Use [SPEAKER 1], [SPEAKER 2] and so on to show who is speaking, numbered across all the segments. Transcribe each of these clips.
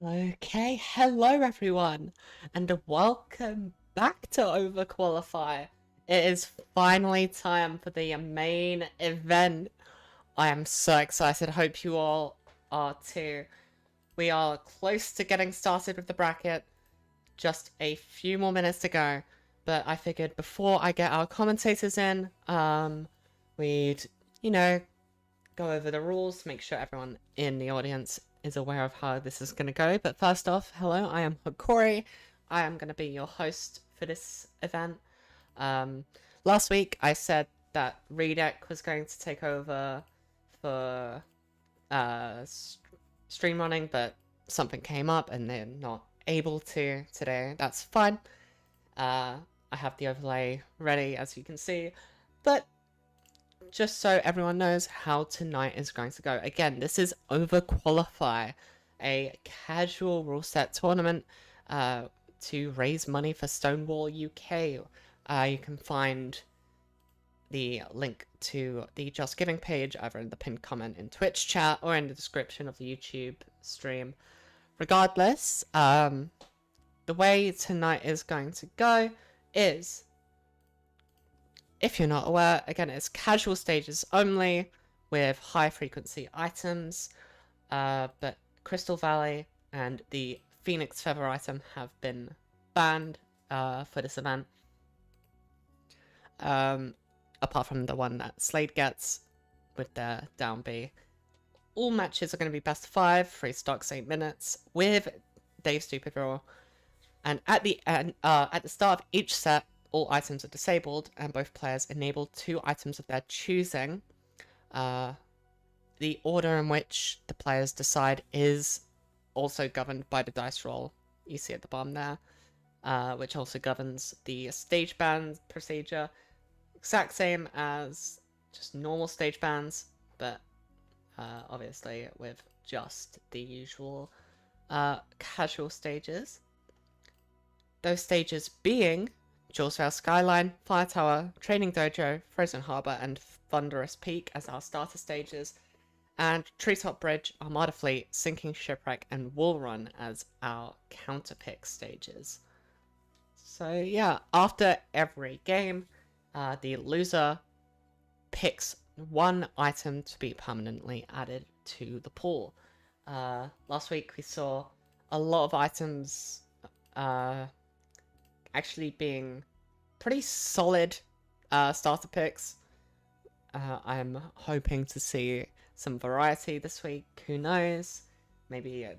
[SPEAKER 1] Okay, hello everyone, and welcome back to Overqualify. It is finally time for the main event. I am so excited. Hope you all are too. We are close to getting started with the bracket. Just a few more minutes to go. But I figured before I get our commentators in, we'd, you know, go over the rules, make sure everyone in the audience is aware of how this is going to go. But first off, hello, I am Hokori. I am going to be your host for this event. Last week I said that Redek was going to take over for stream running, but something came up and they're not able to today. That's fine. I have the overlay ready, as you can see. But just so everyone knows how tonight is going to go. Again, this is Overqualify, a casual rule set tournament to raise money for Stonewall UK. You can find the link to the Just Giving page either in the pinned comment in Twitch chat or in the description of the YouTube stream. Regardless, the way tonight is going to go is, if you're not aware, again, it's casual stages only with high frequency items, but Crystal Valley and the Phoenix Feather item have been banned for this event. Apart from the one that Slade gets with their down B. All matches are going to be best of 5, 3 stocks, 8 minutes, with Dave Stupid Raw. And at the end, at the start of each set, all items are disabled, and both players enable 2 items of their choosing. The order in which the players decide is also governed by the dice roll you see at the bottom there, which also governs the stage ban procedure. Exact same as just normal stage bans, but obviously with just the usual casual stages. Those stages being Jawsvale Skyline, Fire Tower, Training Dojo, Frozen Harbour, and Thunderous Peak as our starter stages, and Treetop Bridge, Armada Fleet, Sinking Shipwreck, and Wool Run as our counterpick stages. So yeah, after every game, the loser picks 1 item to be permanently added to the pool. Last week we saw a lot of items actually being pretty solid starter picks. I'm hoping to see some variety this week. Who knows? Maybe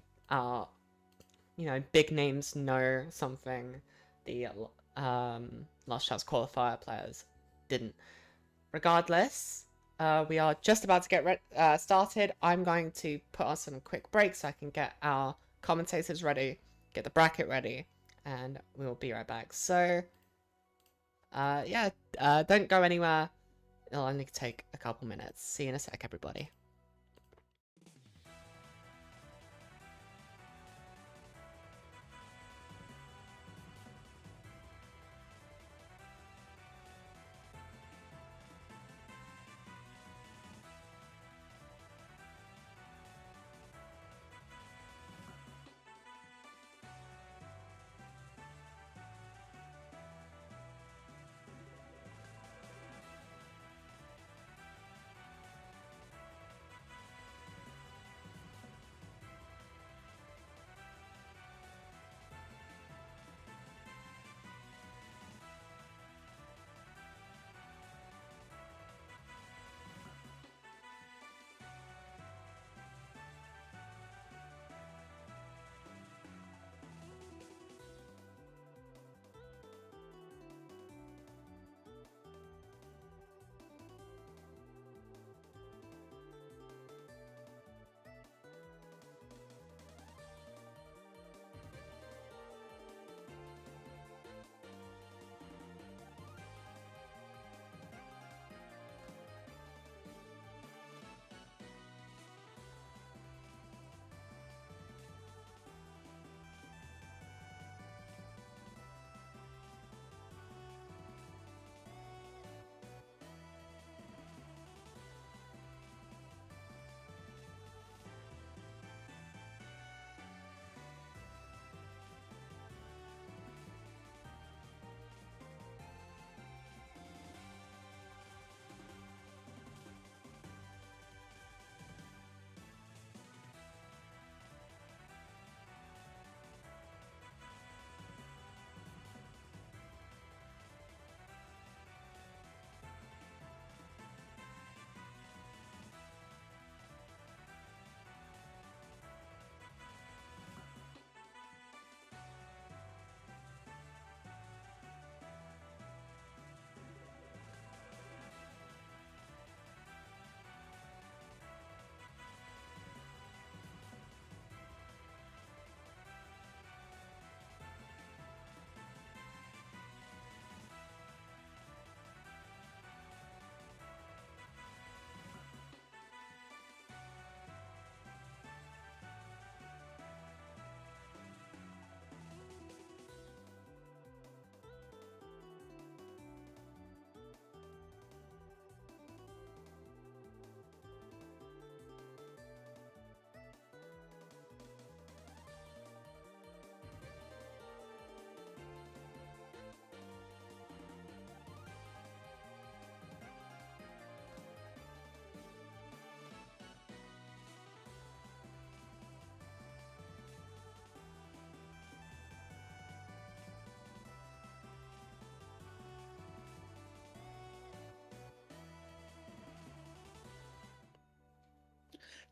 [SPEAKER 1] big names know something the last chance qualifier players didn't. Regardless, we are just about to get started. I'm going to put on some quick breaks so I can get our commentators ready, get the bracket ready, and we will be right back. So, don't go anywhere. It'll only take a couple minutes. See you in a sec, everybody.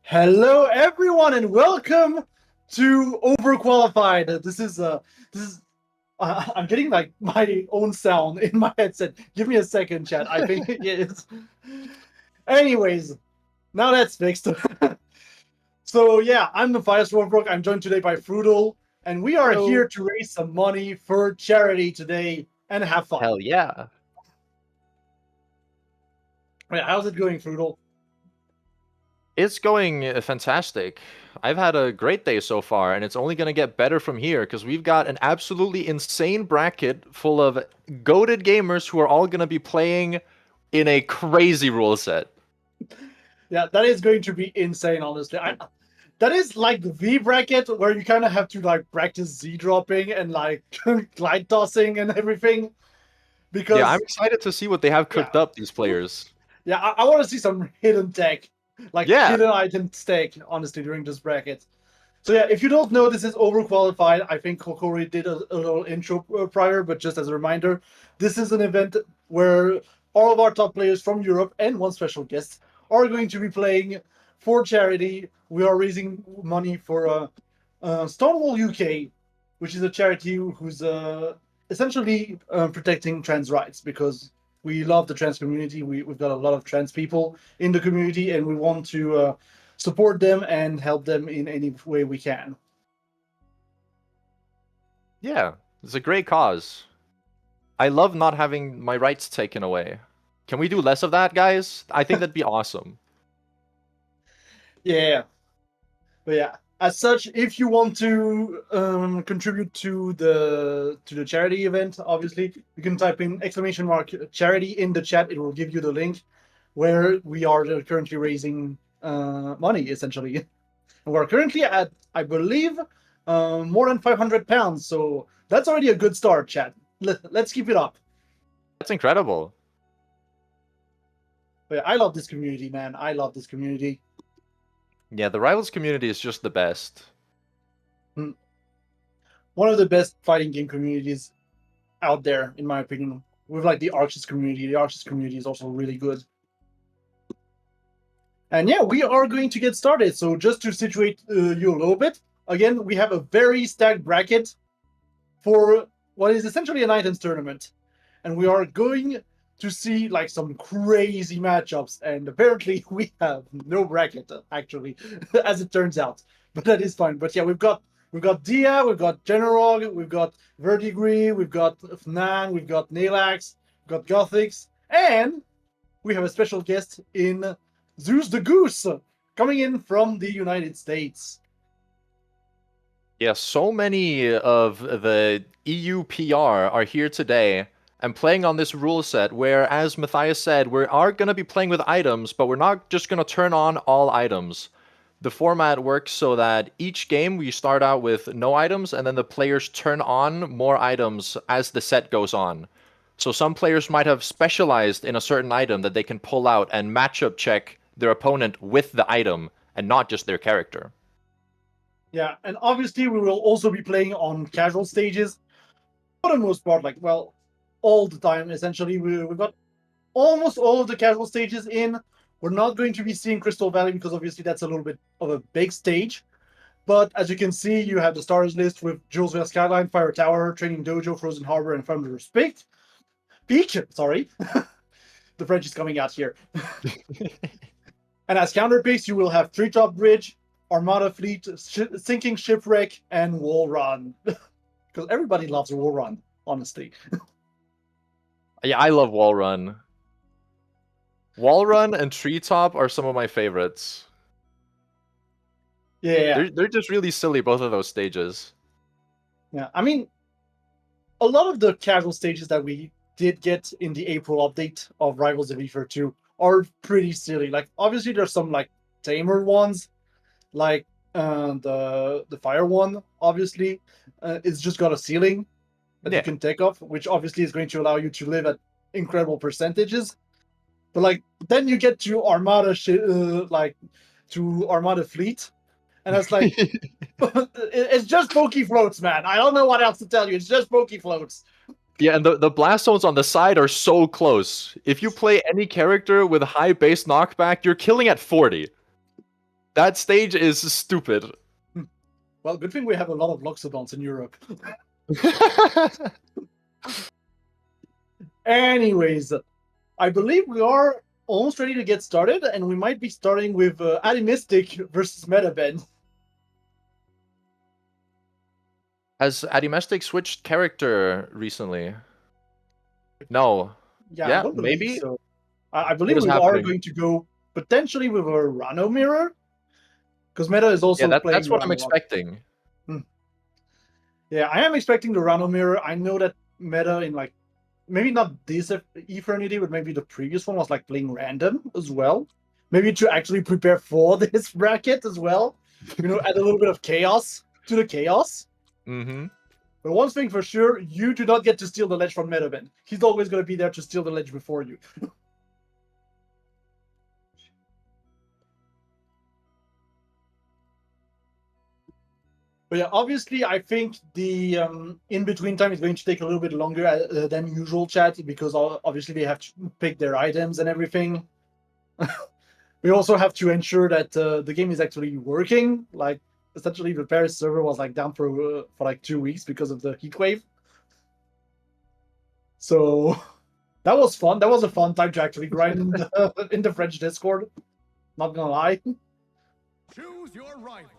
[SPEAKER 2] Hello, everyone, and welcome to Overqualified. This is. I'm getting like my own sound in my headset. Give me a second, chat. I think it is. Anyways, now that's fixed. So yeah, I'm Matthias Rohrbrook. I'm joined today by Frutal, and we are
[SPEAKER 3] Hello.
[SPEAKER 2] here to raise some money for charity today and have fun.
[SPEAKER 3] Hell yeah.
[SPEAKER 2] Yeah, how's it going, Frutal?
[SPEAKER 3] It's going fantastic. I've had a great day so far, and it's only going to get better from here because we've got an absolutely insane bracket full of goated gamers who are all going to be playing in a crazy rule set.
[SPEAKER 2] Yeah, that is going to be insane, honestly. That is like the V bracket where you kind of have to like practice Z dropping and like glide tossing and everything.
[SPEAKER 3] Yeah, I'm
[SPEAKER 2] Because
[SPEAKER 3] excited to see what they have
[SPEAKER 2] yeah,
[SPEAKER 3] cooked up, these players.
[SPEAKER 2] yeah, I want to see some hidden tech, like
[SPEAKER 3] Yeah,
[SPEAKER 2] hidden item stake, honestly, during this bracket. So yeah, if you don't know, this is Overqualified. I think Kokori did a little intro prior, but just as a reminder, this is an event where all of our top players from Europe and one special guest are going to be playing for charity. We are raising money for Stonewall UK, which is a charity who's essentially protecting trans rights because we love the trans community. We've got a lot of trans people in the community, and we want to support them and help them in any way we can.
[SPEAKER 3] yeah, it's a great cause. I love not having my rights taken away. Can we do less of that, guys? I think that'd be awesome.
[SPEAKER 2] Yeah, but yeah, as such, if you want to contribute to the charity event, obviously you can type in exclamation mark charity in the chat. It will give you the link where we are currently raising money, essentially. We're currently at, I believe, more than £500. So that's already a good start, chat. Let's keep it up.
[SPEAKER 3] That's incredible.
[SPEAKER 2] But yeah, I love this community, man. I love this community.
[SPEAKER 3] Yeah, the Rivals community is just the best.
[SPEAKER 2] Mm. One of the best fighting game communities out there, in my opinion. With like the Arches community. The Arches community is also really good. And yeah, we are going to get started. So just to situate you a little bit, again, we have a very stacked bracket for what is essentially an items tournament. And we are going to see like some crazy matchups. And apparently we have no bracket, actually, as it turns out. But that is fine. But yeah, we've got Dia, we've got General, we've got Verdigris, we've got Fnan, we've got Nailax, we've got Gothics, and we have a special guest in Zeus the Goose coming in from the United States.
[SPEAKER 3] Yeah, so many of the EU PR are here today and playing on this rule set where, as Matthias said, we are going to be playing with items, but we're not just going to turn on all items. The format works so that each game we start out with no items, and then the players turn on more items as the set goes on. So some players might have specialized in a certain item that they can pull out and matchup check their opponent with the item and not just their character.
[SPEAKER 2] Yeah, and obviously we will also be playing on casual stages for the most part, like, well, all the time, essentially. We've got almost all of the casual stages in. We're not going to be seeing Crystal Valley because obviously that's a little bit of a big stage. But as you can see, you have the stars list with Julesville Skyline, Fire Tower, Training Dojo, Frozen Harbor, and Thunderous Peak. Sorry. The French is coming out here. And as counterpicks, you will have Treetop Bridge, Armada Fleet, Sinking Shipwreck, and Wall Run. Because everybody loves Wall Run, honestly.
[SPEAKER 3] Yeah, I love Wall Run. Wall Run and Treetop are some of my favorites.
[SPEAKER 2] Yeah.
[SPEAKER 3] They're just really silly, both of those stages.
[SPEAKER 2] Yeah. I mean, a lot of the casual stages that we did get in the April update of Rivals of Ether 2 are pretty silly. Like, obviously, there's some, like, tamer ones, like the fire one, obviously. It's just got a ceiling that you
[SPEAKER 3] Yeah.
[SPEAKER 2] can take off, which obviously is going to allow you to live at incredible percentages. But like then you get to like to Armada Fleet, and it's like it's just pokey floats, man. I don't know what else to tell you. It's just pokey floats.
[SPEAKER 3] Yeah, and the blast zones on the side are so close. If you play any character with high base knockback, you're killing at 40. That stage is stupid.
[SPEAKER 2] Well, good thing we have a lot of Loxodons in Europe. Anyways, I believe we are almost ready to get started, and we might be starting with Animistic versus Metaben.
[SPEAKER 3] Has Adimestic switched character recently? No.
[SPEAKER 2] Yeah,
[SPEAKER 3] Yeah,
[SPEAKER 2] I don't believe
[SPEAKER 3] maybe?
[SPEAKER 2] so. I believe
[SPEAKER 3] What is
[SPEAKER 2] we are
[SPEAKER 3] happening?
[SPEAKER 2] going to go potentially with a Rano mirror, because Meta is
[SPEAKER 3] Yeah,
[SPEAKER 2] also playing
[SPEAKER 3] that's what I'm
[SPEAKER 2] Rano a lot.
[SPEAKER 3] expecting.
[SPEAKER 2] Yeah, I am expecting the Rano mirror. I know that Meta in like maybe not this Eternity, but maybe the previous one was like playing random as well. Maybe to actually prepare for this bracket as well. You know, add a little bit of chaos to the chaos.
[SPEAKER 3] Mm-hmm.
[SPEAKER 2] But one thing for sure, you do not get to steal the ledge from Metaben. He's always going to be there to steal the ledge before you. But yeah, obviously, I think the in-between time is going to take a little bit longer than usual, chat, because obviously they have to pick their items and everything. We also have to ensure that the game is actually working. Like, essentially, the Paris server was like down for like 2 weeks because of the heat wave. So that was fun. That was a fun time to actually grind in the French Discord. Not gonna lie.
[SPEAKER 4] Choose your rival.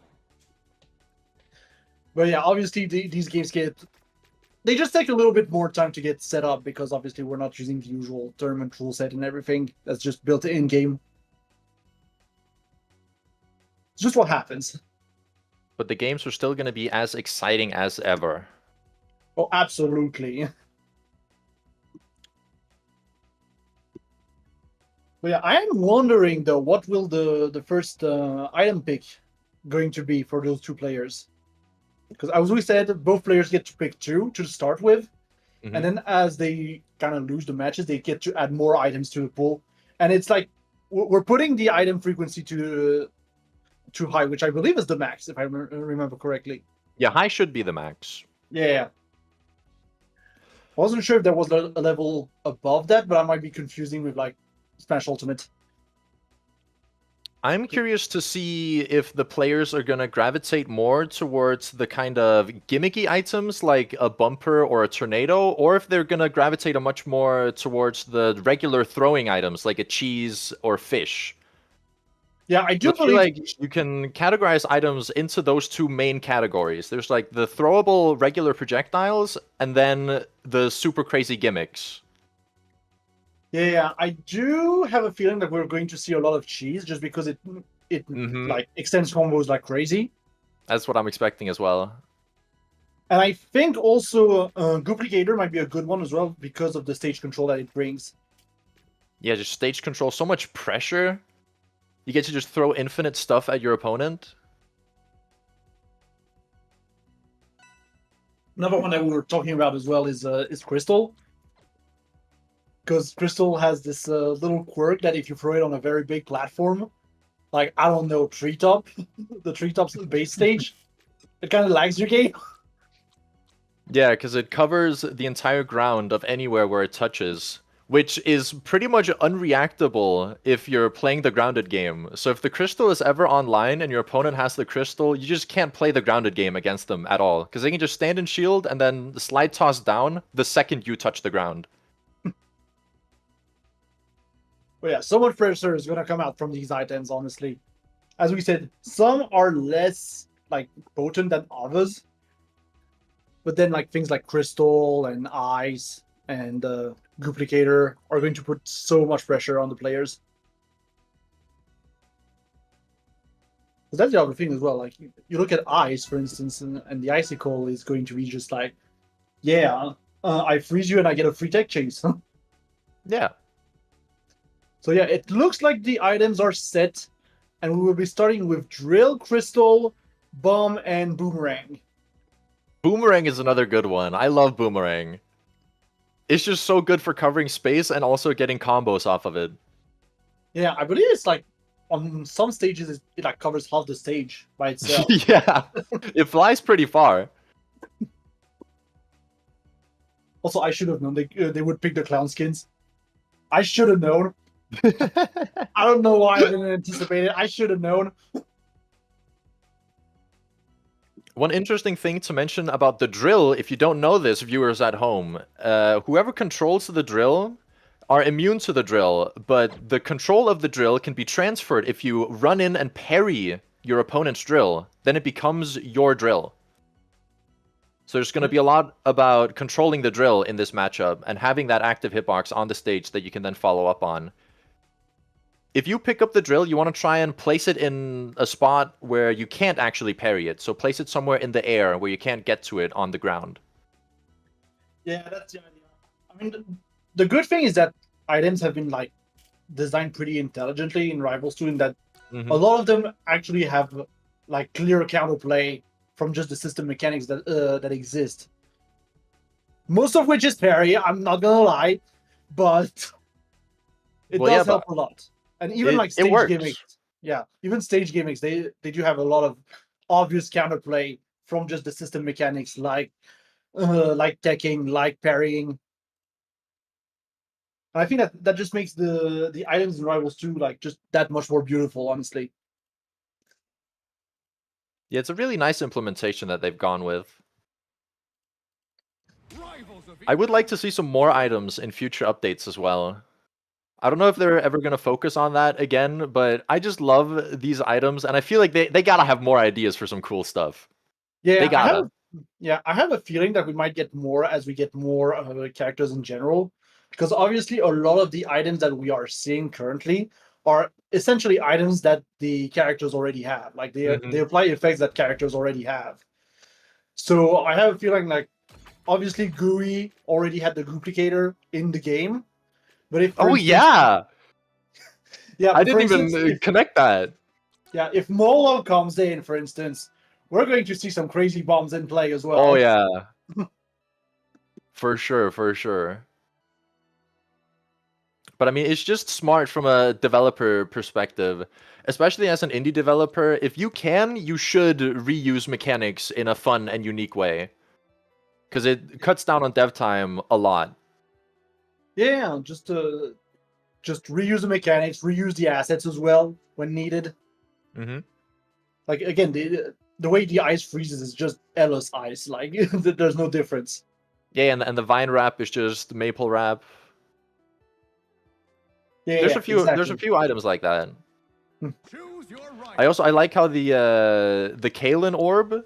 [SPEAKER 2] But yeah, obviously these games they just take a little bit more time to get set up because obviously we're not using the usual tournament rule set and everything that's just built in game. It's just what happens.
[SPEAKER 3] But the games are still going to be as exciting as ever.
[SPEAKER 2] Oh, absolutely. But yeah, I am wondering though, what will the first item pick going to be for those two players? Because as we said, both players get to pick two to start with, and then as they kind of lose the matches, they get to add more items to the pool. And it's like we're putting the item frequency to high, which I believe is the max, if I remember correctly.
[SPEAKER 3] Yeah, high should be the max.
[SPEAKER 2] Yeah. I wasn't sure if there was a level above that, but I might be confusing with like Smash Ultimate.
[SPEAKER 3] I'm curious to see if the players are going to gravitate more towards the kind of gimmicky items like a bumper or a tornado, or if they're going to gravitate a much more towards the regular throwing items like a cheese or fish.
[SPEAKER 2] Yeah, I do
[SPEAKER 3] I feel
[SPEAKER 2] believe
[SPEAKER 3] like you can categorize items into those two main categories. There's like the throwable regular projectiles and then the super crazy gimmicks.
[SPEAKER 2] Yeah, I do have a feeling that we're going to see a lot of cheese just because it like extends combos like crazy.
[SPEAKER 3] That's what I'm expecting as well.
[SPEAKER 2] And I think also Duplicator might be a good one as well because of the stage control that it brings.
[SPEAKER 3] Yeah, just stage control, so much pressure. You get to just throw infinite stuff at your opponent.
[SPEAKER 2] Another one that we were talking about as well is Crystal. Because Crystal has this little quirk that if you throw it on a very big platform, like, I don't know, Treetop, the Treetop's base stage, it kind of lags your game.
[SPEAKER 3] Yeah, because it covers the entire ground of anywhere where it touches, which is pretty much unreactable if you're playing the grounded game. So if the crystal is ever online and your opponent has the crystal, you just can't play the grounded game against them at all, because they can just stand and shield and then slide toss down the second you touch the ground.
[SPEAKER 2] But yeah, so much pressure is going to come out from these items, honestly. As we said, some are less like potent than others. But then like things like Crystal and Ice and Duplicator are going to put so much pressure on the players. Because that's the other thing as well. Like you look at Ice, for instance, and the Icicle is going to be just like, yeah, I freeze you and I get a free tech chase.
[SPEAKER 3] Yeah.
[SPEAKER 2] So yeah, it looks like the items are set, and we will be starting with Drill, Crystal, Bomb, and Boomerang.
[SPEAKER 3] Boomerang is another good one. I love Boomerang. It's just so good for covering space and also getting combos off of it.
[SPEAKER 2] Yeah, I believe it's like on some stages it like covers half the stage by itself.
[SPEAKER 3] Yeah, it flies pretty far.
[SPEAKER 2] Also, I should have known they would pick the clown skins. I should have known. I don't know why I didn't anticipate it. I should have known.
[SPEAKER 3] One interesting thing to mention about the drill, if you don't know this, viewers at home, whoever controls the drill are immune to the drill, but the control of the drill can be transferred if you run in and parry your opponent's drill. Then it becomes your drill. So there's going to be a lot about controlling the drill in this matchup and having that active hitbox on the stage that you can then follow up on. If you pick up the drill, you want to try and place it in a spot where you can't actually parry it. So place it somewhere in the air where you can't get to it on the ground.
[SPEAKER 2] Yeah, that's the idea. I mean, the good thing is that items have been like designed pretty intelligently in Rivals 2 in that a lot of them actually have like clear counterplay from just the system mechanics that that exist. Most of which is parry, I'm not gonna lie, but it does help a lot. And even like stage gimmicks, yeah, even stage gimmicks, they do have a lot of obvious counterplay from just the system mechanics, like teching, like parrying. And I think that just makes the items in Rivals 2 like just that much more beautiful, honestly.
[SPEAKER 3] Yeah, it's a really nice implementation that they've gone with. I would like to see some more items in future updates as well. I don't know if they're ever going to focus on that again, but I just love these items, and I feel like they gotta have more ideas for some cool stuff.
[SPEAKER 2] Yeah,
[SPEAKER 3] they gotta.
[SPEAKER 2] I have a feeling that we might get more as we get more characters in general, because obviously a lot of the items that we are seeing currently are essentially items that the characters already have. Like they apply effects that characters already have. So I have a feeling like obviously GUI already had the duplicator in the game. But if
[SPEAKER 3] yeah, I
[SPEAKER 2] but
[SPEAKER 3] didn't even connect that.
[SPEAKER 2] Yeah, if Molo comes in, for instance, we're going to see some crazy bombs in play as well.
[SPEAKER 3] Oh yeah, for sure, for sure. But I mean, it's just smart from a developer perspective, especially as an indie developer. If you can, you should reuse mechanics in a fun and unique way, because it cuts down on dev time a lot.
[SPEAKER 2] Yeah, just reuse the mechanics, reuse the assets as well when needed. Like again, the way the ice freezes is just endless ice. Like there's no difference.
[SPEAKER 3] Yeah, and the vine wrap is just maple wrap.
[SPEAKER 2] Yeah,
[SPEAKER 3] there's a few items like that.
[SPEAKER 4] Choose your right.
[SPEAKER 3] I like how the Kalen orb,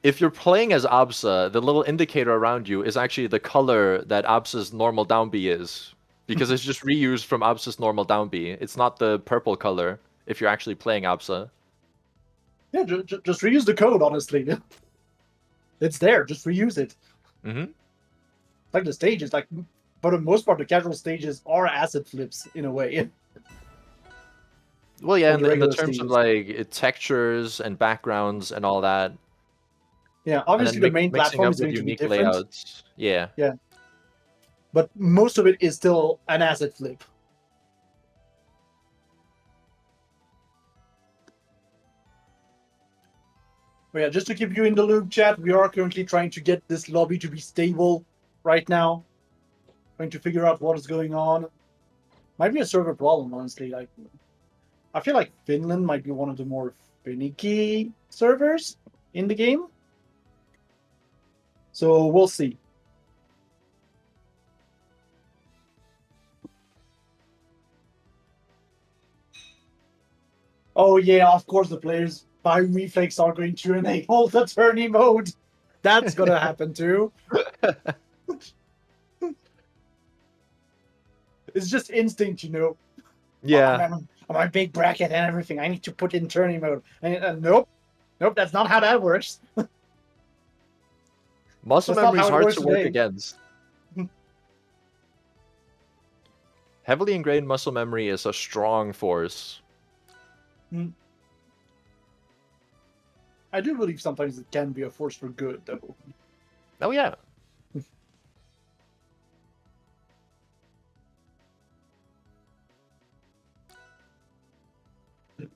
[SPEAKER 3] if you're playing as Absa, the little indicator around you is actually the color that Absa's normal down B is, because it's just reused from Absa's normal down B. It's not the purple color if you're actually playing Absa.
[SPEAKER 2] Yeah, just reuse the code, honestly. It's there, just reuse it. Like the stages, like for the most part, the casual stages are asset flips in a way.
[SPEAKER 3] Well, yeah, in the terms of like textures and backgrounds and all that.
[SPEAKER 2] Yeah, obviously the main platform is going to be different.
[SPEAKER 3] Layouts. Yeah.
[SPEAKER 2] Yeah. But most of it is still an asset flip. But yeah, just to keep you in the loop, chat, we are currently trying to get this lobby to be stable right now. Trying to figure out what is going on. Might be a server problem, honestly. Like, I feel like Finland might be one of the more finicky servers in the game. So we'll see. Oh yeah, of course the players by reflex are going to enable the tourney mode. That's gonna happen too. It's just instinct, you know.
[SPEAKER 3] Yeah.
[SPEAKER 2] On my big bracket and everything, I need to put in tourney mode. And nope, that's not how that works.
[SPEAKER 3] Muscle memory is hard to work against. Heavily ingrained muscle memory is a strong force.
[SPEAKER 2] I do believe sometimes it can be a force for good, though.
[SPEAKER 3] Oh, yeah.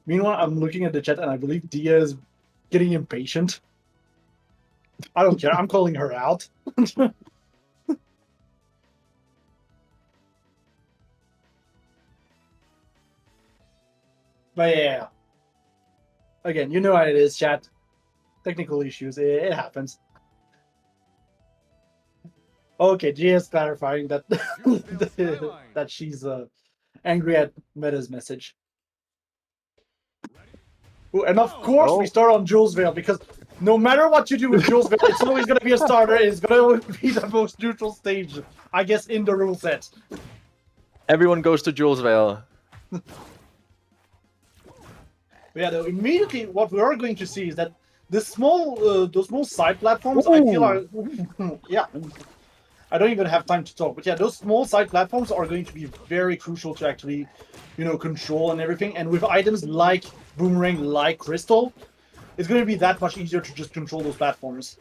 [SPEAKER 2] Meanwhile, I'm looking at the chat and I believe Dia is getting impatient. I don't care. I'm calling her out. But yeah. Again, you know how it is, chat. Technical issues. It happens. Okay, Gia is clarifying that that she's angry at Meta's message. Ooh, and of course we start on Jules Vale because no matter what you do with Jules Vale, it's always going to be a starter. It's going to be the most neutral stage, I guess, in the rule set.
[SPEAKER 3] Everyone goes to Jules Vale.
[SPEAKER 2] Yeah, though, immediately what we are going to see is that those small side platforms, I feel are, yeah, I don't even have time to talk, but yeah, those small side platforms are going to be very crucial to actually, control and everything. And with items like Boomerang, like Crystal, it's going to be that much easier to just control those platforms.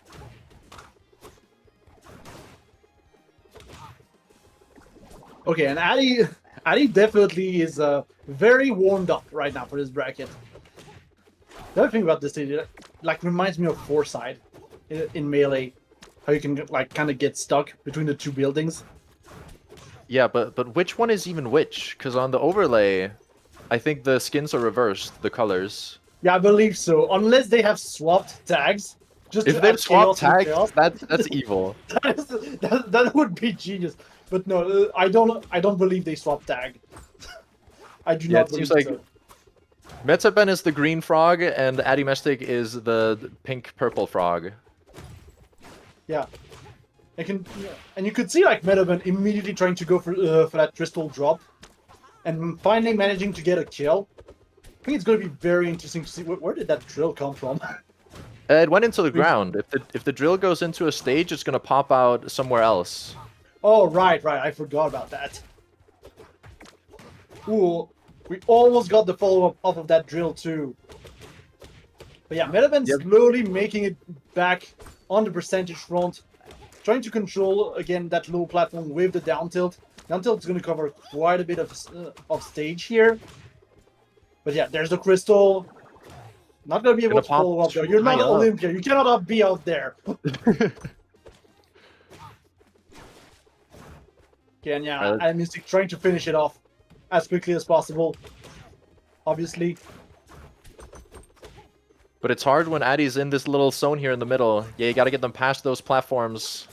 [SPEAKER 2] Okay, and Addy definitely is very warmed up right now for this bracket. The other thing about this stage, like, reminds me of Foreside in Melee, how you can like kind of get stuck between the two buildings.
[SPEAKER 3] Yeah, but which one is even which? Because on the overlay, I think the skins are reversed, the colors.
[SPEAKER 2] Yeah, I believe so. Unless they have swapped tags. Just
[SPEAKER 3] If they've swapped tags, that's evil.
[SPEAKER 2] that would be genius. But no, I don't believe they swapped tag. I do not believe
[SPEAKER 3] seems
[SPEAKER 2] so.
[SPEAKER 3] like Metaben is the green frog and Adimestic is the pink-purple frog.
[SPEAKER 2] Yeah. And you could see like Metaben immediately trying to go for that crystal drop, and finally managing to get a kill. I think it's going to be very interesting to see where did that drill come from.
[SPEAKER 3] It went into the ground. If the drill goes into a stage, it's gonna pop out somewhere else.
[SPEAKER 2] Oh right, I forgot about that. Ooh, we almost got the follow-up off of that drill too. But yeah, Metaben's slowly making it back on the percentage front. Trying to control, again, that low platform with the down tilt. Down tilt is going to cover quite a bit of stage here. But yeah, there's the crystal. Not going to be able to follow up there. You're not Olympia. You cannot be out there. Okay, and yeah, I'm Mystic trying to finish it off as quickly as possible. Obviously.
[SPEAKER 3] But it's hard when Addy's in this little zone here in the middle. Yeah, you gotta get them past those platforms.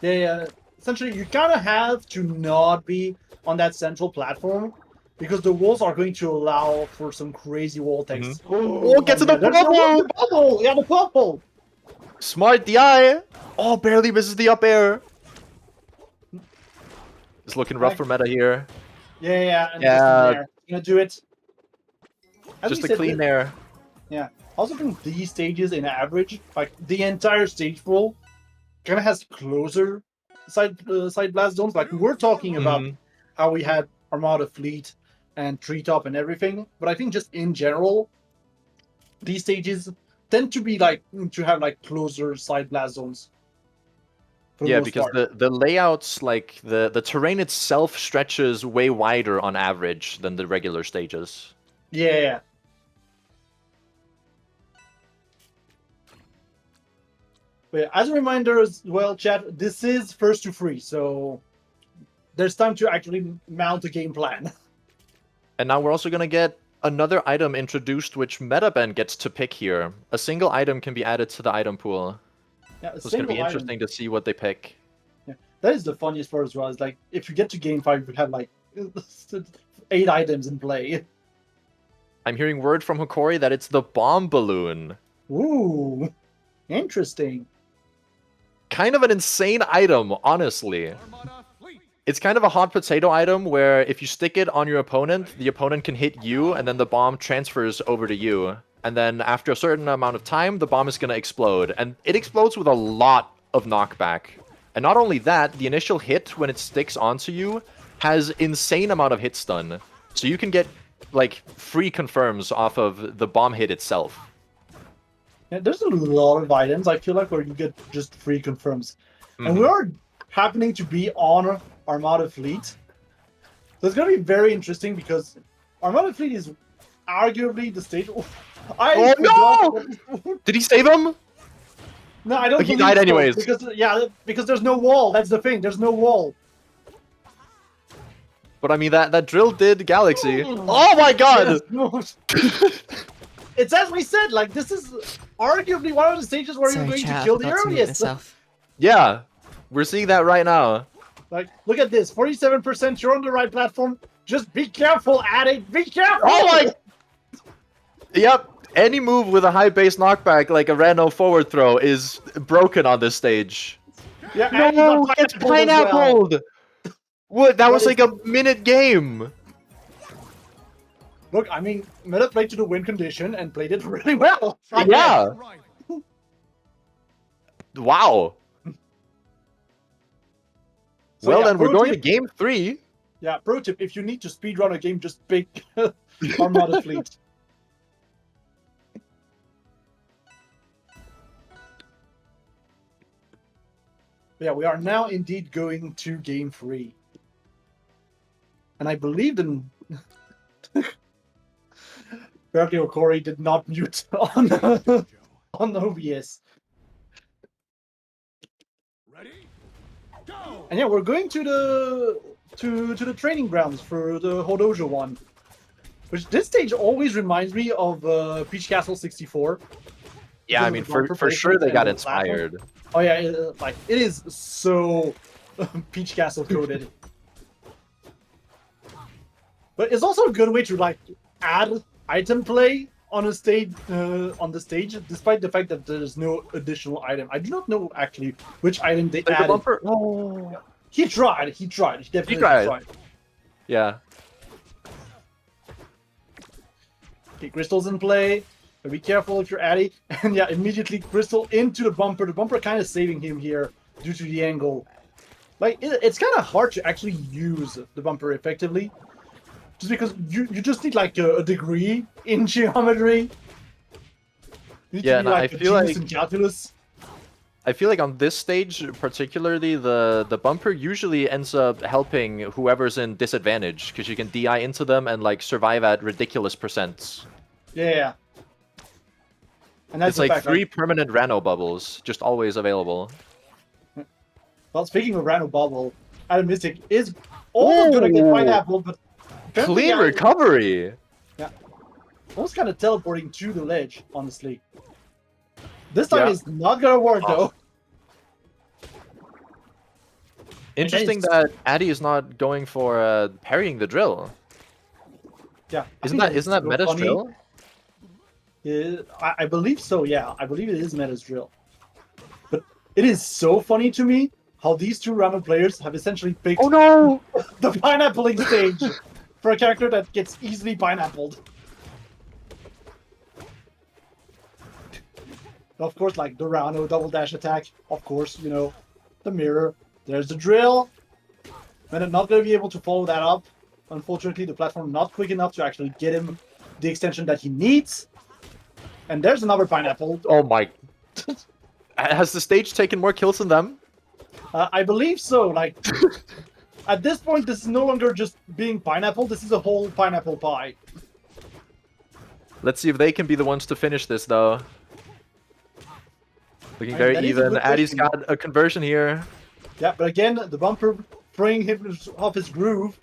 [SPEAKER 2] Yeah. Essentially, you kind of have to not be on that central platform because the walls are going to allow for some crazy wall takes.
[SPEAKER 3] Oh, get to the bubble!
[SPEAKER 2] Yeah, the bubble!
[SPEAKER 3] Smart DI! Oh, barely misses the up air. It's looking rough for meta here.
[SPEAKER 2] Yeah, and just in there. Gonna do it.
[SPEAKER 3] Just a clean air.
[SPEAKER 2] Yeah. Also think these stages in average, like the entire stage pool, kind of has closer side blast zones. Like we're talking about how we had Armada Fleet and Treetop and everything, but I think just in general, these stages tend to be like to have like closer side blast zones.
[SPEAKER 3] Yeah, because the layouts, like the terrain itself, stretches way wider on average than the regular stages.
[SPEAKER 2] Yeah. But as a reminder as well, chat, this is first to free, so there's time to actually mount a game plan.
[SPEAKER 3] And now we're also going to get another item introduced, which Metaben gets to pick here. A single item can be added to the item pool.
[SPEAKER 2] Yeah,
[SPEAKER 3] so it's going to be interesting to see what they pick.
[SPEAKER 2] Yeah, that is the funniest part as well. Is like if you get to game 5, you have like 8 items in play.
[SPEAKER 3] I'm hearing word from Hokori that it's the bomb balloon.
[SPEAKER 2] Ooh, interesting.
[SPEAKER 3] Kind of an insane item, honestly. It's kind of a hot potato item where if you stick it on your opponent, the opponent can hit you, and then the bomb transfers over to you. And then after a certain amount of time, the bomb is going to explode. And it explodes with a lot of knockback. And not only that, the initial hit, when it sticks onto you, has insane amount of hit stun. So you can get, like, free confirms off of the bomb hit itself.
[SPEAKER 2] Yeah, there's a lot of items, I feel like, where you get just free confirms. And we are happening to be on Armada Fleet. So it's going to be very interesting because Armada Fleet is arguably the stage...
[SPEAKER 3] Oh no! Did he save him?
[SPEAKER 2] No, I don't
[SPEAKER 3] He died anyways.
[SPEAKER 2] Because there's no wall. That's the thing. There's no wall.
[SPEAKER 3] But I mean, that drill did Galaxy. Oh my god!
[SPEAKER 2] it's as we said, like, this is arguably one of the stages where you're
[SPEAKER 1] Sorry,
[SPEAKER 2] going
[SPEAKER 1] chat,
[SPEAKER 2] to
[SPEAKER 1] I
[SPEAKER 2] kill the
[SPEAKER 1] forgot to mute
[SPEAKER 2] earliest.
[SPEAKER 1] myself.
[SPEAKER 3] Yeah, we're seeing that right now.
[SPEAKER 2] Like, look at this, 47%, you're on the right platform. Just be careful, Addict, be careful!
[SPEAKER 3] Oh my! Yep, any move with a high base knockback like a random forward throw is broken on this stage.
[SPEAKER 2] Yeah, and you got
[SPEAKER 3] it's
[SPEAKER 2] pineappled as well.
[SPEAKER 3] pineappled! What? That
[SPEAKER 2] But
[SPEAKER 3] was like a minute game.
[SPEAKER 2] Look, I mean, Meta played to the win condition and played it really well.
[SPEAKER 3] Yeah.
[SPEAKER 4] Your right.
[SPEAKER 3] Wow.
[SPEAKER 2] So
[SPEAKER 3] Well
[SPEAKER 2] yeah,
[SPEAKER 3] then, we're
[SPEAKER 2] pro
[SPEAKER 3] going to
[SPEAKER 2] tip-
[SPEAKER 3] game 3.
[SPEAKER 2] Yeah, pro tip, if you need to speedrun a game, just pick Armada Fleet. Yeah, we are now indeed going to game 3. And I believe in... Apparently Okori did not mute on, on OBS.
[SPEAKER 4] Ready? Go!
[SPEAKER 2] And yeah, we're going to the training grounds for the Hodojo one. Which this stage always reminds me of Peach Castle 64.
[SPEAKER 3] Yeah, I mean, for sure they got inspired.
[SPEAKER 2] Oh yeah, it is so Peach Castle coded. But it's also a good way to like add item play on a stage on the stage, despite the fact that there's no additional item. I do not know actually which item they
[SPEAKER 3] Like the
[SPEAKER 2] added.
[SPEAKER 3] bumper.
[SPEAKER 2] Oh, he tried. He definitely
[SPEAKER 3] tried.
[SPEAKER 2] tried.
[SPEAKER 3] Yeah.
[SPEAKER 2] Okay, Crystal's in play. But be careful if you're Addy. And yeah, immediately Crystal into the bumper. The bumper kind of saving him here due to the angle. Like, it's kind of hard to actually use the bumper effectively. Just because you just need like a degree in geometry. You need
[SPEAKER 3] Yeah,
[SPEAKER 2] to be
[SPEAKER 3] no, I
[SPEAKER 2] like a
[SPEAKER 3] feel
[SPEAKER 2] genius
[SPEAKER 3] like-
[SPEAKER 2] in calculus.
[SPEAKER 3] I feel like on this stage, particularly, the bumper usually ends up helping whoever's in disadvantage, because you can DI into them and like survive at ridiculous percents.
[SPEAKER 2] Yeah. And that's
[SPEAKER 3] It's
[SPEAKER 2] the
[SPEAKER 3] like
[SPEAKER 2] fact,
[SPEAKER 3] 3 permanent Rano bubbles, just always available.
[SPEAKER 2] Well, speaking of Random Bubble, Adam Mystic is almost gonna get
[SPEAKER 3] Ooh.
[SPEAKER 2] pineapple, but apparently,
[SPEAKER 3] Clean
[SPEAKER 2] yeah,
[SPEAKER 3] recovery!
[SPEAKER 2] almost kind of teleporting to the ledge, honestly. This time
[SPEAKER 3] Yeah.
[SPEAKER 2] is not gonna work though.
[SPEAKER 3] Interesting that Addy is not going for parrying the drill.
[SPEAKER 2] Yeah, I
[SPEAKER 3] Isn't
[SPEAKER 2] think
[SPEAKER 3] that
[SPEAKER 2] is so
[SPEAKER 3] Meta's
[SPEAKER 2] funny.
[SPEAKER 3] drill?
[SPEAKER 2] I believe so. Yeah, I believe it is Meta's drill. But it is so funny to me how these two random players have essentially picked
[SPEAKER 3] Oh no!
[SPEAKER 2] the pineappling stage for a character that gets easily pineappled. Of course, like the Rano double dash attack. Of course, you know, the mirror. There's the drill. And I'm not going to be able to follow that up. Unfortunately, the platform not quick enough to actually get him the extension that he needs. And there's another pineapple.
[SPEAKER 3] Oh my... Has the stage taken more kills than them?
[SPEAKER 2] I believe so. Like, at this point, this is no longer just being pineapple. This is a whole pineapple pie.
[SPEAKER 3] Let's see if they can be the ones to finish this, though. Looking
[SPEAKER 2] I mean,
[SPEAKER 3] very
[SPEAKER 2] that is a
[SPEAKER 3] even.
[SPEAKER 2] good
[SPEAKER 3] Addy's
[SPEAKER 2] question.
[SPEAKER 3] got a conversion here.
[SPEAKER 2] Yeah, but again, the bumper throwing him off his groove.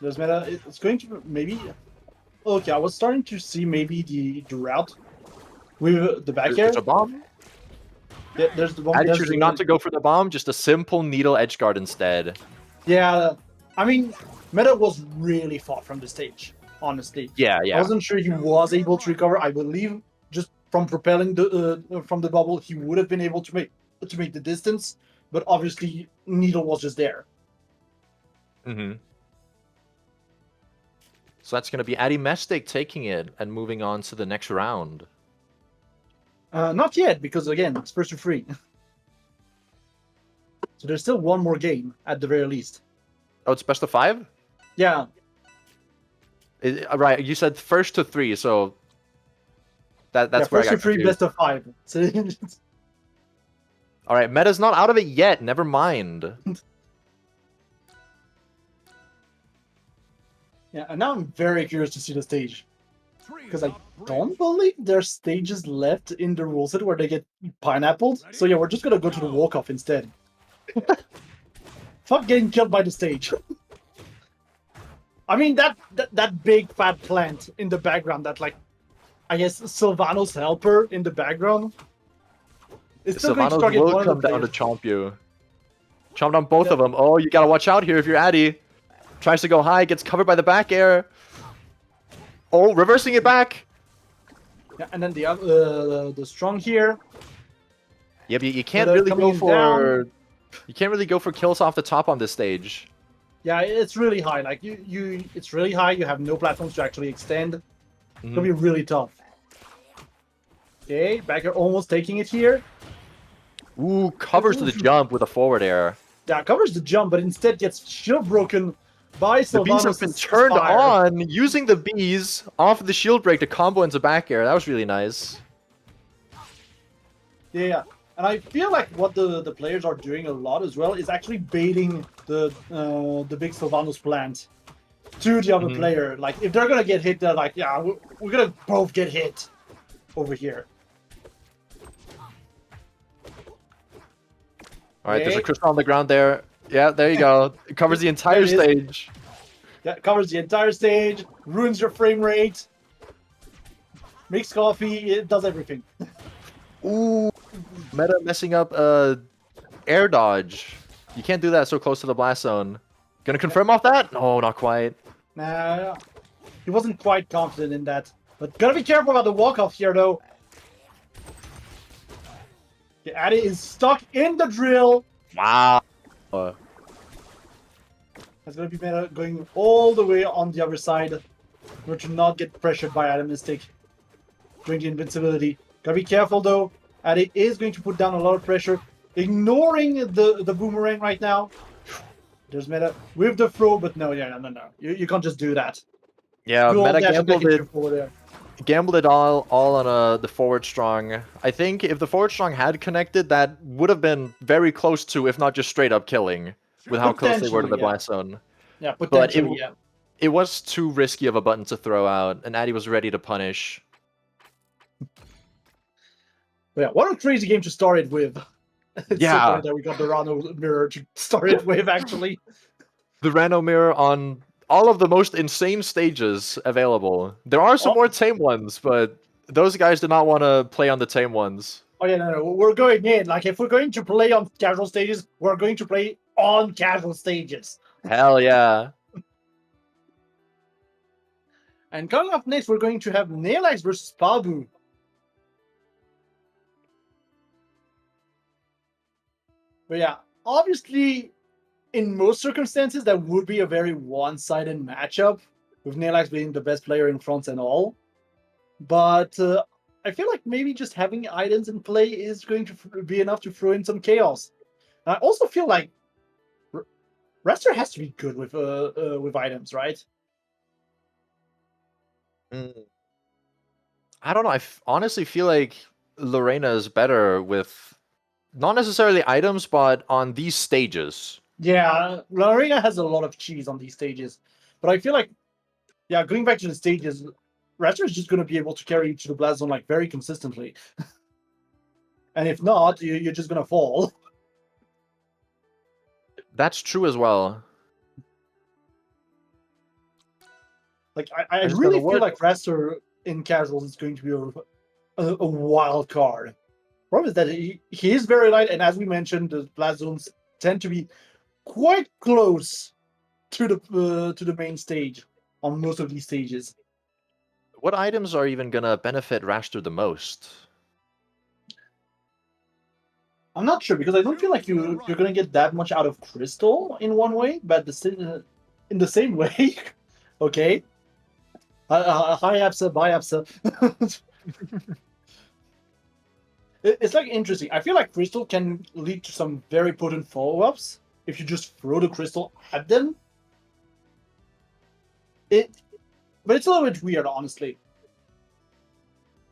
[SPEAKER 2] There's Meta. It's going to maybe... Okay, I was starting to see maybe the route with the back air.
[SPEAKER 3] There's a bomb.
[SPEAKER 2] There's the bomb.
[SPEAKER 3] Addy
[SPEAKER 2] there's
[SPEAKER 3] choosing
[SPEAKER 2] the-
[SPEAKER 3] not to go for the bomb, just a simple needle edge guard instead.
[SPEAKER 2] Yeah, I mean, Meta was really far from the stage, honestly.
[SPEAKER 3] Yeah,
[SPEAKER 2] I
[SPEAKER 3] yeah.
[SPEAKER 2] wasn't sure he was able to recover. I believe just from propelling the from the bubble, he would have been able to make the distance. But obviously, Needle was just there.
[SPEAKER 3] Mm-hmm. So that's going to be Addy Mestic taking it and moving on to the next round.
[SPEAKER 2] Not yet, because again, it's first to three. So there's still one more game at the very least.
[SPEAKER 3] Oh, it's best of 5?
[SPEAKER 2] Yeah,
[SPEAKER 3] Right, you said first to 3, so that's
[SPEAKER 2] yeah,
[SPEAKER 3] where I
[SPEAKER 2] first
[SPEAKER 3] got
[SPEAKER 2] to three,
[SPEAKER 3] confused.
[SPEAKER 2] best of 5. So
[SPEAKER 3] All right, Meta's not out of it yet. Never mind.
[SPEAKER 2] yeah, and now I'm very curious to see the stage.
[SPEAKER 4] Three
[SPEAKER 2] Because I
[SPEAKER 4] up,
[SPEAKER 2] don't
[SPEAKER 4] bridge.
[SPEAKER 2] believe there's stages left in the rule set where they get pineappled. So yeah, we're just gonna go to the walk-off instead. Fuck getting killed by the stage. I mean that big fat plant in the background that like I guess, Sylvanos helper in the background. It's still going to
[SPEAKER 3] Sylvanos
[SPEAKER 2] target
[SPEAKER 3] will
[SPEAKER 2] one
[SPEAKER 3] come
[SPEAKER 2] of the
[SPEAKER 3] down to
[SPEAKER 2] players.
[SPEAKER 3] chomp you. Chomp down both
[SPEAKER 2] Yeah.
[SPEAKER 3] of them. Oh, you gotta watch out here if you're Addy. Tries to go high, gets covered by the back air. Oh, reversing it back.
[SPEAKER 2] Yeah, and then the strong here.
[SPEAKER 3] Yeah, but you can't
[SPEAKER 2] But,
[SPEAKER 3] really
[SPEAKER 2] coming
[SPEAKER 3] go
[SPEAKER 2] in
[SPEAKER 3] for... You can't really go for kills off the top on this stage.
[SPEAKER 2] Yeah, it's really high. Like it's really high. You have no platforms to actually extend. It's gonna be really tough. Okay, backer almost taking it here.
[SPEAKER 3] Ooh, covers to the jump with a forward air.
[SPEAKER 2] Yeah, covers the jump, but instead gets shield broken by
[SPEAKER 3] The bees have
[SPEAKER 2] Sylvanos'
[SPEAKER 3] been turned
[SPEAKER 2] fire.
[SPEAKER 3] on, using the bees off the shield break to combo into back air. That was really nice.
[SPEAKER 2] Yeah, and I feel like what the players are doing a lot as well is actually baiting the big Sylvanos plant to the other player. Like if they're gonna get hit, they're like, yeah, we're gonna both get hit over here.
[SPEAKER 3] All right, there's a
[SPEAKER 2] Okay.
[SPEAKER 3] crystal on the ground there. Yeah, there you go. It covers the entire
[SPEAKER 2] There it is.
[SPEAKER 3] stage.
[SPEAKER 2] That covers the entire stage, ruins your frame rate, makes coffee, it does everything.
[SPEAKER 3] Ooh, meta messing up air dodge. You can't do that so close to the blast zone. Gonna confirm off that? No, not quite.
[SPEAKER 2] Nah, he wasn't quite confident in that. But gotta be careful about the walk-off here, though. Okay, Addy is stuck in the drill.
[SPEAKER 3] Wow.
[SPEAKER 2] That's gonna be meta going all the way on the other side. In order to not get pressured by Atomistic during the invincibility. Gotta be careful, though. Addy is going to put down a lot of pressure. Ignoring the boomerang right now. There's meta with the throw, but no. You can't just do that.
[SPEAKER 3] Yeah,
[SPEAKER 2] Good old
[SPEAKER 3] meta
[SPEAKER 2] dash attack
[SPEAKER 3] gambled
[SPEAKER 2] if
[SPEAKER 3] it.
[SPEAKER 2] you're forward there.
[SPEAKER 3] Gambled it all on the forward strong. I think if the forward strong had connected, that would have been very close to, if not just straight up killing, with how close they were to the
[SPEAKER 2] Potentially, yeah.
[SPEAKER 3] blast zone.
[SPEAKER 2] Yeah,
[SPEAKER 3] But
[SPEAKER 2] potentially, yeah.
[SPEAKER 3] it was too risky of a button to throw out, and Addy was ready to punish.
[SPEAKER 2] But yeah, what a crazy game to start it with. It's so
[SPEAKER 3] Yeah.
[SPEAKER 2] funny that we got the Rano mirror to start it with, actually.
[SPEAKER 3] The Rano mirror on all of the most insane stages available. There are some
[SPEAKER 2] Oh.
[SPEAKER 3] more tame ones, but those guys did not want to play on the tame ones.
[SPEAKER 2] Oh yeah, no, we're going in. Like, if we're going to play on casual stages, we're going to play on casual stages.
[SPEAKER 3] Hell yeah.
[SPEAKER 2] And coming up next, we're going to have Nailix versus Pabu. But yeah, obviously, in most circumstances, that would be a very one-sided matchup, with Nailix being the best player in front and all. But I feel like maybe just having items in play is going to be enough to throw in some chaos. And I also feel like Rester has to be good with items, right?
[SPEAKER 3] I don't know. I honestly feel like Lorena is better with not necessarily items, but on these stages.
[SPEAKER 2] Yeah, Lorena has a lot of cheese on these stages. But I feel like, yeah, going back to the stages, Rester is just going to be able to carry you to the blast zone like very consistently. And if not, you're just going to fall.
[SPEAKER 3] That's true as well.
[SPEAKER 2] Like, I
[SPEAKER 3] It's
[SPEAKER 2] really
[SPEAKER 3] gonna
[SPEAKER 2] feel
[SPEAKER 3] work.
[SPEAKER 2] like Rester in casuals is going to be a wild card. Problem is that he is very light, and as we mentioned, the blast zones tend to be quite close to the main stage on most of these stages.
[SPEAKER 3] What items are even gonna benefit Raster the most?
[SPEAKER 2] I'm not sure because I don't feel like you're gonna get that much out of Crystal in one way, but in the same way, okay. Hi Absa, bye Absa. It's like interesting. I feel like Crystal can lead to some very potent follow-ups if you just throw the crystal at them. But it's a little bit weird, honestly.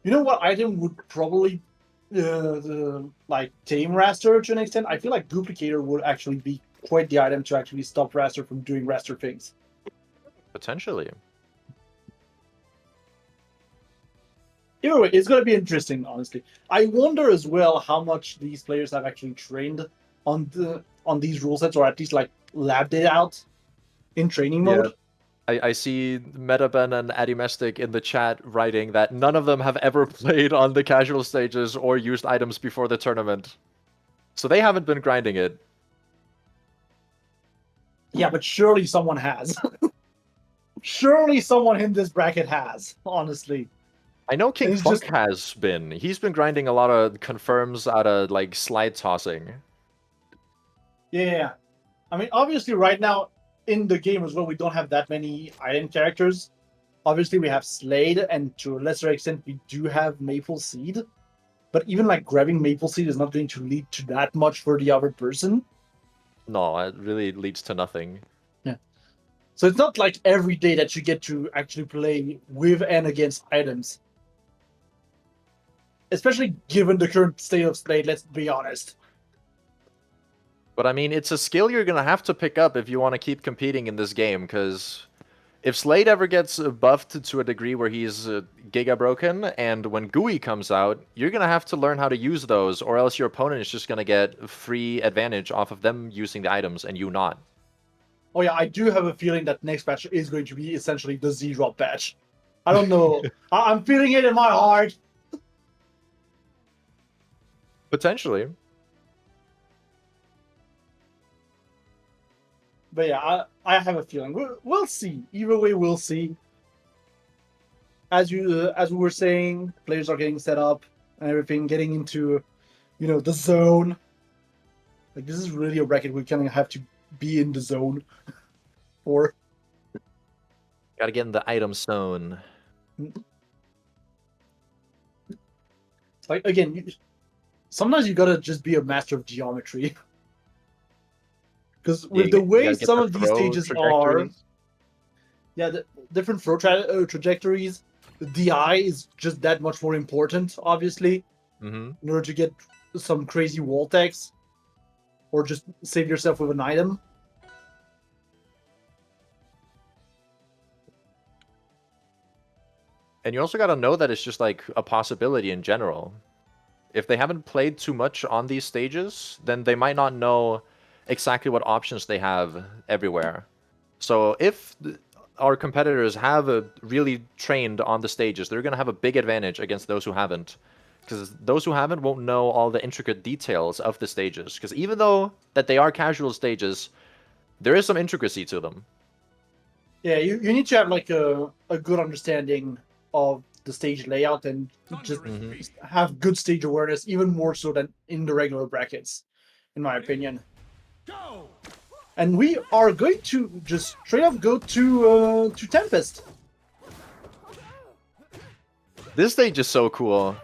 [SPEAKER 2] You know what item would probably like tame Raster to an extent? I feel like Duplicator would actually be quite the item to actually stop Raster from doing Raster things.
[SPEAKER 3] Potentially.
[SPEAKER 2] Either way, it's going to be interesting, honestly. I wonder as well how much these players have actually trained on these rule sets, or at least like labbed it out in training mode.
[SPEAKER 3] I see Metaben and Adimestic in the chat writing that none of them have ever played on the casual stages or used items before the tournament. So they haven't been grinding it.
[SPEAKER 2] Yeah, but surely someone has. Surely someone in this bracket has, honestly.
[SPEAKER 3] I know King
[SPEAKER 2] It's
[SPEAKER 3] Funk
[SPEAKER 2] just-
[SPEAKER 3] has been. He's been grinding a lot of confirms out of like slide tossing.
[SPEAKER 2] Yeah. I mean, obviously, right now in the game as well, we don't have that many item characters. Obviously, we have Slade, and to a lesser extent, we do have Maple Seed. But even like grabbing Maple Seed is not going to lead to that much for the other person.
[SPEAKER 3] No, it really leads to nothing.
[SPEAKER 2] So it's not like every day that you get to actually play with and against items. Especially given the current state of Slade, let's be honest.
[SPEAKER 3] But I mean, it's a skill you're gonna have to pick up if you want to keep competing in this game, because if Slade ever gets buffed to a degree where he's giga broken, and when GUI comes out, you're gonna have to learn how to use those, or else your opponent is just gonna get free advantage off of them using the items and you not.
[SPEAKER 2] Oh yeah, I do have a feeling that next patch is going to be essentially the Z-drop patch. I don't know. I'm feeling it in my heart.
[SPEAKER 3] Potentially.
[SPEAKER 2] But yeah, I have a feeling. We'll see. Either way, we'll see. As we were saying, players are getting set up and everything, getting into, the zone. Like, this is really a bracket we kind of have to be in the zone for.
[SPEAKER 3] Gotta get in the item zone.
[SPEAKER 2] Like, again, sometimes you gotta just be a master of geometry. Because with the way some of these stages are, the different throw trajectories, the DI is just that much more important, obviously, in order to get some crazy wall tags, or just save yourself with an item.
[SPEAKER 3] And you also gotta know that it's just like a possibility in general. If they haven't played too much on these stages, then they might not know exactly what options they have everywhere. So if our competitors have really trained on the stages, they're going to have a big advantage against those who haven't. Because those who haven't won't know all the intricate details of the stages. Because even though that they are casual stages, there is some intricacy to them.
[SPEAKER 2] Yeah, you need to have like a good understanding of the stage layout and just have good stage awareness, even more so than in the regular brackets, in my opinion.
[SPEAKER 4] Go!
[SPEAKER 2] And we are going to just straight up go to Tempest.
[SPEAKER 3] This stage is so cool.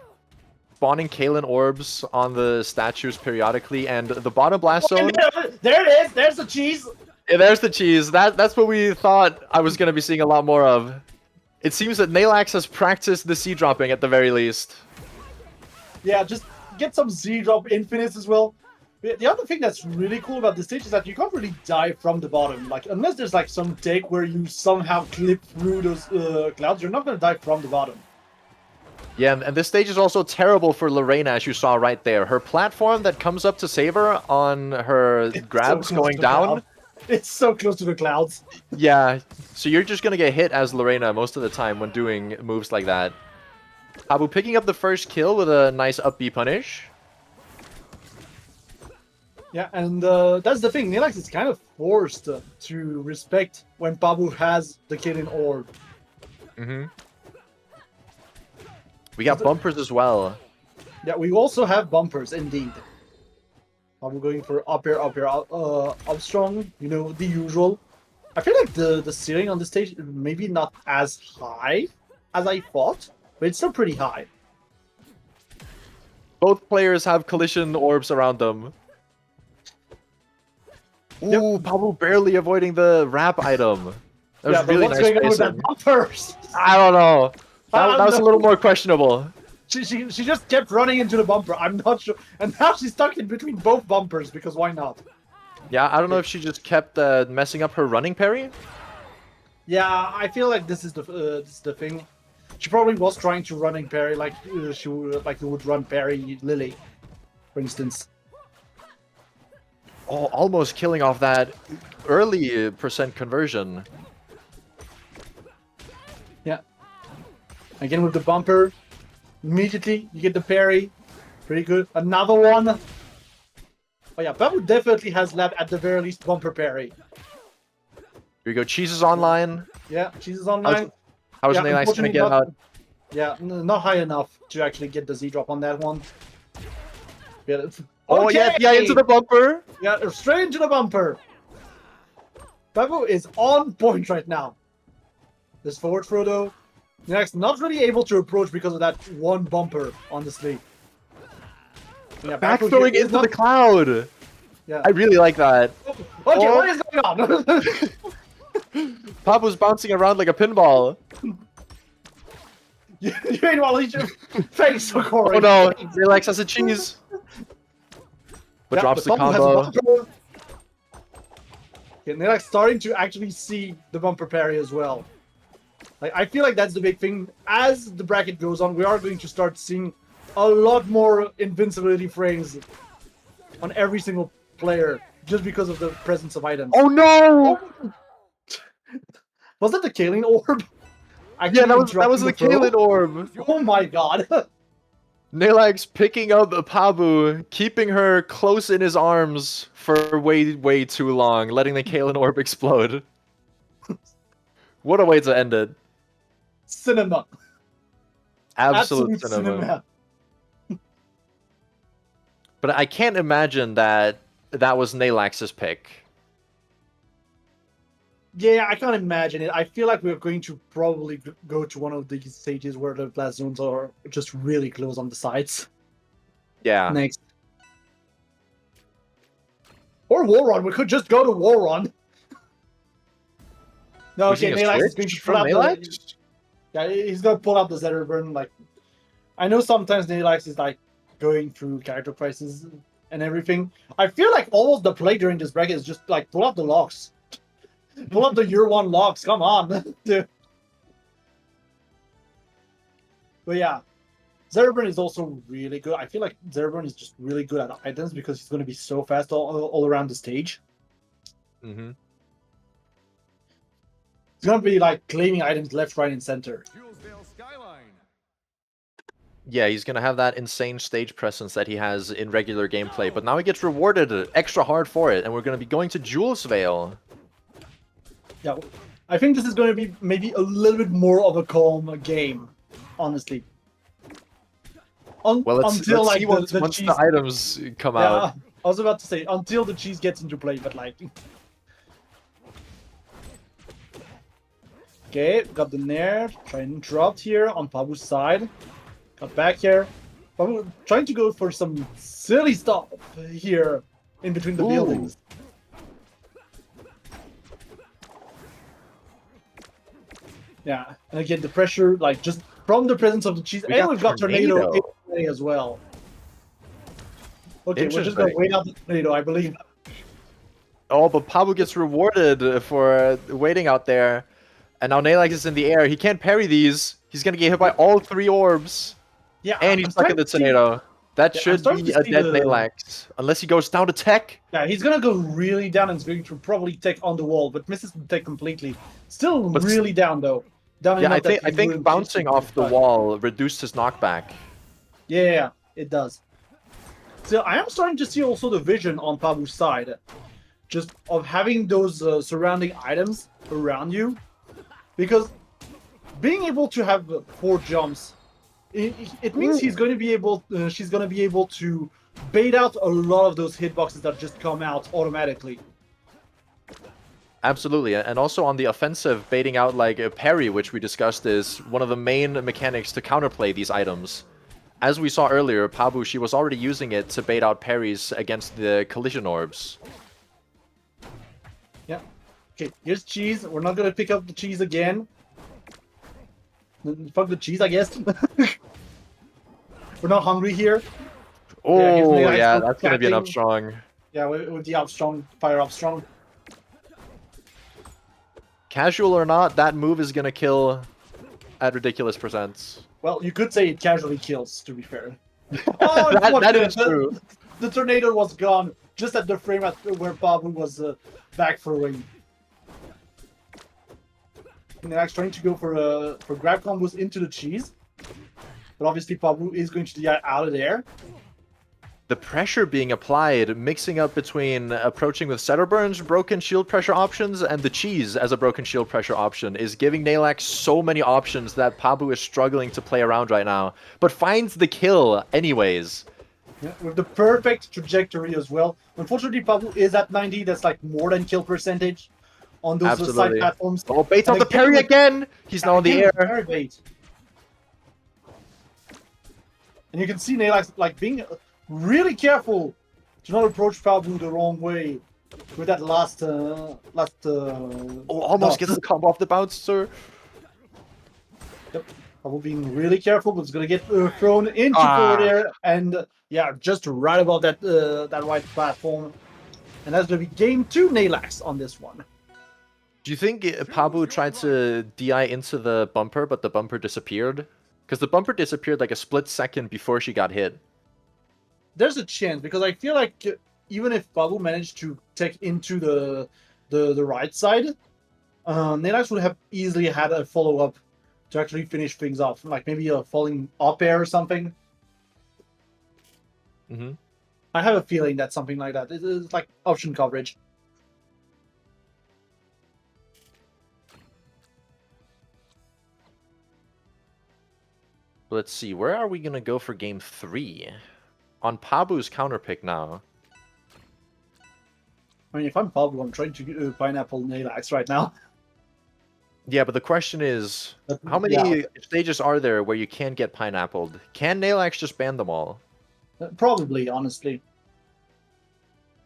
[SPEAKER 3] Spawning Kalen orbs on the statues periodically, and the bottom blast zone.
[SPEAKER 2] There it is. There's the cheese.
[SPEAKER 3] Yeah, there's the cheese. That's what we thought I was gonna be seeing a lot more of. It seems that Naelax has practiced the C dropping at the very least.
[SPEAKER 2] Yeah, just get some Z drop infinites as well. The other thing that's really cool about this stage is that you can't really die from the bottom. Like, unless there's like some take where you somehow clip through those clouds, you're not gonna die from the bottom.
[SPEAKER 3] Yeah, and this stage is also terrible for Lorena, as you saw right there. Her platform that comes up to save her on her grabs
[SPEAKER 2] so close
[SPEAKER 3] going
[SPEAKER 2] to the
[SPEAKER 3] down.
[SPEAKER 2] cloud. It's so close to the clouds.
[SPEAKER 3] Yeah, so you're just gonna get hit as Lorena most of the time when doing moves like that. Abu picking up the first kill with a nice up B punish.
[SPEAKER 2] Yeah, and that's the thing. Naelax is kind of forced to respect when Pabu has the killing orb.
[SPEAKER 3] We got bumpers as well.
[SPEAKER 2] Yeah, we also have bumpers, indeed. I'm going for up air, up strong, the usual. I feel like the ceiling on the stage is maybe not as high as I thought, but it's still pretty high.
[SPEAKER 3] Both players have collision orbs around them. Ooh, Pablo barely avoiding the wrap item. That was really
[SPEAKER 2] what's
[SPEAKER 3] nice
[SPEAKER 2] going on with that
[SPEAKER 3] spacing.
[SPEAKER 2] bumpers?
[SPEAKER 3] I don't know. That was a
[SPEAKER 2] know.
[SPEAKER 3] little more questionable.
[SPEAKER 2] She just kept running into the bumper. I'm not sure. And now she's stuck in between both bumpers, because why not?
[SPEAKER 3] Yeah, I don't know if she just kept messing up her running parry.
[SPEAKER 2] Yeah, I feel like this is the thing. She probably was trying to running parry like she would run parry Lily, for instance.
[SPEAKER 3] Oh, almost killing off that early percent conversion.
[SPEAKER 2] Again with the bumper. Immediately, you get the parry. Pretty good. Another one. Oh yeah, Babu definitely has left at the very least bumper parry.
[SPEAKER 3] Here we go. Cheese is online.
[SPEAKER 2] Yeah, Cheese is online.
[SPEAKER 3] How's
[SPEAKER 2] Yeah,
[SPEAKER 3] Nalax gonna
[SPEAKER 2] unfortunately
[SPEAKER 3] get
[SPEAKER 2] not-
[SPEAKER 3] out?
[SPEAKER 2] Yeah, not high enough to actually get the Z drop on that one. Yeah,
[SPEAKER 3] Oh yeah, into the bumper.
[SPEAKER 2] Yeah, straight into the bumper. Babu is on point right now. This forward throw though. Next, not really able to approach because of that one bumper, honestly. Yeah, Babu here
[SPEAKER 3] Backfilling
[SPEAKER 2] is
[SPEAKER 3] into
[SPEAKER 2] not-
[SPEAKER 3] the cloud.
[SPEAKER 2] Yeah.
[SPEAKER 3] I really like that.
[SPEAKER 2] Okay,
[SPEAKER 3] Oh.
[SPEAKER 2] what is going on?
[SPEAKER 3] Pabu's bouncing around like a pinball.
[SPEAKER 2] you meanwhile, he's your face for Corey.
[SPEAKER 3] Oh no, Nalax has a cheese. But drops the
[SPEAKER 2] Babu has a
[SPEAKER 3] combo.
[SPEAKER 2] bumper. Yeah, they're like starting to actually see the bumper parry as well. Like, I feel like that's the big thing. As the bracket goes on, we are going to start seeing a lot more invincibility frames on every single player just because of the presence of items.
[SPEAKER 3] Oh no!
[SPEAKER 2] Was that the Kaling orb?
[SPEAKER 3] Yeah,
[SPEAKER 2] Actually
[SPEAKER 3] that was the
[SPEAKER 2] throw?
[SPEAKER 3] Kaelin orb.
[SPEAKER 2] Oh my god.
[SPEAKER 3] Nalax picking up Pabu, keeping her close in his arms for way too long, letting the Kaelin orb explode. What a way to end it.
[SPEAKER 2] Cinema.
[SPEAKER 3] Absolute cinema. But I can't imagine that was Nalax's pick.
[SPEAKER 2] Yeah, I can't imagine it. I feel like we're going to probably go to one of these stages where the blast zones are just really close on the sides.
[SPEAKER 3] Yeah.
[SPEAKER 2] Next. Or War Run. We could just go to War Run. No, okay,
[SPEAKER 3] Using a
[SPEAKER 2] Nalax is
[SPEAKER 3] switch
[SPEAKER 2] going to
[SPEAKER 3] from
[SPEAKER 2] pull out
[SPEAKER 3] Nalax?
[SPEAKER 2] the... Yeah, he's going to pull out the Zetterburn. Like, I know sometimes Nalax is like going through character crisis and everything. I feel like almost the play during this bracket is just like pull out the locks. Pull up the year one locks, come on. Dude. But yeah, Zetterburn is also really good. I feel like Zetterburn is just really good at items because he's going to be so fast all around the stage.
[SPEAKER 3] Mm-hmm.
[SPEAKER 2] He's going to be like claiming items left, right, and center.
[SPEAKER 4] Julesdale Skyline.
[SPEAKER 3] Yeah, he's gonna have that insane stage presence that he has in regular gameplay, but now he gets rewarded extra hard for it, and we're gonna be going to Julesvale.
[SPEAKER 2] Yeah, I think this is going to be maybe a little bit more of a calm game, honestly.
[SPEAKER 3] Well, let's
[SPEAKER 2] Until
[SPEAKER 3] see
[SPEAKER 2] like
[SPEAKER 3] once
[SPEAKER 2] cheese...
[SPEAKER 3] the items come
[SPEAKER 2] Yeah,
[SPEAKER 3] out.
[SPEAKER 2] I was about to say until the cheese gets into play, but like. Okay, got the Nair, trying to interrupt here on Pabu's side. Got back here. Pabu trying to go for some silly stuff here in between the
[SPEAKER 3] Ooh.
[SPEAKER 2] buildings. Yeah, and again the pressure, like just from the presence of the cheese,
[SPEAKER 3] We
[SPEAKER 2] and
[SPEAKER 3] got
[SPEAKER 2] we've got tornado in
[SPEAKER 3] Tornado.
[SPEAKER 2] play as well. Okay, we're just gonna
[SPEAKER 3] Interesting.
[SPEAKER 2] wait out the tornado, I believe.
[SPEAKER 3] Oh, but Pabu gets rewarded for waiting out there. And now Nalax is in the air. He can't parry these. He's gonna get hit by all 3 orbs.
[SPEAKER 2] Yeah,
[SPEAKER 3] And he's stuck in the tornado. That
[SPEAKER 2] Yeah, I'm
[SPEAKER 3] should
[SPEAKER 2] starting
[SPEAKER 3] be
[SPEAKER 2] to
[SPEAKER 3] a
[SPEAKER 2] see
[SPEAKER 3] dead
[SPEAKER 2] the-
[SPEAKER 3] Nalax. Unless he goes down to tech.
[SPEAKER 2] Yeah, he's gonna go really down and is going to probably take on the wall, but misses the tech completely. Still
[SPEAKER 3] But
[SPEAKER 2] really down though. Down
[SPEAKER 3] Yeah,
[SPEAKER 2] enough
[SPEAKER 3] I think
[SPEAKER 2] that he
[SPEAKER 3] I think
[SPEAKER 2] wouldn't
[SPEAKER 3] bouncing
[SPEAKER 2] just
[SPEAKER 3] off the
[SPEAKER 2] touch.
[SPEAKER 3] wall reduced his knockback.
[SPEAKER 2] Yeah, it does. So I am starting to see also the vision on Pabu's side, just of having those surrounding items around you, because being able to have 4 jumps, it means he's going to be able, she's going to be able to bait out a lot of those hitboxes that just come out automatically.
[SPEAKER 3] Absolutely, and also on the offensive, baiting out like a parry, which we discussed, is one of the main mechanics to counterplay these items. As we saw earlier, Pabu, she was already using it to bait out parries against the collision orbs.
[SPEAKER 2] Yeah. Okay, here's cheese. We're not gonna pick up the cheese again. Fuck the cheese, I guess. We're not hungry here.
[SPEAKER 3] Oh,
[SPEAKER 2] Nalax
[SPEAKER 3] yeah,
[SPEAKER 2] for
[SPEAKER 3] that's gonna be an up
[SPEAKER 2] cracking.
[SPEAKER 3] strong.
[SPEAKER 2] Yeah, with the up strong, fire up strong.
[SPEAKER 3] Casual or not, that move is gonna kill at ridiculous percents.
[SPEAKER 2] Well, you could say it casually kills, to be fair. Oh, it's
[SPEAKER 3] That
[SPEAKER 2] fortunate.
[SPEAKER 3] is true.
[SPEAKER 2] The tornado was gone just at the frame at where Pabu was back throwing. Nilax trying to go for grab combos into the cheese. But obviously Pablo is going to get out of there.
[SPEAKER 3] The pressure being applied, mixing up between approaching with Setterburn's broken shield pressure options and the cheese as a broken shield pressure option is giving Nilax so many options that Pablo is struggling to play around right now, but finds the kill anyways.
[SPEAKER 2] Yeah, with the perfect trajectory as well. Unfortunately, Pablo is at 90. That's like more than kill percentage on those side
[SPEAKER 3] Absolutely.
[SPEAKER 2] platforms.
[SPEAKER 3] Oh, baits
[SPEAKER 2] And
[SPEAKER 3] on the parry again! He's now in the
[SPEAKER 2] again,
[SPEAKER 3] air.
[SPEAKER 2] parry bait. And you can see Nilax like being really careful to not approach Pablo the wrong way with that last
[SPEAKER 3] Oh, almost gets the combo off the bounce, sir.
[SPEAKER 2] Yep. Pablo being really careful, but it's gonna get thrown into forward air, and yeah, just right above that that white platform. And that's gonna be game 2 Nilax on this one.
[SPEAKER 3] Do you think Pablo tried to DI into the bumper, but the bumper disappeared? Because the bumper disappeared like a split second before she got hit.
[SPEAKER 2] There's a chance, because I feel like even if Pablo managed to take into the right side, Nilax would have easily had a follow-up to actually finish things off, like maybe a falling up air or something.
[SPEAKER 3] Mm-hmm.
[SPEAKER 2] I have a feeling that something like that. It's like option coverage.
[SPEAKER 3] Let's see, where are we going to go for game 3? On Pablo's counterpick now.
[SPEAKER 2] I mean, if I'm Pablo, I'm trying to pineapple Nilax right now.
[SPEAKER 3] Yeah, but the question is,
[SPEAKER 2] But,
[SPEAKER 3] how many
[SPEAKER 2] yeah,
[SPEAKER 3] stages are there where you can get pineappled? Can Nilax just ban them all?
[SPEAKER 2] probably, honestly.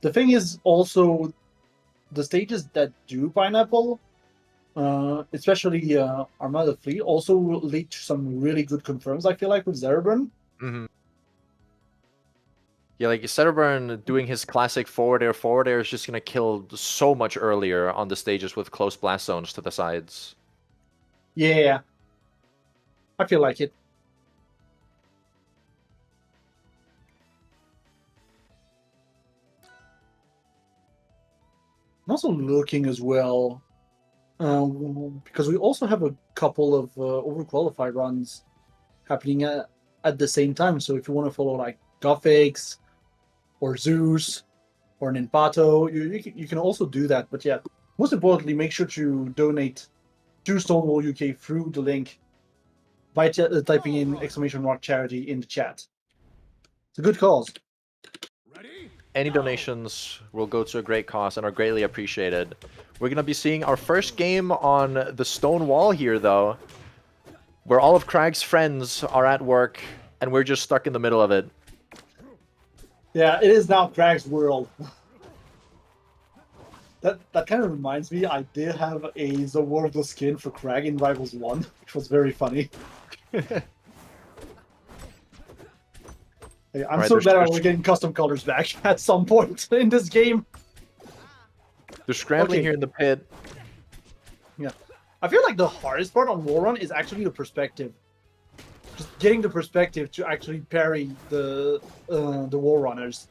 [SPEAKER 2] The thing is also, the stages that do pineapple, especially Armada Fleet, also will lead to some really good confirms, I feel like, with Zereburn.
[SPEAKER 3] Mm-hmm. Yeah, like Setterburn doing his classic forward air is just going to kill so much earlier on the stages with close blast zones to the sides.
[SPEAKER 2] Yeah, I feel like it. I'm also looking as well, because we also have a couple of overqualified runs happening at the same time. So if you want to follow like Gothics or Zeus or Ninpato, you can also do that. But yeah, most importantly, make sure to donate to Stonewall UK through the link by typing in !charity in the chat. It's a good cause.
[SPEAKER 4] Ready?
[SPEAKER 3] Any donations will go to a great cause and are greatly appreciated. We're going to be seeing our first game on the Stonewall here, though, where all of Crag's friends are at work and we're just stuck in the middle of it.
[SPEAKER 2] Yeah, it is now Crag's world. That kind of reminds me, I did have a Zawardla skin for Crag in Rivals 1, which was very funny. Hey, I'm
[SPEAKER 3] Right,
[SPEAKER 2] so glad
[SPEAKER 3] there's-
[SPEAKER 2] we're getting custom colors back at some point in this game.
[SPEAKER 3] They're scrambling
[SPEAKER 2] Okay.
[SPEAKER 3] here in the pit.
[SPEAKER 2] Yeah, I feel like the hardest part on War Run is actually the perspective. Just getting the perspective to actually parry the War Runners.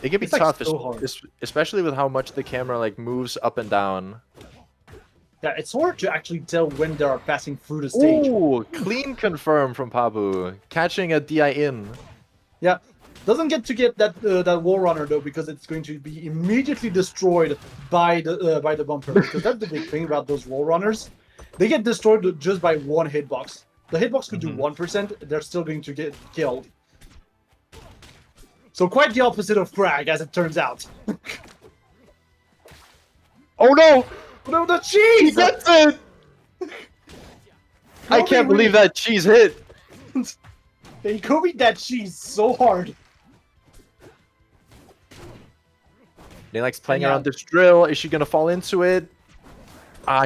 [SPEAKER 3] It can be
[SPEAKER 2] It's, like,
[SPEAKER 3] tough,
[SPEAKER 2] so hard.
[SPEAKER 3] especially with how much the camera like moves up and down.
[SPEAKER 2] Yeah, it's hard to actually tell when they are passing through the stage.
[SPEAKER 3] Ooh, clean confirm from Pabu, catching a DI in.
[SPEAKER 2] Yeah, doesn't get to get that War Runner though, because it's going to be immediately destroyed by the bumper. Because that's the big thing about those War Runners, they get destroyed just by one hitbox. The hitbox could do 1%, they're still going to get killed. So quite the opposite of Crag, as it turns out.
[SPEAKER 3] Oh no!
[SPEAKER 2] No, the
[SPEAKER 3] He
[SPEAKER 2] cheese!
[SPEAKER 3] gets it! I can't believe that cheese hit!
[SPEAKER 2] They copied that cheese so hard.
[SPEAKER 3] Nilax playing
[SPEAKER 2] Yeah.
[SPEAKER 3] around this drill. Is she gonna fall into it?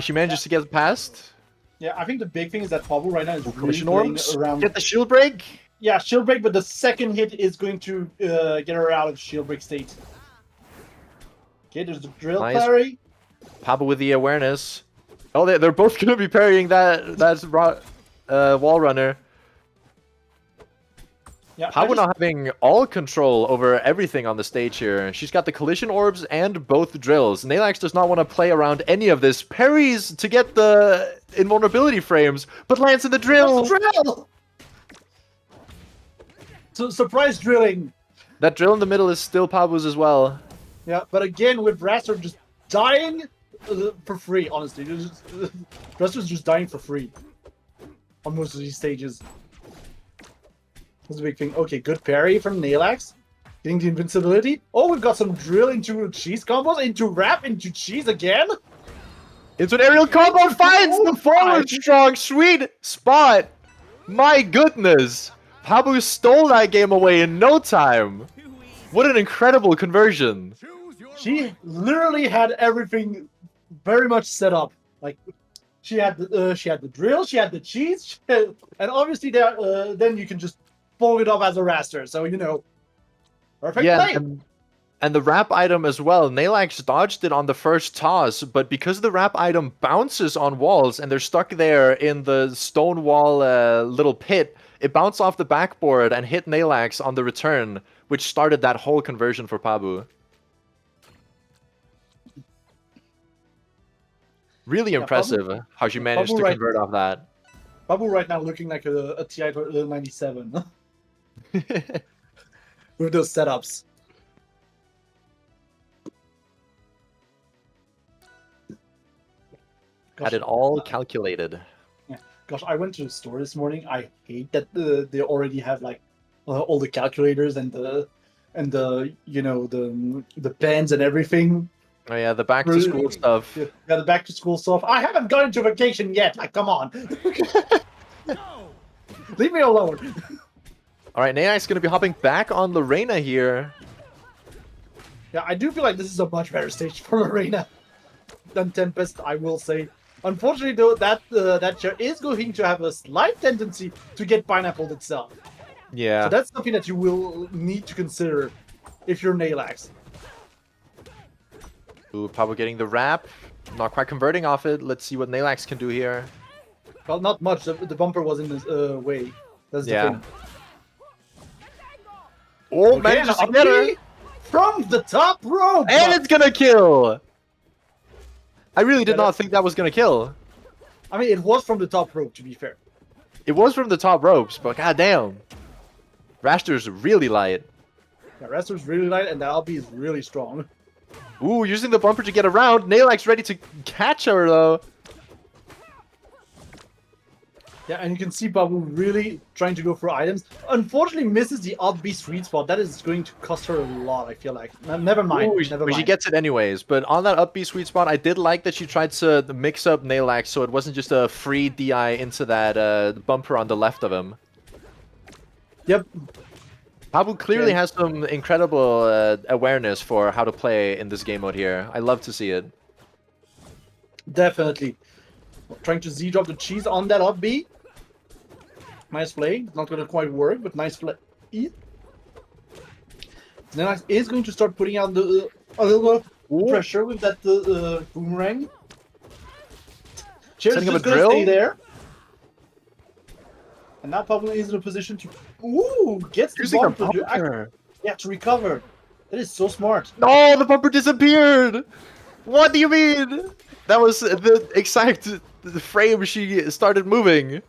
[SPEAKER 3] She manages to get past.
[SPEAKER 2] Yeah, I think the big thing is that Pablo right now is really
[SPEAKER 3] Commission
[SPEAKER 2] playing
[SPEAKER 3] orbs.
[SPEAKER 2] around.
[SPEAKER 3] Get the shield break.
[SPEAKER 2] Yeah, shield break, but the second hit is going to get her out of shield break state. Okay, there's the drill
[SPEAKER 3] Nice.
[SPEAKER 2] parry.
[SPEAKER 3] Pabu with the awareness. Oh, they're both gonna be parrying that wall runner.
[SPEAKER 2] Yeah,
[SPEAKER 3] Pabu now having all control over everything on the stage here. She's got the collision orbs and both drills. Nalax does not want to play around any of this. Parries to get the invulnerability frames, but lands in the drill.
[SPEAKER 2] drill. So surprise drilling.
[SPEAKER 3] That drill in the middle is still Pabu's as well.
[SPEAKER 2] Yeah, but again with Raster just dying for free. Honestly, Raster's just dying for free on most of these stages. That's a big thing. Okay, good parry from Nalax. Getting the invincibility. Oh, we've got some drill into cheese combos, into wrap, into cheese again.
[SPEAKER 3] It's an aerial combo, finds the forward strong, sweet spot. My goodness. Pabu stole that game away in no time. What an incredible conversion.
[SPEAKER 4] Choose your
[SPEAKER 2] She literally had everything very much set up. Like she had the drill, she had the cheese, and obviously there then you can just fold it up as a raster. So you know, perfect play.
[SPEAKER 3] And the wrap item as well. Nalax dodged it on the first toss, but because the wrap item bounces on walls and they're stuck there in the Stonewall little pit, it bounced off the backboard and hit Nalax on the return, which started that whole conversion for Pabu. Really impressive how she managed
[SPEAKER 2] Pabu
[SPEAKER 3] to convert off that.
[SPEAKER 2] Pabu right now looking like a TI 97 with those setups.
[SPEAKER 3] Had it all calculated.
[SPEAKER 2] Yeah. Gosh, I went to the store this morning. I hate that they already have like all the calculators and the you know the pens and everything.
[SPEAKER 3] Oh yeah, the back to school stuff.
[SPEAKER 2] Yeah, the back to school stuff. I haven't gone into vacation yet. Like, come on, leave me alone.
[SPEAKER 3] All right, Nalax going to be hopping back on Lorena here.
[SPEAKER 2] Yeah, I do feel like this is a much better stage for Lorena than Tempest, I will say. Unfortunately, though, that chair is going to have a slight tendency to get pineappled itself.
[SPEAKER 3] Yeah.
[SPEAKER 2] So that's something that you will need to consider if you're Nalax.
[SPEAKER 3] Ooh, Pabu getting the wrap. Not quite converting off it. Let's see what Nalax can do here.
[SPEAKER 2] Well, not much. The bumper was in the way. That's the thing.
[SPEAKER 3] Oh,
[SPEAKER 2] Okay,
[SPEAKER 3] manages to get her.
[SPEAKER 2] From the top rope!
[SPEAKER 3] And it's gonna kill! I really did not think that was gonna kill.
[SPEAKER 2] I mean, it was from the top rope, to be fair.
[SPEAKER 3] It was from the top ropes, but goddamn. Raster's really light.
[SPEAKER 2] Yeah, Raster's really light, and the LB is really strong.
[SPEAKER 3] Ooh, using the bumper to get around. Nalax ready to catch her, though.
[SPEAKER 2] Yeah, and you can see Pabu really trying to go for items. Unfortunately, misses the up B sweet spot. That is going to cost her a lot, I feel like. Never mind.
[SPEAKER 3] Ooh,
[SPEAKER 2] never
[SPEAKER 3] but
[SPEAKER 2] mind.
[SPEAKER 3] she gets it anyways. But on that up B sweet spot, I did like that she tried to mix up Nalax so it wasn't just a free DI into that bumper on the left of him.
[SPEAKER 2] Yep.
[SPEAKER 3] Pabu clearly has some incredible awareness for how to play in this game mode here. I love to see it.
[SPEAKER 2] Definitely. Trying to Z-drop the cheese on that up B. Nice play. Not going to quite work, but nice play. Nalax is going to start putting out the a little bit of pressure with that boomerang. Chair's
[SPEAKER 3] Setting up
[SPEAKER 2] just
[SPEAKER 3] a
[SPEAKER 2] going to
[SPEAKER 3] drill?
[SPEAKER 2] stay there. And now Pablo is in a position to... Ooh! Gets the
[SPEAKER 3] Using a
[SPEAKER 2] bumper to
[SPEAKER 3] bumper.
[SPEAKER 2] yeah, to recover. That is so smart.
[SPEAKER 3] No, the bumper disappeared! What do you mean? That was the exact frame she started moving.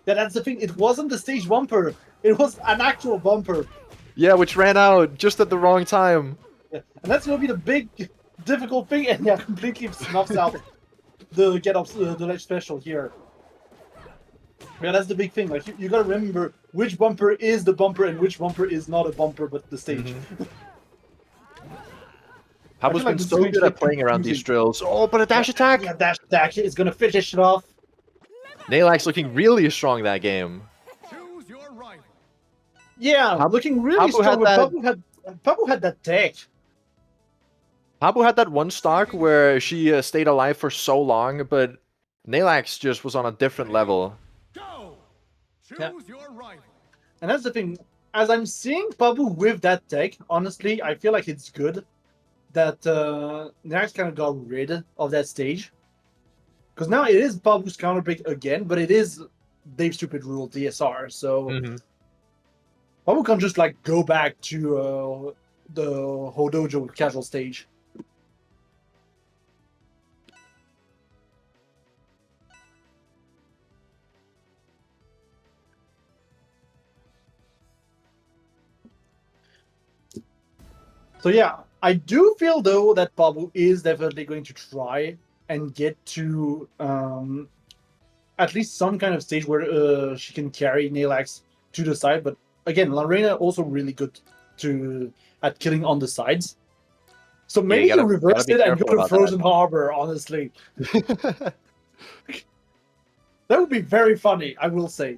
[SPEAKER 2] Yeah, that's the thing. It wasn't the stage bumper. It was an actual bumper.
[SPEAKER 3] Yeah, which ran out just at the wrong time.
[SPEAKER 2] Yeah. And that's going to be the big, difficult thing. And yeah, completely snuffs out the get up, the ledge special here. Yeah, that's the big thing. Like, you got to remember which bumper is the bumper and which bumper is not a bumper but the stage.
[SPEAKER 3] Pabu's been so good at playing around these drills. Oh, but a dash attack!
[SPEAKER 2] Yeah, dash attack is going to finish it off.
[SPEAKER 3] Nalax looking really strong that game.
[SPEAKER 4] Choose your rival.
[SPEAKER 2] Yeah, looking really
[SPEAKER 3] Pabu
[SPEAKER 2] strong.
[SPEAKER 3] had
[SPEAKER 2] But Pabu had that tech.
[SPEAKER 3] Pabu had that one stock where she stayed alive for so long, but Nalax just was on a different level.
[SPEAKER 4] Go. Choose
[SPEAKER 2] Yeah.
[SPEAKER 4] your rival.
[SPEAKER 2] And that's the thing. As I'm seeing Pabu with that tech, honestly, I feel like it's good that Nalax kind of got rid of that stage. Because now it is Pabu's counter pick again, but it is Dave's Stupid Rule DSR. So Pabu can just like go back to the Hodojo casual stage. So yeah, I do feel though that Pabu is definitely going to try and get to at least some kind of stage where she can carry Naelax to the side. But again, Lorena also really good at killing on the sides. So maybe
[SPEAKER 3] you gotta
[SPEAKER 2] reverse
[SPEAKER 3] be
[SPEAKER 2] it and go
[SPEAKER 3] careful
[SPEAKER 2] to
[SPEAKER 3] about
[SPEAKER 2] Frozen Harbor, honestly.
[SPEAKER 3] that.
[SPEAKER 2] That would be very funny, I will say.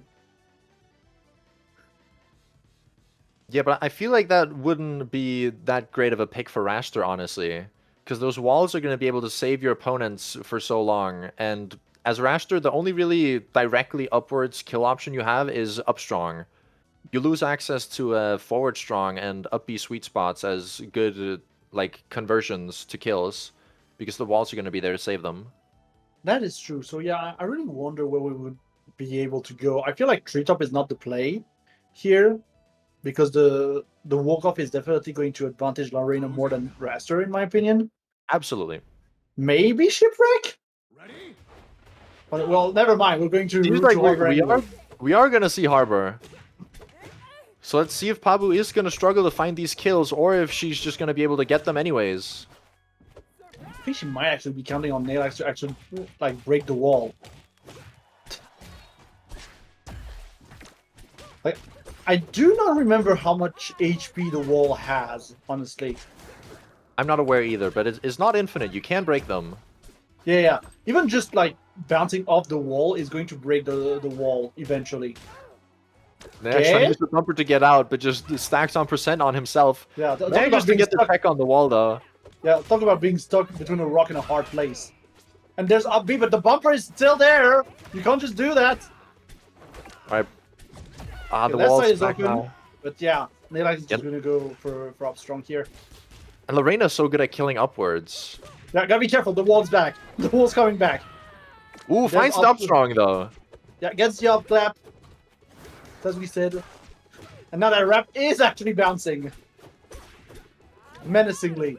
[SPEAKER 3] Yeah, but I feel like that wouldn't be that great of a pick for Raster, honestly. Because those walls are going to be able to save your opponents for so long. And as Raster, the only really directly upwards kill option you have is up strong. You lose access to forward strong and up B sweet spots as good like conversions to kills. Because the walls are going to be there to save them.
[SPEAKER 2] That is true. So yeah, I really wonder where we would be able to go. I feel like Treetop is not the play here, because the walk-off is definitely going to advantage Lorena more than Raster, in my opinion.
[SPEAKER 3] Absolutely.
[SPEAKER 2] Maybe Shipwreck?
[SPEAKER 4] Ready?
[SPEAKER 2] But, well, never mind. We're going to
[SPEAKER 3] Seems
[SPEAKER 2] route
[SPEAKER 3] like
[SPEAKER 2] to Harbor anyway.
[SPEAKER 3] we are going to see Harbor. So let's see if Pabu is going to struggle to find these kills, or if she's just going to be able to get them anyways.
[SPEAKER 2] I think she might actually be counting on Naelax to actually like break the wall. Like, I do not remember how much HP the wall has, honestly.
[SPEAKER 3] I'm not aware either, but it's not infinite. You can break them.
[SPEAKER 2] Yeah. Even just like bouncing off the wall is going to break the wall eventually.
[SPEAKER 3] Nash trying to use the bumper to get out, but just stacks on percent on himself.
[SPEAKER 2] Yeah, talk
[SPEAKER 3] Managed
[SPEAKER 2] about
[SPEAKER 3] to
[SPEAKER 2] being
[SPEAKER 3] get the
[SPEAKER 2] stuck.
[SPEAKER 3] tech on the wall though.
[SPEAKER 2] Yeah, talk about being stuck between a rock and a hard place. And there's up B, but the bumper is still there. You can't just do that.
[SPEAKER 3] Alright. Ah,
[SPEAKER 2] Okay,
[SPEAKER 3] the
[SPEAKER 2] that
[SPEAKER 3] wall's
[SPEAKER 2] side is
[SPEAKER 3] back
[SPEAKER 2] open.
[SPEAKER 3] now.
[SPEAKER 2] But yeah, Naelax is
[SPEAKER 3] Yep.
[SPEAKER 2] just gonna go for up strong here.
[SPEAKER 3] And Lorena's so good at killing upwards.
[SPEAKER 2] Yeah, gotta be careful. The wall's back. The wall's coming back.
[SPEAKER 3] Ooh,
[SPEAKER 2] There's
[SPEAKER 3] finds the
[SPEAKER 2] up-
[SPEAKER 3] up strong though.
[SPEAKER 2] Yeah, gets the up clap. As we said. And now that wrap is actually bouncing. Menacingly.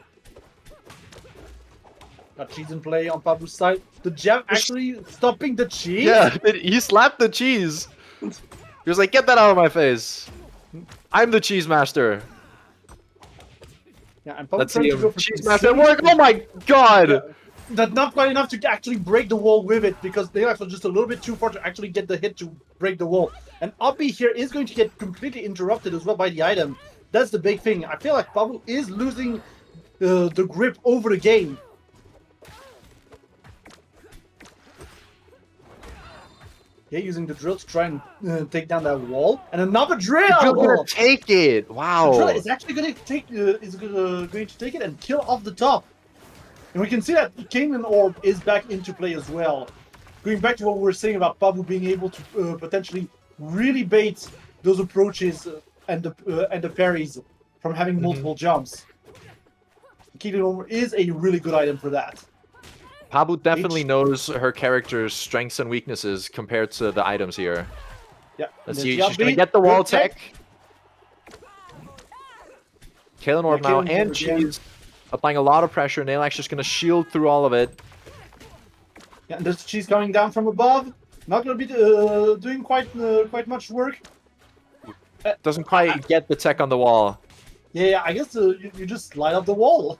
[SPEAKER 2] Got cheese in play on Pabu's side. The jab actually stopping the cheese?
[SPEAKER 3] Yeah, he slapped the cheese. He was like, get that out of my face. I'm the cheese master.
[SPEAKER 2] Yeah, and Pabu
[SPEAKER 3] Let's
[SPEAKER 2] trying
[SPEAKER 3] see
[SPEAKER 2] to go
[SPEAKER 3] him.
[SPEAKER 2] for
[SPEAKER 3] Cheese master at work. Oh my god!
[SPEAKER 2] Yeah, that's not quite enough to actually break the wall with it, because Naelax was just a little bit too far to actually get the hit to break the wall. And Uppy here is going to get completely interrupted as well by the item. That's the big thing. I feel like Pabu is losing the grip over the game. Yeah, using the drill to try and take down that wall. And another drill!
[SPEAKER 3] You're gonna take it! Wow!
[SPEAKER 2] The drill is actually going to take going to take it and kill off the top. And we can see that the Kingman Orb is back into play as well. Going back to what we were saying about Pabu being able to potentially really bait those approaches and the parries from having multiple jumps. Kingman Orb is a really good item for that.
[SPEAKER 3] Pabu definitely knows her character's strengths and weaknesses compared to the items here.
[SPEAKER 2] Yeah.
[SPEAKER 3] Let's
[SPEAKER 2] and
[SPEAKER 3] see,
[SPEAKER 2] there's
[SPEAKER 3] she's gonna
[SPEAKER 2] Yabi.
[SPEAKER 3] get the wall
[SPEAKER 2] Good tech.
[SPEAKER 3] tech. Kalen Orb
[SPEAKER 2] Yeah,
[SPEAKER 3] now,
[SPEAKER 2] Kalen
[SPEAKER 3] and
[SPEAKER 2] Orb again.
[SPEAKER 3] she's applying a lot of pressure. Naelax just gonna shield through all of it.
[SPEAKER 2] Yeah, and there's cheese coming down from above. Not going to be doing quite much work.
[SPEAKER 3] Doesn't quite get the tech on the wall.
[SPEAKER 2] Yeah, I guess you just slide off the wall.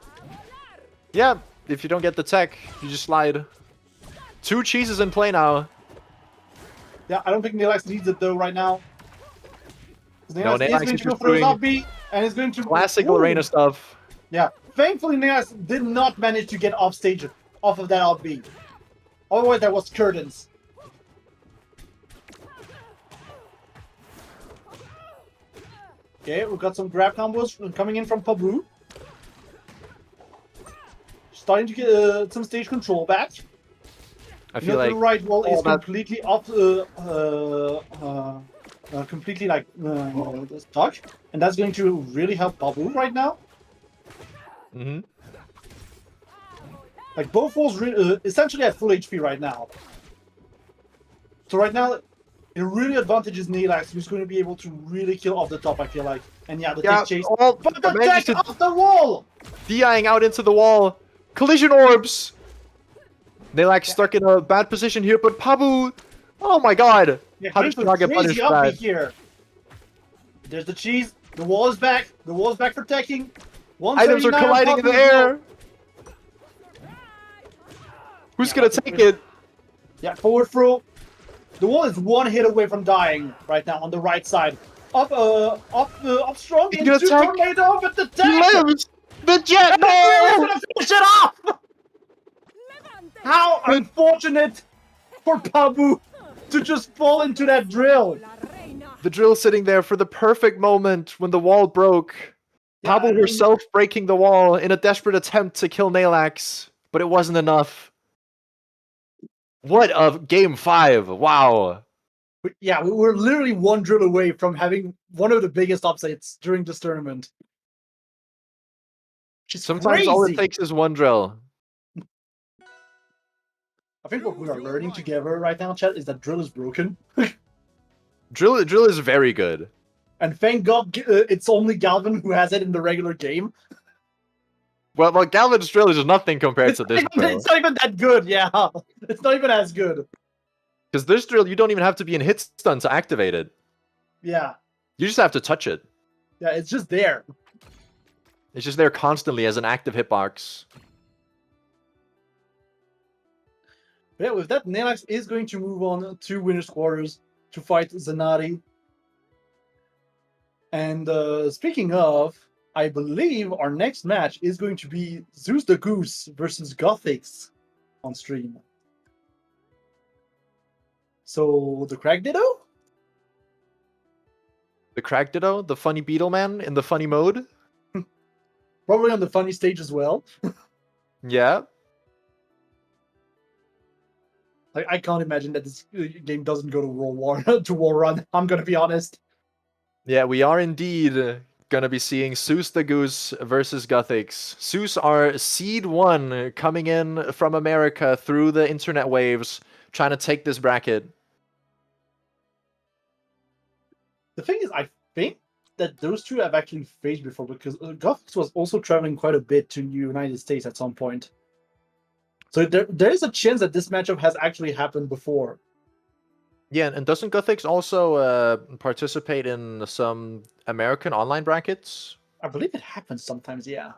[SPEAKER 3] Yeah, if you don't get the tech, you just slide. 2 cheeses in play now.
[SPEAKER 2] Yeah, I don't think Naelax needs it though right now.
[SPEAKER 3] No,
[SPEAKER 2] Naelax is
[SPEAKER 3] Naelax
[SPEAKER 2] going
[SPEAKER 3] is
[SPEAKER 2] to go
[SPEAKER 3] just
[SPEAKER 2] for his
[SPEAKER 3] doing
[SPEAKER 2] up B, and is going to
[SPEAKER 3] Classic
[SPEAKER 2] Ooh.
[SPEAKER 3] Lorena stuff.
[SPEAKER 2] Yeah, thankfully Naelax did not manage to get off stage off of that up B. Otherwise, that was curtains. Okay, we've got some grab combos coming in from Pabu. Starting to get some stage control back.
[SPEAKER 3] I feel
[SPEAKER 2] The
[SPEAKER 3] like
[SPEAKER 2] right wall is
[SPEAKER 3] all that-
[SPEAKER 2] completely off, completely like stuck, and that's going to really help Pabu right now. Like both walls essentially at full HP right now. So right now, It really advantages Nilax, who's going to be able to really kill off the top, I feel like. And yeah, the
[SPEAKER 3] Yeah,
[SPEAKER 2] take chase.
[SPEAKER 3] well,
[SPEAKER 2] But the
[SPEAKER 3] managed
[SPEAKER 2] tech
[SPEAKER 3] to
[SPEAKER 2] off the wall!
[SPEAKER 3] DIing out into the wall. Collision orbs. Nilax stuck in a bad position here, but Pabu. Oh my god.
[SPEAKER 2] Yeah,
[SPEAKER 3] How did
[SPEAKER 2] James
[SPEAKER 3] she not
[SPEAKER 2] was
[SPEAKER 3] get punished
[SPEAKER 2] crazy
[SPEAKER 3] for
[SPEAKER 2] uppy
[SPEAKER 3] that?
[SPEAKER 2] here. There's the cheese. The wall is back. The wall is back for teching.
[SPEAKER 3] Items are
[SPEAKER 2] 179 on
[SPEAKER 3] colliding in
[SPEAKER 2] Pabu
[SPEAKER 3] the
[SPEAKER 2] as well.
[SPEAKER 3] air. Who's
[SPEAKER 2] Yeah,
[SPEAKER 3] gonna
[SPEAKER 2] that's a
[SPEAKER 3] take
[SPEAKER 2] good-
[SPEAKER 3] it?
[SPEAKER 2] Yeah, forward throw. The wall is one hit away from dying right now on the right side. Up strong
[SPEAKER 3] He's gonna
[SPEAKER 2] into
[SPEAKER 3] tech.
[SPEAKER 2] tornado, but the
[SPEAKER 3] He
[SPEAKER 2] tech.
[SPEAKER 3] lives. The jet.
[SPEAKER 2] He's
[SPEAKER 3] No.
[SPEAKER 2] gonna finish it off. How unfortunate for Pabu to just fall into that drill.
[SPEAKER 3] The drill sitting there for the perfect moment when the wall broke.
[SPEAKER 2] Yeah,
[SPEAKER 3] Pabu
[SPEAKER 2] I mean-
[SPEAKER 3] herself breaking the wall in a desperate attempt to kill Nilax, but it wasn't enough. What a game 5! Wow.
[SPEAKER 2] Yeah, we were literally one drill away from having one of the biggest upsets during this tournament. Which is
[SPEAKER 3] Sometimes all it
[SPEAKER 2] crazy.
[SPEAKER 3] takes is one drill.
[SPEAKER 2] I think what we are learning together right now, chat, is that drill is broken.
[SPEAKER 3] Drill is very good.
[SPEAKER 2] And thank God it's only Galvin who has it in the regular game.
[SPEAKER 3] Well, Galvan's drill is nothing compared to this drill.
[SPEAKER 2] It's not even that good, yeah. It's not even as good.
[SPEAKER 3] Because this drill, you don't even have to be in hit stun to activate it.
[SPEAKER 2] Yeah.
[SPEAKER 3] You just have to touch it.
[SPEAKER 2] Yeah, it's just there.
[SPEAKER 3] It's just there constantly as an active hitbox.
[SPEAKER 2] But yeah, with that, Nilax is going to move on to Winner's Quarters to fight Zanati. And speaking of, I believe our next match is going to be Zeus the Goose versus Gothics on stream. So, the Crag Ditto?
[SPEAKER 3] The Crack Ditto, the funny beetle man in the funny mode.
[SPEAKER 2] Probably on the funny stage as well.
[SPEAKER 3] Yeah.
[SPEAKER 2] I can't imagine that this game doesn't go to War Run. I'm gonna be honest.
[SPEAKER 3] Yeah, we are indeed gonna be seeing Zeus the Goose versus Gothics. Zeus are Seed 1 coming in from America through the internet waves, trying to take this bracket.
[SPEAKER 2] The thing is, I think that those two have actually faced before because Gothics was also traveling quite a bit to the United States at some point. So there is a chance that this matchup has actually happened before.
[SPEAKER 3] Yeah, and doesn't Gothics also participate in some American online brackets?
[SPEAKER 2] I believe it happens sometimes, yeah.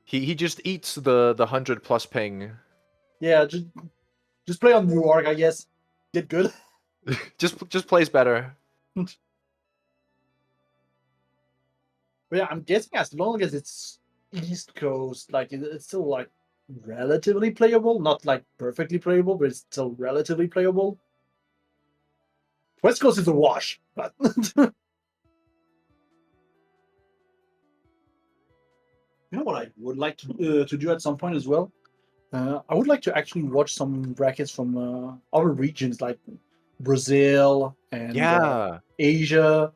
[SPEAKER 3] He just eats the 100+ ping.
[SPEAKER 2] Yeah, just play on New York, I guess. Get good.
[SPEAKER 3] just plays better.
[SPEAKER 2] But yeah, I'm guessing as long as it's East Coast, like it's still like relatively playable. Not like perfectly playable, but it's still relatively playable. West Coast is a wash, but you know what I would like to do at some point as well? I would like to actually watch some brackets from other regions like Brazil and
[SPEAKER 3] Yeah.
[SPEAKER 2] Asia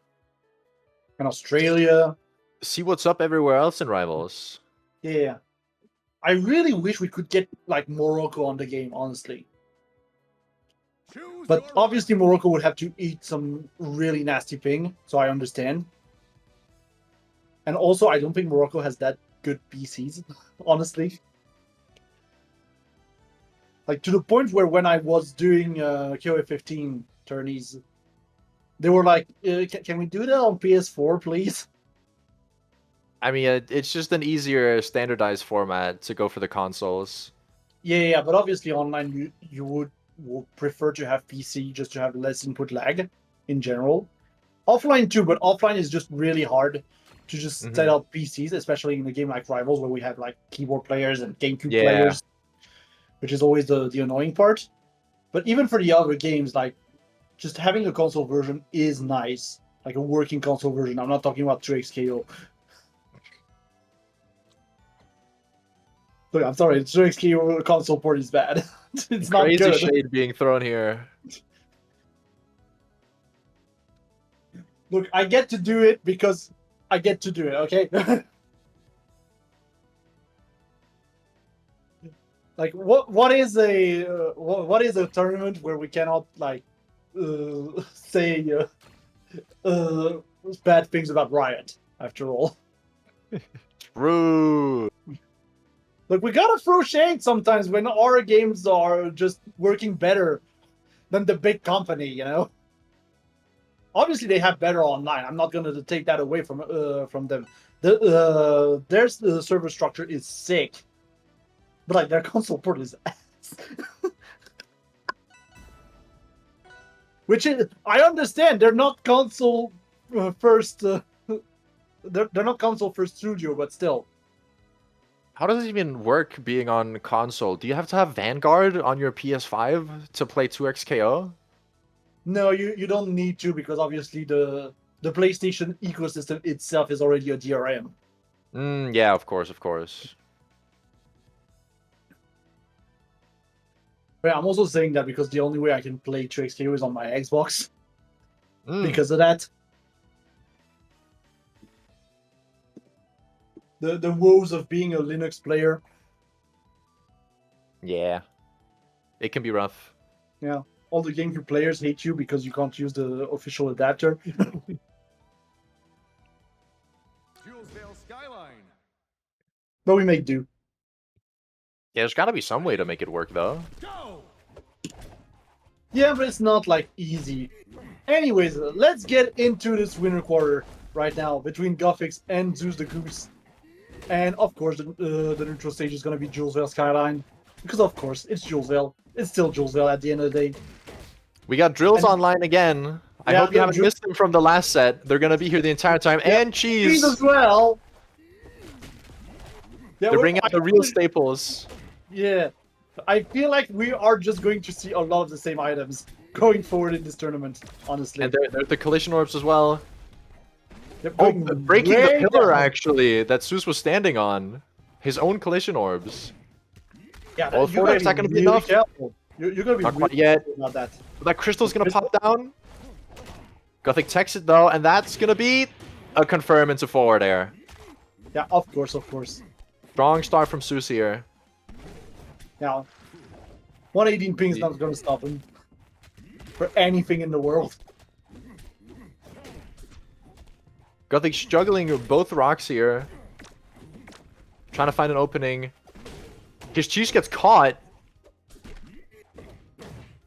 [SPEAKER 2] and Australia.
[SPEAKER 3] See what's up everywhere else in Rivals.
[SPEAKER 2] Yeah. I really wish we could get like Morocco on the game, honestly.
[SPEAKER 4] Choose
[SPEAKER 2] But
[SPEAKER 4] your
[SPEAKER 2] obviously Morocco would have to eat some really nasty ping, so I understand. And also I don't think Morocco has that good PCs, honestly. Like to the point where when I was doing KOA 15 tourneys, they were like, can we do that on PS4, please?
[SPEAKER 3] I mean, it's just an easier standardized format to go for the consoles.
[SPEAKER 2] Yeah, but obviously online you would prefer to have PC just to have less input lag in general. Offline too, but offline is just really hard to just set up PCs, especially in a game like Rivals where we have like keyboard players and GameCube players, which is always the annoying part. But even for the other games, like just having a console version is nice, like a working console version. I'm not talking about 2XKO. Look, I'm sorry, 2XKO console port is bad. It's not
[SPEAKER 3] Crazy
[SPEAKER 2] good.
[SPEAKER 3] shade being thrown here.
[SPEAKER 2] Look, I get to do it because I get to do it, okay? Like what is a tournament where we cannot like say bad things about Riot. After all,
[SPEAKER 3] Rude.
[SPEAKER 2] look, we gotta throw shade sometimes when our games are just working better than the big company. You know. Obviously, they have better online. I'm not gonna take that away from them. Their server structure is sick, but like their console port is ass. Which is, I understand they're not console first. They're not console first studio, but still.
[SPEAKER 3] How does it even work being on console? Do you have to have Vanguard on your PS5 to play 2XKO?
[SPEAKER 2] No, you don't need to, because obviously the PlayStation ecosystem itself is already a DRM.
[SPEAKER 3] Yeah, of course, of course.
[SPEAKER 2] But I'm also saying that because the only way I can play 2XKO is on my Xbox.
[SPEAKER 3] Mm.
[SPEAKER 2] Because of that. The woes of being a Linux player.
[SPEAKER 3] Yeah. It can be rough.
[SPEAKER 2] Yeah. All the GameCube players hate you because you can't use the official adapter.
[SPEAKER 4] Julesvale Skyline.
[SPEAKER 2] But we make do.
[SPEAKER 3] Yeah, there's gotta be some way to make it work, though.
[SPEAKER 4] Go!
[SPEAKER 2] Yeah, but it's not like easy. Anyways, let's get into this winter quarter right now between Guffix and Zeus the Goose. And of course, the neutral stage is going to be Julesvale Skyline. Because of course, it's Julesvale. It's still Julesvale at the end of the day.
[SPEAKER 3] We got Drills
[SPEAKER 2] And-
[SPEAKER 3] online again. I
[SPEAKER 2] Yeah,
[SPEAKER 3] hope you
[SPEAKER 2] the
[SPEAKER 3] haven't missed them from the last set. They're gonna be here the entire time.
[SPEAKER 2] Yeah,
[SPEAKER 3] And
[SPEAKER 2] Cheese
[SPEAKER 3] Cheese!
[SPEAKER 2] as well. Yeah,
[SPEAKER 3] They're bringing
[SPEAKER 2] I
[SPEAKER 3] out the real
[SPEAKER 2] feel-
[SPEAKER 3] staples.
[SPEAKER 2] Yeah. I feel like we are just going to see a lot of the same items going forward in this tournament, honestly.
[SPEAKER 3] And they're the collision orbs as well.
[SPEAKER 2] They're
[SPEAKER 3] Oh,
[SPEAKER 2] going
[SPEAKER 3] breaking the
[SPEAKER 2] way
[SPEAKER 3] pillar,
[SPEAKER 2] down.
[SPEAKER 3] actually, that Zeus was standing on. His own collision orbs.
[SPEAKER 2] Yeah,
[SPEAKER 3] All
[SPEAKER 2] you
[SPEAKER 3] four
[SPEAKER 2] gotta
[SPEAKER 3] is not
[SPEAKER 2] be
[SPEAKER 3] gonna be
[SPEAKER 2] really
[SPEAKER 3] enough.
[SPEAKER 2] careful. You're gonna be
[SPEAKER 3] Not quite
[SPEAKER 2] really
[SPEAKER 3] yet.
[SPEAKER 2] careful about that.
[SPEAKER 3] That crystal's gonna pop down. Gothic techs it, though, and that's gonna be a confirm into forward air.
[SPEAKER 2] Yeah, of course, of course.
[SPEAKER 3] Strong start from Zeus here.
[SPEAKER 2] Yeah. 118 ping is not gonna stop him. For anything in the world.
[SPEAKER 3] Gothic struggling with both rocks here. Trying to find an opening. His cheese gets caught,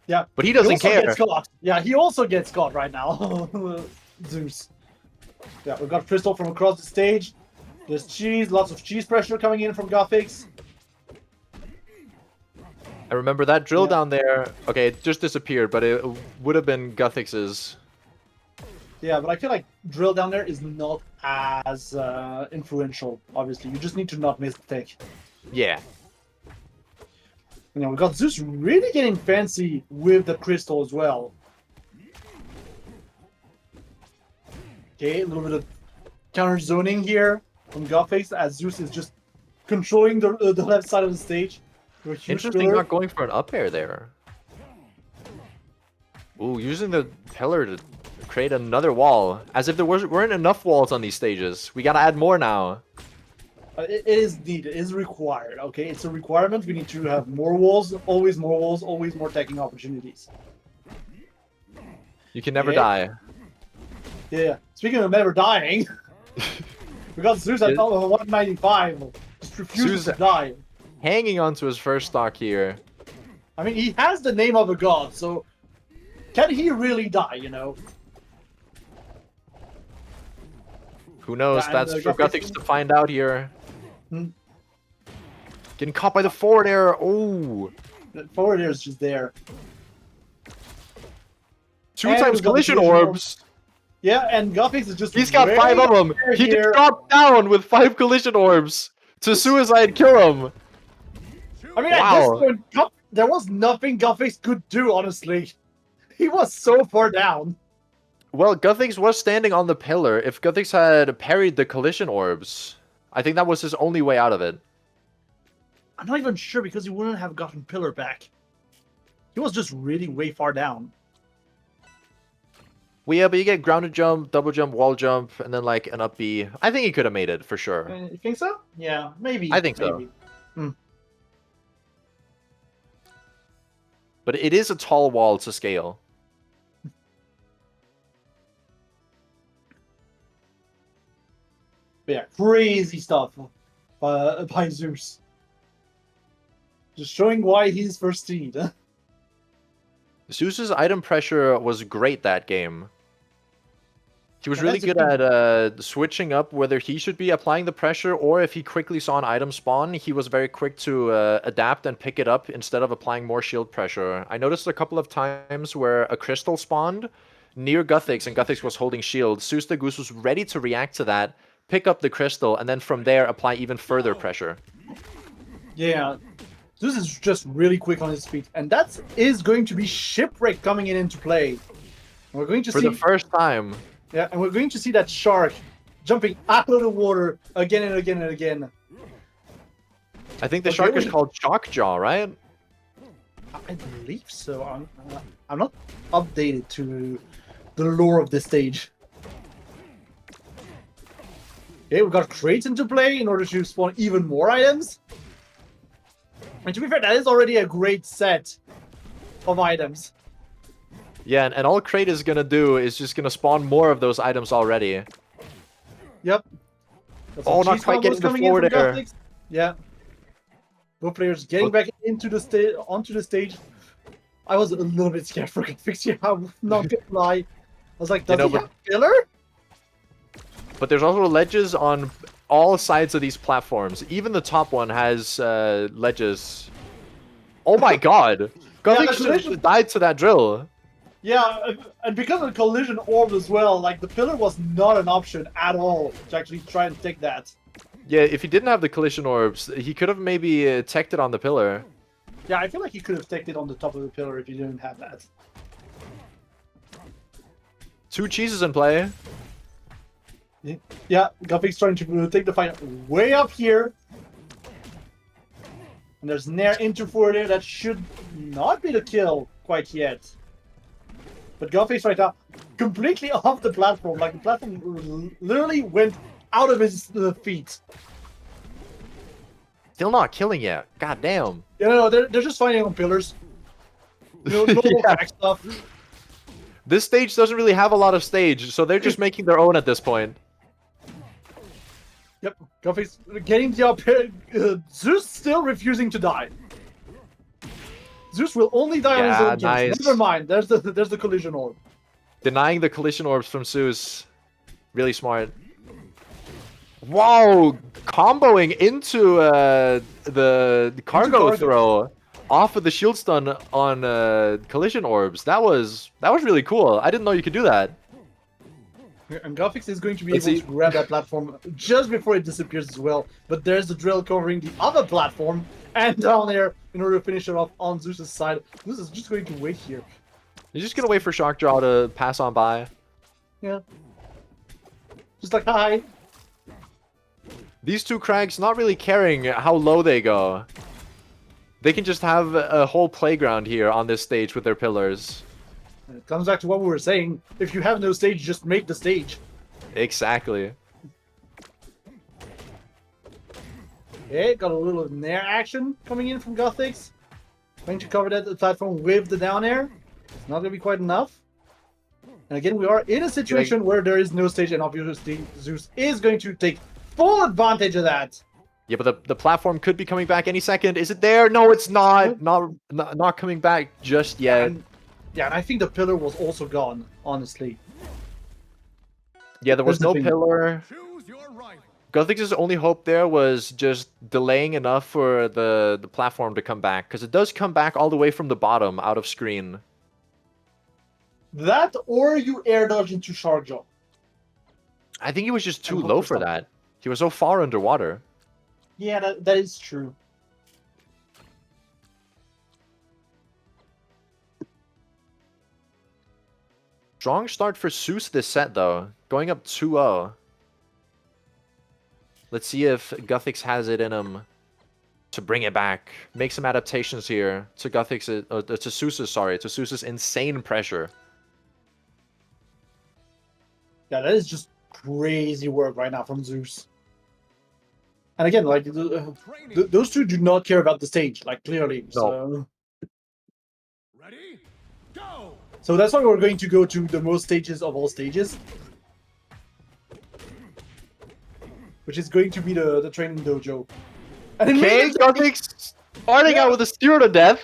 [SPEAKER 2] Yeah.
[SPEAKER 3] but he doesn't
[SPEAKER 2] also
[SPEAKER 3] care.
[SPEAKER 2] Gets caught. Yeah, he also gets caught right now. Zeus. Yeah, we've got Crystal from across the stage. There's cheese, lots of cheese pressure coming in from Guffix.
[SPEAKER 3] I remember that drill
[SPEAKER 2] Yeah.
[SPEAKER 3] down there. Okay, it just disappeared, but it would have been Guthix's.
[SPEAKER 2] Yeah, but I feel like drill down there is not as influential, obviously. You just need to not miss the take.
[SPEAKER 3] Yeah.
[SPEAKER 2] You know, we got Zeus really getting fancy with the crystal as well. Okay, a little bit of counter zoning here from Guffix as Zeus is just controlling the left side of the stage. with a huge
[SPEAKER 3] Interesting
[SPEAKER 2] pillar.
[SPEAKER 3] not going for an up air there. Ooh, using the pillar to create another wall. As if there weren't enough walls on these stages. We gotta add more now.
[SPEAKER 2] It is needed. It is required. Okay, it's a requirement. We need to have more walls, always more tagging opportunities.
[SPEAKER 3] You can never
[SPEAKER 2] Yeah.
[SPEAKER 3] die.
[SPEAKER 2] Yeah. Speaking of never dying, we got Zeus at 195. Just refuses
[SPEAKER 3] Zeus-
[SPEAKER 2] to die.
[SPEAKER 3] Hanging onto his first stock here.
[SPEAKER 2] I mean, he has the name of a god, so can he really die? You know.
[SPEAKER 3] Who knows?
[SPEAKER 2] Yeah, and,
[SPEAKER 3] That's for
[SPEAKER 2] Guthix-
[SPEAKER 3] Guthix to find out here.
[SPEAKER 2] Hmm.
[SPEAKER 3] Getting caught by the forward air. Oh.
[SPEAKER 2] The forward air is just there.
[SPEAKER 3] Two
[SPEAKER 2] And
[SPEAKER 3] times
[SPEAKER 2] we've got
[SPEAKER 3] collision
[SPEAKER 2] collision
[SPEAKER 3] orbs.
[SPEAKER 2] Yeah, and Guffix is just.
[SPEAKER 3] He's got
[SPEAKER 2] way
[SPEAKER 3] 5 of them.
[SPEAKER 2] there
[SPEAKER 3] He
[SPEAKER 2] here.
[SPEAKER 3] can drop down with 5 collision orbs to suicide kill him.
[SPEAKER 2] I mean, at
[SPEAKER 3] Wow.
[SPEAKER 2] this point, there was nothing Guffix could do, honestly. He was so far down.
[SPEAKER 3] Well, Guthix was standing on the pillar. If Guthix had parried the collision orbs, I think that was his only way out of it.
[SPEAKER 2] I'm not even sure because he wouldn't have gotten Pillar back. He was just really way far down.
[SPEAKER 3] Well, yeah, but you get grounded jump, double jump, wall jump, and then like an up B. I think he could have made it for sure.
[SPEAKER 2] You think so? Yeah, maybe.
[SPEAKER 3] I think so.
[SPEAKER 2] maybe.
[SPEAKER 3] But it is a tall wall to scale.
[SPEAKER 2] But yeah, crazy stuff by Zeus. Just showing why he's first seed.
[SPEAKER 3] Zeus's item pressure was great that game. He was
[SPEAKER 2] And
[SPEAKER 3] really
[SPEAKER 2] that's the
[SPEAKER 3] good
[SPEAKER 2] thing.
[SPEAKER 3] at switching up whether he should be applying the pressure or if he quickly saw an item spawn, he was very quick to adapt and pick it up instead of applying more shield pressure. I noticed a couple of times where a crystal spawned near Guthix and Guthix was holding shield. Zeus the Goose was ready to react to that, pick up the crystal, and then from there apply even further pressure.
[SPEAKER 2] Yeah. Zeus is just really quick on his feet. And that is going to be Shipwreck coming into play. We're going to
[SPEAKER 3] For
[SPEAKER 2] see...
[SPEAKER 3] the first time.
[SPEAKER 2] Yeah, and we're going to see that shark jumping out of the water again and again and again.
[SPEAKER 3] I think the
[SPEAKER 2] Okay,
[SPEAKER 3] shark is
[SPEAKER 2] we-
[SPEAKER 3] called Shockjaw, right?
[SPEAKER 2] I believe so. I'm not updated to the lore of this stage. Okay, we've got crates into play in order to spawn even more items. And to be fair, that is already a great set of items.
[SPEAKER 3] Yeah, and all Crate is gonna do is just gonna spawn more of those items already.
[SPEAKER 2] Yep. Got some
[SPEAKER 3] Oh, not
[SPEAKER 2] cheese
[SPEAKER 3] quite
[SPEAKER 2] combos
[SPEAKER 3] getting the
[SPEAKER 2] coming in
[SPEAKER 3] forward
[SPEAKER 2] from
[SPEAKER 3] air.
[SPEAKER 2] Gothics. Yeah. Both players getting back into the onto the stage. I was a little bit scared for Gothics here. I'm not gonna lie. I was like, does
[SPEAKER 3] know,
[SPEAKER 2] he
[SPEAKER 3] but-
[SPEAKER 2] have filler?
[SPEAKER 3] But there's also ledges on all sides of these platforms. Even the top one has ledges. Oh my god! Gothic
[SPEAKER 2] collision-
[SPEAKER 3] just died to that drill.
[SPEAKER 2] Yeah, and because of the collision orb as well, like the pillar was not an option at all to actually try and take that.
[SPEAKER 3] Yeah, if he didn't have the collision orbs, he could have maybe teched it on the pillar.
[SPEAKER 2] Yeah, I feel like he could have taken it on the top of the pillar if he didn't have that.
[SPEAKER 3] 2 cheeses in play.
[SPEAKER 2] Yeah, Gothics trying to take the fight way up here. And there's Nair into for there. That should not be the kill quite yet. But Gothics right now completely off the platform. Like the platform literally went out of his feet.
[SPEAKER 3] Still not killing yet. God damn.
[SPEAKER 2] Yeah, no, they're just fighting on pillars. No
[SPEAKER 3] Yeah.
[SPEAKER 2] back stuff.
[SPEAKER 3] This stage doesn't really have a lot of stage, so they're just making their own at this point.
[SPEAKER 2] Yep, Gothics getting the up here. Zeus still refusing to die. Zeus will only die on his
[SPEAKER 3] Yeah,
[SPEAKER 2] own terms.
[SPEAKER 3] nice.
[SPEAKER 2] Never mind. There's the collision orb.
[SPEAKER 3] Denying the collision orbs from Zeus. Really smart. Wow! Comboing into the cargo throw off of the shield stun on collision orbs. That was really cool. I didn't know you could do that.
[SPEAKER 2] And Gothics is going to be
[SPEAKER 3] Let's
[SPEAKER 2] able
[SPEAKER 3] see.
[SPEAKER 2] to grab that platform just before it disappears as well. But there's the drill covering the other platform and down there in order to finish it off on Zeus's side. Zeus is just going to wait here.
[SPEAKER 3] You're just gonna wait for Shockjaw to pass on by.
[SPEAKER 2] Yeah. Just like, hi.
[SPEAKER 3] These 2 Crags not really caring how low they go. They can just have a whole playground here on this stage with their pillars.
[SPEAKER 2] And it comes back to what we were saying. If you have no stage, just make the stage.
[SPEAKER 3] Exactly.
[SPEAKER 2] Okay, got a little Nair action coming in from Gothics. Trying to cover that platform with the down air. It's not going to be quite enough. And again, we are in a situation where there is no stage, and obviously Zeus is going to take full advantage of that.
[SPEAKER 3] Yeah, but the platform could be coming back any second. Is it there? No, it's not. Not coming back just yet.
[SPEAKER 2] Yeah, and I think the pillar was also gone, honestly.
[SPEAKER 3] Yeah, there was
[SPEAKER 2] Here's the
[SPEAKER 3] no
[SPEAKER 2] thing.
[SPEAKER 3] pillar.
[SPEAKER 4] Choose your rival.
[SPEAKER 3] Gothix's only hope there was just delaying enough for the platform to come back, because it does come back all the way from the bottom, out of screen.
[SPEAKER 2] That, or you air dodge into Shark Jaw.
[SPEAKER 3] I think he was just too
[SPEAKER 2] And hope
[SPEAKER 3] low
[SPEAKER 2] for
[SPEAKER 3] for
[SPEAKER 2] something.
[SPEAKER 3] that. He was so far underwater.
[SPEAKER 2] Yeah, that is true.
[SPEAKER 3] Strong start for Zeus this set, though. Going up 2-0. Let's see if Guthix has it in him to bring it back. Make some adaptations here to to Zeus's insane pressure.
[SPEAKER 2] Yeah, that is just crazy work right now from Zeus. And again, like,
[SPEAKER 4] Training.
[SPEAKER 2] those two do not care about the stage, like, clearly.
[SPEAKER 4] Ready? Go.
[SPEAKER 2] So that's why we're going to go to the most stages of all stages. which is going to be the training dojo. And
[SPEAKER 3] Okay,
[SPEAKER 2] immediately,
[SPEAKER 3] Guthix starting
[SPEAKER 2] Yeah.
[SPEAKER 3] out with a steer to death.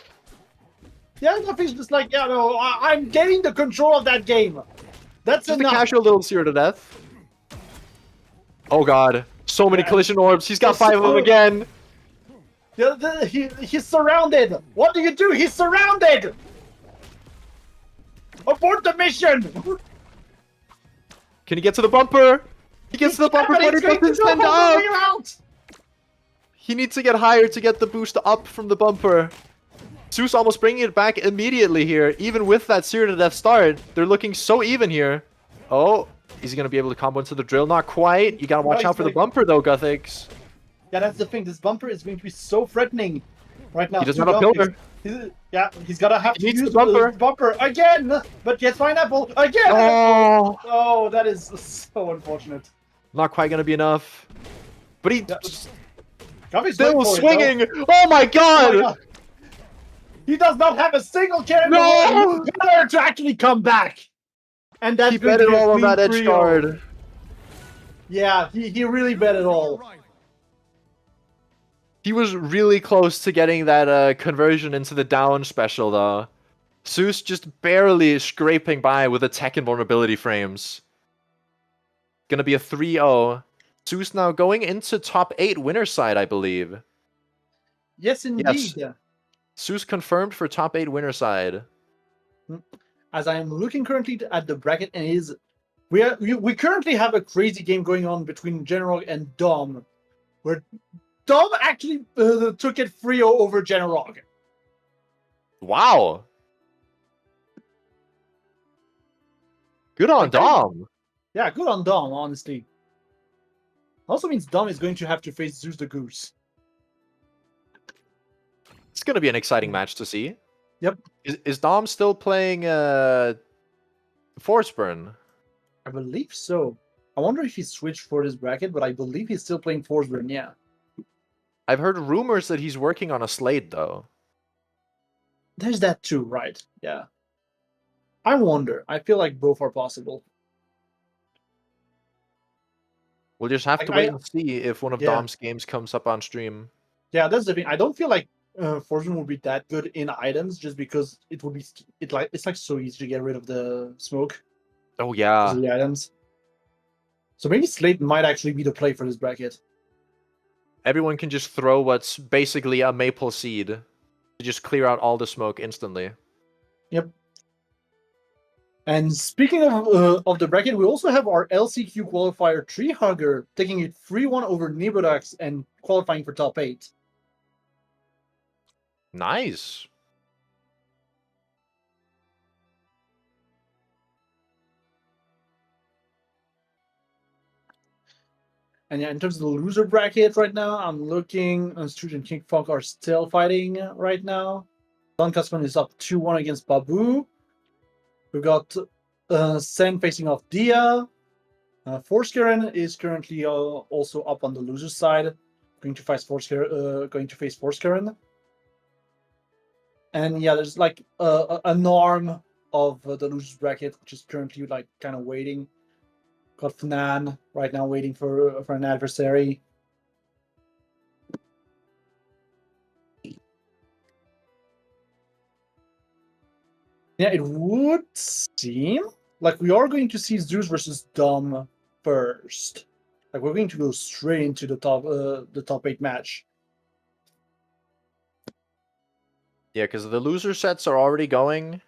[SPEAKER 2] yeah, Guthix's just like, yeah, no, I'm getting the control of that game. That's
[SPEAKER 3] Just a
[SPEAKER 2] enough.
[SPEAKER 3] casual little steer to death. Oh god, so many
[SPEAKER 2] Yeah.
[SPEAKER 3] collision orbs. He's got
[SPEAKER 2] Also-
[SPEAKER 3] 5 of them again.
[SPEAKER 2] Yeah, he's surrounded. What do you do? He's surrounded. Abort the mission.
[SPEAKER 3] Can he get to the bumper? He gets to the bumper, but
[SPEAKER 2] it's
[SPEAKER 3] he
[SPEAKER 2] going to
[SPEAKER 3] doesn't
[SPEAKER 2] go
[SPEAKER 3] send
[SPEAKER 2] over
[SPEAKER 3] up.
[SPEAKER 2] you out.
[SPEAKER 3] He needs to get higher to get the boost up from the bumper. Zeus almost bringing it back immediately here. Even with that sear to death start, they're looking so even here. Oh, is he going to be able to combo into the drill? Not quite. You got to watch
[SPEAKER 2] he's
[SPEAKER 3] out for the
[SPEAKER 2] like-
[SPEAKER 3] bumper though, Guthix.
[SPEAKER 2] Yeah, that's the thing. This bumper is going to be so threatening right now.
[SPEAKER 3] He doesn't
[SPEAKER 2] to
[SPEAKER 3] have a
[SPEAKER 2] Guthix.
[SPEAKER 3] pillar.
[SPEAKER 2] He's gonna have
[SPEAKER 3] He
[SPEAKER 2] to
[SPEAKER 3] needs
[SPEAKER 2] use
[SPEAKER 3] the bumper.
[SPEAKER 2] bumper again. But yes, pineapple again.
[SPEAKER 3] Oh,
[SPEAKER 2] Oh, that is so unfortunate.
[SPEAKER 3] not quite going to be enough. But he
[SPEAKER 2] Yeah. Guthix
[SPEAKER 3] still
[SPEAKER 2] went for it,
[SPEAKER 3] swinging.
[SPEAKER 2] though.
[SPEAKER 3] Oh my
[SPEAKER 2] Oh my
[SPEAKER 3] god.
[SPEAKER 2] God. He does not have a single cannon
[SPEAKER 3] No!
[SPEAKER 2] to actually come back. And that's
[SPEAKER 3] He
[SPEAKER 2] going
[SPEAKER 3] bet
[SPEAKER 2] to
[SPEAKER 3] it
[SPEAKER 2] be a
[SPEAKER 3] all on
[SPEAKER 2] clean
[SPEAKER 3] that edge
[SPEAKER 2] 3-0.
[SPEAKER 3] guard.
[SPEAKER 2] Yeah, he really bet it
[SPEAKER 4] Your
[SPEAKER 2] all.
[SPEAKER 4] right.
[SPEAKER 3] He was really close to getting that conversion into the down special, though. Zeus just barely scraping by with the tech invulnerability frames. Gonna be a 3-0. Zeus now going into top 8 winner side, I believe.
[SPEAKER 2] Yes, indeed.
[SPEAKER 3] Zeus confirmed for top 8 winner side.
[SPEAKER 2] As I am looking currently at the bracket, and we currently have a crazy game going on between General and Dom, where Dom actually took it 3-0 over General.
[SPEAKER 3] Wow. Good on Dom.
[SPEAKER 2] Yeah, good on Dom, honestly. Also means Dom is going to have to face Zeus the Goose.
[SPEAKER 3] It's gonna be an exciting match to see.
[SPEAKER 2] Yep.
[SPEAKER 3] Is Dom still playing Force Burn?
[SPEAKER 2] I believe so. I wonder if he switched for this bracket, but I believe he's still playing Forsburn, yeah.
[SPEAKER 3] I've heard rumors that he's working on a Slade, though.
[SPEAKER 2] There's that too, right? Yeah. I wonder. I feel like both are possible.
[SPEAKER 3] We'll just have to
[SPEAKER 2] I-
[SPEAKER 3] wait and see if one of
[SPEAKER 2] Yeah.
[SPEAKER 3] Dom's games comes up on stream.
[SPEAKER 2] Yeah, that's the thing. I don't feel like Forsburn would be that good in items, just because it would be it's like so easy to get rid of the smoke
[SPEAKER 3] Oh
[SPEAKER 2] because
[SPEAKER 3] yeah.
[SPEAKER 2] of the items. So maybe Slate might actually be the play for this bracket.
[SPEAKER 3] Everyone can just throw what's basically a maple seed to just clear out all the smoke instantly.
[SPEAKER 2] Yep. And speaking of the bracket, we also have our LCQ qualifier Tree Hugger taking it 3-1 over Nibodax and qualifying for top 8.
[SPEAKER 3] Nice.
[SPEAKER 2] And yeah, in terms of the loser bracket right now, I'm looking. Struge and King Funk are still fighting right now. Don Cussman is up 2-1 against Babu. We've got Sen facing off Dia. Forskeren is currently also up on the loser side, going to face Forskeren. And yeah, there's like a norm of the losers bracket, which is currently like kind of waiting. Got Fnan right now waiting for an adversary. Yeah, it would seem like we are going to see Zeus versus Dom first. Like we're going to go straight into the top 8 match.
[SPEAKER 3] Yeah, because the loser sets are already going.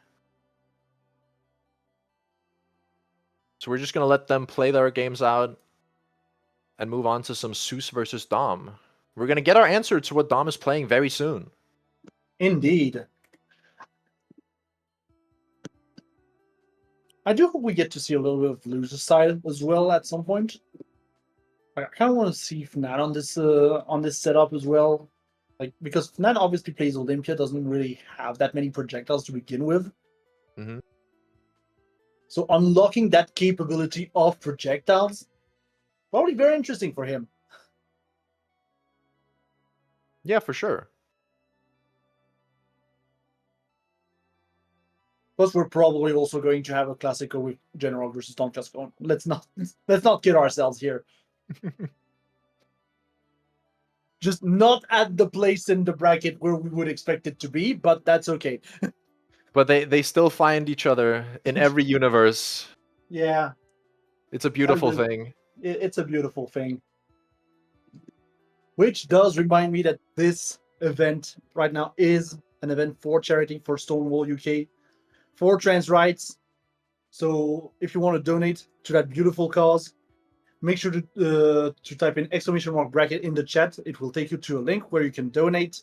[SPEAKER 3] So we're just going to let them play their games out and move on to some Zeus versus Dom. We're going to get our answer to what Dom is playing very soon.
[SPEAKER 2] Indeed. I do hope we get to see a little bit of loser side as well at some point. I kind of want to see Fnatt on this setup as well. Like, because Fnatt obviously plays Olympia, doesn't really have that many projectiles to begin with.
[SPEAKER 3] Mhm.
[SPEAKER 2] So unlocking that capability of projectiles, probably very interesting for him.
[SPEAKER 3] Yeah, for sure.
[SPEAKER 2] Plus, we're probably also going to have a Classico with General versus Doncaster. Let's not kid ourselves here. Just not at the place in the bracket where we would expect it to be, but that's okay.
[SPEAKER 3] But they still find each other in every universe.
[SPEAKER 2] Yeah,
[SPEAKER 3] It's a beautiful
[SPEAKER 2] the-
[SPEAKER 3] thing.
[SPEAKER 2] it's a beautiful thing. Which does remind me that this event right now is an event for charity for Stonewall UK, for trans rights. So if you want to donate to that beautiful cause, make sure to type in !! bracket in the chat. It will take you to a link where you can donate.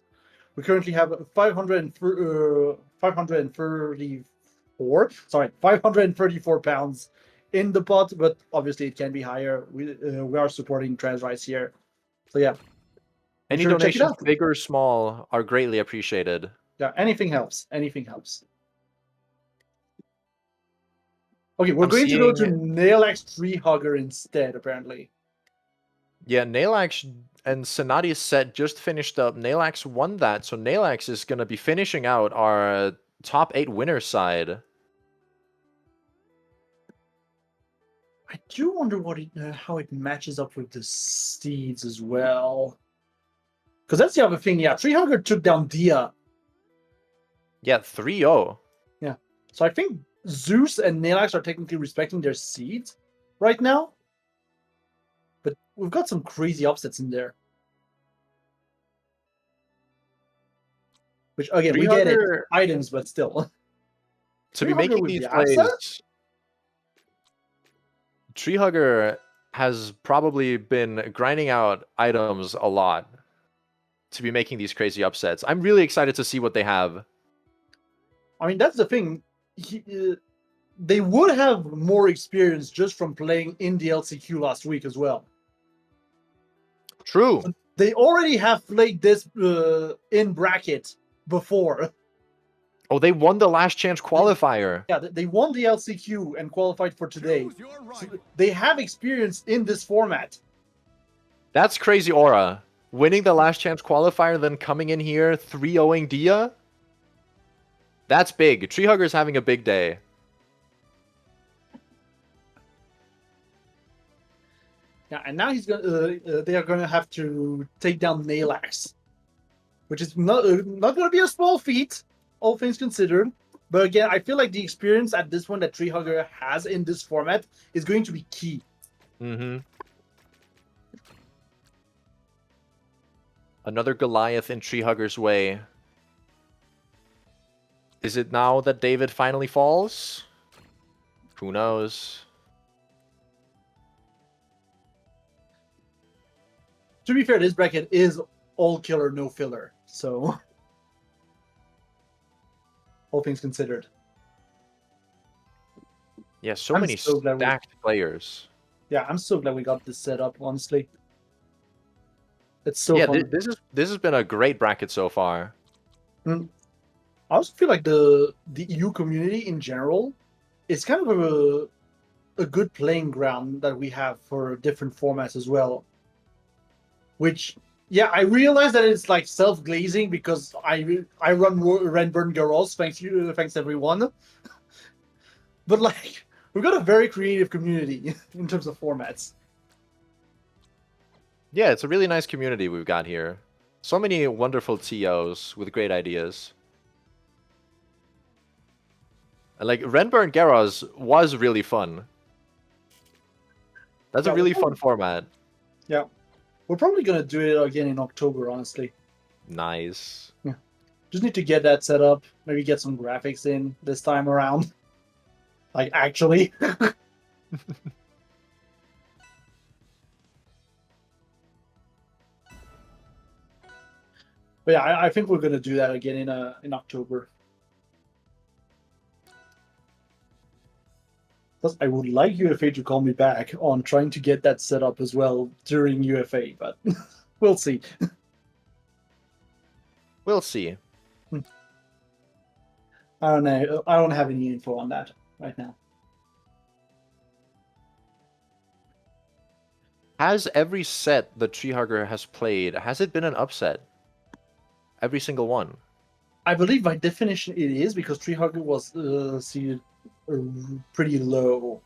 [SPEAKER 2] We currently have 534 pounds in the pot, but obviously it can be higher. We are supporting trans rights here. So yeah. Be
[SPEAKER 3] Any
[SPEAKER 2] sure to check it
[SPEAKER 3] donations,
[SPEAKER 2] out.
[SPEAKER 3] big or small, are greatly appreciated.
[SPEAKER 2] Yeah, anything helps. Anything helps. Okay, we're
[SPEAKER 3] I'm
[SPEAKER 2] going to go to
[SPEAKER 3] seeing-
[SPEAKER 2] Nail-X Tree Hugger instead, apparently.
[SPEAKER 3] Yeah, Naelax and Sonati's set just finished up. Naelax won that, so Naelax is going to be finishing out our top 8 winner side.
[SPEAKER 2] I do wonder how it matches up with the Steeds as well. Because that's the other thing, yeah. Tree Hugger took down Dia.
[SPEAKER 3] Yeah, 3-0.
[SPEAKER 2] Yeah. So I think Zeus and Nail-X are technically respecting their seeds right now. But we've got some crazy upsets in there. Which, again, we get it.
[SPEAKER 3] Treehugger-
[SPEAKER 2] Items, but still.
[SPEAKER 3] To be
[SPEAKER 2] Treehugger
[SPEAKER 3] making
[SPEAKER 2] with
[SPEAKER 3] these
[SPEAKER 2] the
[SPEAKER 3] plays,
[SPEAKER 2] upset?
[SPEAKER 3] Treehugger has probably been grinding out items a lot to be making these crazy upsets. I'm really excited to see what they have.
[SPEAKER 2] I mean, that's the thing. They would have more experience just from playing in the LCQ last week as well.
[SPEAKER 3] True.
[SPEAKER 2] They already have played this in bracket before.
[SPEAKER 3] Oh, they won the last chance qualifier.
[SPEAKER 2] Yeah, they won the LCQ and qualified for today.
[SPEAKER 4] Choose your
[SPEAKER 2] So
[SPEAKER 4] rival.
[SPEAKER 2] they have experience in this format.
[SPEAKER 3] That's crazy aura. Winning the last chance qualifier, then coming in here 3-0ing Dia. That's big. Treehugger's having a big day.
[SPEAKER 2] Yeah, and now they are gonna have to take down Nail-X, which is not gonna be a small feat, all things considered. But again, I feel like the experience at this one that Treehugger has in this format is going to be key.
[SPEAKER 3] Mm-hmm. Another Goliath in Treehugger's way. Is it now that David finally falls? Who knows?
[SPEAKER 2] To be fair, this bracket is all killer, no filler. So, all things considered.
[SPEAKER 3] Yeah, so
[SPEAKER 2] I'm
[SPEAKER 3] many
[SPEAKER 2] so glad we-
[SPEAKER 3] stacked players.
[SPEAKER 2] Yeah, I'm so glad we got this set up, honestly. It's so
[SPEAKER 3] Yeah,
[SPEAKER 2] fun.
[SPEAKER 3] this has been a great bracket so far.
[SPEAKER 2] I also feel like the EU community in general is kind of a good playing ground that we have for different formats as well. Which, yeah, I realize that it's like self-glazing because I run Renburn Garros, thanks everyone. But like, we've got a very creative community in terms of formats.
[SPEAKER 3] Yeah, it's a really nice community we've got here. So many wonderful TOs with great ideas. And like, Renburn Garros was really fun. That's a
[SPEAKER 2] Yeah,
[SPEAKER 3] really
[SPEAKER 2] well-
[SPEAKER 3] fun format.
[SPEAKER 2] Yeah. We're probably going to do it again in October, honestly.
[SPEAKER 3] Nice.
[SPEAKER 2] Just need to get that set up. Maybe get some graphics in this time around. Like, actually. But yeah, I think we're going to do that again in October. Plus, I would like UFA to call me back on trying to get that set up as well during UFA, but we'll see.
[SPEAKER 3] We'll see.
[SPEAKER 2] I don't know. I don't have any info on that right now.
[SPEAKER 3] Has every set the Treehugger has played, has it been an upset? Every single one.
[SPEAKER 2] I believe by definition it is because Treehugger was seeded pretty low.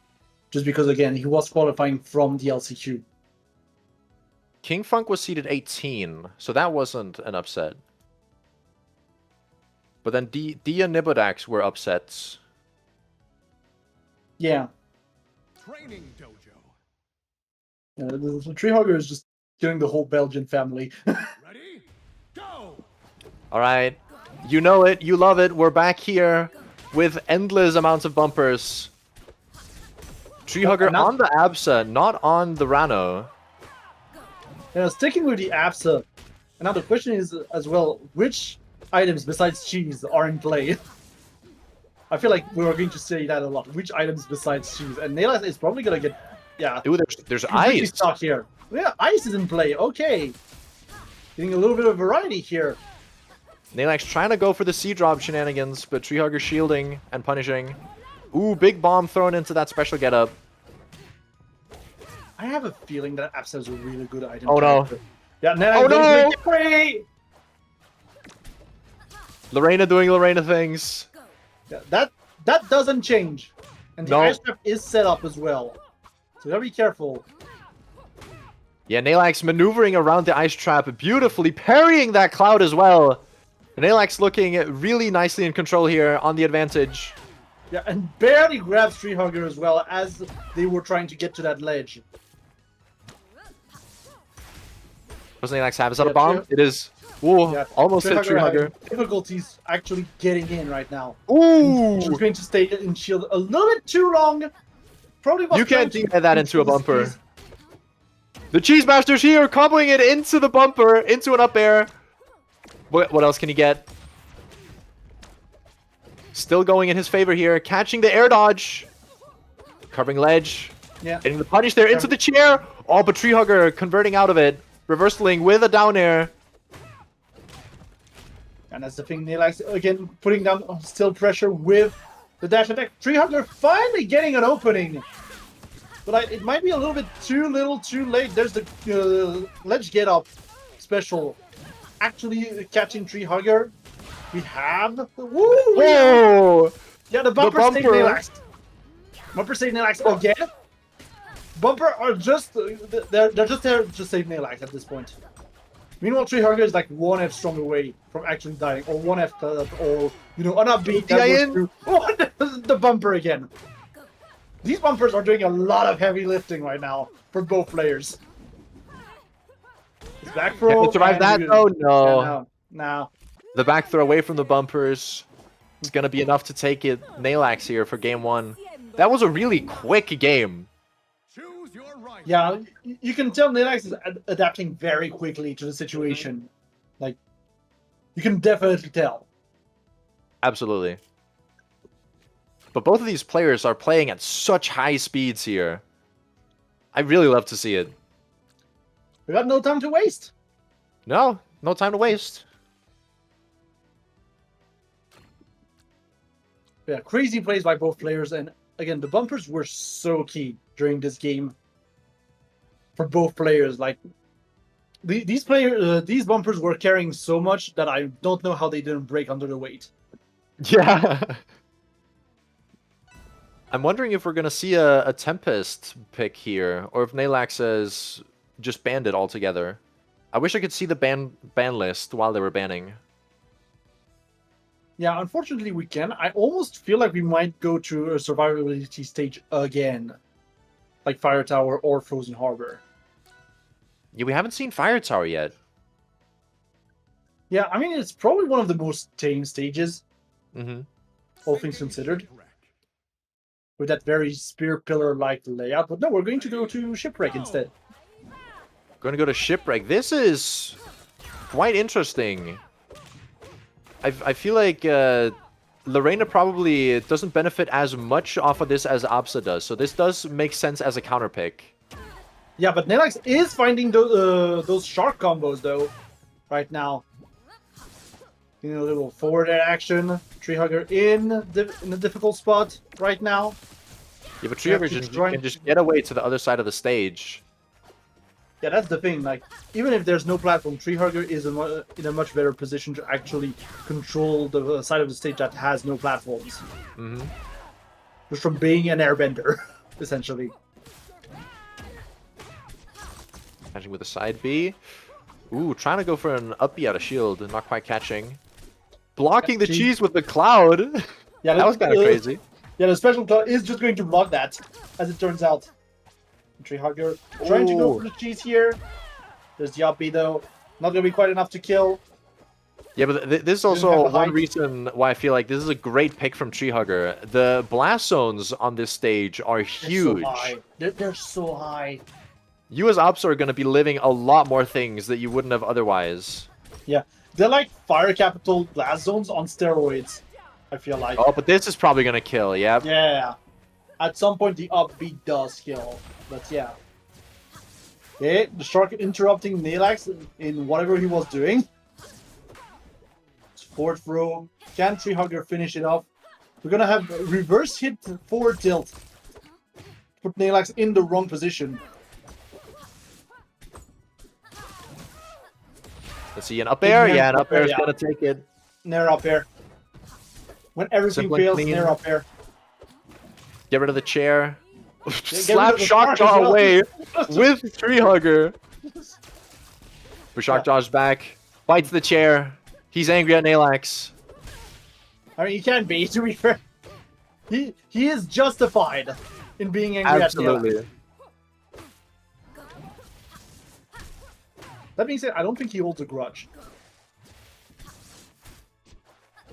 [SPEAKER 2] Just because, again, he was qualifying from the LCQ.
[SPEAKER 3] King Funk was seeded 18, so that wasn't an upset. But then D and Nibodax were upsets.
[SPEAKER 2] Yeah.
[SPEAKER 4] Training dojo.
[SPEAKER 2] The Tree Hugger is just killing the whole Belgian family.
[SPEAKER 4] Ready? Go!
[SPEAKER 3] Alright. You know it, you love it. We're back here with endless amounts of bumpers. Tree Hugger
[SPEAKER 2] now-
[SPEAKER 3] on the Absa, not on the Rano.
[SPEAKER 2] Sticking with the APSA. And now the question is as well, which items besides cheese are in play? I feel like we are going to say that a lot. Which items besides cheese? And Naylax is probably gonna get, yeah,
[SPEAKER 3] Ooh, there's
[SPEAKER 2] completely
[SPEAKER 3] ice.
[SPEAKER 2] stuck here. Yeah, ice is in play. Okay, getting a little bit of variety here.
[SPEAKER 3] Naylax trying to go for the C-drop shenanigans, but Tree Hugger shielding and punishing. Ooh, big bomb thrown into that special getup.
[SPEAKER 2] I have a feeling that APSA is a really good item.
[SPEAKER 3] Oh, no.
[SPEAKER 2] character. Yeah, Naylax
[SPEAKER 3] Oh,
[SPEAKER 2] goes
[SPEAKER 3] no!
[SPEAKER 2] make it free!
[SPEAKER 3] Lorena doing Lorena things.
[SPEAKER 2] Yeah, that doesn't change. And the
[SPEAKER 3] No.
[SPEAKER 2] ice trap is set up as well. So gotta be careful.
[SPEAKER 3] Yeah, Naylax maneuvering around the ice trap beautifully, parrying that cloud as well. Naylax looking really nicely in control here on the advantage.
[SPEAKER 2] Yeah, and barely grabs Tree Hugger as well as they were trying to get to that ledge.
[SPEAKER 3] What's Naylax have? Is that
[SPEAKER 2] Yeah,
[SPEAKER 3] a bomb?
[SPEAKER 2] Tree-
[SPEAKER 3] It is. Ooh,
[SPEAKER 2] Yeah,
[SPEAKER 3] almost hit Tree Hugger.
[SPEAKER 2] having difficulties actually getting in right now.
[SPEAKER 3] Ooh!
[SPEAKER 2] She's going to stay in shield a little bit too long. Probably was
[SPEAKER 3] You can't
[SPEAKER 2] trying to
[SPEAKER 3] DI that into a
[SPEAKER 2] control the
[SPEAKER 3] bumper.
[SPEAKER 2] squeeze.
[SPEAKER 3] The Cheese Master's here, comboing it into the bumper, into an up air. What else can he get? Still going in his favor here, catching the air dodge. Covering ledge.
[SPEAKER 2] Yeah.
[SPEAKER 3] Getting the punish there into the chair. Oh, but Tree Hugger converting out of it. Reversaling with a down air.
[SPEAKER 2] And that's the thing, Naylax again putting down still pressure with the dash attack. Tree Hugger finally getting an opening. But it might be a little bit too little, too late. There's the ledge get up special. Actually catching Tree Hugger. We have. Woo!
[SPEAKER 3] Whoa!
[SPEAKER 2] Yeah, the bumper saved
[SPEAKER 3] bumper.
[SPEAKER 2] Naylax. Bumper saved Naylax again. Bumper are just they're just there to save Naylax at this point. Meanwhile, Tree Hugger is like 1F strong away from actually dying, or 1F or an upbeat that
[SPEAKER 3] DI
[SPEAKER 2] goes
[SPEAKER 3] in.
[SPEAKER 2] through. Oh, the bumper again. These bumpers are doing a lot of heavy lifting right now for both players. It's back throw.
[SPEAKER 3] Can we survive
[SPEAKER 2] and
[SPEAKER 3] that?
[SPEAKER 2] we-
[SPEAKER 3] Oh,
[SPEAKER 2] Yeah,
[SPEAKER 3] no.
[SPEAKER 2] no.
[SPEAKER 3] The back throw away from the bumpers is going to be enough to take it Naylax here for game one. That was a really quick game.
[SPEAKER 4] Choose your right.
[SPEAKER 2] Yeah, you can tell Naylax is adapting very quickly to the situation. Like, you can definitely tell.
[SPEAKER 3] Absolutely. But both of these players are playing at such high speeds here. I really love to see it.
[SPEAKER 2] We got no time to waste.
[SPEAKER 3] No time to waste.
[SPEAKER 2] Yeah, crazy plays by both players, and again, the bumpers were so key during this game for both players. Like these bumpers were carrying so much that I don't know how they didn't break under the weight.
[SPEAKER 3] Yeah. I'm wondering if we're going to see a Tempest pick here, or if Naylax has just banned it altogether. I wish I could see the ban list while they were banning.
[SPEAKER 2] Yeah, unfortunately we can. I almost feel like we might go to a survivability stage again, like Fire Tower or Frozen Harbor.
[SPEAKER 3] Yeah, we haven't seen Fire Tower yet.
[SPEAKER 2] Yeah, I mean, it's probably one of the most tame stages,
[SPEAKER 3] Mm-hmm.
[SPEAKER 2] all things considered, with that very spear pillar-like layout. But no, we're going to go to Shipwreck instead.
[SPEAKER 3] Going to go to Shipwreck. This is quite interesting. I feel like Lorena probably doesn't benefit as much off of this as Absa does, so this does make sense as a counter pick.
[SPEAKER 2] Yeah, but Naylax is finding those shark combos, though, right now. You know, a little forward air action. Tree Hugger in a difficult spot right now.
[SPEAKER 3] Yeah, but Tree
[SPEAKER 2] Yeah,
[SPEAKER 3] Hugger
[SPEAKER 2] keeps
[SPEAKER 3] can
[SPEAKER 2] trying-
[SPEAKER 3] just get away to the other side of the stage.
[SPEAKER 2] Yeah, that's the thing. Like, even if there's no platform, Tree Hugger is in a much better position to actually control the side of the stage that has no platforms.
[SPEAKER 3] Mm-hmm.
[SPEAKER 2] Just from being an airbender, essentially.
[SPEAKER 3] Catching with a side B. Ooh, trying to go for an up B out of shield, not quite catching. Blocking the cheese with the cloud.
[SPEAKER 2] Yeah,
[SPEAKER 3] That was kind of crazy.
[SPEAKER 2] Yeah, the special cloud is just going to block that, as it turns out. Tree Hugger trying to go
[SPEAKER 3] Ooh.
[SPEAKER 2] for the cheese here. There's the up B though. Not going to be quite enough to kill.
[SPEAKER 3] Yeah, but this is
[SPEAKER 2] have
[SPEAKER 3] also
[SPEAKER 2] the
[SPEAKER 3] one
[SPEAKER 2] height.
[SPEAKER 3] reason why I feel like this is a great pick from Tree Hugger. The blast zones on this stage are
[SPEAKER 2] They're
[SPEAKER 3] huge.
[SPEAKER 2] so high. They're so high.
[SPEAKER 3] You as Ops are going to be living a lot more things that you wouldn't have otherwise.
[SPEAKER 2] Yeah, they're like fire capital blast zones on steroids. I feel like.
[SPEAKER 3] Oh, but this is probably going to kill, yeah.
[SPEAKER 2] Yeah. At some point, the up B does kill. But yeah. Okay, the shark interrupting Nalax in whatever he was doing. It's fourth row. Can Tree Hugger finish it off? We're gonna have reverse hit forward tilt. Put Nalax in the wrong position.
[SPEAKER 3] Let's see, an up air? Yeah, an up air is
[SPEAKER 2] Yeah.
[SPEAKER 3] going to take it.
[SPEAKER 2] Nair up air. When everything
[SPEAKER 3] Simple and
[SPEAKER 2] fails,
[SPEAKER 3] clean.
[SPEAKER 2] Nair up air.
[SPEAKER 3] Get rid of the chair.
[SPEAKER 2] rid
[SPEAKER 3] Slap
[SPEAKER 2] of the
[SPEAKER 3] Shock
[SPEAKER 2] shark as
[SPEAKER 3] Jaw
[SPEAKER 2] well.
[SPEAKER 3] away with Tree Hugger. But Shock Jaw's back. Bites the chair. He's angry at Nalax.
[SPEAKER 2] I mean, he can be, to be fair. He is justified in being angry at Nalax.
[SPEAKER 3] Absolutely.
[SPEAKER 2] That being said, I don't think he holds a grudge.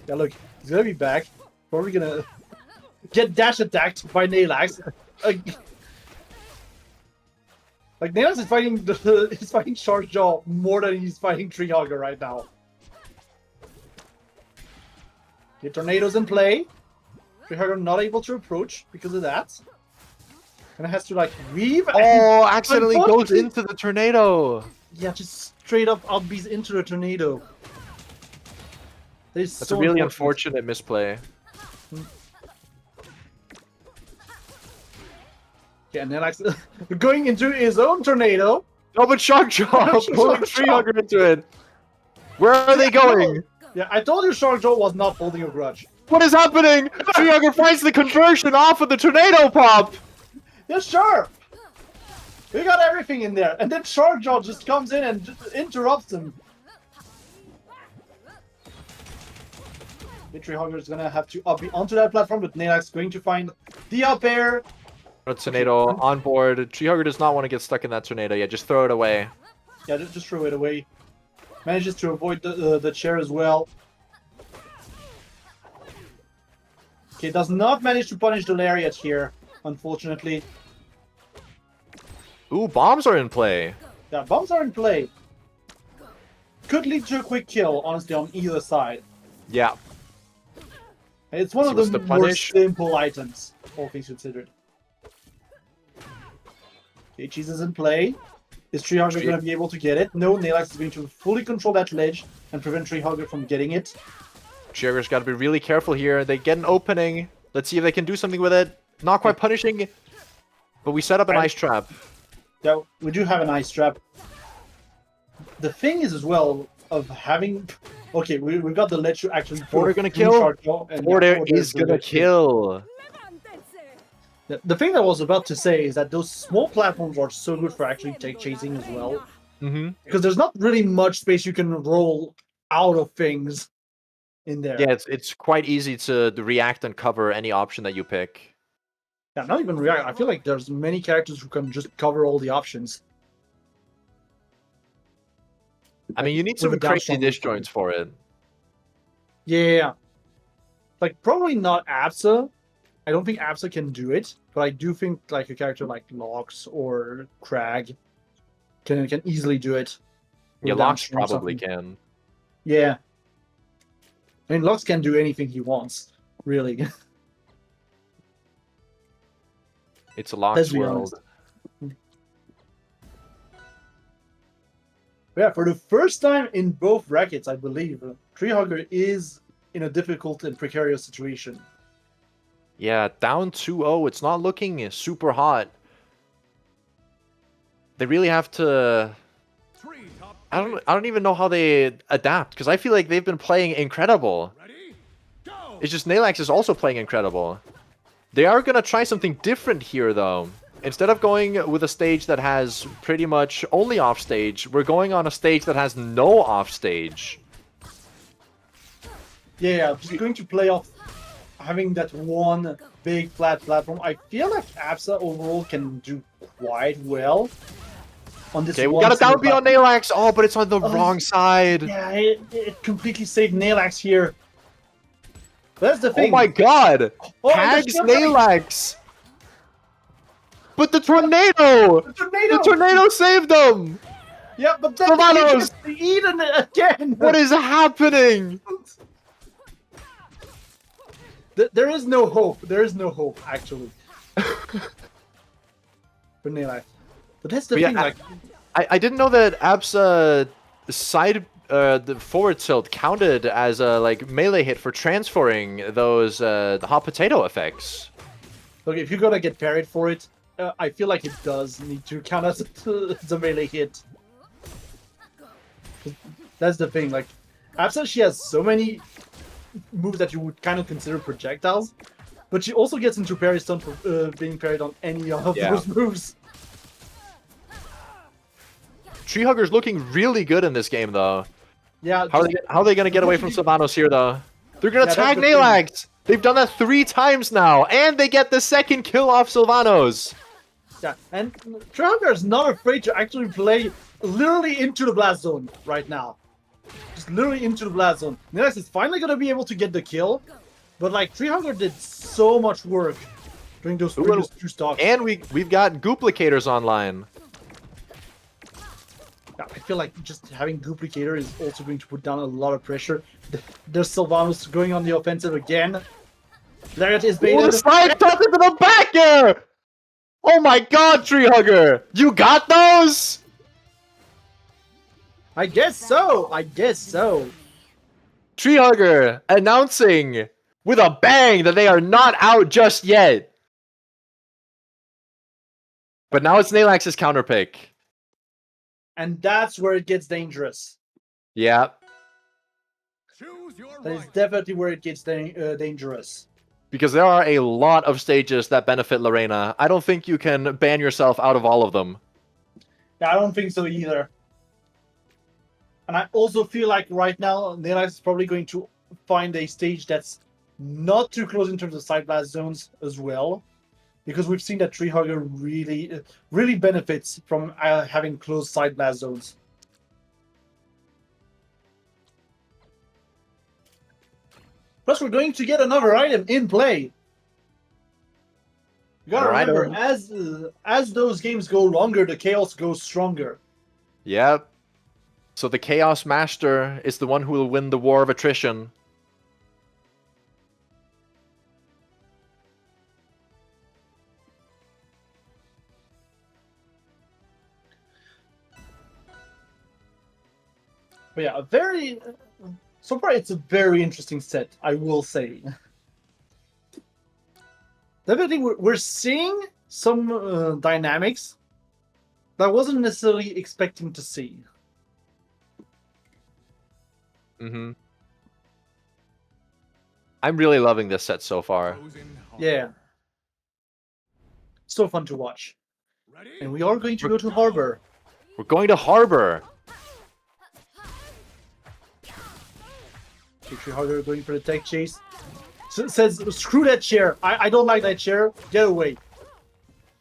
[SPEAKER 2] Yeah, look, he's gonna be back. Probably gonna get dash attacked by Nalax. Like Nalax is fighting he's fighting Shark Jaw more than he's fighting Tree Hugger right now. Okay, tornadoes in play. Tree Hugger not able to approach because of that. And it has to like weave.
[SPEAKER 3] Oh, accidentally goes
[SPEAKER 2] Unfortunately-
[SPEAKER 3] into the tornado.
[SPEAKER 2] Yeah, just straight up outbeats into the tornado.
[SPEAKER 3] That's a really unfortunate misplay.
[SPEAKER 2] Yeah, and then like going into his own tornado.
[SPEAKER 3] Oh, but Shock Jaw pulling Tree Hugger into it. Where are they going?
[SPEAKER 2] Yeah, I told you Shark Jaw was not holding a grudge.
[SPEAKER 3] What is happening? Tree Hugger finds the conversion off of the tornado pop.
[SPEAKER 2] Yeah, sure. We got everything in there, and then Shark Jaw just comes in and just interrupts him. Tree Hugger is gonna have to up onto that platform, but Nalax going to find the up air.
[SPEAKER 3] A tornado on board. Tree Hugger does not want to get stuck in that tornado. Yeah, just throw it away.
[SPEAKER 2] Yeah, just throw it away. Manages to avoid the chair as well. Okay, does not manage to punish the Lariat here, unfortunately.
[SPEAKER 3] Ooh, bombs are in play.
[SPEAKER 2] Yeah, bombs are in play. Could lead to a quick kill, honestly, on either side.
[SPEAKER 3] Yeah.
[SPEAKER 2] It's one
[SPEAKER 3] See
[SPEAKER 2] of
[SPEAKER 3] what's
[SPEAKER 2] the
[SPEAKER 3] the
[SPEAKER 2] more
[SPEAKER 3] punish?
[SPEAKER 2] simple items, all things considered. Okay, cheese is in play. Is Tree Hugger going to be able to get it? No, Nalax is going to fully control that ledge and prevent Tree Hugger from getting it.
[SPEAKER 3] Tree Hugger's got to be really careful here. They get an opening. Let's see if they can do something with it. Not quite punishing, but we set up an ice trap.
[SPEAKER 2] Yeah, we do have an ice trap. The thing is as well of having... Okay, we've got the ledge to actually...
[SPEAKER 3] Border gonna kill? Border is gonna kill.
[SPEAKER 2] The thing that I was about to say is that those small platforms are so good for actually chasing as well.
[SPEAKER 3] Mm-hmm.
[SPEAKER 2] Because there's not really much space you can roll out of things in there.
[SPEAKER 3] Yeah, it's quite easy to react and cover any option that you pick.
[SPEAKER 2] Yeah, not even react. I feel like there's many characters who can just cover all the options.
[SPEAKER 3] I mean, you need
[SPEAKER 2] With
[SPEAKER 3] some
[SPEAKER 2] a down
[SPEAKER 3] crazy
[SPEAKER 2] strong
[SPEAKER 3] disjoints for it.
[SPEAKER 2] Yeah. Like, probably not Absa. I don't think Absa can do it, but I do think like a character like Lox or Crag can easily do it.
[SPEAKER 3] Yeah,
[SPEAKER 2] With down
[SPEAKER 3] Lox
[SPEAKER 2] strong
[SPEAKER 3] probably
[SPEAKER 2] something.
[SPEAKER 3] can.
[SPEAKER 2] Yeah. I mean, Lox can do anything he wants, really.
[SPEAKER 3] It's a Lox
[SPEAKER 2] Let's be
[SPEAKER 3] world.
[SPEAKER 2] honest. Yeah, for the first time in both brackets, I believe, Tree Hugger is in a difficult and precarious situation.
[SPEAKER 3] Yeah, down 2-0. It's not looking super hot. They really have to...
[SPEAKER 4] Three top
[SPEAKER 3] I don't even know how they adapt, because I feel like they've been playing incredible.
[SPEAKER 4] ready, go!
[SPEAKER 3] It's just Nalax is also playing incredible. They are going to try something different here, though. Instead of going with a stage that has pretty much only offstage, we're going on a stage that has no offstage.
[SPEAKER 2] Yeah, just going to play off having that one big flat platform. I feel like Absa overall can do quite well on this.
[SPEAKER 3] Okay, we
[SPEAKER 2] one
[SPEAKER 3] got a down
[SPEAKER 2] single
[SPEAKER 3] B on
[SPEAKER 2] platform.
[SPEAKER 3] Nail Axe. Oh, but it's on the wrong side.
[SPEAKER 2] Yeah, it completely saved Nail Axe here. That's the
[SPEAKER 3] Oh
[SPEAKER 2] thing.
[SPEAKER 3] my god!
[SPEAKER 2] Oh, and
[SPEAKER 3] Tags
[SPEAKER 2] there's still
[SPEAKER 3] Nail Axe! But the tornado!
[SPEAKER 2] the tornado!
[SPEAKER 3] The tornado saved them!
[SPEAKER 2] Yeah, but then
[SPEAKER 3] Sylvanos!
[SPEAKER 2] Eden again!
[SPEAKER 3] What is happening?
[SPEAKER 2] There is no hope. There is no hope, actually. For Nail Axe. But that's the
[SPEAKER 3] But yeah,
[SPEAKER 2] thing, like...
[SPEAKER 3] I didn't know that Absa side the forward tilt counted as a like melee hit for transferring those the hot potato effects.
[SPEAKER 2] Look, if you're gonna get parried for it, I feel like it does need to count as a melee hit. That's the thing, like, Absa, she has so many moves that you would kind of consider projectiles, but she also gets into parry stun for being parried on any of
[SPEAKER 3] Yeah.
[SPEAKER 2] those moves.
[SPEAKER 3] Treehugger's looking really good in this game though.
[SPEAKER 2] Yeah,
[SPEAKER 3] How are they gonna get away from Sylvanos here though? They're gonna
[SPEAKER 2] Yeah, that's
[SPEAKER 3] tag
[SPEAKER 2] the
[SPEAKER 3] Nail
[SPEAKER 2] thing.
[SPEAKER 3] Axe! They've done that 3 times now, and they get the second kill off Sylvanos!
[SPEAKER 2] yeah, and Treehugger is not afraid to actually play literally into the blast zone right now. Just literally into the blast zone. Nerex is finally gonna be able to get the kill, but like Treehugger did so much work during those previous 2 stocks.
[SPEAKER 3] And we've got duplicators online.
[SPEAKER 2] Yeah, I feel like just having Duplicator is also going to put down a lot of pressure. There's Sylvanos going on the offensive again. Lariat is
[SPEAKER 3] Oh,
[SPEAKER 2] baited.
[SPEAKER 3] the slide toss into the back air! Oh my god, Treehugger! You got those?
[SPEAKER 2] I guess so. I guess so.
[SPEAKER 3] Treehugger announcing with a bang that they are not out just yet. But now it's Nail Axe's counter pick.
[SPEAKER 2] And that's where it gets dangerous.
[SPEAKER 3] Yeah.
[SPEAKER 4] Choose your
[SPEAKER 2] That is
[SPEAKER 4] right.
[SPEAKER 2] definitely where it gets dangerous.
[SPEAKER 3] Because there are a lot of stages that benefit Lorena. I don't think you can ban yourself out of all of them.
[SPEAKER 2] Yeah, I don't think so either. And I also feel like right now, Nelax is probably going to find a stage that's not too close in terms of side blast zones as well. Because we've seen that Treehugger really benefits from having close side blast zones. Plus, we're going to get another item in play. You gotta
[SPEAKER 3] Another
[SPEAKER 2] remember, as those games go longer, the chaos goes stronger.
[SPEAKER 3] Yep. So the Chaos Master is the one who will win the war of attrition.
[SPEAKER 2] But yeah, so far it's a very interesting set, I will say. Definitely, we're seeing some dynamics that I wasn't necessarily expecting to see.
[SPEAKER 3] Mm-hmm. I'm really loving this set so far.
[SPEAKER 4] Goes in hard.
[SPEAKER 2] Yeah. So fun to watch.
[SPEAKER 4] Ready?
[SPEAKER 2] And we are going to go to Harbor.
[SPEAKER 3] We're going to Harbor.
[SPEAKER 2] Treehugger going for the tech chase. Says, screw that chair. I don't like that chair. Get away.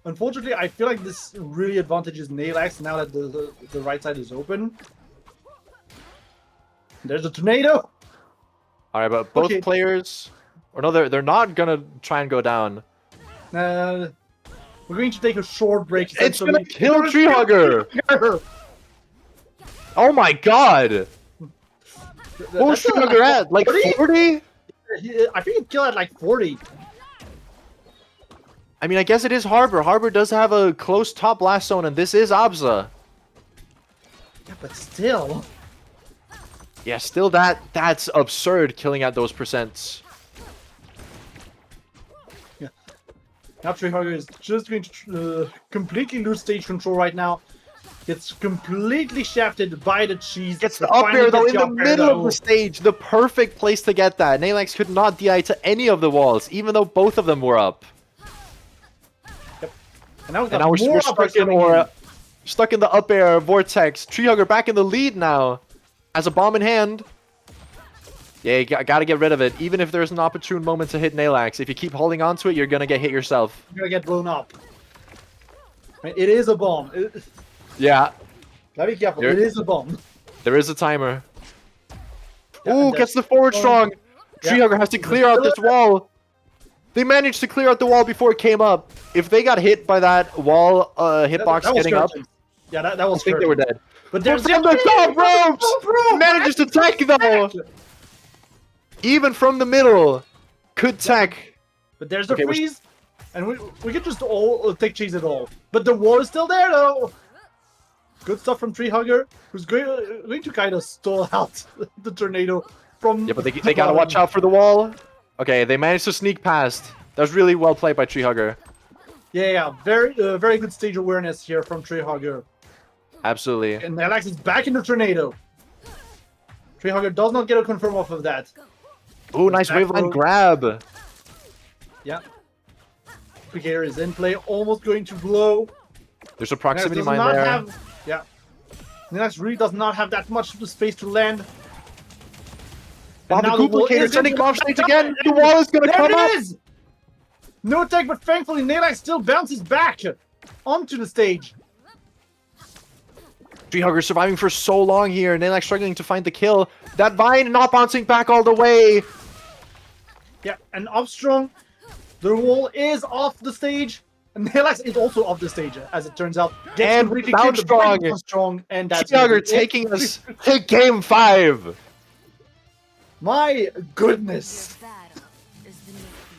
[SPEAKER 2] Unfortunately, I feel like this really advantages Nail-Axe now that the right side is open. There's a tornado.
[SPEAKER 3] All right, but both
[SPEAKER 2] Okay.
[SPEAKER 3] players, or no, they're not gonna try and go down.
[SPEAKER 2] We're going to take a short break.
[SPEAKER 3] It's gonna
[SPEAKER 2] essentially.
[SPEAKER 3] kill Treehugger. Oh my god! What was Treehugger at? Like 40?
[SPEAKER 2] I think it killed at like 40.
[SPEAKER 3] I mean, I guess it is Harbor. Harbor does have a close top blast zone, and this is Abza.
[SPEAKER 2] Yeah, but still.
[SPEAKER 3] Yeah, still that's absurd killing at those percents.
[SPEAKER 2] Yeah. Now Treehugger is just going to completely lose stage control right now. Gets completely shafted by the cheese.
[SPEAKER 3] Gets
[SPEAKER 2] but
[SPEAKER 3] the up
[SPEAKER 2] finally
[SPEAKER 3] air though
[SPEAKER 2] gets
[SPEAKER 3] in the
[SPEAKER 2] up air,
[SPEAKER 3] middle of
[SPEAKER 2] though.
[SPEAKER 3] the stage. The perfect place to get that. Nail-Axe could not DI to any of the walls, even though both of them were up.
[SPEAKER 2] And now,
[SPEAKER 3] And now we're stuck in the up air vortex. Treehugger back in the lead now. Has a bomb in hand. Yeah, you gotta get rid of it. Even if there's an opportune moment to hit Naelax, if you keep holding on to it, you're gonna get hit yourself.
[SPEAKER 2] You're gonna get blown up. It is a bomb.
[SPEAKER 3] Yeah,
[SPEAKER 2] Gotta be careful.
[SPEAKER 3] There-
[SPEAKER 2] It is a bomb.
[SPEAKER 3] there is a timer.
[SPEAKER 2] Yeah,
[SPEAKER 3] Ooh,
[SPEAKER 2] and
[SPEAKER 3] gets the
[SPEAKER 2] there's-
[SPEAKER 3] forward strong.
[SPEAKER 2] Yeah.
[SPEAKER 3] Treehugger has to clear out this wall. They managed to clear out the wall before it came up. If they got hit by that wall hitbox
[SPEAKER 2] That was
[SPEAKER 3] getting up,
[SPEAKER 2] curtains. Yeah, that
[SPEAKER 3] I
[SPEAKER 2] was
[SPEAKER 3] think they were
[SPEAKER 2] curtains.
[SPEAKER 3] dead.
[SPEAKER 2] But
[SPEAKER 3] But
[SPEAKER 2] there's
[SPEAKER 3] from the top ropes! Manages to tech though! Even from the middle! Could tech.
[SPEAKER 2] But there's the
[SPEAKER 3] Okay, we're-
[SPEAKER 2] freeze, and we could just all take chase it all. But the wall is still there though. Good stuff from Treehugger, who's going to kind of stall out the tornado from.
[SPEAKER 3] Yeah, but they gotta watch out for the wall. Okay, they managed to sneak past. That was really well played by Treehugger.
[SPEAKER 2] Yeah, very good stage awareness here from Treehugger.
[SPEAKER 3] Absolutely.
[SPEAKER 2] And Alex is back in the tornado. Treehugger does not get a confirm off of that.
[SPEAKER 3] Ooh, nice
[SPEAKER 2] Back
[SPEAKER 3] waveline
[SPEAKER 2] row.
[SPEAKER 3] grab.
[SPEAKER 2] Yeah. Duplicator is in play, almost going to blow.
[SPEAKER 3] There's a proximity
[SPEAKER 2] Does
[SPEAKER 3] mine
[SPEAKER 2] not
[SPEAKER 3] there.
[SPEAKER 2] have, yeah. Nilax really does not have that much space to land.
[SPEAKER 3] Wow,
[SPEAKER 2] And
[SPEAKER 3] the
[SPEAKER 2] now the wall
[SPEAKER 3] duplicator
[SPEAKER 2] is
[SPEAKER 3] sending
[SPEAKER 2] going
[SPEAKER 3] bomb
[SPEAKER 2] to-
[SPEAKER 3] straight again. The wall is gonna
[SPEAKER 2] There
[SPEAKER 3] come
[SPEAKER 2] it
[SPEAKER 3] up.
[SPEAKER 2] is! No tech, but thankfully Nilax still bounces back onto the stage.
[SPEAKER 3] Treehugger surviving for so long here. Naelax struggling to find the kill. That vine not bouncing back all the way.
[SPEAKER 2] Yeah, and Upstrong, the wall is off the stage. And Nilax is also off the stage, as it turns out.
[SPEAKER 3] And
[SPEAKER 2] completely
[SPEAKER 3] down
[SPEAKER 2] killed, the
[SPEAKER 3] strong.
[SPEAKER 2] break was strong, and that's
[SPEAKER 3] Treehugger
[SPEAKER 2] it.
[SPEAKER 3] taking us to game 5.
[SPEAKER 2] My goodness.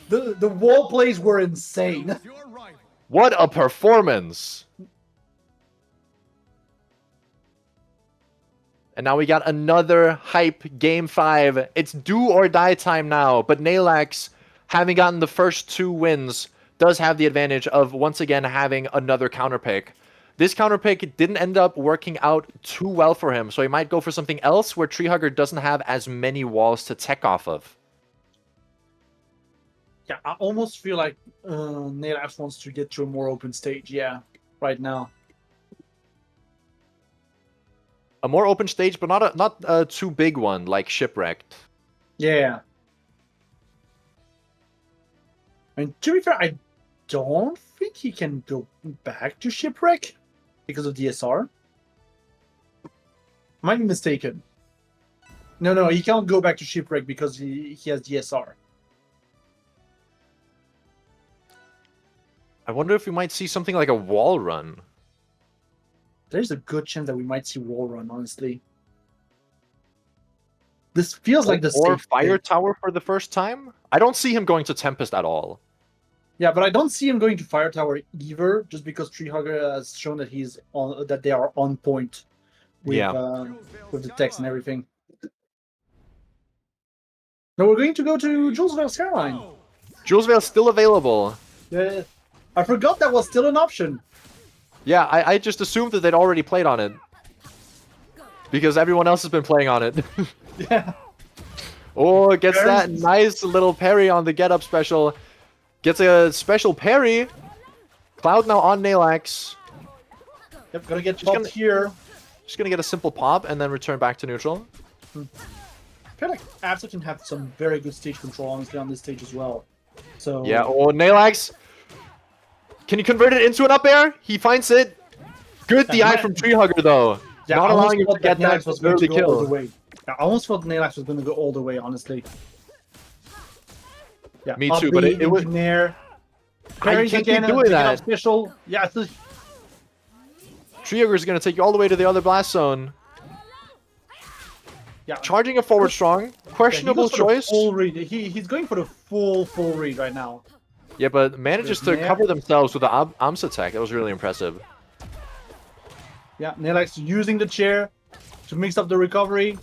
[SPEAKER 2] The wall plays were insane.
[SPEAKER 4] Your rival.
[SPEAKER 3] What a performance. And now we got another hype game 5. It's do or die time now. But Naelax, having gotten the first 2 wins, does have the advantage of once again having another counter pick. This counter pick didn't end up working out too well for him, so he might go for something else where Treehugger doesn't have as many walls to tech off of.
[SPEAKER 2] Yeah, I almost feel like Nilax wants to get to a more open stage, yeah, right now.
[SPEAKER 3] A more open stage, but not a too big one like Shipwrecked.
[SPEAKER 2] Yeah. And to be fair, I don't think he can go back to Shipwreck because of DSR. Might be mistaken. No, he can't go back to Shipwreck because he has DSR.
[SPEAKER 3] I wonder if we might see something like a wall run.
[SPEAKER 2] There's a good chance that we might see wall run, honestly. This feels like the
[SPEAKER 3] Or
[SPEAKER 2] safe
[SPEAKER 3] Fire
[SPEAKER 2] pick.
[SPEAKER 3] Tower for the first time? I don't see him going to Tempest at all.
[SPEAKER 2] Yeah, but I don't see him going to Fire Tower either, just because Treehugger has shown that he's on that they are on point with the text and everything. Now we're going to go to Julesville Skyline.
[SPEAKER 3] Julesvale's still available.
[SPEAKER 2] Yeah, I forgot that was still an option.
[SPEAKER 3] Yeah, I just assumed that they'd already played on it. Because everyone else has been playing on it.
[SPEAKER 2] Yeah.
[SPEAKER 3] Oh, it gets that
[SPEAKER 2] There's-
[SPEAKER 3] nice little parry on the get up special. Gets a special parry. Cloud now on Naelax.
[SPEAKER 2] Yep, gonna get
[SPEAKER 3] Just
[SPEAKER 2] popped
[SPEAKER 3] gonna-
[SPEAKER 2] here.
[SPEAKER 3] Just gonna get a simple pop and then return back to neutral.
[SPEAKER 2] I feel like Absa can have some very good stage control, honestly, on this stage as well. So
[SPEAKER 3] Yeah, oh, Naelax. Can he convert it into an up air? He finds it. Good
[SPEAKER 2] Yeah,
[SPEAKER 3] DI from Treehugger, though.
[SPEAKER 2] yeah,
[SPEAKER 3] Not
[SPEAKER 2] I almost
[SPEAKER 3] allowing him to
[SPEAKER 2] thought
[SPEAKER 3] get that
[SPEAKER 2] Nilax was going to
[SPEAKER 3] early
[SPEAKER 2] go all the
[SPEAKER 3] kill.
[SPEAKER 2] way. Yeah, I almost thought Nilax was going to go all the way, honestly. Yeah,
[SPEAKER 3] Me
[SPEAKER 2] up
[SPEAKER 3] too, but
[SPEAKER 2] B
[SPEAKER 3] it was-
[SPEAKER 2] into Nair.
[SPEAKER 3] I
[SPEAKER 2] Parries
[SPEAKER 3] can't
[SPEAKER 2] again
[SPEAKER 3] keep
[SPEAKER 2] and
[SPEAKER 3] doing
[SPEAKER 2] taking out
[SPEAKER 3] that.
[SPEAKER 2] Special. Yeah, so
[SPEAKER 3] Treehugger's gonna take you all the way to the other blast zone.
[SPEAKER 2] yeah.
[SPEAKER 3] Charging a forward strong. Questionable
[SPEAKER 2] he goes for the
[SPEAKER 3] choice.
[SPEAKER 2] Full read. He's going for the full read right now.
[SPEAKER 3] Yeah, but manages to
[SPEAKER 2] There's Nair.
[SPEAKER 3] cover themselves with the AMS attack. That was really impressive.
[SPEAKER 2] Yeah, Nilax using the chair to mix up the recovery.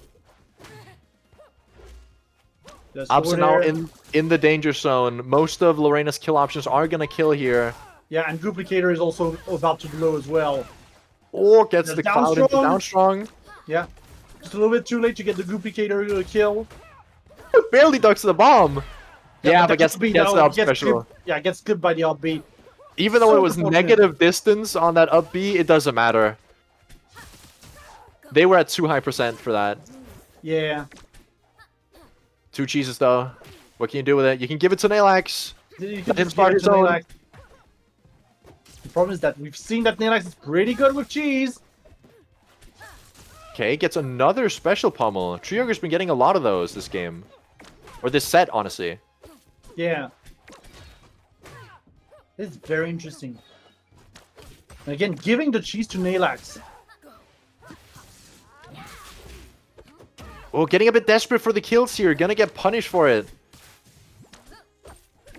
[SPEAKER 2] Just
[SPEAKER 3] Absa
[SPEAKER 2] over
[SPEAKER 3] now
[SPEAKER 2] there.
[SPEAKER 3] in the danger zone. Most of Lorena's kill options are gonna kill here.
[SPEAKER 2] Yeah, and Duplicator is also about to blow as well.
[SPEAKER 3] Or gets
[SPEAKER 2] There's
[SPEAKER 3] the
[SPEAKER 2] down
[SPEAKER 3] cloud into
[SPEAKER 2] strong.
[SPEAKER 3] down strong.
[SPEAKER 2] Yeah, just a little bit too late to get the Duplicator kill.
[SPEAKER 3] Barely ducks the bomb. Yeah, but
[SPEAKER 2] that
[SPEAKER 3] gets
[SPEAKER 2] up B,
[SPEAKER 3] the
[SPEAKER 2] though,
[SPEAKER 3] up
[SPEAKER 2] gets
[SPEAKER 3] special.
[SPEAKER 2] clipped- Yeah, gets clipped by the up B.
[SPEAKER 3] Even though
[SPEAKER 2] So
[SPEAKER 3] it was
[SPEAKER 2] unfortunate.
[SPEAKER 3] negative distance on that up B, it doesn't matter. They were at too high % for that.
[SPEAKER 2] Yeah.
[SPEAKER 3] 2 cheeses though. What can you do with it? You can give it to Naelax.
[SPEAKER 2] You
[SPEAKER 3] Let
[SPEAKER 2] can
[SPEAKER 3] him
[SPEAKER 2] just
[SPEAKER 3] start
[SPEAKER 2] give it
[SPEAKER 3] his
[SPEAKER 2] to
[SPEAKER 3] own.
[SPEAKER 2] Naelax. The problem is that we've seen that Naelax is pretty good with cheese.
[SPEAKER 3] Okay, gets another special pummel. Treehugger's been getting a lot of those this game. Or this set, honestly.
[SPEAKER 2] Yeah. It's very interesting. And again, giving the cheese to Naelax.
[SPEAKER 3] Oh, getting a bit desperate for the kills here. Gonna get punished for it.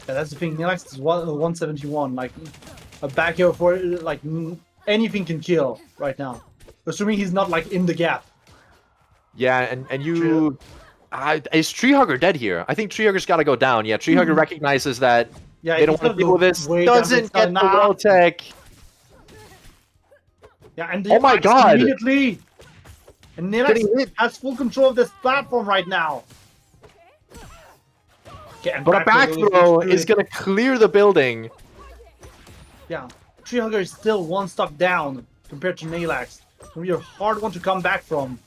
[SPEAKER 2] Yeah, that's the thing. Naelax is 171. Like, a back air for like anything can kill right now. Assuming he's not like in the gap.
[SPEAKER 3] Yeah, and you... is Treehugger dead here? I think Treehugger's gotta go down. Yeah, Treehugger recognizes that
[SPEAKER 2] Yeah,
[SPEAKER 3] they don't
[SPEAKER 2] he's
[SPEAKER 3] want to
[SPEAKER 2] gotta
[SPEAKER 3] deal
[SPEAKER 2] go
[SPEAKER 3] with this.
[SPEAKER 2] way down,
[SPEAKER 3] Doesn't
[SPEAKER 2] but
[SPEAKER 3] get the
[SPEAKER 2] nah.
[SPEAKER 3] wall tech.
[SPEAKER 2] Yeah, and
[SPEAKER 3] Oh my
[SPEAKER 2] Naelax
[SPEAKER 3] God.
[SPEAKER 2] immediately. And Naelax
[SPEAKER 3] Getting hit.
[SPEAKER 2] has full control of this platform right now. Okay, and
[SPEAKER 3] But a back
[SPEAKER 2] throw
[SPEAKER 3] throw
[SPEAKER 2] goes
[SPEAKER 3] is
[SPEAKER 2] through it.
[SPEAKER 3] gonna clear the building.
[SPEAKER 2] Yeah, Treehugger is still one stock down compared to Naelax. It's gonna be a hard one to come back from.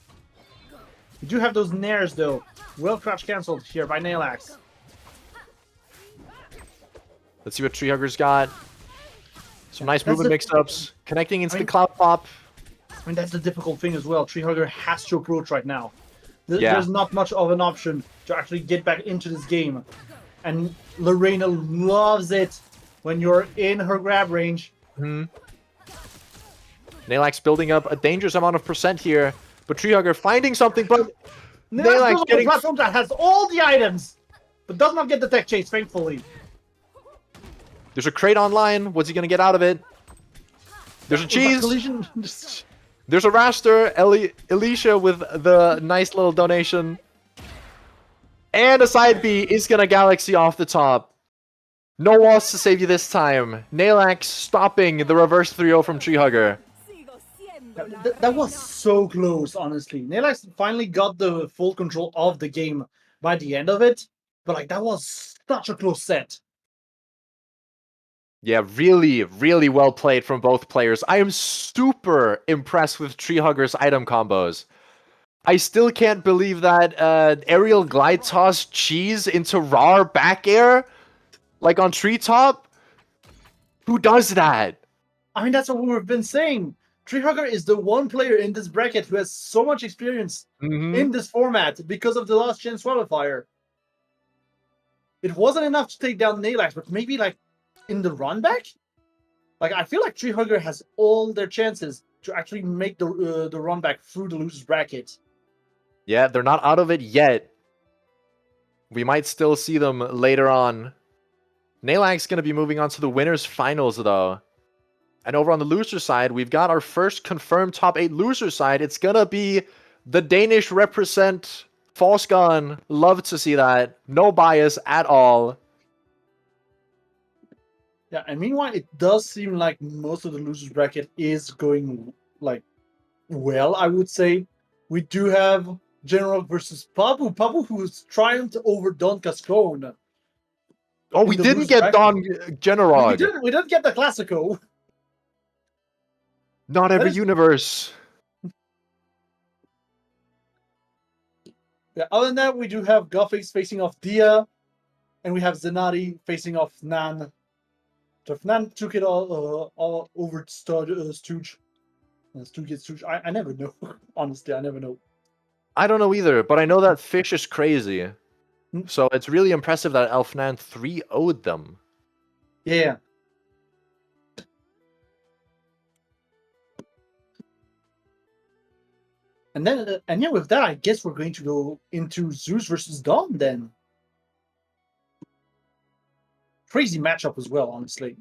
[SPEAKER 2] We do have those nairs though. Well crouch cancelled here by Naelax.
[SPEAKER 3] Let's see what Treehugger's got. Some nice
[SPEAKER 2] That's
[SPEAKER 3] movement
[SPEAKER 2] the-
[SPEAKER 3] mix-ups. Connecting into
[SPEAKER 2] I mean-
[SPEAKER 3] the cloud pop.
[SPEAKER 2] I mean, that's the difficult thing as well. Treehugger has to approach right now.
[SPEAKER 3] Yeah.
[SPEAKER 2] There's not much of an option to actually get back into this game. And Lorena loves it when you're in her grab range.
[SPEAKER 3] Naelax building up a dangerous amount of % here. But Treehugger finding something, but
[SPEAKER 2] Naelax
[SPEAKER 3] Naelax
[SPEAKER 2] goes on the
[SPEAKER 3] getting...
[SPEAKER 2] platform that has all the items, but does not get the tech chase, thankfully.
[SPEAKER 3] There's a crate online. What's he gonna get out of it? There's a
[SPEAKER 2] With that
[SPEAKER 3] cheese.
[SPEAKER 2] collision-
[SPEAKER 3] There's a raster. Alicia with the nice little donation. And a side B is gonna Galaxy off the top. No walls to save you this time. Naelax stopping the reverse 3-0 from Treehugger.
[SPEAKER 2] That was so close, honestly. Naelax finally got the full control of the game by the end of it, but like that was such a close set.
[SPEAKER 3] Yeah, really, really well played from both players. I am super impressed with Treehugger's item combos. I still can't believe that aerial glide toss cheese into raw back air, like on treetop. Who does that?
[SPEAKER 2] I mean, that's what we've been saying. Treehugger is the one player in this bracket who has so much experience in this format because of the last chance qualifier. It wasn't enough to take down Naelax, but maybe like in the run back? Like, I feel like Treehugger has all their chances to actually make the run back through the losers bracket.
[SPEAKER 3] Yeah, they're not out of it yet. We might still see them later on. Naelax's going to be moving on to the winners finals, though. And over on the loser side, we've got our first confirmed top 8 loser side. It's going to be the Danish represent False Gun. Love to see that. No bias at all.
[SPEAKER 2] Yeah, and meanwhile, it does seem like most of the losers bracket is going like well, I would say. We do have General versus Papu. Papu who's triumphed over Don Cascone.
[SPEAKER 3] Oh,
[SPEAKER 2] In
[SPEAKER 3] we
[SPEAKER 2] the
[SPEAKER 3] didn't
[SPEAKER 2] loser
[SPEAKER 3] get
[SPEAKER 2] bracket.
[SPEAKER 3] Don
[SPEAKER 2] We
[SPEAKER 3] Generog.
[SPEAKER 2] didn't get the Classico.
[SPEAKER 3] Not every
[SPEAKER 2] is-
[SPEAKER 3] universe.
[SPEAKER 2] Yeah, other than that, we do have Gothics facing off Dia, and we have Zenati facing off Nan. So if Nan took it all over Stooge, Stooge gets Stooge. I never know. Honestly, I never know.
[SPEAKER 3] I don't know either, but I know that Fish is crazy.
[SPEAKER 2] Hmm.
[SPEAKER 3] So it's really impressive that Elfnan 3-0'd them.
[SPEAKER 2] Yeah. And then, and yeah, with that, I guess we're going to go into Zeus versus Dom then. Crazy matchup as well, honestly.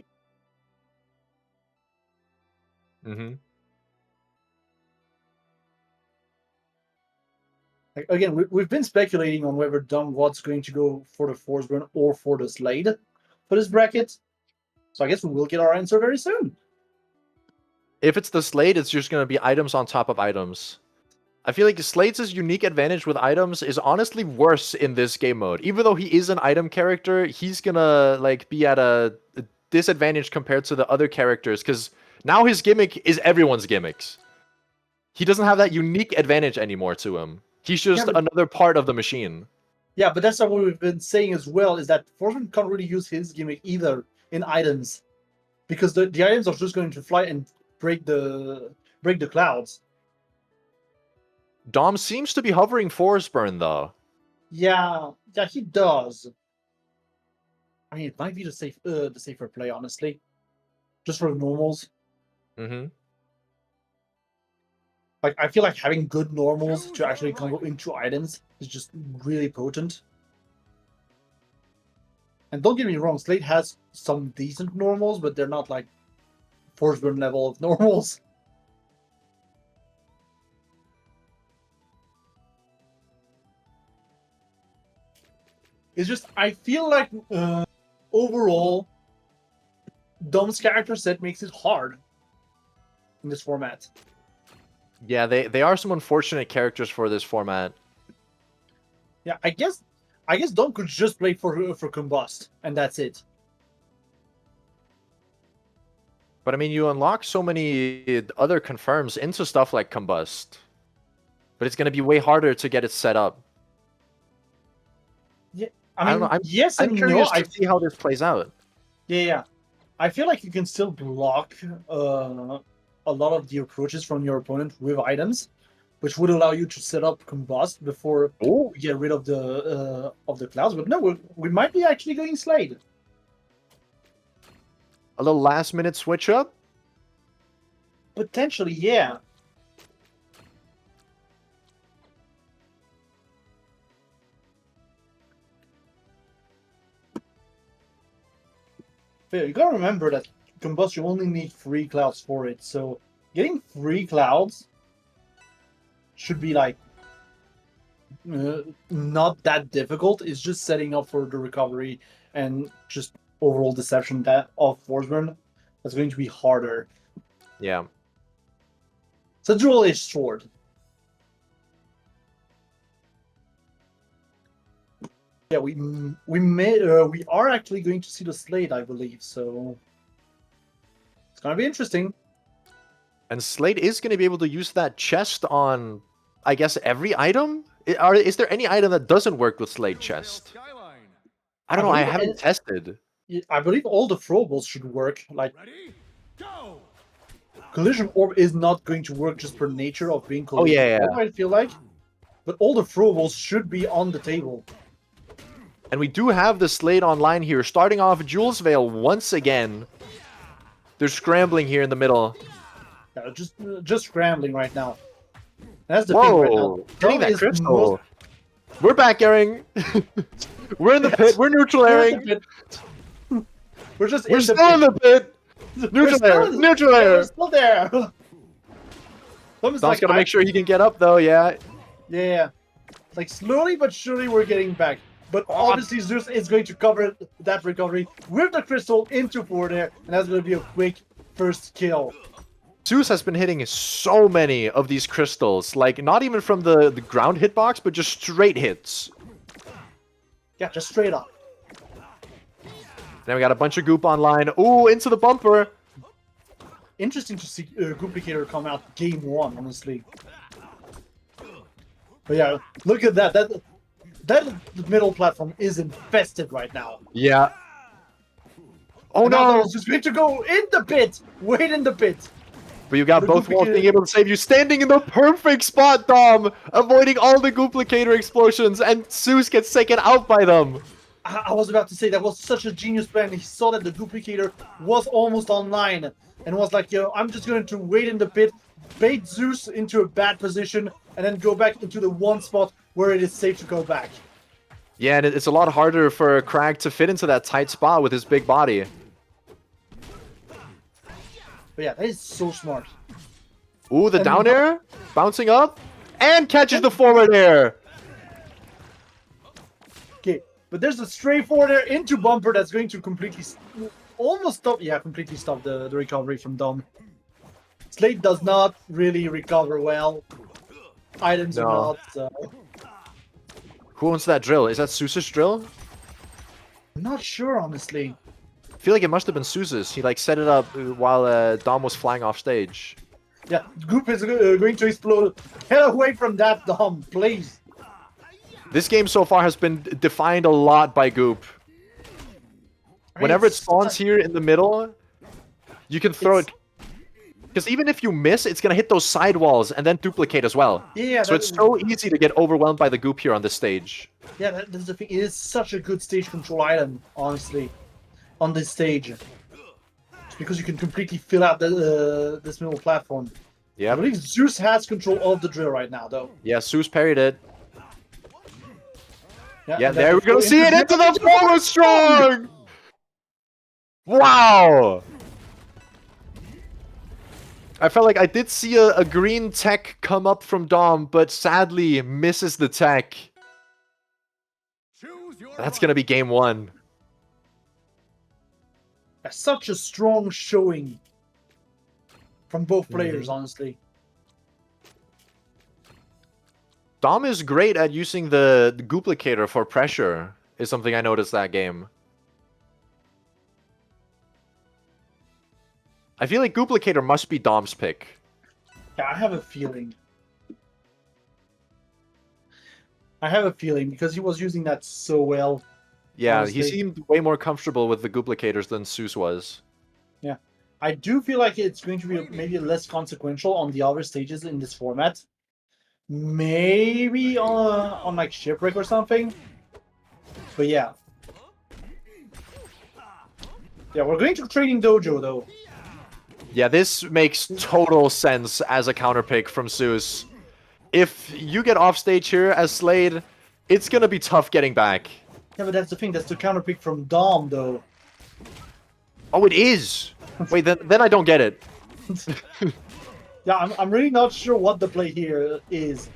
[SPEAKER 3] Mm-hmm.
[SPEAKER 2] Like, again, we've been speculating on whether Dom Watt's going to go for the Forsburn or for the Slade for this bracket. So I guess we will get our answer very soon.
[SPEAKER 3] If it's the Slade, it's just going to be items on top of items. I feel like Slade's unique advantage with items is honestly worse in this game mode. Even though he is an item character, he's gonna like be at a disadvantage compared to the other characters because now his gimmick is everyone's gimmicks. He doesn't have that unique advantage anymore to him. He's just another part of the machine.
[SPEAKER 2] Yeah, but that's what we've been saying as well, is that Forsman can't really use his gimmick either in items. Because the items are just going to fly and break the clouds.
[SPEAKER 3] Dom seems to be hovering Force Burn though.
[SPEAKER 2] Yeah, he does. I mean, it might be the safer play, honestly. Just for the normals.
[SPEAKER 3] Mm-hmm.
[SPEAKER 2] Like, I feel like having good normals to actually combo into items is just really potent. And don't get me wrong, Slate has some decent normals, but they're not like Force Burn level of normals. It's just, I feel like overall, Dom's character set makes it hard in this format.
[SPEAKER 3] Yeah, they are some unfortunate characters for this format.
[SPEAKER 2] Yeah, I guess Dom could just play for Combust, and that's it.
[SPEAKER 3] But I mean, you unlock so many other confirms into stuff like Combust. But it's going to be way harder to get it set up.
[SPEAKER 2] Yeah,
[SPEAKER 3] I don't know. I'm curious to see how this plays out.
[SPEAKER 2] Yeah. I feel like you can still block a lot of the approaches from your opponent with items, which would allow you to set up Combust before you get rid of the clouds. But no, we might be actually going Slade.
[SPEAKER 3] A little last-minute switch up?
[SPEAKER 2] Potentially, yeah. But you gotta remember that Combust, you only need 3 clouds for it, so getting 3 clouds should be like not that difficult. It's just setting up for the recovery and just overall deception that of Force Burn that's going to be harder.
[SPEAKER 3] Yeah.
[SPEAKER 2] It's a dual-edged sword. Yeah, we are actually going to see the Slade, I believe, so it's gonna be interesting.
[SPEAKER 3] And Slade is going to be able to use that chest on, I guess, every item? Is there any item that doesn't work with Slade chest? I don't know, I haven't tested.
[SPEAKER 2] I believe all the throwables should work. Like,
[SPEAKER 4] Ready? Go!
[SPEAKER 2] Collision Orb is not going to work just per nature of being Collision
[SPEAKER 3] yeah.
[SPEAKER 2] Orb, I feel like. But all the throwables should be on the table.
[SPEAKER 3] And we do have the Slade online here, starting off Jules Veil once again. They're scrambling here in the middle.
[SPEAKER 2] Yeah, just scrambling right now. That's the thing right now.
[SPEAKER 3] Getting that crystal. We're back airing. We're in the pit. We're neutral airing.
[SPEAKER 2] We're just
[SPEAKER 3] We're still in the pit. Neutral air. Neutral air.
[SPEAKER 2] We're still there.
[SPEAKER 3] Dom's gotta make sure he can get up though. Yeah.
[SPEAKER 2] Yeah. Like slowly but surely we're getting back. But obviously Zeus is going to cover that recovery with the crystal into forward air, and that's going to be a quick first kill.
[SPEAKER 3] Zeus has been hitting so many of these crystals, like not even from the ground hitbox, but just straight hits.
[SPEAKER 2] Yeah, just straight up.
[SPEAKER 3] Then we got a bunch of goop online. Ooh, into the bumper.
[SPEAKER 2] Interesting to see Gooplicator come out game 1, honestly. But yeah, look at that. That middle platform is infested right now.
[SPEAKER 3] Yeah. Oh
[SPEAKER 2] no!
[SPEAKER 3] no!
[SPEAKER 2] It's just going to go in the pit. Wait in the pit.
[SPEAKER 3] But you got both walls being able to save you, standing in the perfect spot, Dom, avoiding all the Gooplicator explosions, and Zeus gets taken out by them.
[SPEAKER 2] I was about to say that was such a genius plan. He saw that the Gooplicator was almost online and was like, yo, I'm just going to wait in the pit, bait Zeus into a bad position, and then go back into the one spot where it is safe to go back.
[SPEAKER 3] Yeah, and it's a lot harder for Crag to fit into that tight spot with his big body.
[SPEAKER 2] But yeah, that is so smart.
[SPEAKER 3] Ooh, the down air, bouncing up, and catches the forward air.
[SPEAKER 2] Okay, but there's a straight forward air into bumper that's going to completely, almost stop, yeah, completely stop the recovery from Dom. Slate does not really recover well. Items are not, so...
[SPEAKER 3] Who owns that drill? Is that Zeus's drill?
[SPEAKER 2] I'm not sure, honestly.
[SPEAKER 3] feel like it must have been Suze's. He like set it up while Dom was flying off stage.
[SPEAKER 2] Yeah, Goop is going to explode. Get away from that, Dom, please.
[SPEAKER 3] This game so far has been defined a lot by Goop. Whenever it spawns here in the middle, you can throw it. Because even if you miss, it's going to hit those side walls and then duplicate as well.
[SPEAKER 2] Yeah,
[SPEAKER 3] so it's so easy to get overwhelmed by the Goop here on this stage.
[SPEAKER 2] Yeah, that's the thing. It is such a good stage control item, honestly, on this stage. It's because you can completely fill out this middle platform.
[SPEAKER 3] Yeah.
[SPEAKER 2] I believe Zeus has control of the drill right now, though.
[SPEAKER 3] Yeah, Zeus parried it. Yeah,
[SPEAKER 2] and
[SPEAKER 3] there we're going to see it into the forward strong! Wow! I felt like I did see a green tech come up from Dom, but sadly misses the tech. That's going to be game 1.
[SPEAKER 2] That's such a strong showing from both players, honestly.
[SPEAKER 3] Dom is great at using the duplicator for pressure, is something I noticed that game. I feel like duplicator must be Dom's pick.
[SPEAKER 2] Yeah, I have a feeling. I have a feeling because he was using that so well.
[SPEAKER 3] Yeah,
[SPEAKER 2] honestly.
[SPEAKER 3] he seemed way more comfortable with the duplicators than Zeus was.
[SPEAKER 2] Yeah. I do feel like it's going to be maybe less consequential on the other stages in this format. Maybe on like Shipwreck or something. But yeah. Yeah, we're going to Trading Dojo though.
[SPEAKER 3] Yeah, this makes total sense as a counterpick from Zeus. If you get off stage here as Slade, it's gonna be tough getting back.
[SPEAKER 2] Yeah, but that's the thing. That's the counterpick from Dom, though.
[SPEAKER 3] Oh, it is. Wait, then I don't get it.
[SPEAKER 2] Yeah, I'm really not sure what the play here is.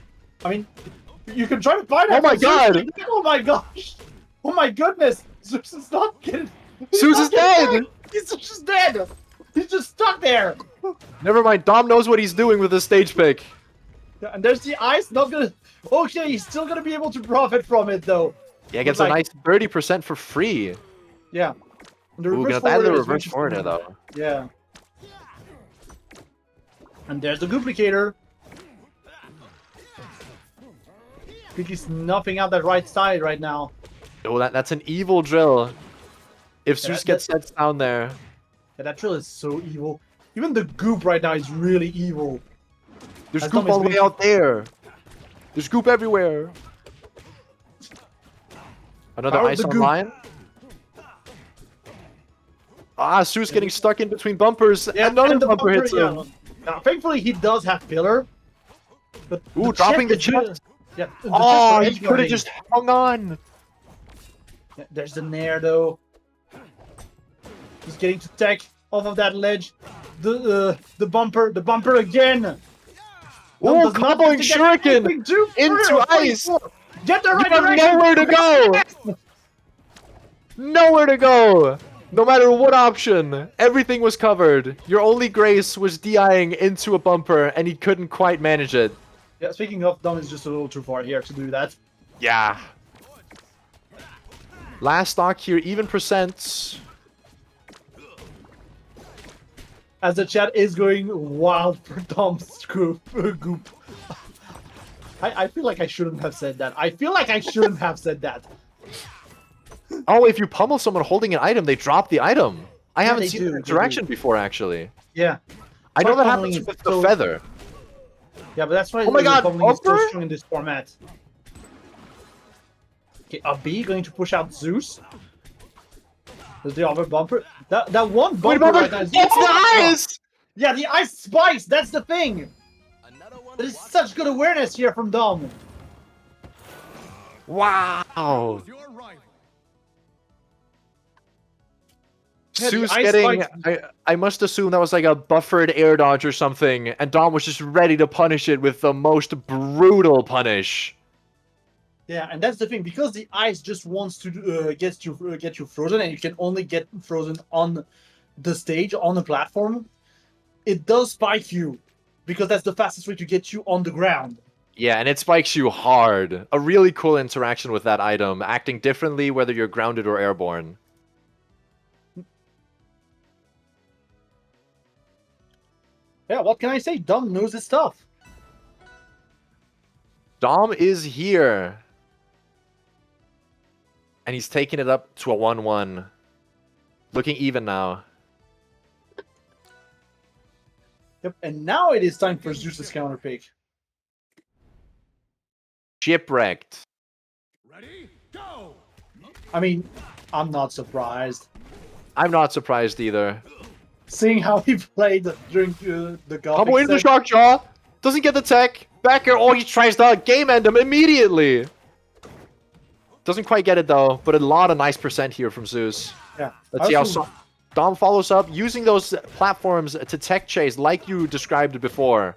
[SPEAKER 2] I mean, you can try to find out.
[SPEAKER 3] Oh my god!
[SPEAKER 2] Oh my gosh! Oh my goodness! Zeus is not getting.
[SPEAKER 3] Zeus is dead!
[SPEAKER 2] He's just dead! He's just stuck there!
[SPEAKER 3] Never mind, Dom knows what he's doing with the stage pick.
[SPEAKER 2] Yeah, and there's the ice, not gonna... Okay, he's still gonna be able to profit from it, though.
[SPEAKER 3] Yeah, gets
[SPEAKER 2] like...
[SPEAKER 3] a nice 30% for free.
[SPEAKER 2] Yeah. And the
[SPEAKER 3] Ooh,
[SPEAKER 2] reverse
[SPEAKER 3] gonna add the
[SPEAKER 2] forward is
[SPEAKER 3] reverse
[SPEAKER 2] really
[SPEAKER 3] forward
[SPEAKER 2] strong.
[SPEAKER 3] though.
[SPEAKER 2] Yeah. And there's the duplicator. He's snuffing out that right side right now.
[SPEAKER 3] Oh, that's an evil drill. If
[SPEAKER 2] Yeah,
[SPEAKER 3] Zeus gets sets down there.
[SPEAKER 2] Yeah, that drill is so evil. Even the goop right now is really evil.
[SPEAKER 3] There's
[SPEAKER 2] As
[SPEAKER 3] goop
[SPEAKER 2] Dom is
[SPEAKER 3] all the way
[SPEAKER 2] making-
[SPEAKER 3] out there. There's goop everywhere. Another
[SPEAKER 2] Power
[SPEAKER 3] ice
[SPEAKER 2] the
[SPEAKER 3] on
[SPEAKER 2] goop.
[SPEAKER 3] line. Ah, Zeus getting stuck in between bumpers.
[SPEAKER 2] Yeah,
[SPEAKER 3] Another
[SPEAKER 2] and the
[SPEAKER 3] bumper hits
[SPEAKER 2] yeah.
[SPEAKER 3] him.
[SPEAKER 2] Now, thankfully, he does have pillar. But
[SPEAKER 3] Ooh, dropping the
[SPEAKER 2] chest
[SPEAKER 3] chest.
[SPEAKER 2] Yeah. the
[SPEAKER 3] Oh,
[SPEAKER 2] chest
[SPEAKER 3] he
[SPEAKER 2] is
[SPEAKER 3] could have
[SPEAKER 2] edge
[SPEAKER 3] just hung on.
[SPEAKER 2] Yeah, there's the nair though. He's getting to tech off of that ledge. The bumper again.
[SPEAKER 3] Ooh,
[SPEAKER 2] Does not
[SPEAKER 3] coupling
[SPEAKER 2] get to get
[SPEAKER 3] shuriken
[SPEAKER 2] anything to
[SPEAKER 3] into
[SPEAKER 2] through.
[SPEAKER 3] ice.
[SPEAKER 2] Get the
[SPEAKER 3] You
[SPEAKER 2] right
[SPEAKER 3] have
[SPEAKER 2] direction.
[SPEAKER 3] nowhere to go. Nowhere to go. No matter what option, everything was covered. Your only grace was DIing into a bumper, and he couldn't quite manage it.
[SPEAKER 2] Yeah, speaking of, Dom is just a little too far here to do that.
[SPEAKER 3] Yeah. Last stock here, even percents.
[SPEAKER 2] As the chat is going wild for Dom's goop. I feel like I shouldn't have said that. I feel like I shouldn't have said that.
[SPEAKER 3] Oh, if you pummel someone holding an item, they drop the item. I haven't
[SPEAKER 2] they
[SPEAKER 3] seen
[SPEAKER 2] do,
[SPEAKER 3] that
[SPEAKER 2] they
[SPEAKER 3] interaction before, actually.
[SPEAKER 2] Yeah.
[SPEAKER 3] I know
[SPEAKER 2] Try
[SPEAKER 3] that
[SPEAKER 2] pummeling
[SPEAKER 3] happens
[SPEAKER 2] it
[SPEAKER 3] with
[SPEAKER 2] so-
[SPEAKER 3] the feather.
[SPEAKER 2] Yeah, but that's why
[SPEAKER 3] Oh my god,
[SPEAKER 2] pummeling is so
[SPEAKER 3] bumper?
[SPEAKER 2] strong in this format. Okay, a B going to push out Zeus. There's the other bumper. That one bumper right now is...
[SPEAKER 3] It's the ice!
[SPEAKER 2] Yeah, the ice spikes! That's the thing! There's such good awareness here from Dom.
[SPEAKER 3] Wow.
[SPEAKER 4] Your rival.
[SPEAKER 2] Yeah, the
[SPEAKER 3] Zeus
[SPEAKER 2] ice
[SPEAKER 3] getting...
[SPEAKER 2] spikes-
[SPEAKER 3] I must assume that was like a buffered air dodge or something, and Dom was just ready to punish it with the most brutal punish.
[SPEAKER 2] Yeah, and that's the thing, because the ice just wants to get you frozen, and you can only get frozen on the stage, on the platform, it does spike you, because that's the fastest way to get you on the ground.
[SPEAKER 3] Yeah, and it spikes you hard. A really cool interaction with that item, acting differently whether you're grounded or airborne.
[SPEAKER 2] Yeah, what can I say? Dom knows his stuff.
[SPEAKER 3] Dom is here. And he's taking it up to a 1-1. Looking even now.
[SPEAKER 2] Yep, and now it is time for Zeus's counter pick.
[SPEAKER 3] Shipwrecked.
[SPEAKER 4] Ready? Go!
[SPEAKER 2] I mean, I'm not surprised.
[SPEAKER 3] I'm not surprised either.
[SPEAKER 2] Seeing how he played during the Gothic
[SPEAKER 3] Combo into the
[SPEAKER 2] set.
[SPEAKER 3] Shark Jaw. Doesn't get the tech. Backer. Oh, he tries to game end him immediately. Doesn't quite get it though, but a lot of nice percent here from Zeus.
[SPEAKER 2] Yeah.
[SPEAKER 3] Let's see how Dom follows up using those platforms to tech chase like you described before.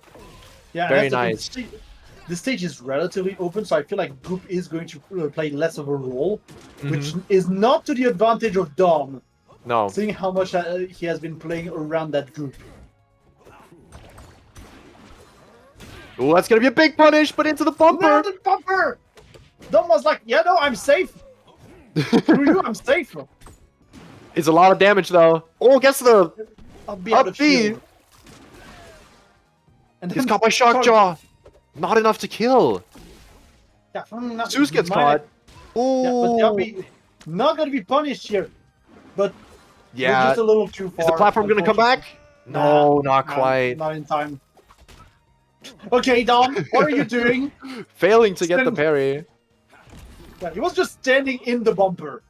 [SPEAKER 2] Yeah,
[SPEAKER 3] Very
[SPEAKER 2] that's the
[SPEAKER 3] nice.
[SPEAKER 2] thing. The stage is relatively open, so I feel like Goop is going to play less of a role, which is not to the advantage of Dom,
[SPEAKER 3] No.
[SPEAKER 2] seeing how much he has been playing around that Goop.
[SPEAKER 3] Ooh, that's gonna be a big punish, but into the bumper.
[SPEAKER 2] No, the bumper! Dom was like, yeah, no, I'm safe. Through you, I'm safe.
[SPEAKER 3] It's a lot of damage though. Oh, gets the
[SPEAKER 2] I'll be out
[SPEAKER 3] up
[SPEAKER 2] of
[SPEAKER 3] B.
[SPEAKER 2] shield. And
[SPEAKER 3] He's
[SPEAKER 2] then
[SPEAKER 3] caught by Shark Jaw. Not enough to kill.
[SPEAKER 2] Yeah,
[SPEAKER 3] Zeus gets
[SPEAKER 2] minor-
[SPEAKER 3] caught.
[SPEAKER 2] Yeah, but
[SPEAKER 3] Ooh.
[SPEAKER 2] they'll be not going to be punished here. But we're
[SPEAKER 3] Yeah.
[SPEAKER 2] just a little too far.
[SPEAKER 3] Is the platform gonna come back? No, not quite.
[SPEAKER 2] Not in time. Okay, Dom, what are you doing?
[SPEAKER 3] Failing to get the
[SPEAKER 2] Stand-
[SPEAKER 3] parry.
[SPEAKER 2] Yeah, he was just standing in the bumper.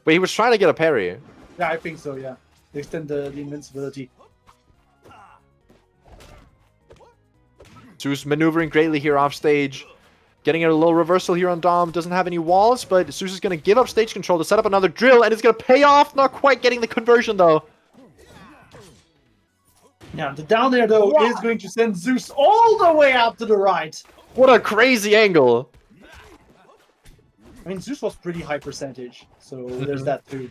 [SPEAKER 3] But he was trying to get a parry.
[SPEAKER 2] Yeah, I think so, yeah. They extend the invincibility.
[SPEAKER 3] Zeus maneuvering greatly here off stage. Getting a little reversal here on Dom. Doesn't have any walls, but Zeus is going to give up stage control to set up another drill, and it's going to pay off. Not quite getting the conversion, though.
[SPEAKER 2] Yeah, the down there, though, is going to send Zeus all the way out to the right.
[SPEAKER 3] What a crazy angle.
[SPEAKER 2] I mean, Zeus was pretty high percentage, so there's that too.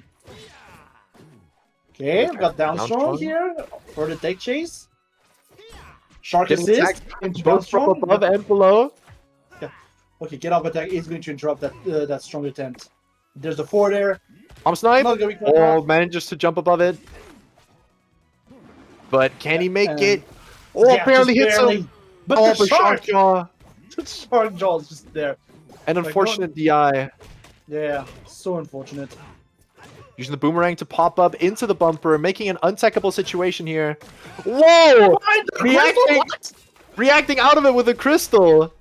[SPEAKER 2] Okay, we got down
[SPEAKER 3] Down
[SPEAKER 2] strong
[SPEAKER 3] strong.
[SPEAKER 2] here for the take chase. Shark
[SPEAKER 3] Getting
[SPEAKER 2] assist
[SPEAKER 3] attacked
[SPEAKER 2] into down
[SPEAKER 3] both from
[SPEAKER 2] strong.
[SPEAKER 3] above and below.
[SPEAKER 2] Okay, get up attack is going to interrupt that strong attempt. There's the 4 there.
[SPEAKER 3] Arm snipe.
[SPEAKER 2] Not going to be cut
[SPEAKER 3] Oh,
[SPEAKER 2] off.
[SPEAKER 3] manages to jump above it. But can he make
[SPEAKER 2] and-
[SPEAKER 3] it? Oh,
[SPEAKER 2] Yeah,
[SPEAKER 3] barely
[SPEAKER 2] just
[SPEAKER 3] hits
[SPEAKER 2] barely.
[SPEAKER 3] him.
[SPEAKER 2] But
[SPEAKER 3] Oh,
[SPEAKER 2] the
[SPEAKER 3] but
[SPEAKER 2] shark,
[SPEAKER 3] Jaw.
[SPEAKER 2] the shark jaw is just there.
[SPEAKER 3] An
[SPEAKER 2] Like,
[SPEAKER 3] unfortunate DI.
[SPEAKER 2] Yeah, so unfortunate.
[SPEAKER 3] Using the boomerang to pop up into the bumper, making an untechable situation here. Whoa! Reacting, reacting out of it with a crystal.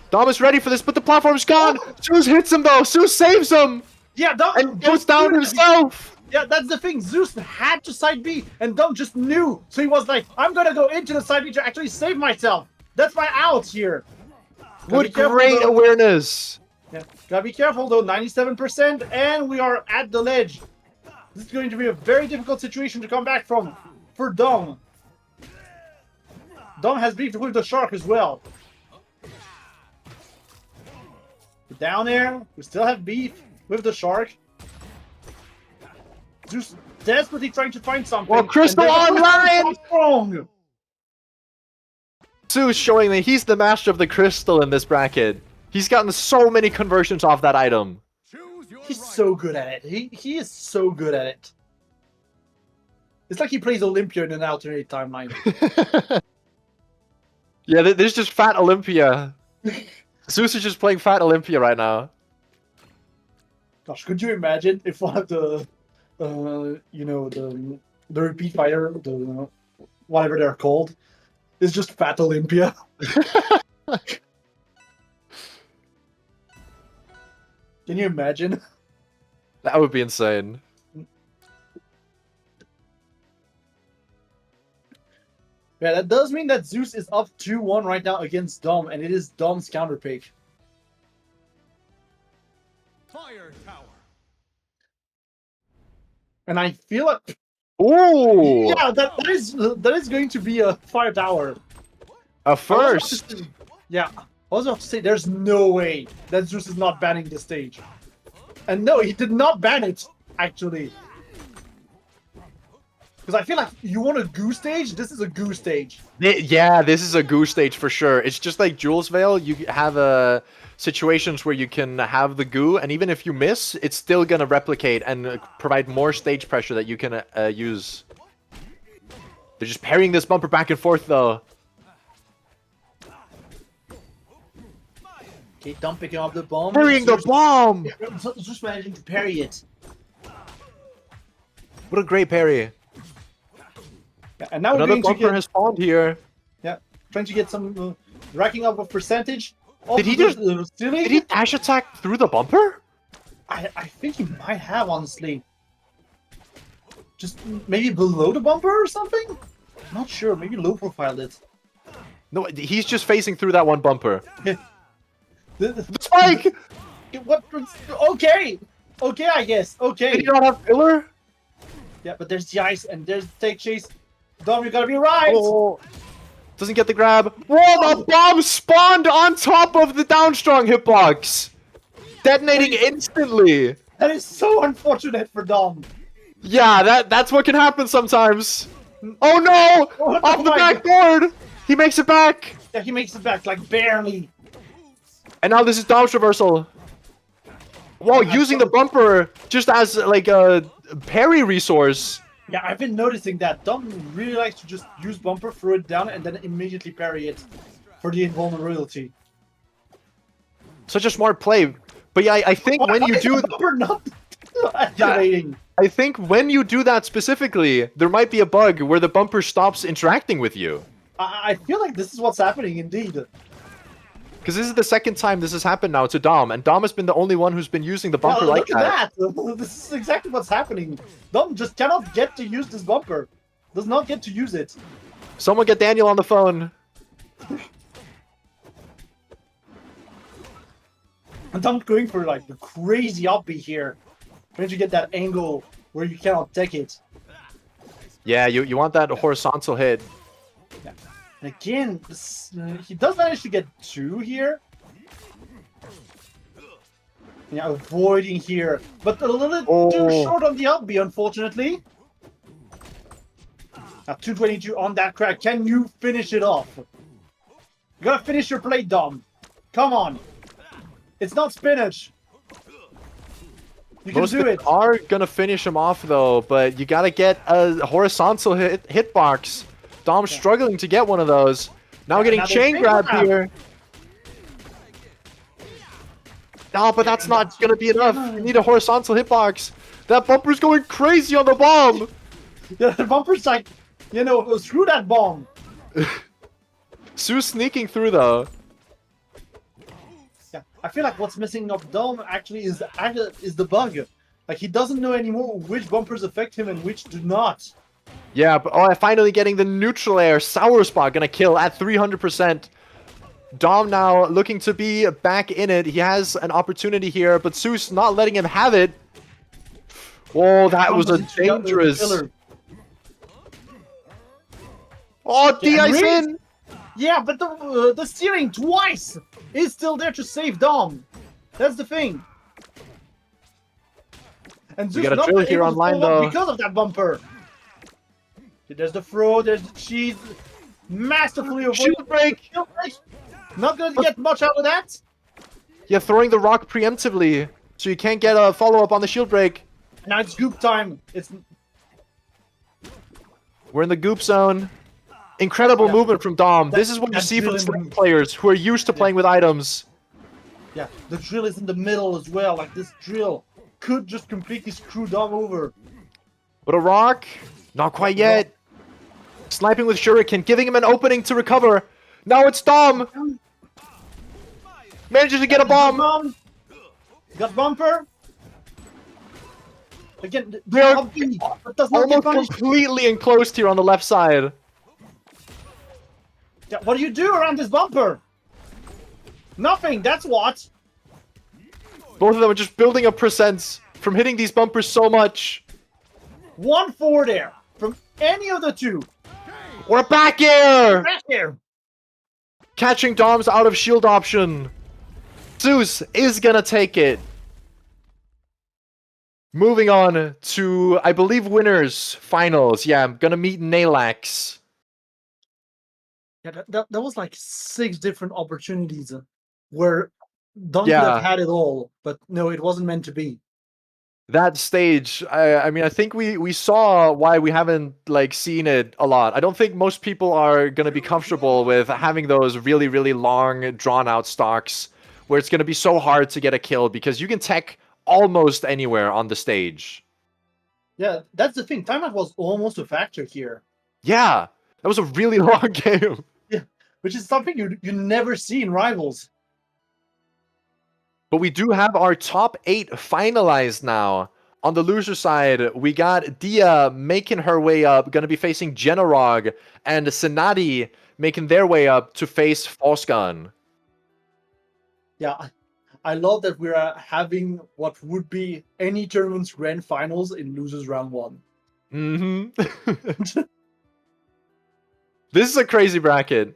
[SPEAKER 3] Dom is ready for this, but the platform's gone. Zeus hits him though. Zeus saves him
[SPEAKER 2] Yeah, Dom
[SPEAKER 3] and goes down
[SPEAKER 2] Zeus-
[SPEAKER 3] himself.
[SPEAKER 2] Yeah, that's the thing. Zeus had to side B, and Dom just knew. So he was like, I'm gonna go into the side B to actually save myself. That's my out here. Gotta be
[SPEAKER 3] What
[SPEAKER 2] careful,
[SPEAKER 3] great
[SPEAKER 2] though.
[SPEAKER 3] awareness.
[SPEAKER 2] Yeah, gotta be careful though, 97%, and we are at the ledge. This is going to be a very difficult situation to come back from for Dom. Dom has beef with the shark as well. Down there, we still have beef with the shark. Zeus desperately trying to find something.
[SPEAKER 3] Well, Crystal
[SPEAKER 2] and then-
[SPEAKER 3] online!
[SPEAKER 2] Strong!
[SPEAKER 3] Zeus showing that he's the master of the crystal in this bracket. He's gotten so many conversions off that item.
[SPEAKER 4] Choose your
[SPEAKER 2] He's
[SPEAKER 4] right.
[SPEAKER 2] so good at it. He is so good at it. It's like he plays Olympia in an alternate timeline.
[SPEAKER 3] Yeah, there's just Fat Olympia. Zeus is just playing Fat Olympia right now.
[SPEAKER 2] Gosh, could you imagine if one of the, you know, the repeat fighter, the whatever they're called, is just Fat Olympia? Can you imagine?
[SPEAKER 3] That would be insane.
[SPEAKER 2] Yeah, that does mean that Zeus is up 2-1 right now against Dom, and it is Dom's counter pick.
[SPEAKER 4] Fire tower.
[SPEAKER 2] And I feel like,
[SPEAKER 3] Ooh!
[SPEAKER 2] yeah, that is going to be a fire tower.
[SPEAKER 3] A first!
[SPEAKER 2] Yeah, I was about to say, there's no way that Zeus is not banning the stage. And no, he did not ban it, actually. Because I feel like you want a goo stage, this is a goo stage.
[SPEAKER 3] Yeah, this is a goo stage for sure. It's just like Jules Veil. You have situations where you can have the goo, and even if you miss, it's still gonna replicate and provide more stage pressure that you can use. They're just parrying this bumper back and forth, though.
[SPEAKER 2] Okay, Dom picking up the bomb.
[SPEAKER 3] Parrying the bomb!
[SPEAKER 2] Just managing to parry it.
[SPEAKER 3] What a great parry.
[SPEAKER 2] Yeah, and now we're
[SPEAKER 3] Another
[SPEAKER 2] going to
[SPEAKER 3] bumper
[SPEAKER 2] get...
[SPEAKER 3] has spawned here.
[SPEAKER 2] Yeah, trying to get some racking up of percentage.
[SPEAKER 3] Did he
[SPEAKER 2] just...
[SPEAKER 3] Did he dash attack through the bumper?
[SPEAKER 2] I think he might have, honestly. Just maybe below the bumper or something? Not sure, maybe low profiled it.
[SPEAKER 3] No, he's just facing through that one bumper.
[SPEAKER 2] The
[SPEAKER 3] Spike!
[SPEAKER 2] what? Okay! Okay, I guess. Okay.
[SPEAKER 3] Did he not have pillar?
[SPEAKER 2] Yeah, but there's the ice and there's the take chase. Dom, you gotta be right!
[SPEAKER 3] Oh. Doesn't get the grab. Whoa, the bomb spawned on top of the downstrong hitbox! Detonating instantly!
[SPEAKER 2] That is so unfortunate for Dom.
[SPEAKER 3] Yeah, that's what can happen sometimes. Oh no!
[SPEAKER 2] Oh,
[SPEAKER 3] Off the
[SPEAKER 2] my
[SPEAKER 3] backboard! He makes it back!
[SPEAKER 2] Yeah, he makes it back, like, barely.
[SPEAKER 3] And now this is Dom's reversal. Whoa, using the bumper just as, like, a parry resource.
[SPEAKER 2] Yeah, I've been noticing that. Dom really likes to just use bumper, throw it down, and then immediately parry it for the invulnerability.
[SPEAKER 3] Such a smart play. But yeah, I think when you do...
[SPEAKER 2] Bumper not activating.
[SPEAKER 3] I think when you do that specifically, there might be a bug where the bumper stops interacting with you.
[SPEAKER 2] I feel like this is what's happening, indeed.
[SPEAKER 3] Because this is the second time this has happened now to Dom, and Dom has been the only one who's been using the bumper like
[SPEAKER 2] look
[SPEAKER 3] that.
[SPEAKER 2] at that! This is exactly what's happening. Dom just cannot get to use this bumper. Does not get to use it.
[SPEAKER 3] Someone get Daniel on the phone.
[SPEAKER 2] And Dom going for like the crazy upbeat here. Trying to get that angle where you cannot take it.
[SPEAKER 3] Yeah, you want that horizontal hit.
[SPEAKER 2] Yeah. And again, this, he does manage to get 2 here. Yeah, avoiding here. But a little bit too short on the upbeat, unfortunately. Now 222 on that crack. Can you finish it off? You gotta finish your plate, Dom. Come on. It's not spinach. You can
[SPEAKER 3] Most
[SPEAKER 2] do it.
[SPEAKER 3] are gonna finish him off though, but you gotta get a horizontal hitbox. Dom's struggling to get one of those. Now getting
[SPEAKER 2] now
[SPEAKER 3] chain grab here. No, but that's not gonna be enough. You need a horizontal hitbox. That bumper's going crazy on the bomb.
[SPEAKER 2] Yeah, the bumper's like, you know, screw that bomb.
[SPEAKER 3] Sue's sneaking through though.
[SPEAKER 2] Yeah, I feel like what's missing of Dom actually is the bug. Like he doesn't know anymore which bumpers affect him and which do not.
[SPEAKER 3] Yeah, but finally getting the neutral air. Sour Spot gonna kill at 300%. Dom now looking to be back in it. He has an opportunity here, but Zeus not letting him have it. Whoa, that was a dangerous... Oh, de-ice in!
[SPEAKER 2] Yeah, but the steering twice is still there to save Dom. That's the thing. And Zeus
[SPEAKER 3] got a
[SPEAKER 2] not
[SPEAKER 3] drill
[SPEAKER 2] able
[SPEAKER 3] here
[SPEAKER 2] to
[SPEAKER 3] online,
[SPEAKER 2] follow up
[SPEAKER 3] though.
[SPEAKER 2] because of that bumper. There's the throw, there's the cheese. Masterfully avoided.
[SPEAKER 3] Shield break!
[SPEAKER 2] Shield break. Not gonna get much out of that.
[SPEAKER 3] Yeah, throwing the rock preemptively, so you can't get a follow-up on the shield break.
[SPEAKER 2] Now it's goop time.
[SPEAKER 3] We're in the goop zone. Incredible movement from Dom. This is what you see from Sling players who are used to playing with items.
[SPEAKER 2] Yeah, the drill is in the middle as well. Like this drill could just completely screw Dom over.
[SPEAKER 3] But a rock? Not quite yet. Sniping with Shuriken, giving him an opening to recover. Now it's Dom. Manages to get a bomb.
[SPEAKER 2] Got bumper. Again,
[SPEAKER 3] They are
[SPEAKER 2] does not get
[SPEAKER 3] almost
[SPEAKER 2] punished.
[SPEAKER 3] completely enclosed here on the left side.
[SPEAKER 2] Yeah, what do you do around this bumper? Nothing, that's what.
[SPEAKER 3] Both of them are just building up percents from hitting these bumpers so much.
[SPEAKER 2] 1-4 there from any of the two.
[SPEAKER 3] Or a back air!
[SPEAKER 2] Back there.
[SPEAKER 3] Catching Dom's out of shield option. Zeus is gonna take it. Moving on to, I believe, winners finals. Yeah, I'm gonna meet Nalax.
[SPEAKER 2] Yeah, that was like 6 different opportunities where Dom could
[SPEAKER 3] Yeah.
[SPEAKER 2] have had it all, but no, it wasn't meant to be.
[SPEAKER 3] That stage, I mean, I think we saw why we haven't like seen it a lot. I don't think most people are gonna be comfortable with having those really, really long, drawn out stocks where it's gonna be so hard to get a kill because you can tech almost anywhere on the stage.
[SPEAKER 2] Yeah, that's the thing. Timeout was almost a factor here.
[SPEAKER 3] Yeah, that was a really long game.
[SPEAKER 2] Yeah, which is something you never see in Rivals.
[SPEAKER 3] But we do have our top 8 finalized now. On the loser side, we got Dia making her way up, going to be facing Jenarog, and Senadi making their way up to face Falsegun.
[SPEAKER 2] Yeah, I love that we're having what would be any tournament's grand finals in losers round 1.
[SPEAKER 3] Mm-hmm. This is a crazy bracket.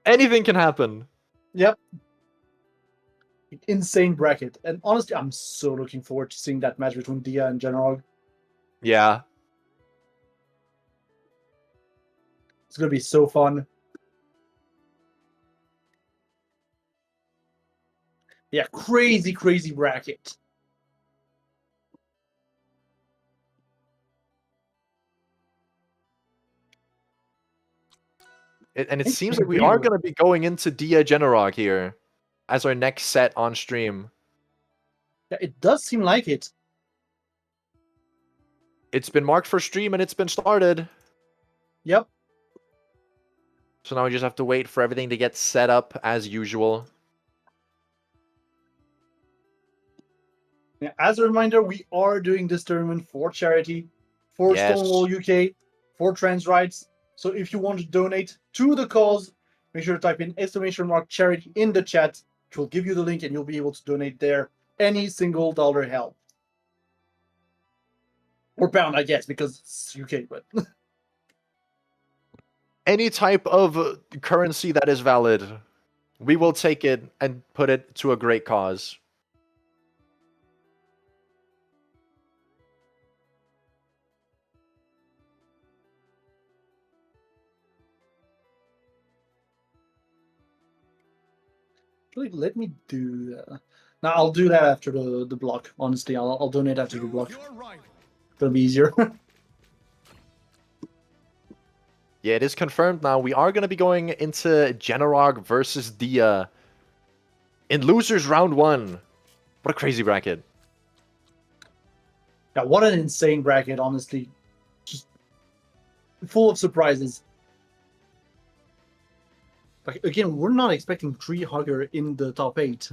[SPEAKER 3] Anything can happen.
[SPEAKER 2] Yep. Insane bracket. And honestly, I'm so looking forward to seeing that match between Dia and Jenarog.
[SPEAKER 3] Yeah.
[SPEAKER 2] It's going to be so fun. Yeah, crazy, crazy bracket.
[SPEAKER 3] And it seems like we are going to be going into Dia Jenarog here as our next set on stream.
[SPEAKER 2] Yeah, it does seem like it.
[SPEAKER 3] It's been marked for stream and it's been started.
[SPEAKER 2] Yep.
[SPEAKER 3] So now we just have to wait for everything to get set up as usual.
[SPEAKER 2] Yeah, as a reminder, we are doing this tournament for charity, for
[SPEAKER 3] Yes.
[SPEAKER 2] Stonewall UK, for trans rights. So if you want to donate to the cause, make sure to type in !charity in the chat, which will give you the link and you'll be able to donate there. Any single dollar help. Or pound, I guess, because it's UK, but
[SPEAKER 3] Any type of currency that is valid, we will take it and put it to a great cause.
[SPEAKER 2] let me do that. Now I'll do that after the block. Honestly, I'll donate after the block.
[SPEAKER 4] Your right.
[SPEAKER 2] It'll be easier.
[SPEAKER 3] Yeah, it is confirmed now. We are going to be going into Jenarog versus Dia in losers round 1. What a crazy bracket.
[SPEAKER 2] Yeah, what an insane bracket, honestly. Just full of surprises. Like, again, we're not expecting Tree Hugger in the top 8.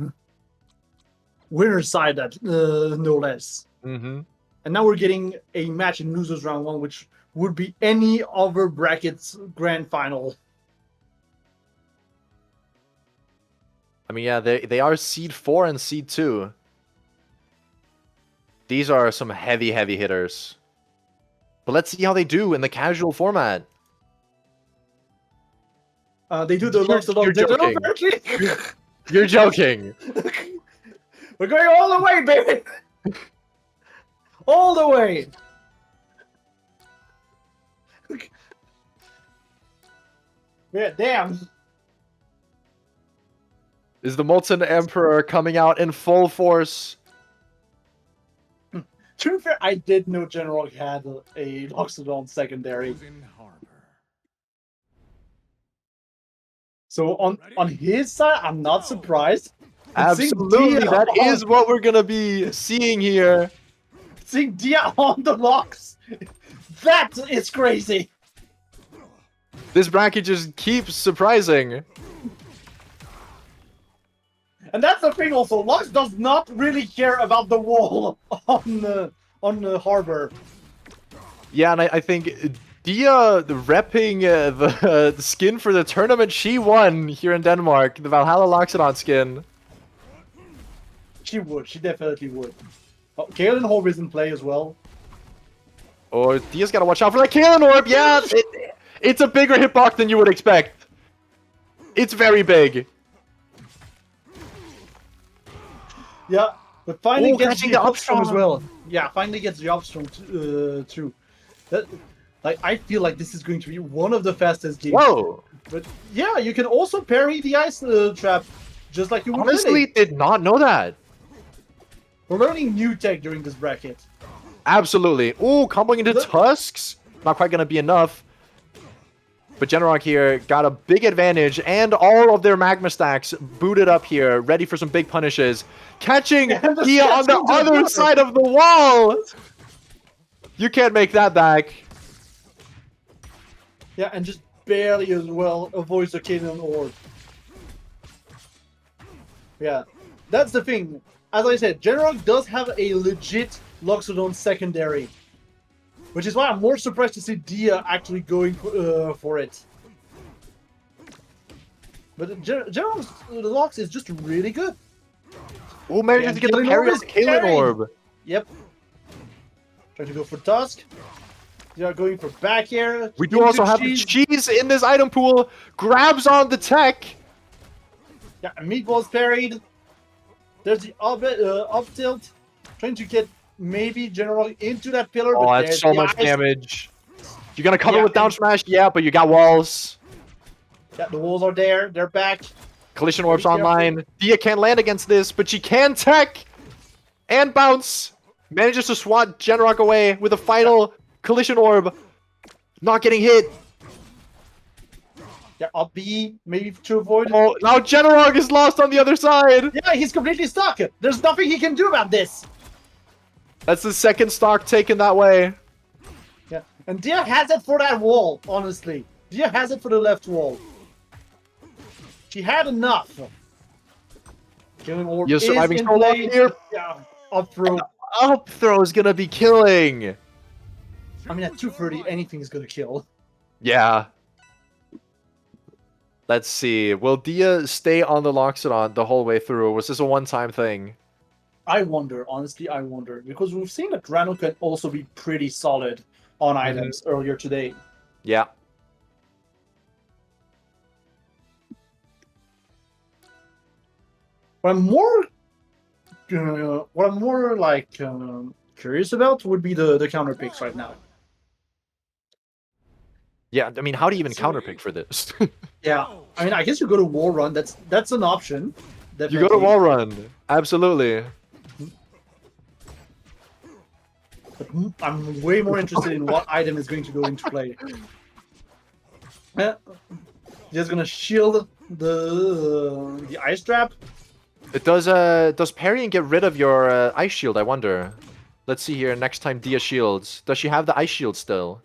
[SPEAKER 2] Winner's side, that no less.
[SPEAKER 3] Mm-hmm.
[SPEAKER 2] And now we're getting a match in losers round 1, which would be any other bracket's grand final.
[SPEAKER 3] I mean, yeah, they are seed 4 and seed 2. These are some heavy, heavy hitters. But let's see how they do in the casual format.
[SPEAKER 2] They do the lots of
[SPEAKER 3] You're joking. You're joking.
[SPEAKER 2] We're going all the way, baby! All the way! Yeah, damn.
[SPEAKER 3] Is the Molten Emperor coming out in full force?
[SPEAKER 2] To be fair, I did know General had a Loxodon secondary.
[SPEAKER 4] Frozen Harbor.
[SPEAKER 2] So on his side, I'm not surprised. But seeing
[SPEAKER 3] Absolutely,
[SPEAKER 2] Dia
[SPEAKER 3] that
[SPEAKER 2] on-
[SPEAKER 3] is what we're gonna be seeing here.
[SPEAKER 2] Seeing Dia on the locks, that is crazy.
[SPEAKER 3] This bracket just keeps surprising.
[SPEAKER 2] And that's the thing also, Lux does not really care about the wall on the harbor.
[SPEAKER 3] Yeah, and I think Dia repping the skin for the tournament she won here in Denmark, the Valhalla Loxodon skin.
[SPEAKER 2] She would, she definitely would. Oh, Kaelin Horb is in play as well.
[SPEAKER 3] Oh, Dia's gotta watch out for that Kaelin Orb! Yeah, it's a bigger hitbox than you would expect. It's very big.
[SPEAKER 2] Yeah, but finally
[SPEAKER 3] Oh,
[SPEAKER 2] gets
[SPEAKER 3] catching
[SPEAKER 2] the
[SPEAKER 3] the
[SPEAKER 2] upstrong as
[SPEAKER 3] upstrong.
[SPEAKER 2] well. Yeah, finally gets the upstrong too. That, like, I feel like this is going to be one of the fastest games.
[SPEAKER 3] Whoa!
[SPEAKER 2] But yeah, you can also parry the ice trap, just like you would.
[SPEAKER 3] Honestly, did not know that.
[SPEAKER 2] We're learning new tech during this bracket.
[SPEAKER 3] Absolutely. Ooh, comboing into Tusks. Not quite going to be enough. But Genrock here got a big advantage, and all of their magma stacks booted up here, ready for some big punishes. Catching Dia on the other side of the wall! You can't make that back.
[SPEAKER 2] Yeah, and just barely as well avoids the Canaan Orb. Yeah, that's the thing. As I said, Genrock does have a legit Loxodon secondary. Which is why I'm more surprised to see Dia actually going for it. But Genrock's Lox is just really good.
[SPEAKER 3] Oh, manages to get the parry on the Kalen Orb.
[SPEAKER 2] Yep. Trying to go for Tusk. They are going for back air.
[SPEAKER 3] We do also have the cheese in this item pool. Grabs on the tech.
[SPEAKER 2] Yeah, Meatball's parried. There's the up tilt. Trying to get maybe Genrock into that pillar.
[SPEAKER 3] Oh,
[SPEAKER 2] but
[SPEAKER 3] that's so much
[SPEAKER 2] ice.
[SPEAKER 3] damage. You're going to cover with down smash? Yeah, but you got walls.
[SPEAKER 2] Yeah, the walls are there. They're back.
[SPEAKER 3] Collision Orb's online. Dia can't land against this, but she can tech and bounce. Manages to swat Genrock away with a final Collision Orb. Not getting hit.
[SPEAKER 2] Yeah, up B, maybe to avoid.
[SPEAKER 3] Oh, now Genrock is lost on the other side.
[SPEAKER 2] Yeah, he's completely stuck. There's nothing he can do about this.
[SPEAKER 3] That's the second stock taken that way.
[SPEAKER 2] Yeah, and Dia has it for that wall, honestly. Dia has it for the left wall. She had enough. Killing Orb
[SPEAKER 3] You're
[SPEAKER 2] is
[SPEAKER 3] surviving
[SPEAKER 2] in
[SPEAKER 3] so long
[SPEAKER 2] play.
[SPEAKER 3] here.
[SPEAKER 2] Yeah, up throw.
[SPEAKER 3] Up throw is gonna be killing.
[SPEAKER 2] I mean, at 230, anything is gonna kill.
[SPEAKER 3] Yeah. Let's see. Will Dia stay on the Loxodon the whole way through, or was this a one-time thing?
[SPEAKER 2] I wonder, honestly, I wonder. Because we've seen that Rano can also be pretty solid on items earlier today.
[SPEAKER 3] Yeah.
[SPEAKER 2] What I'm more like curious about would be the counter picks right now.
[SPEAKER 3] Yeah, I mean, how do you even counterpick for this?
[SPEAKER 2] Yeah, I mean, I guess you go to wall run. That's an option.
[SPEAKER 3] You go to wall run. Absolutely.
[SPEAKER 2] But I'm way more interested in what item is going to go into play. Just gonna shield the ice trap.
[SPEAKER 3] It does parrying get rid of your ice shield, I wonder? Let's see here, next time Dia shields. Does she have the ice shield still?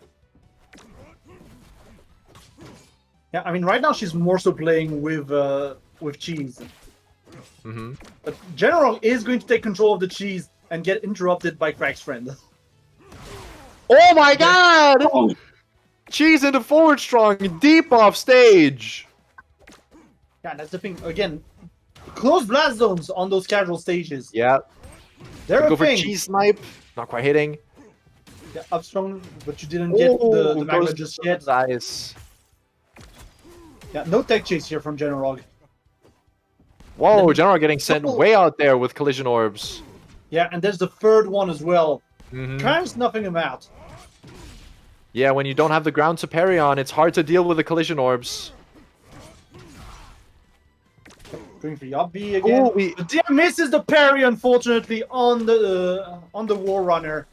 [SPEAKER 2] Yeah, I mean, right now she's more so playing with cheese.
[SPEAKER 3] Mm-hmm.
[SPEAKER 2] But General is going to take control of the cheese and get interrupted by Crack's friend.
[SPEAKER 3] Oh my god! Oh. Cheese into forward strong, deep off stage!
[SPEAKER 2] Yeah, that's the thing. Again, close blast zones on those casual stages.
[SPEAKER 3] Yeah.
[SPEAKER 2] They're
[SPEAKER 3] Go
[SPEAKER 2] a
[SPEAKER 3] for
[SPEAKER 2] thing.
[SPEAKER 3] cheese snipe. Not quite hitting.
[SPEAKER 2] Yeah, up strong, but you didn't get the magma just yet.
[SPEAKER 3] Nice.
[SPEAKER 2] Yeah, no tech chase here from General.
[SPEAKER 3] Whoa, General getting sent way out there with collision orbs.
[SPEAKER 2] Yeah, and there's the third one as well.
[SPEAKER 3] Mm-hmm.
[SPEAKER 2] Kind of snuffing him out.
[SPEAKER 3] Yeah, when you don't have the ground to parry on, it's hard to deal with the collision orbs.
[SPEAKER 2] Going for the up B again.
[SPEAKER 3] Ooh,
[SPEAKER 2] But Dia misses the parry, unfortunately, on the War Runner.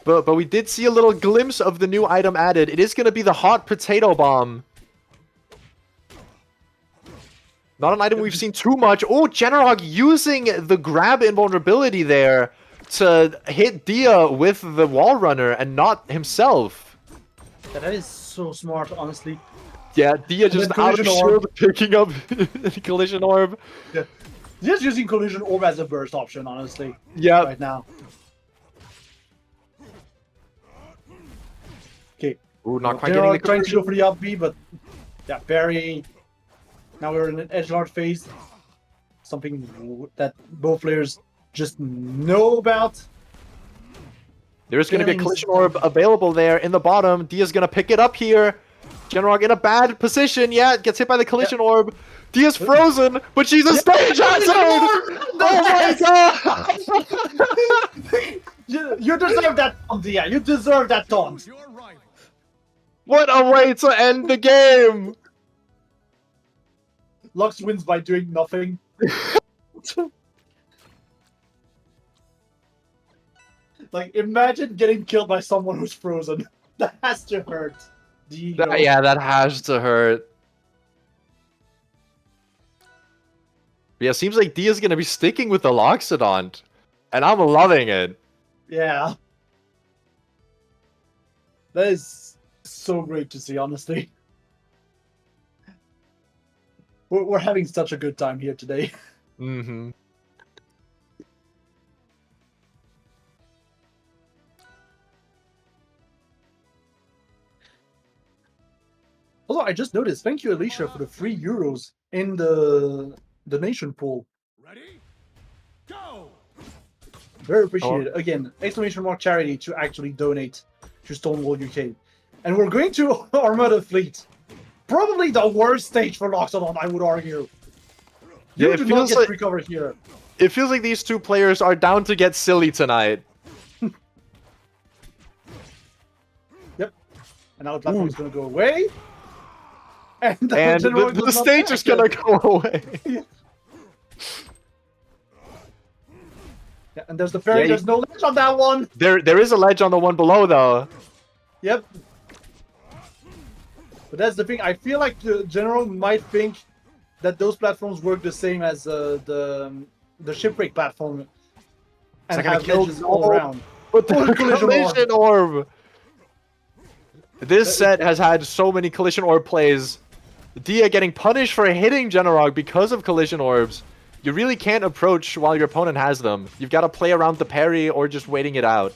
[SPEAKER 3] But we did see a little glimpse of the new item added. It is going to be the hot potato bomb. Not an item we've seen too much. Oh, Generog using the grab invulnerability there to hit Dia with the wall runner and not himself.
[SPEAKER 2] Yeah, that is so smart, honestly.
[SPEAKER 3] Yeah, Dia just out of shield picking up collision orb.
[SPEAKER 2] Yeah. Just using collision orb as a burst option, honestly.
[SPEAKER 3] Yeah.
[SPEAKER 2] Right now. Okay.
[SPEAKER 3] Ooh, not quite getting the
[SPEAKER 2] trying to go for the up B, but yeah, parry. Now we're in an edgelord phase. Something that both players just know about.
[SPEAKER 3] There's going to be a collision orb available there in the bottom. Dia's going to pick it up here. Generog in a bad position. Yeah, gets hit by the collision orb. Dia's frozen, but she's a stage hazard! Oh my god!
[SPEAKER 2] You deserve that taunt, Dia. You deserve that taunt.
[SPEAKER 3] What a way to end the game!
[SPEAKER 2] Lux wins by doing nothing. Like, imagine getting killed by someone who's frozen. That has to hurt. The ego.
[SPEAKER 3] Yeah, that has to hurt. Yeah, seems like Dia's gonna be sticking with the Loxodont. And I'm loving it.
[SPEAKER 2] Yeah. That is so great to see, honestly. We're having such a good time here today.
[SPEAKER 3] Mm-hmm.
[SPEAKER 2] Also, I just noticed, thank you, Alicia, for the €3 in the donation pool.
[SPEAKER 4] Ready? Go!
[SPEAKER 2] Very appreciated. Again, exclamation mark charity to actually donate to Stonewall UK. And we're going to Armada Fleet. Probably the worst stage for Loxodon, I would argue. You
[SPEAKER 3] Yeah, it
[SPEAKER 2] do not
[SPEAKER 3] feels
[SPEAKER 2] get
[SPEAKER 3] like-
[SPEAKER 2] free cover here.
[SPEAKER 3] It feels like these two players are down to get silly tonight.
[SPEAKER 2] Yep. And now the platform is going to go away. And,
[SPEAKER 3] And
[SPEAKER 2] general
[SPEAKER 3] the
[SPEAKER 2] does not
[SPEAKER 3] stage is
[SPEAKER 2] back
[SPEAKER 3] gonna
[SPEAKER 2] it.
[SPEAKER 3] go away.
[SPEAKER 2] Yeah, and there's the ferry.
[SPEAKER 3] Yeah,
[SPEAKER 2] There's no ledge on that one.
[SPEAKER 3] There is a ledge on the one below, though.
[SPEAKER 2] Yep. But that's the thing. I feel like the general might think that those platforms work the same as the shipwreck platform, and
[SPEAKER 3] like, I
[SPEAKER 2] have
[SPEAKER 3] killed
[SPEAKER 2] ledges all
[SPEAKER 3] all-
[SPEAKER 2] around.
[SPEAKER 3] But the
[SPEAKER 2] Oh, collision
[SPEAKER 3] collision orb. This set has had so many collision orb plays. Dia getting punished for hitting Generog because of collision orbs. You really can't approach while your opponent has them. You've got to play around the parry or just waiting it out.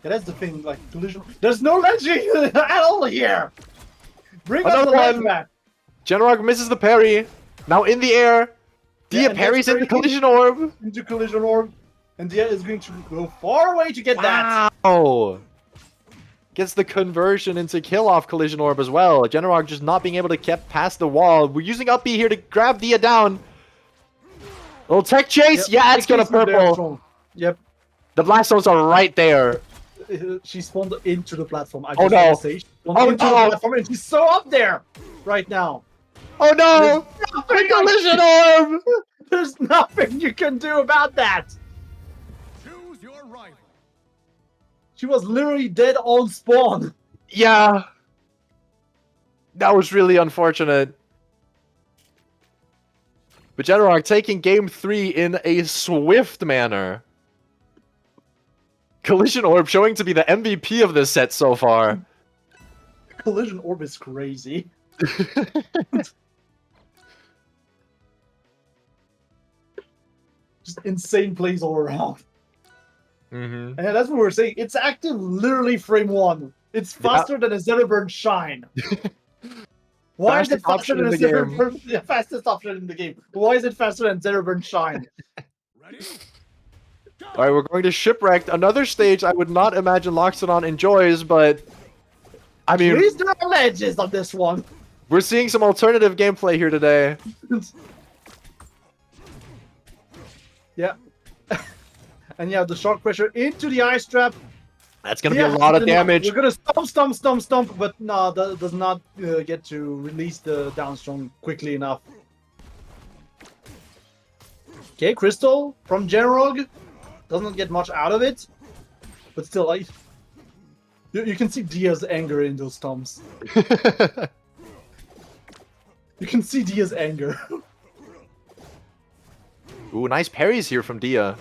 [SPEAKER 2] Yeah, that's the thing. Like collision, there's no ledge at all here. Bring us
[SPEAKER 3] Another
[SPEAKER 2] the ledge
[SPEAKER 3] one.
[SPEAKER 2] back.
[SPEAKER 3] Generog misses the parry. Now in the air. Dia
[SPEAKER 2] and
[SPEAKER 3] parries
[SPEAKER 2] that's
[SPEAKER 3] in the
[SPEAKER 2] very-
[SPEAKER 3] collision orb.
[SPEAKER 2] Into collision orb, and Dia is going to go far away to get that.
[SPEAKER 3] Wow. Gets the conversion into kill off collision orb as well. Generog just not being able to get past the wall. We're using up B here to grab Dia down. Little tech chase.
[SPEAKER 2] Yep,
[SPEAKER 3] Yeah, it's gonna
[SPEAKER 2] Kiki's there
[SPEAKER 3] purple.
[SPEAKER 2] strong. Yep.
[SPEAKER 3] The blast zones are right there.
[SPEAKER 2] She spawned into the platform. I
[SPEAKER 3] Oh,
[SPEAKER 2] just
[SPEAKER 3] no.
[SPEAKER 2] want to say she spawned
[SPEAKER 3] Oh,
[SPEAKER 2] into
[SPEAKER 3] no.
[SPEAKER 2] the platform, and she's so up there right now.
[SPEAKER 3] Oh no! The collision orb!
[SPEAKER 2] There's nothing you can do about that.
[SPEAKER 4] Choose your rival.
[SPEAKER 2] She was literally dead on spawn.
[SPEAKER 3] Yeah. That was really unfortunate. But Generog taking game 3 in a swift manner. Collision orb showing to be the MVP of this set so far.
[SPEAKER 2] Collision orb is crazy. Just insane plays all around.
[SPEAKER 3] Mm-hmm.
[SPEAKER 2] And that's what we're saying. It's active literally frame 1. It's faster than a Zetaburn Shine. Why is it
[SPEAKER 3] Fastest option
[SPEAKER 2] faster than a
[SPEAKER 3] in the game.
[SPEAKER 2] Zetaburn? Yeah, fastest option in the game. Why is it faster than Zetaburn Shine?
[SPEAKER 4] Ready? Go!
[SPEAKER 3] Alright, we're going to Shipwrecked. Another stage I would not imagine Loxodon enjoys, but... I
[SPEAKER 2] At
[SPEAKER 3] mean,
[SPEAKER 2] least there are ledges on this one.
[SPEAKER 3] we're seeing some alternative gameplay here today.
[SPEAKER 2] Yeah. And yeah, the shock pressure into the ice trap.
[SPEAKER 3] That's going to
[SPEAKER 2] Yeah,
[SPEAKER 3] be a lot of
[SPEAKER 2] then
[SPEAKER 3] damage.
[SPEAKER 2] We're gonna stomp, but no, that does not get to release the downstrong quickly enough. Okay, Crystal from Generog doesn't get much out of it, but still, like, you can see Dia's anger in those stomps. You can see Dia's anger.
[SPEAKER 3] Ooh, nice parries here from Dia.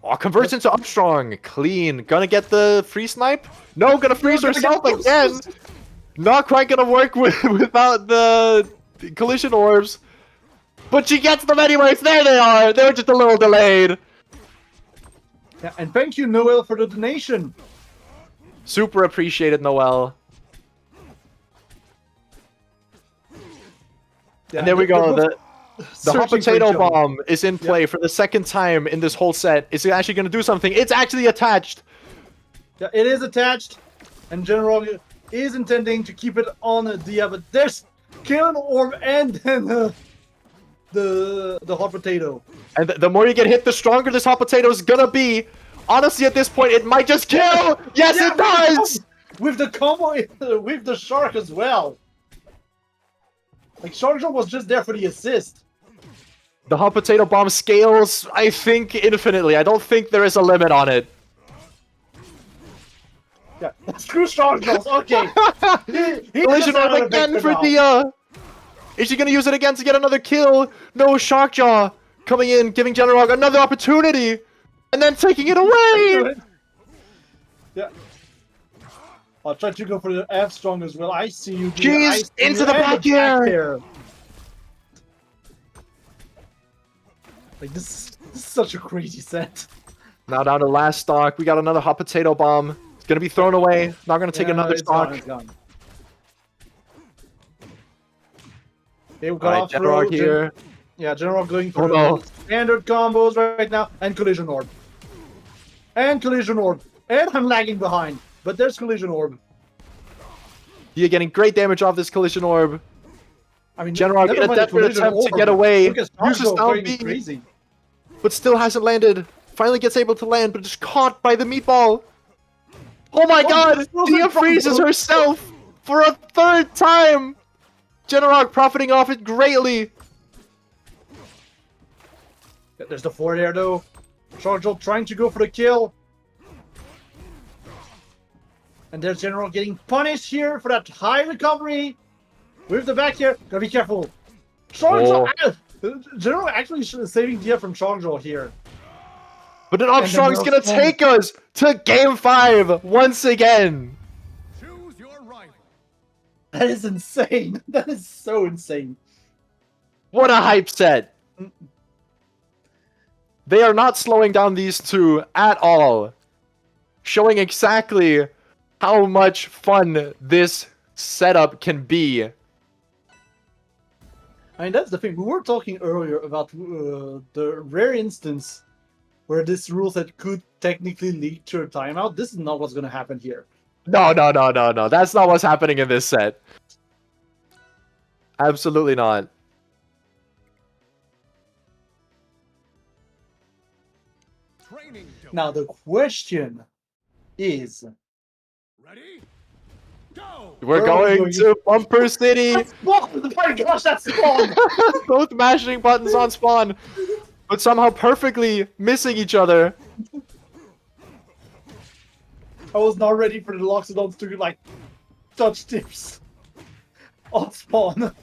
[SPEAKER 3] Oh, converts into Upstrong. Clean. Gonna get the free snipe? No, gonna freeze
[SPEAKER 2] gonna
[SPEAKER 3] herself
[SPEAKER 2] get-
[SPEAKER 3] again. Not quite gonna work without the collision orbs. But she gets them anyways. There they are. They were just a little delayed.
[SPEAKER 2] Yeah, and thank you, Noel, for the donation.
[SPEAKER 3] Super appreciated, Noel.
[SPEAKER 2] Yeah,
[SPEAKER 3] And there we
[SPEAKER 2] they're
[SPEAKER 3] go.
[SPEAKER 2] both
[SPEAKER 3] The hot
[SPEAKER 2] searching for
[SPEAKER 3] potato
[SPEAKER 2] each other.
[SPEAKER 3] bomb is in play for the second time in this whole set. Is it actually going to do something? It's actually attached.
[SPEAKER 2] Yeah, it is attached, and General is intending to keep it on Dia, but there's Killing Orb and then the hot potato.
[SPEAKER 3] And the more you get hit, the stronger this hot potato is going to be. Honestly, at this point, it might just kill. Yes,
[SPEAKER 2] Yeah,
[SPEAKER 3] it does.
[SPEAKER 2] With the combo with the shark as well. Like, Shark Jump was just there for the assist.
[SPEAKER 3] The hot potato bomb scales, I think, infinitely. I don't think there is a limit on it.
[SPEAKER 2] Yeah, screw Strong Jaws. Okay. He
[SPEAKER 3] Collision
[SPEAKER 2] just had
[SPEAKER 3] orb
[SPEAKER 2] a
[SPEAKER 3] again
[SPEAKER 2] victim
[SPEAKER 3] for
[SPEAKER 2] now.
[SPEAKER 3] Dia. Is she gonna use it again to get another kill? No, Shockjaw coming in, giving Generog another opportunity, and then taking it away.
[SPEAKER 2] Yeah. I'll try to go for the F strong as well. I see you. Dia. I
[SPEAKER 3] Jeez,
[SPEAKER 2] see
[SPEAKER 3] into
[SPEAKER 2] you.
[SPEAKER 3] the
[SPEAKER 2] And
[SPEAKER 3] back air.
[SPEAKER 2] air. Like this is such a crazy set.
[SPEAKER 3] Now down to last stock. We got another hot potato bomb. It's gonna be thrown away. Not gonna take another
[SPEAKER 2] it's gone,
[SPEAKER 3] stock.
[SPEAKER 2] it's gone. Okay, we got
[SPEAKER 3] Alright,
[SPEAKER 2] off
[SPEAKER 3] Generog here.
[SPEAKER 2] Yeah, General going for
[SPEAKER 3] Oh, no.
[SPEAKER 2] the standard combos right now, and Collision Orb. And Collision Orb. And I'm lagging behind, but there's Collision Orb.
[SPEAKER 3] Dia getting great damage off this collision orb.
[SPEAKER 2] I mean,
[SPEAKER 3] Generog
[SPEAKER 2] never
[SPEAKER 3] in a
[SPEAKER 2] mind the
[SPEAKER 3] desperate
[SPEAKER 2] Collision
[SPEAKER 3] attempt to
[SPEAKER 2] Orb.
[SPEAKER 3] get away.
[SPEAKER 2] Look at
[SPEAKER 3] Uses
[SPEAKER 2] Strongbow
[SPEAKER 3] down
[SPEAKER 2] going
[SPEAKER 3] B.
[SPEAKER 2] crazy.
[SPEAKER 3] But still hasn't landed. Finally gets able to land, but is caught by the meatball. Oh my god!
[SPEAKER 2] this wasn't
[SPEAKER 3] Dia freezes
[SPEAKER 2] Strongbow.
[SPEAKER 3] herself for a third time! Generog profiting off it greatly.
[SPEAKER 2] There's the 4 there though. Chargel trying to go for the kill. And there's General getting punished here for that high recovery. With the back here. Gotta be careful. Chargel. General actually saving Dia from Chargel here.
[SPEAKER 3] But then
[SPEAKER 2] then
[SPEAKER 3] Armstrong's
[SPEAKER 2] we'll
[SPEAKER 3] gonna
[SPEAKER 2] fall.
[SPEAKER 3] take us to Game 5 once again.
[SPEAKER 4] Choose your rival.
[SPEAKER 2] That is insane. That is so insane.
[SPEAKER 3] What a hype set. They are not slowing down these two at all. Showing exactly how much fun this setup can be.
[SPEAKER 2] I mean, that's the thing. We were talking earlier about the rare instance where this rule set could technically lead to a timeout. This is not what's going to happen here.
[SPEAKER 3] No. That's not what's happening in this set. Absolutely not.
[SPEAKER 4] Training.
[SPEAKER 2] Now, the question is...
[SPEAKER 4] Ready? Go.
[SPEAKER 3] We're
[SPEAKER 2] Where are we
[SPEAKER 3] going
[SPEAKER 2] going?
[SPEAKER 3] to Bumper City.
[SPEAKER 2] Oh my gosh, that's spawn!
[SPEAKER 3] Both mashing buttons on spawn, but somehow perfectly missing each other.
[SPEAKER 2] I was not ready for the Loxodons to, like, touch tips on spawn.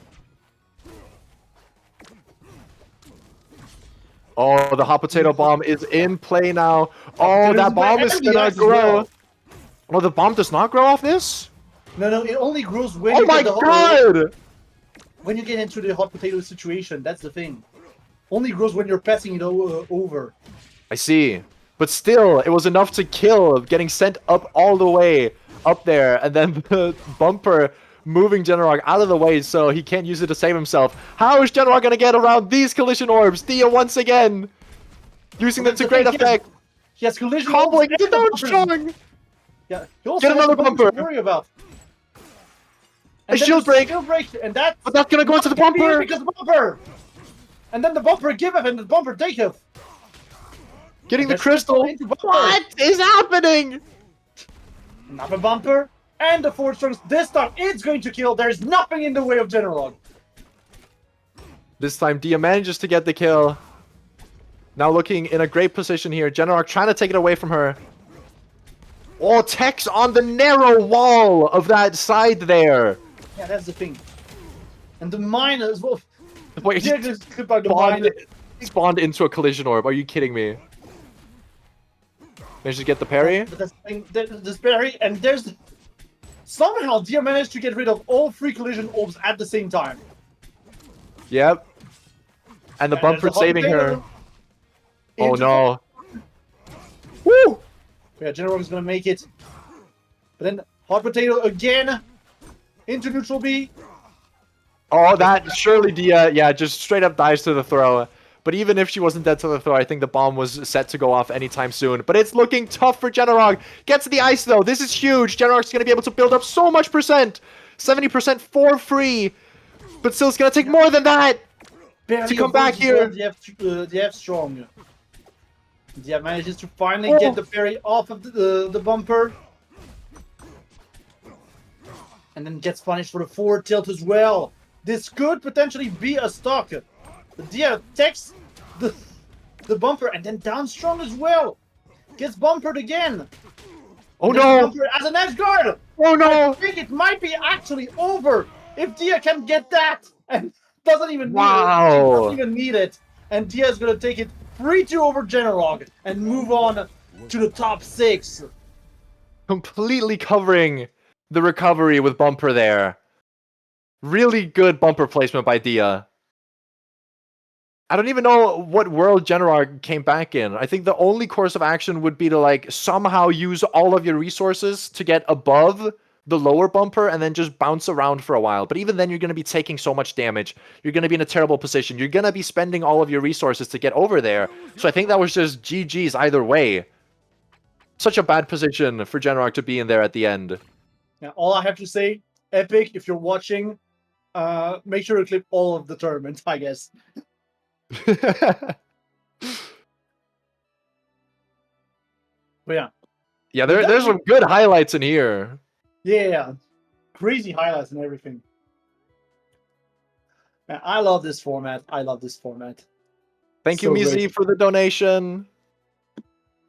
[SPEAKER 3] Oh, the hot potato bomb is in play now. Oh,
[SPEAKER 2] It
[SPEAKER 3] that
[SPEAKER 2] is
[SPEAKER 3] bomb
[SPEAKER 2] by
[SPEAKER 3] is
[SPEAKER 2] enemy
[SPEAKER 3] gonna
[SPEAKER 2] as
[SPEAKER 3] grow.
[SPEAKER 2] well.
[SPEAKER 3] Oh, the bomb does not grow off this?
[SPEAKER 2] No, it only grows when
[SPEAKER 3] Oh
[SPEAKER 2] you
[SPEAKER 3] my
[SPEAKER 2] get the
[SPEAKER 3] god!
[SPEAKER 2] when you get into the hot potato situation. That's the thing. Only grows when you're passing it over.
[SPEAKER 3] I see. But still, it was enough to kill, getting sent up all the way up there, and then the bumper moving Generog out of the way so he can't use it to save himself. How is Generog gonna get around these collision orbs? Dia once again, using them to great effect.
[SPEAKER 2] He has collision.
[SPEAKER 3] Cobbling
[SPEAKER 2] orbs
[SPEAKER 3] to
[SPEAKER 2] and the
[SPEAKER 3] no
[SPEAKER 2] bumpers.
[SPEAKER 3] strong!
[SPEAKER 2] Yeah, he also
[SPEAKER 3] Get
[SPEAKER 2] has
[SPEAKER 3] another
[SPEAKER 2] the bumpers
[SPEAKER 3] bumper.
[SPEAKER 2] to worry about.
[SPEAKER 3] A
[SPEAKER 2] And then
[SPEAKER 3] shield
[SPEAKER 2] the
[SPEAKER 3] break.
[SPEAKER 2] Shield break, and that.
[SPEAKER 3] But that's gonna go into the bumper!
[SPEAKER 2] Because the bumper. And then the bumper giveth and the bumper taketh.
[SPEAKER 3] Getting the
[SPEAKER 2] There's
[SPEAKER 3] crystal.
[SPEAKER 2] into bumper.
[SPEAKER 3] What is happening?
[SPEAKER 2] Another bumper. And the 4 strongs. This time it's going to kill. There's nothing in the way of General.
[SPEAKER 3] This time Dia manages to get the kill. Now looking in a great position here. Generog trying to take it away from her. Oh, Tex on the narrow wall of that side there.
[SPEAKER 2] Yeah, that's the thing. And the mine as well.
[SPEAKER 3] Wait,
[SPEAKER 2] Yeah,
[SPEAKER 3] he
[SPEAKER 2] just clip by the mine.
[SPEAKER 3] spawned into a collision orb. Are you kidding me? Managed to get the parry?
[SPEAKER 2] But that's the thing. There's Barry, and there's... Somehow Dia managed to get rid of all 3 collision orbs at the same time.
[SPEAKER 3] Yep. And the
[SPEAKER 2] And
[SPEAKER 3] bumper
[SPEAKER 2] there's a hot
[SPEAKER 3] saving her.
[SPEAKER 2] potato
[SPEAKER 3] Oh
[SPEAKER 2] into-
[SPEAKER 3] no. Woo!
[SPEAKER 2] Yeah, General is gonna make it. But then hot potato again into neutral B.
[SPEAKER 3] Oh, that surely Dia, yeah, just straight up dies to the throw. But even if she wasn't dead to the throw, I think the bomb was set to go off anytime soon. But it's looking tough for Generog. Gets the ice though. This is huge. Generog's going to be able to build up so much percent. 70% for free. But still, it's going to take more than that.
[SPEAKER 2] Barely
[SPEAKER 3] come back
[SPEAKER 2] avoids
[SPEAKER 3] here.
[SPEAKER 2] The F strong. Dia manages to finally
[SPEAKER 3] Oh.
[SPEAKER 2] get the parry off of the bumper. And then gets punished for the forward tilt as well. This could potentially be a stock. Dia takes the bumper and then down strong as well. Gets bumpered again.
[SPEAKER 3] Oh
[SPEAKER 2] Gets
[SPEAKER 3] no!
[SPEAKER 2] bumpered as an edge guard.
[SPEAKER 3] Oh
[SPEAKER 2] I
[SPEAKER 3] no!
[SPEAKER 2] think it might be actually over if Dia can get that and doesn't even need it. She
[SPEAKER 3] Wow!
[SPEAKER 2] doesn't even need it. And Dia is gonna take it 3-2 over Generog and move on to the top 6.
[SPEAKER 3] Completely covering the recovery with bumper there. Really good bumper placement by Dia. I don't even know what world Generog came back in. I think the only course of action would be to like somehow use all of your resources to get above the lower bumper and then just bounce around for a while. But even then, you're going to be taking so much damage. You're going to be in a terrible position. You're going to be spending all of your resources to get over there. So I think that was just GG's either way. Such a bad position for Generog to be in there at the end.
[SPEAKER 2] Now, all I have to say, Epic, if you're watching, make sure to clip all of the tournament, I guess. But yeah.
[SPEAKER 3] Yeah, there's some good highlights in here.
[SPEAKER 2] Yeah. Crazy highlights and everything. Man, I love this format.
[SPEAKER 3] Thank you,
[SPEAKER 2] So
[SPEAKER 3] Mizi,
[SPEAKER 2] great.
[SPEAKER 3] for the donation.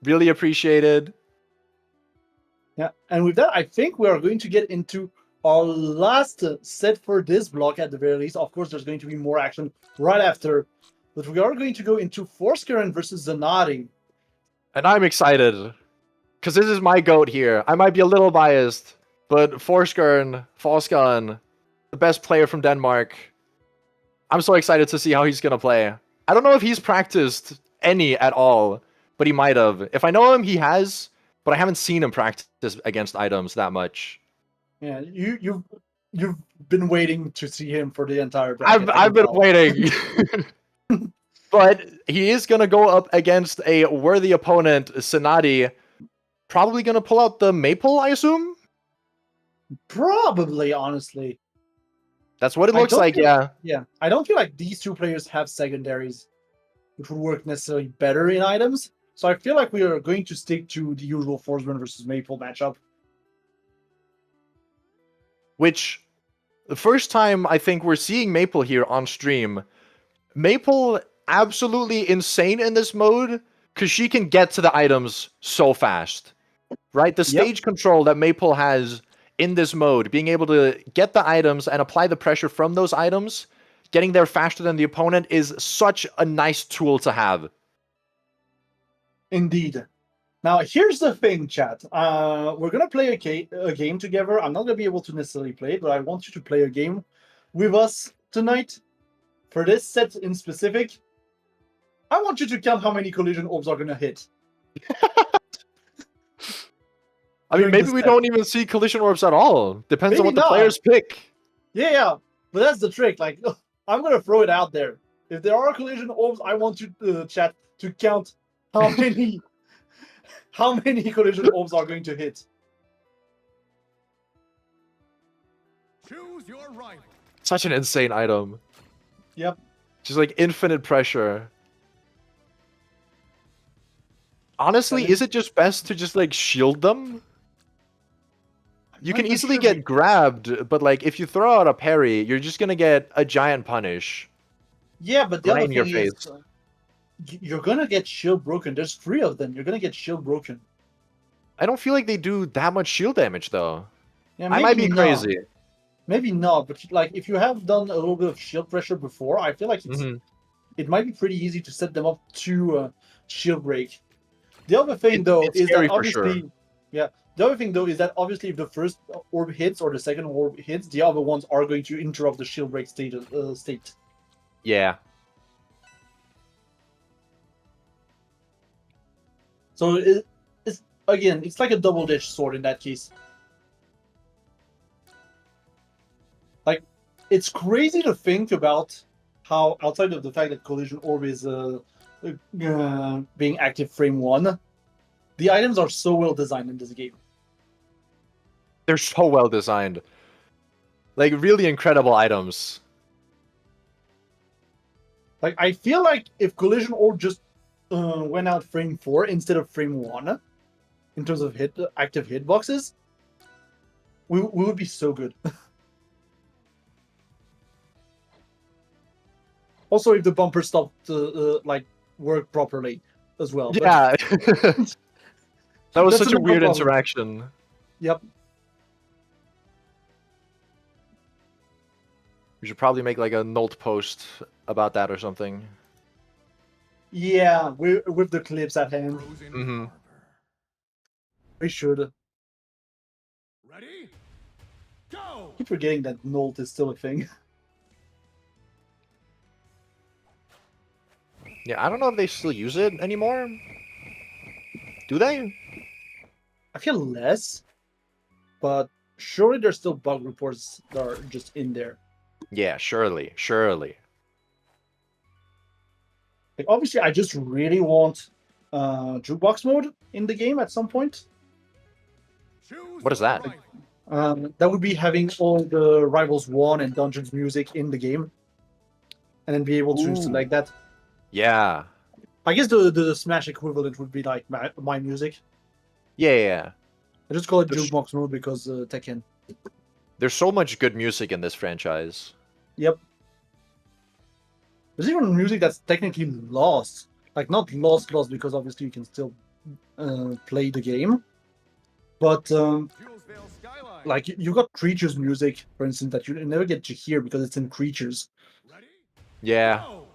[SPEAKER 3] Really appreciated.
[SPEAKER 2] Yeah, and with that, I think we are going to get into our last set for this block at the very least. Of course, there's going to be more action right after, but we are going to go into Forskeren versus Zanati.
[SPEAKER 3] And I'm excited. Because this is my GOAT here. I might be a little biased, but Forskeren, the best player from Denmark. I'm so excited to see how he's going to play. I don't know if he's practiced any at all, but he might have. If I know him, he has, but I haven't seen him practice against items that much.
[SPEAKER 2] Yeah, you've been waiting to see him for the entire bracket.
[SPEAKER 3] I've been waiting. But he is going to go up against a worthy opponent, Senadi. Probably going to pull out the Maple, I assume?
[SPEAKER 2] Probably, honestly.
[SPEAKER 3] That's what it looks like, yeah.
[SPEAKER 2] Yeah, I don't feel like these two players have secondaries, which would work necessarily better in items. So I feel like we are going to stick to the usual Forsman versus Maple matchup.
[SPEAKER 3] Which, the first time I think we're seeing Maple here on stream. Maple, absolutely insane in this mode, because she can get to the items so fast. Right? The stage control that Maple has in this mode, being able to get the items and apply the pressure from those items, getting there faster than the opponent is such a nice tool to have.
[SPEAKER 2] Indeed. Now, here's the thing, chat. We're going to play a game together. I'm not going to be able to necessarily play it, but I want you to play a game with us tonight. For this set in specific, I want you to count how many collision orbs are going to hit.
[SPEAKER 3] I mean, maybe we don't even see collision orbs at all. Depends on what the players pick.
[SPEAKER 2] Yeah, but that's the trick. Like, I'm going to throw it out there. If there are collision orbs, I want you, chat, to count how many collision orbs are going to hit.
[SPEAKER 4] Choose your rifle.
[SPEAKER 3] Such an insane item.
[SPEAKER 2] Yep.
[SPEAKER 3] Just like infinite pressure. Honestly, is it just best to just like shield them? You can easily get grabbed, but like if you throw out a parry, you're just gonna get a giant punish.
[SPEAKER 2] Yeah, but the
[SPEAKER 3] right
[SPEAKER 2] other
[SPEAKER 3] in your
[SPEAKER 2] thing
[SPEAKER 3] face.
[SPEAKER 2] is, you're gonna get shield broken. There's 3 of them. You're gonna get shield broken.
[SPEAKER 3] I don't feel like they do that much shield damage though.
[SPEAKER 2] Yeah,
[SPEAKER 3] I might be
[SPEAKER 2] not.
[SPEAKER 3] crazy.
[SPEAKER 2] Maybe not, but like if you have done a little bit of shield pressure before, I feel like it might be pretty easy to set them up to shield break. The other thing, though, is that obviously, the other thing though is that obviously if the first orb hits or the second orb hits, the other ones are going to interrupt the shield break state.
[SPEAKER 3] Yeah.
[SPEAKER 2] So it's again, it's like a double-edged sword in that case. Like, it's crazy to think about how, outside of the fact that Collision Orb is being active frame 1, the items are so well designed in this game.
[SPEAKER 3] They're so well designed. Like, really incredible items.
[SPEAKER 2] Like, I feel like if Collision Orb just went out frame 4 instead of frame 1, in terms of active hitboxes, we would be so good. Also, if the bumper stopped like work properly as well. But
[SPEAKER 3] Yeah. That was
[SPEAKER 2] That's
[SPEAKER 3] such a
[SPEAKER 2] another
[SPEAKER 3] weird
[SPEAKER 2] problem.
[SPEAKER 3] interaction.
[SPEAKER 2] Yep.
[SPEAKER 3] We should probably make like a note post about that or something.
[SPEAKER 2] Yeah, with the clips at hand,
[SPEAKER 4] Frozen
[SPEAKER 3] Mhm.
[SPEAKER 4] Harbor.
[SPEAKER 2] we should.
[SPEAKER 4] Ready? Go!
[SPEAKER 2] Keep forgetting that Nolt is still a thing.
[SPEAKER 3] Yeah, I don't know if they still use it anymore. Do they?
[SPEAKER 2] I feel less, but surely there's still bug reports that are just in there.
[SPEAKER 3] Yeah, surely, surely.
[SPEAKER 2] Like, obviously, I just really want jukebox mode in the game at some point.
[SPEAKER 4] Choose
[SPEAKER 3] What is
[SPEAKER 4] your
[SPEAKER 3] that?
[SPEAKER 4] rifle.
[SPEAKER 2] That would be having all the Rivals 1 and Dungeons music in the game, and then be able to
[SPEAKER 3] Ooh.
[SPEAKER 2] select that.
[SPEAKER 3] Yeah.
[SPEAKER 2] I guess the Smash equivalent would be like my music.
[SPEAKER 3] Yeah, yeah.
[SPEAKER 2] I just call it
[SPEAKER 3] That's-
[SPEAKER 2] jukebox mode because Tekken.
[SPEAKER 3] There's so much good music in this franchise.
[SPEAKER 2] Yep. There's even music that's technically lost. Like, not lost because obviously you can still play the game. But,
[SPEAKER 4] Julesvale Skyline.
[SPEAKER 2] like, you got Creatures music, for instance, that you never get to hear because it's in Creatures.
[SPEAKER 4] Ready?
[SPEAKER 3] Yeah.
[SPEAKER 4] Go!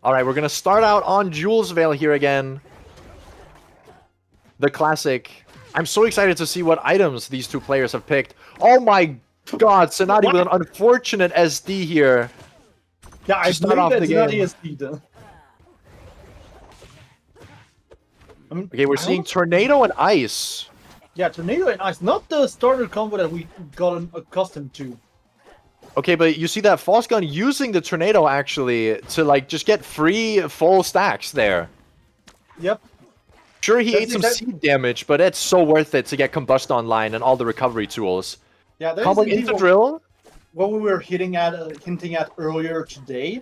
[SPEAKER 3] Alright, we're gonna start out on Julesvale here again. The classic. I'm so excited to see what items these two players have picked. Oh my god, Senati with an unfortunate SD here.
[SPEAKER 2] Yeah, I
[SPEAKER 3] To start
[SPEAKER 2] believe
[SPEAKER 3] off
[SPEAKER 2] that's
[SPEAKER 3] the
[SPEAKER 2] not
[SPEAKER 3] game.
[SPEAKER 2] ESP, though. I mean,
[SPEAKER 3] Okay, we're
[SPEAKER 2] I
[SPEAKER 3] seeing
[SPEAKER 2] almost-
[SPEAKER 3] Tornado and Ice.
[SPEAKER 2] Yeah, Tornado and Ice. Not the starter combo that we got accustomed to.
[SPEAKER 3] Okay, but you see that False Gun using the Tornado actually to like just get free full stacks there.
[SPEAKER 2] Yep.
[SPEAKER 3] Sure, he
[SPEAKER 2] That's
[SPEAKER 3] ate some
[SPEAKER 2] exact-
[SPEAKER 3] seed damage, but it's so worth it to get Combust online and all the recovery tools.
[SPEAKER 2] Yeah, that
[SPEAKER 3] Combo
[SPEAKER 2] is indeed
[SPEAKER 3] into drill.
[SPEAKER 2] what we were hinting at earlier today,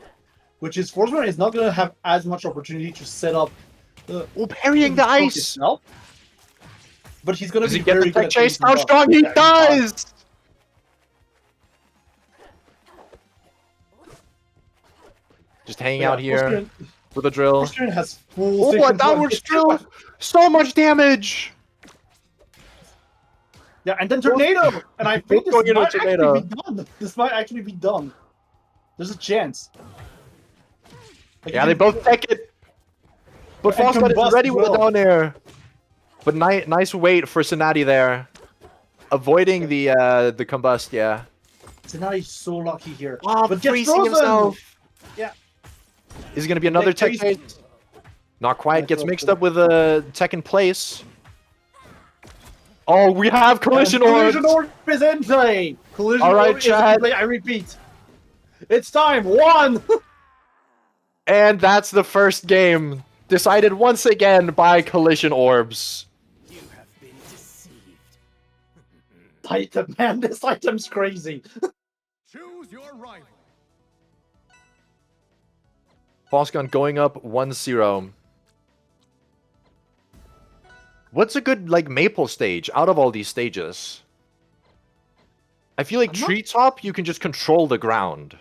[SPEAKER 2] which is Forsman is not going to have as much opportunity to set up
[SPEAKER 3] Oh, parrying the
[SPEAKER 2] stroke
[SPEAKER 3] ice.
[SPEAKER 2] itself, but he's going to
[SPEAKER 3] Does
[SPEAKER 2] be
[SPEAKER 3] he get
[SPEAKER 2] very
[SPEAKER 3] the
[SPEAKER 2] good
[SPEAKER 3] tech
[SPEAKER 2] at
[SPEAKER 3] chase?
[SPEAKER 2] taking
[SPEAKER 3] How
[SPEAKER 2] buffs.
[SPEAKER 3] strong he
[SPEAKER 2] Yeah, does.
[SPEAKER 3] does! Just hanging out here with a drill.
[SPEAKER 2] Forsman has full.
[SPEAKER 3] Oh,
[SPEAKER 2] stage
[SPEAKER 3] a
[SPEAKER 2] control.
[SPEAKER 3] downward drill! So much damage!
[SPEAKER 2] Yeah, and then tornado, and I think this
[SPEAKER 3] Going into
[SPEAKER 2] might actually
[SPEAKER 3] tornado.
[SPEAKER 2] be done. This might actually be done. There's a chance. Like,
[SPEAKER 3] Yeah,
[SPEAKER 2] you
[SPEAKER 3] they
[SPEAKER 2] can-
[SPEAKER 3] both tech it. But
[SPEAKER 2] And
[SPEAKER 3] False Gun is
[SPEAKER 2] Combust
[SPEAKER 3] ready
[SPEAKER 2] as
[SPEAKER 3] with
[SPEAKER 2] well.
[SPEAKER 3] it down there. But nice wait for Senati there. Avoiding the Combust, yeah.
[SPEAKER 2] Senati's so lucky here.
[SPEAKER 3] Oh,
[SPEAKER 2] but gets
[SPEAKER 3] freezing
[SPEAKER 2] frozen!
[SPEAKER 3] himself.
[SPEAKER 2] Yeah.
[SPEAKER 3] Is it going to be another tech
[SPEAKER 2] chase.
[SPEAKER 3] chase? Not quite.
[SPEAKER 2] That's
[SPEAKER 3] Gets
[SPEAKER 2] what
[SPEAKER 3] mixed
[SPEAKER 2] I
[SPEAKER 3] up with a tech in place. Oh, we have collision
[SPEAKER 2] Collision
[SPEAKER 3] orbs.
[SPEAKER 2] orb is in play. Collision
[SPEAKER 3] All right,
[SPEAKER 2] orb is in
[SPEAKER 3] Chad.
[SPEAKER 2] play. I repeat, it's time. One.
[SPEAKER 3] And that's the first game. Decided once again by collision orbs.
[SPEAKER 4] You have been deceived.
[SPEAKER 2] Item, man, this item's crazy.
[SPEAKER 4] Choose your rifle.
[SPEAKER 3] False Gun going up 1-0. What's a good like maple stage out of all these stages? I feel like
[SPEAKER 2] I'm not-
[SPEAKER 3] treetop you can just control the ground.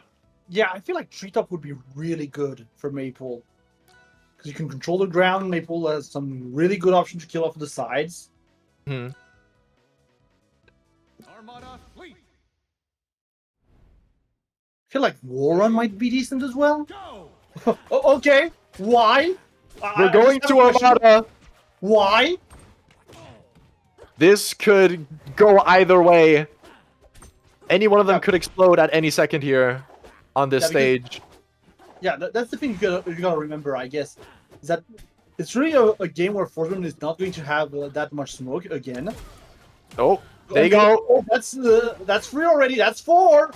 [SPEAKER 2] Yeah, I feel like Treetop would be really good for Maple. Because you can control the ground. Maple has some really good options to kill off the sides.
[SPEAKER 3] Hmm.
[SPEAKER 4] Armada fleet.
[SPEAKER 2] I feel like Warren might be decent as well.
[SPEAKER 4] Go!
[SPEAKER 2] Oh, okay. Why?
[SPEAKER 3] We're going to Armada.
[SPEAKER 2] Why?
[SPEAKER 3] This could go either way. Any one of them
[SPEAKER 2] Yeah.
[SPEAKER 3] could explode at any second here on this
[SPEAKER 2] Yeah, because-
[SPEAKER 3] stage.
[SPEAKER 2] Yeah, that's the thing you gotta remember, I guess, is that it's really a game where Forsman is not going to have that much smoke again.
[SPEAKER 3] Oh, there you
[SPEAKER 2] Okay,
[SPEAKER 3] go.
[SPEAKER 2] oh, that's 3 already. That's 4.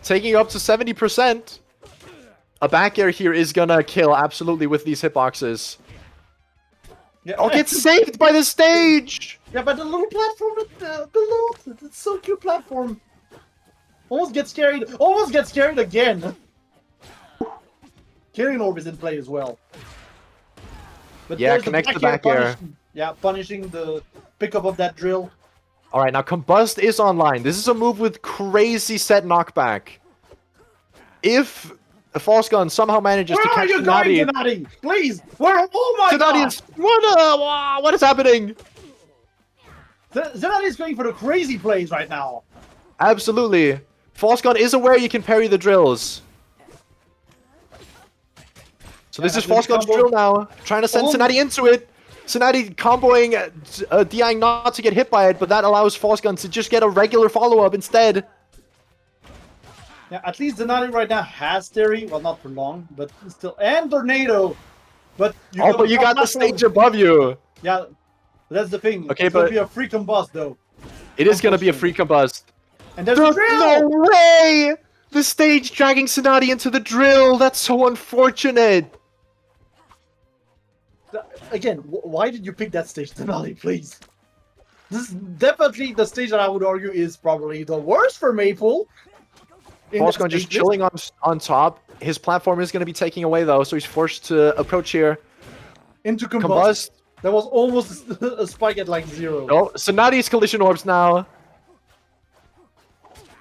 [SPEAKER 3] Taking up to 70%. A back air here is gonna kill absolutely with these hitboxes.
[SPEAKER 2] Yeah,
[SPEAKER 3] Oh, gets saved by the stage!
[SPEAKER 2] yeah, but the little platform below, it's so cute platform. Almost gets carried. Almost gets carried again. Carrying orb is in play as well. But
[SPEAKER 3] Yeah,
[SPEAKER 2] there's the
[SPEAKER 3] connects the back air.
[SPEAKER 2] punishing- Yeah, punishing the pickup of that drill.
[SPEAKER 3] Alright, now Combust is online. This is a move with crazy set knockback. If False Gun somehow manages
[SPEAKER 2] Where
[SPEAKER 3] to
[SPEAKER 2] are
[SPEAKER 3] catch
[SPEAKER 2] you going,
[SPEAKER 3] Tsunade.
[SPEAKER 2] Tsunade? Please! Where? Oh my
[SPEAKER 3] Tsunade
[SPEAKER 2] god!
[SPEAKER 3] is what is happening?
[SPEAKER 2] Tsunade is going for the crazy plays right now.
[SPEAKER 3] Absolutely. False Gun is aware you can parry the drills. So this
[SPEAKER 2] Yeah,
[SPEAKER 3] is False Gun's
[SPEAKER 2] combo.
[SPEAKER 3] drill now, trying to send Tsunade into it. Tsunade comboing, DIing not to get hit by it, but that allows False Gun to just get a regular follow-up instead.
[SPEAKER 2] Yeah, at least Tsunade right now has theory. Well, not for long, but still. And Tornado! But you
[SPEAKER 3] Oh, but you got the
[SPEAKER 2] platform.
[SPEAKER 3] stage above you.
[SPEAKER 2] Yeah, that's the thing.
[SPEAKER 3] Okay,
[SPEAKER 2] it's gonna
[SPEAKER 3] but-
[SPEAKER 2] be a free combust, though.
[SPEAKER 3] It is going to be a free combust.
[SPEAKER 2] And there's the
[SPEAKER 3] There's
[SPEAKER 2] drill!
[SPEAKER 3] no way! The stage dragging Tsunade into the drill. That's so unfortunate.
[SPEAKER 2] Again, why did you pick that stage, Tsunade, please? This is definitely the stage that I would argue is probably the worst for Maple.
[SPEAKER 3] False Gun just chilling on top. His platform is going to be taking away, though, so he's forced to approach here.
[SPEAKER 2] Into combust.
[SPEAKER 3] Combust.
[SPEAKER 2] That was almost a spike at like 0.
[SPEAKER 3] Oh, Tsunade's collision orbs now.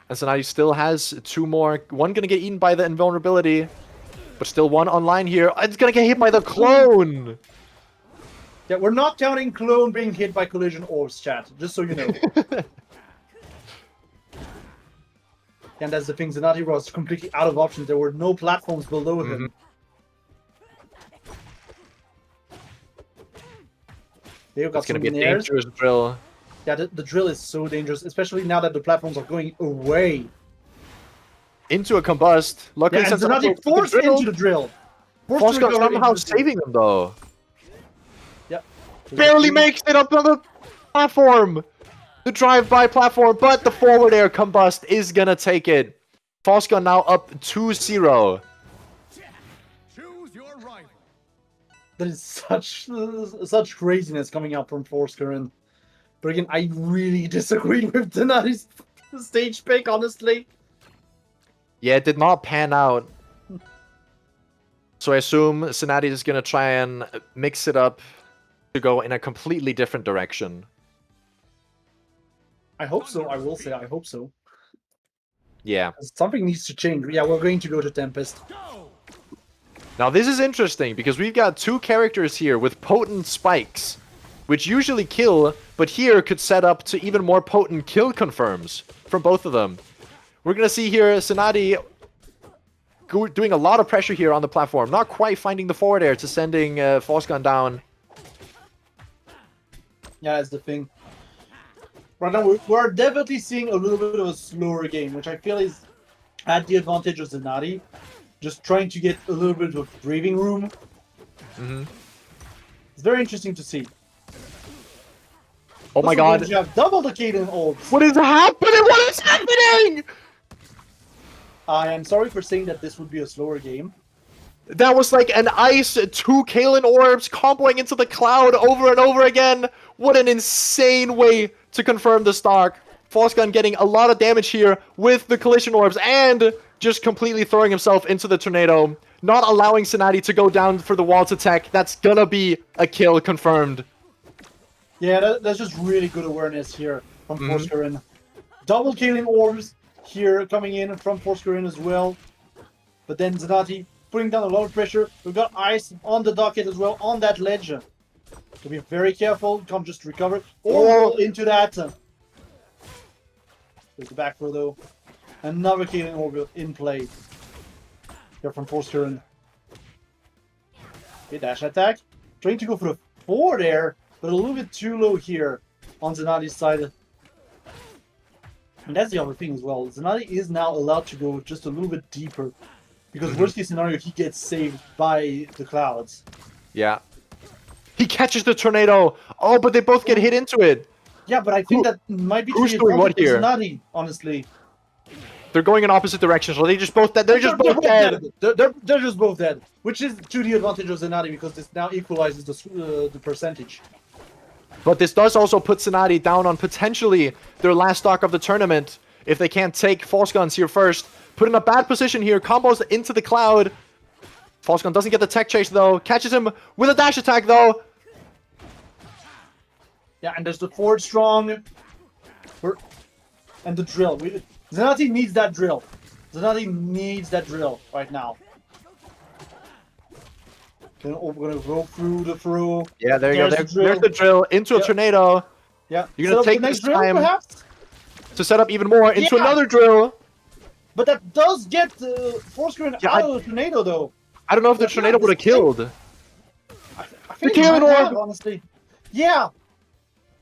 [SPEAKER 3] And Tsunade still has 2 more. One going to get eaten by the invulnerability. But still one online here. It's going to get hit by the clone.
[SPEAKER 2] Yeah, we're not counting Clone being hit by collision orbs, chat. Just so you know. And that's the thing, Tsunade was completely out of options. There were no platforms below him. They've got
[SPEAKER 3] It's going to
[SPEAKER 2] some
[SPEAKER 3] be a
[SPEAKER 2] nairs.
[SPEAKER 3] dangerous drill.
[SPEAKER 2] Yeah, the drill is so dangerous, especially now that the platforms are going away.
[SPEAKER 3] Into a combust. Luckily,
[SPEAKER 2] Yeah, and
[SPEAKER 3] since
[SPEAKER 2] Tsunade forced into the drill.
[SPEAKER 3] False Gun somehow saving them, though. Barely makes it up on the platform. The drive-by platform, but the forward air combust is going to take it. False Gun now up 2-0.
[SPEAKER 4] Choose your rival.
[SPEAKER 2] That is such craziness coming out from Force Current. But again, I really disagree with Tsunade's stage pick, honestly.
[SPEAKER 3] Yeah, it did not pan out. So I assume Tsunade is going to try and mix it up to go in a completely different direction.
[SPEAKER 2] I hope so, I will say, I hope so.
[SPEAKER 3] Yeah.
[SPEAKER 2] Something needs to change. Yeah, we're going to go to Tempest.
[SPEAKER 4] Go.
[SPEAKER 3] Now this is interesting because we've got 2 characters here with potent spikes, which usually kill, but here could set up to even more potent kill confirms from both of them. We're going to see here Tsunade doing a lot of pressure here on the platform, not quite finding the forward air to sending False Gun down.
[SPEAKER 2] Yeah, that's the thing. Right now, we're definitely seeing a little bit of a slower game, which I feel is at the advantage of Tsunade. Just trying to get a little bit of breathing room. It's very interesting to see.
[SPEAKER 3] Oh my
[SPEAKER 2] Also,
[SPEAKER 3] god.
[SPEAKER 2] you have double the Kaden orbs.
[SPEAKER 3] What is happening? What is happening?
[SPEAKER 2] I am sorry for saying that this would be a slower game.
[SPEAKER 3] That was like an ice, 2 Kalen orbs comboing into the cloud over and over again. What an insane way to confirm the stock. False Gun getting a lot of damage here with the collision orbs and just completely throwing himself into the tornado. Not allowing Tsunade to go down for the wall to tech. That's gonna be a kill confirmed.
[SPEAKER 2] Yeah, that's just really good awareness here from Force Current. Double killing orbs here coming in from Force Current as well. But then Tsunade putting down a lot of pressure. We've got ice on the docket as well, on that ledge. To be very careful, can't just recover or roll into that. There's the back throw though. Another killing orb in play. Here from Force Current. Okay, dash attack. Trying to go for the forward air, but a little bit too low here on Tsunade's side. And that's the other thing as well. Tsunade is now allowed to go just a little bit deeper. Because worst case scenario, he gets saved by the clouds.
[SPEAKER 3] Yeah. He catches the tornado. Oh, but they both get hit into it.
[SPEAKER 2] Yeah, but I think that might be
[SPEAKER 3] who's
[SPEAKER 2] the
[SPEAKER 3] doing what
[SPEAKER 2] advantage of
[SPEAKER 3] here?
[SPEAKER 2] Tsunade, honestly.
[SPEAKER 3] They're going in opposite directions. So they just both dead. They're just both dead.
[SPEAKER 2] They're just both dead. Which is to the advantage of Tsunade because this now equalizes the percentage.
[SPEAKER 3] But this does also put Tsunade down on potentially their last stock of the tournament if they can't take False Guns here first. Put in a bad position here. Combos into the cloud. False Gun doesn't get the tech chase though. Catches him with a dash attack though.
[SPEAKER 2] Yeah, and there's the forward strong. And the drill. Tsunade needs that drill. Tsunade needs that drill right now. Then we're gonna go through the throw.
[SPEAKER 3] Yeah, there you go.
[SPEAKER 2] There's the
[SPEAKER 3] There's the drill into a
[SPEAKER 2] Yep.
[SPEAKER 3] tornado
[SPEAKER 2] Yeah.
[SPEAKER 3] You're
[SPEAKER 2] Set
[SPEAKER 3] gonna
[SPEAKER 2] up the
[SPEAKER 3] take
[SPEAKER 2] next
[SPEAKER 3] this
[SPEAKER 2] drill,
[SPEAKER 3] time
[SPEAKER 2] perhaps?
[SPEAKER 3] to set up even more into
[SPEAKER 2] Yeah.
[SPEAKER 3] another drill.
[SPEAKER 2] But that does get Force Current
[SPEAKER 3] Yeah,
[SPEAKER 2] out of the tornado, though.
[SPEAKER 3] I don't know if the
[SPEAKER 2] Yeah,
[SPEAKER 3] tornado would have
[SPEAKER 2] this thing-
[SPEAKER 3] killed.
[SPEAKER 2] I think
[SPEAKER 3] The
[SPEAKER 2] it might
[SPEAKER 3] Kaelin
[SPEAKER 2] have,
[SPEAKER 3] Orb!
[SPEAKER 2] honestly. Yeah.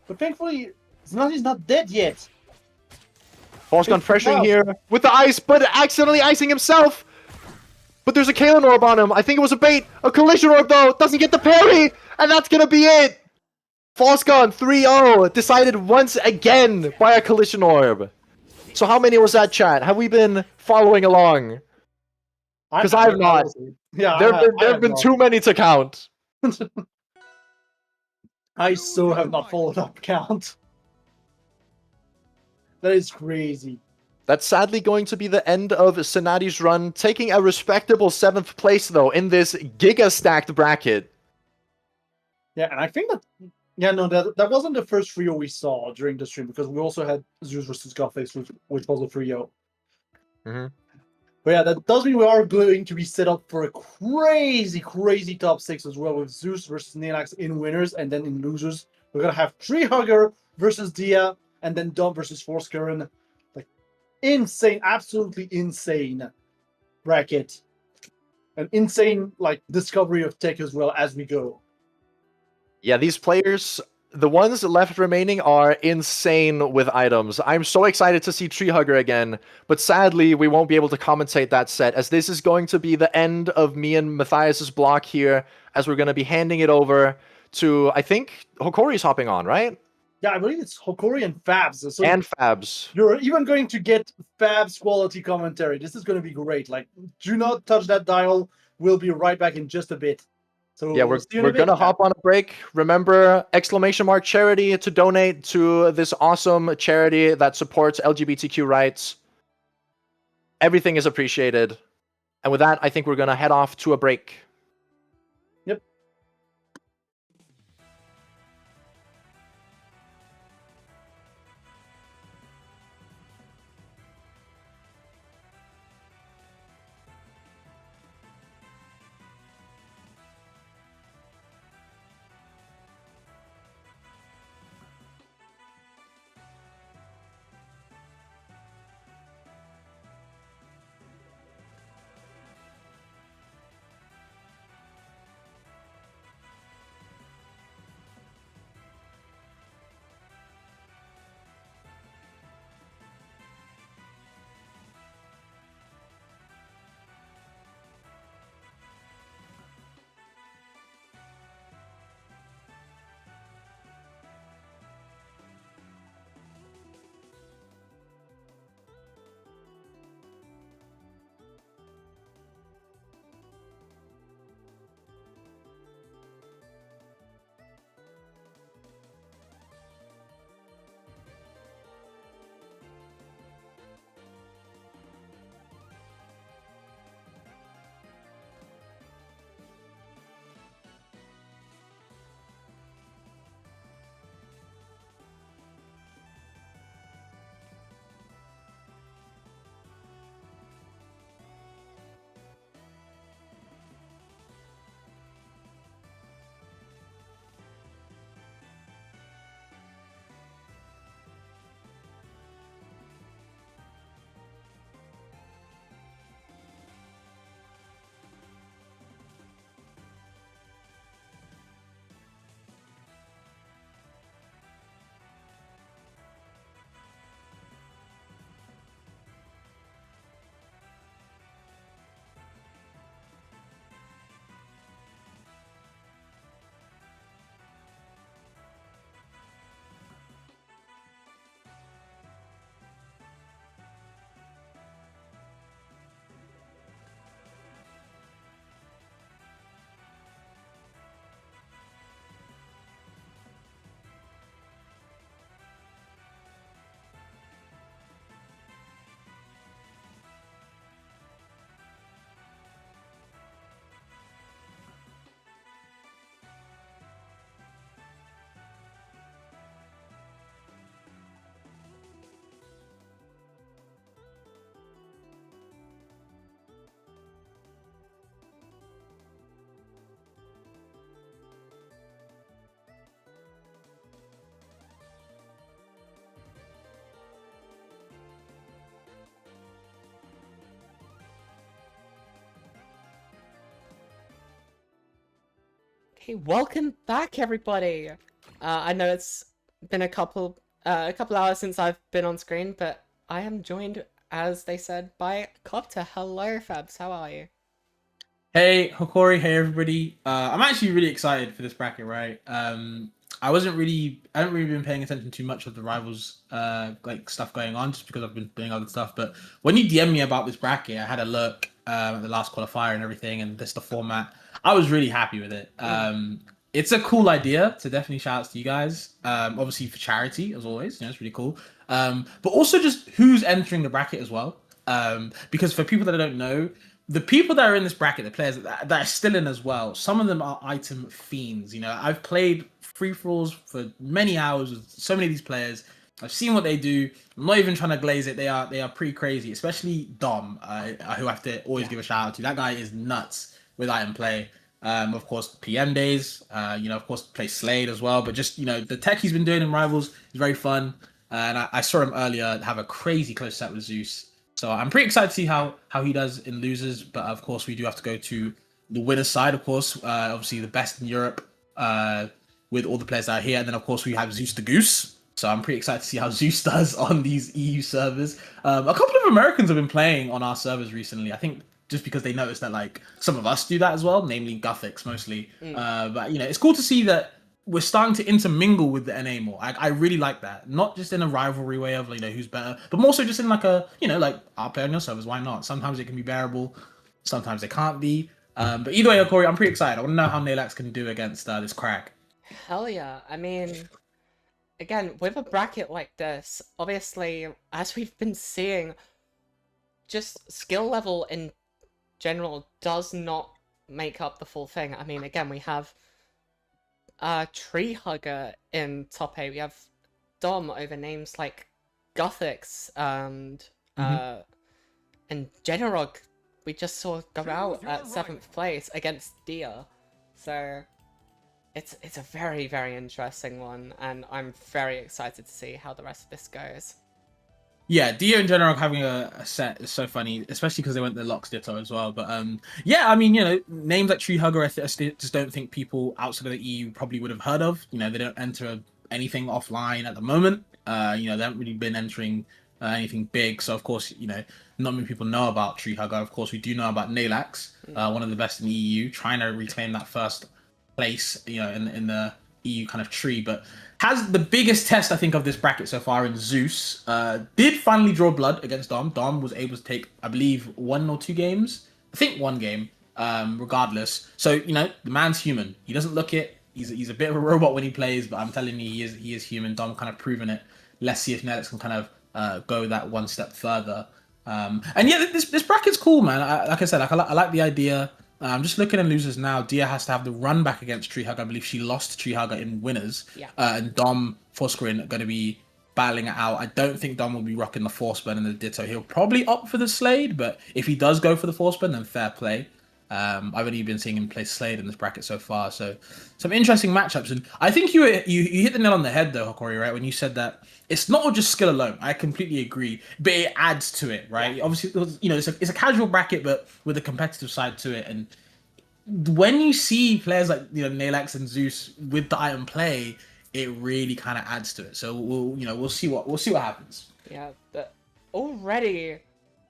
[SPEAKER 2] But thankfully, Zanati's not dead yet.
[SPEAKER 3] False Gun pressuring
[SPEAKER 2] Wow.
[SPEAKER 3] here with the ice, but accidentally icing himself. But there's a Kaelin Orb on him. I think it was a bait. A Collision Orb, though. Doesn't get the parry. And that's going to be it. False Gun 3-0. Decided once again by a Collision Orb. So how many was that, chat? Have we been following along? 'Cause I've not.
[SPEAKER 2] Yeah,
[SPEAKER 3] There
[SPEAKER 2] I
[SPEAKER 3] have
[SPEAKER 2] have
[SPEAKER 3] been
[SPEAKER 2] not.
[SPEAKER 3] too many to count.
[SPEAKER 2] I so have not followed up count. That is crazy.
[SPEAKER 3] That's sadly going to be the end of Sonati's run, taking a respectable 7th place, though, in this giga-stacked bracket.
[SPEAKER 2] Yeah, and I think that... Yeah, no, that wasn't the first 3-0 we saw during the stream, because we also had Zeus versus Godface, which was a 3-0.
[SPEAKER 3] Mhm.
[SPEAKER 2] But yeah, that does mean we are going to be set up for a crazy, crazy top 6 as well, with Zeus versus Nenax in winners, and then in losers, we're going to have Tree Hugger versus Dia, and then Dom versus Force Current. Like, insane, absolutely insane bracket. An insane, like, discovery of tech as well as we go.
[SPEAKER 3] Yeah, these players, the ones left remaining, are insane with items. I'm so excited to see Tree Hugger again, but sadly, we won't be able to commentate that set, as this is going to be the end of me and Matthias's block here, as we're going to be handing it over to, I think, Hokori's hopping on, right?
[SPEAKER 2] Yeah, I believe it's Hokori and Fabs. So
[SPEAKER 3] And Fabs.
[SPEAKER 2] you're even going to get Fabs quality commentary. This is going to be great. Like, do not touch that dial. We'll be right back in just a bit. So
[SPEAKER 3] Yeah,
[SPEAKER 2] see you in a
[SPEAKER 3] we're
[SPEAKER 2] bit.
[SPEAKER 3] gonna hop on a break. Remember, !charity to donate to this awesome charity that supports LGBTQ rights. Everything is appreciated. And with that, I think we're gonna head off to a break.
[SPEAKER 2] Yep.
[SPEAKER 1] Hey, welcome back, everybody. I know it's been a couple hours since I've been on screen, but I am joined, as they said, by Copter. Hello, Fabs. How are you?
[SPEAKER 5] Hey, Hokori, hey everybody. I'm actually really excited for this bracket, right? I haven't really been paying attention too much of the rivals like stuff going on just because I've been doing other stuff. But when you DM me about this bracket, I had a look at the last qualifier and everything and just the format. I was really happy with it. It's a cool idea, so definitely shout outs to you guys. Obviously for charity as always, you know, it's really cool. But also just who's entering the bracket as well. Because for people that don't know, the people that are in this bracket, the players that are still in as well, some of them are item fiends. You know, I've played free-for-alls for many hours with so many of these players. I've seen what they do. I'm not even trying to glaze it. They are pretty crazy, especially Dom, who I have to always give a shout out to. That guy is nuts with item play. Of course, PM days. You know, of course, play Slade as well. But just, you know, the tech he's been doing in Rivals is very fun. And I saw him earlier have a crazy close set with Zeus. So I'm pretty excited to see how he does in losers, but of course we do have to go to the winner's side, of course. Obviously the best in Europe with all the players that are here, and then of course we have Zeus the Goose. So I'm pretty excited to see how Zeus does on these EU servers. A couple of Americans have been playing on our servers recently. I think just because they noticed that like some of us do that as well, namely Gothics mostly. But you know, it's cool to see that we're starting to intermingle with the NA more. I really like that. Not just in a rivalry way of, you know, who's better, but more so just in like a, you know, like, I'll play on your servers, why not? Sometimes it can be bearable, sometimes it can't be. But either way, Corey, I'm pretty excited. I want to know how Nalax can do against this crack.
[SPEAKER 1] Hell yeah. I mean, again, with a bracket like this, obviously, as we've been seeing, just skill level in general does not make up the full thing. I mean, again, we have Tree Hugger in top 8. We have Dom over names like Gothics and Generog. We just saw go out at 7th place against Dia. So it's a very, very interesting one, and I'm very excited to see how the rest of this goes.
[SPEAKER 5] Yeah, Dio and General having a set is so funny, especially because they went the Locks Ditto as well. But yeah, I mean, you know, names like Tree Hugger, I just don't think people outside of the EU probably would have heard of. You know, they don't enter anything offline at the moment. You know, they haven't really been entering anything big. So, of course, you know, not many people know about Tree Hugger. Of course, we do know about Nalax, one of the best in the EU, trying to reclaim that first place, you know, in the EU kind of tree, but has the biggest test I think of this bracket so far in Zeus. Did finally draw blood against Dom. Dom was able to take, I believe, 1 or 2 games. I think 1 game, regardless. So, you know, the man's human. He doesn't look it. He's a bit of a robot when he plays, but I'm telling you, he is human. Dom kind of proven it. Let's see if Nelix can kind of go that one step further. And yeah, this bracket's cool, man. Like I said, I like the idea. I'm just looking at losers now. Dia has to have the run back against Tree Hugger. I believe she lost to Tree Hugger in winners.
[SPEAKER 1] Yeah.
[SPEAKER 5] And Dom Forscreen going to be battling it out. I don't think Dom will be rocking the Force Burn and the Ditto. He'll probably opt for the Slade, but if he does go for the Force Burn, then fair play. I've only been seeing him play Slade in this bracket so far. So some interesting matchups. And I think you hit the nail on the head though, Hokori, right? When you said that it's not all just skill alone. I completely agree, but it adds to it, right? Yeah. Obviously, you know, it's a casual bracket, but with a competitive side to it. And when you see players like, you know, Nalax and Zeus with the item play, it really kind of adds to it. So we'll see what happens.
[SPEAKER 1] Yeah, but already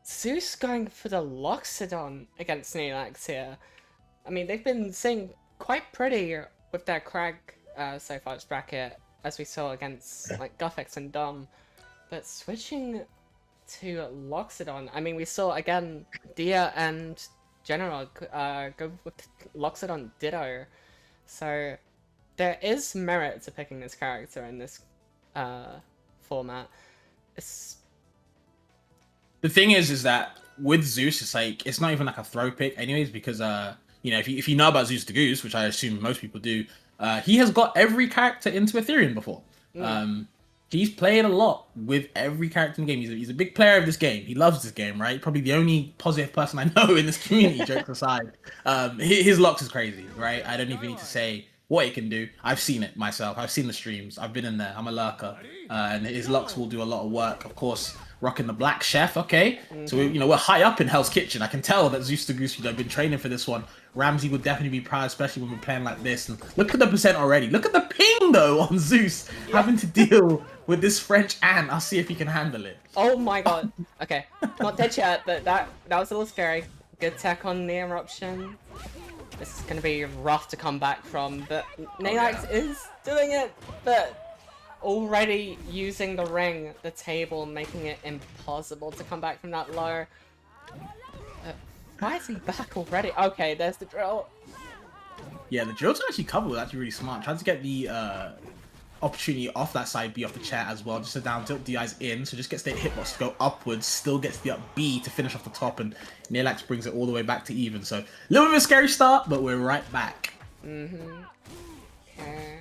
[SPEAKER 1] Zeus going for the Loxodon against Nalax here. I mean, they've been sitting quite pretty with their Crag so far this bracket, as we saw against like Gothics and Dom. But switching to Loxodon, I mean, we saw again Dia and General go with Loxodon Ditto. So there is merit to picking this character in this format.
[SPEAKER 5] The thing is that with Zeus, it's like it's not even like a throw pick, anyways, because you know, if you know about Zeus the Goose, which I assume most people do, he has got every character into Ethereum before. He's played a lot with every character in the game. He's a big player of this game. He loves this game, right? Probably the only positive person I know in this community, jokes aside. His locks is crazy, right? I don't even need to say what he can do. I've seen it myself. I've seen the streams. I've been in there. I'm a lurker. And his locks will do a lot of work. Of course, rocking the Black Chef, okay? So, we're high up in Hell's Kitchen. I can tell that Zeus the Goose, been training for this one Ramsey would definitely be proud, especially when we're playing like this. And look at the percent already. Look at the ping though on Zeus, having to deal with this French ant. I'll see if he can handle it.
[SPEAKER 1] Oh my god. Okay, not dead yet, but that was a little scary. Good tech on the eruption. This is gonna be rough to come back from, but Nalax is doing it, but already using the ring, the table, making it impossible to come back from that low. Why is he back already? Okay, there's the drill.
[SPEAKER 5] Yeah, the drill to actually cover was actually really smart. Tried to get the opportunity off that side B off the chair as well, just to down tilt DI's in, so just gets the hitbox to go upwards, still gets the up B to finish off the top, and Nalax brings it all the way back to even. So a little bit of a scary start, but we're right back.
[SPEAKER 1] Okay.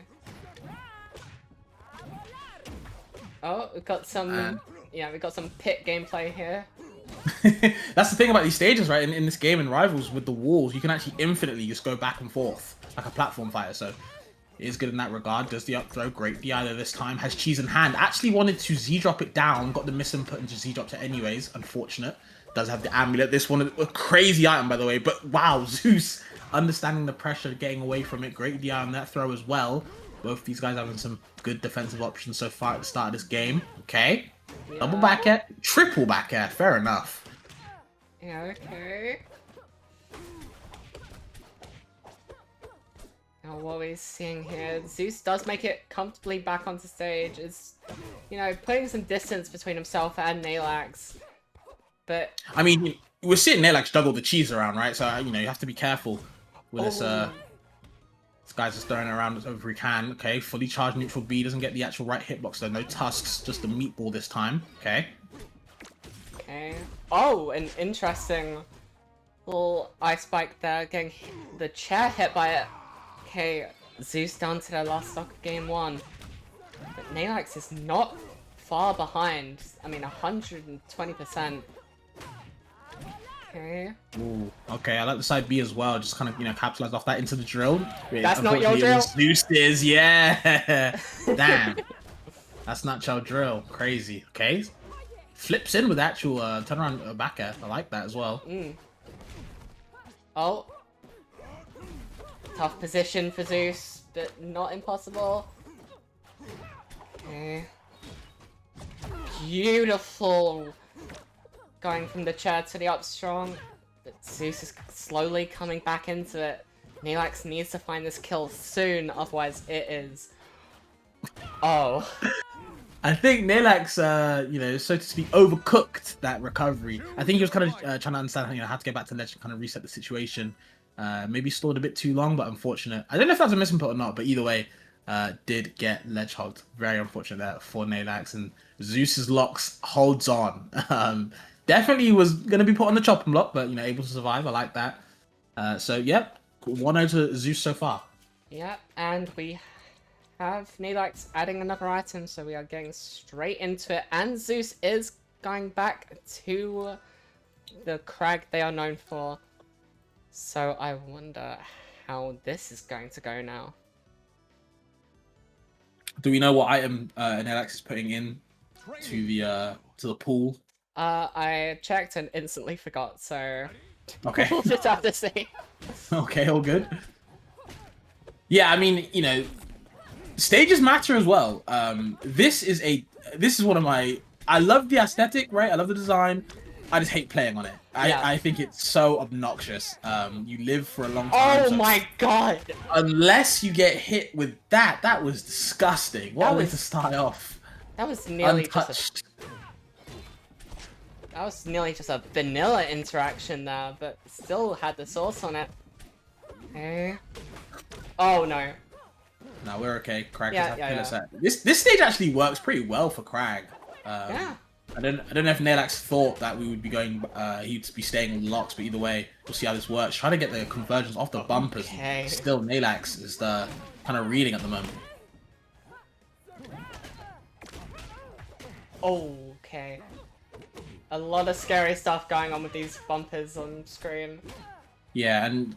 [SPEAKER 1] Oh, we've got some yeah, we've got some pit gameplay here.
[SPEAKER 5] That's the thing about these stages, right? In this game, in Rivals, with the walls, you can actually infinitely just go back and forth like a platform fighter. So it is good in that regard. Does the up throw, great DI though this time, has cheese in hand. Actually wanted to Z drop it down, got the miss input and just Z dropped it anyways. Unfortunate. Does have the amulet. This one, a crazy item by the way. But wow, Zeus understanding the pressure, getting away from it. Great DI on that throw as well. Both these guys having some good defensive options so far at the start of this game. Okay.
[SPEAKER 1] Yeah.
[SPEAKER 5] Double back air, triple back air. Fair enough.
[SPEAKER 1] Yeah, okay. Now what we're seeing here, Zeus does make it comfortably back onto stage. Is, you know, putting some distance between himself and Nalax. But
[SPEAKER 5] I mean, we're seeing Nalax juggle the cheese around, right? So you know you have to be careful with this. This guy's just throwing it around as over he can. Okay, fully charged neutral B, doesn't get the actual right hitbox though. No tusks, just the meatball this time. Okay.
[SPEAKER 1] okay. Oh, an interesting little ice spike there, getting the chair hit by it. Okay, Zeus down to their last stock of game 1. But Nalax is not far behind. I mean, 120%. Okay.
[SPEAKER 5] Ooh, okay, I like the side B as well. Just kind of, you know, capitalize off that into the drill.
[SPEAKER 1] That's not your drill.
[SPEAKER 5] Zeus is, yeah. Damn. That's not your drill. Crazy. Okay. Flips in with actual turnaround back air. I like that as well.
[SPEAKER 1] Oh. Tough position for Zeus, but not impossible. Okay. Beautiful. Going from the chair to the up strong, but Zeus is slowly coming back into it. Nalax needs to find this kill soon, otherwise it is. Oh.
[SPEAKER 5] I think Nalax, you know, so to speak, overcooked that recovery. I think he was kind of trying to understand, you know, how to get back to ledge and kind of reset the situation. Maybe stalled a bit too long, but unfortunate. I don't know if that's a misinput or not, but either way, did get ledge hogged. Very unfortunate there for Nalax, and Zeus's locks holds on. Definitely was going to be put on the chopping block, but, you know, able to survive. I like that. So, yep, 1-0 to Zeus so far.
[SPEAKER 1] Yep, and we have Nalax adding another item, so we are getting straight into it. And Zeus is going back to the crag they are known for. So I wonder how this is going to go now.
[SPEAKER 5] Do we know what item Nalax is putting in to the pool?
[SPEAKER 1] I checked and instantly forgot, so
[SPEAKER 5] Okay.
[SPEAKER 1] we'll just have to see.
[SPEAKER 5] Okay, all good. Yeah, I mean, you know, stages matter as well. This is one of my. I love the aesthetic, right? I love the design. I just hate playing on it. I think it's so obnoxious. You live for a long time.
[SPEAKER 1] Oh my god!
[SPEAKER 5] Unless you get hit with that was disgusting. What a way to start off.
[SPEAKER 1] That was nearly
[SPEAKER 5] untouched.
[SPEAKER 1] That was nearly just a vanilla interaction there, but still had the sauce on it. Okay. Oh no.
[SPEAKER 5] No, we're okay. Crag
[SPEAKER 1] Yeah,
[SPEAKER 5] has
[SPEAKER 1] yeah,
[SPEAKER 5] pillar set. This stage actually works pretty well for Crag.
[SPEAKER 1] Yeah.
[SPEAKER 5] I don't know if Nalax thought that we would be going. He'd be staying with locks, but either way, we'll see how this works. Trying to get the conversions off the bumpers.
[SPEAKER 1] Okay.
[SPEAKER 5] Still, Nalax is the kind of reading at the moment.
[SPEAKER 1] Okay. A lot of scary stuff going on with these bumpers on screen.
[SPEAKER 5] Yeah, and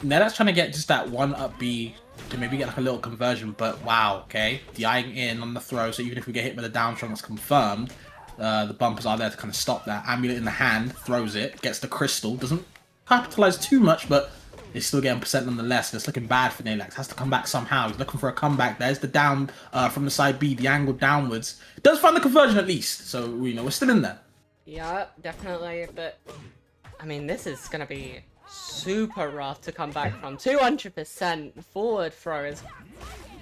[SPEAKER 5] Nalax trying to get just that one up B to maybe get like a little conversion, but wow, okay. DIing in on the throw, so even if we get hit with a down throw that's confirmed, the bumpers are there to kind of stop that. Amulet in the hand, throws it, gets the crystal, doesn't capitalize too much, but He's still getting percent nonetheless. It's looking bad for Nalax. Has to come back somehow. He's looking for a comeback. There's the down from the side B, the angle downwards. Does find the conversion at least. So, we're still in there.
[SPEAKER 1] Yeah, definitely. But, I mean, this is going to be super rough to come back from. 200% forward throw is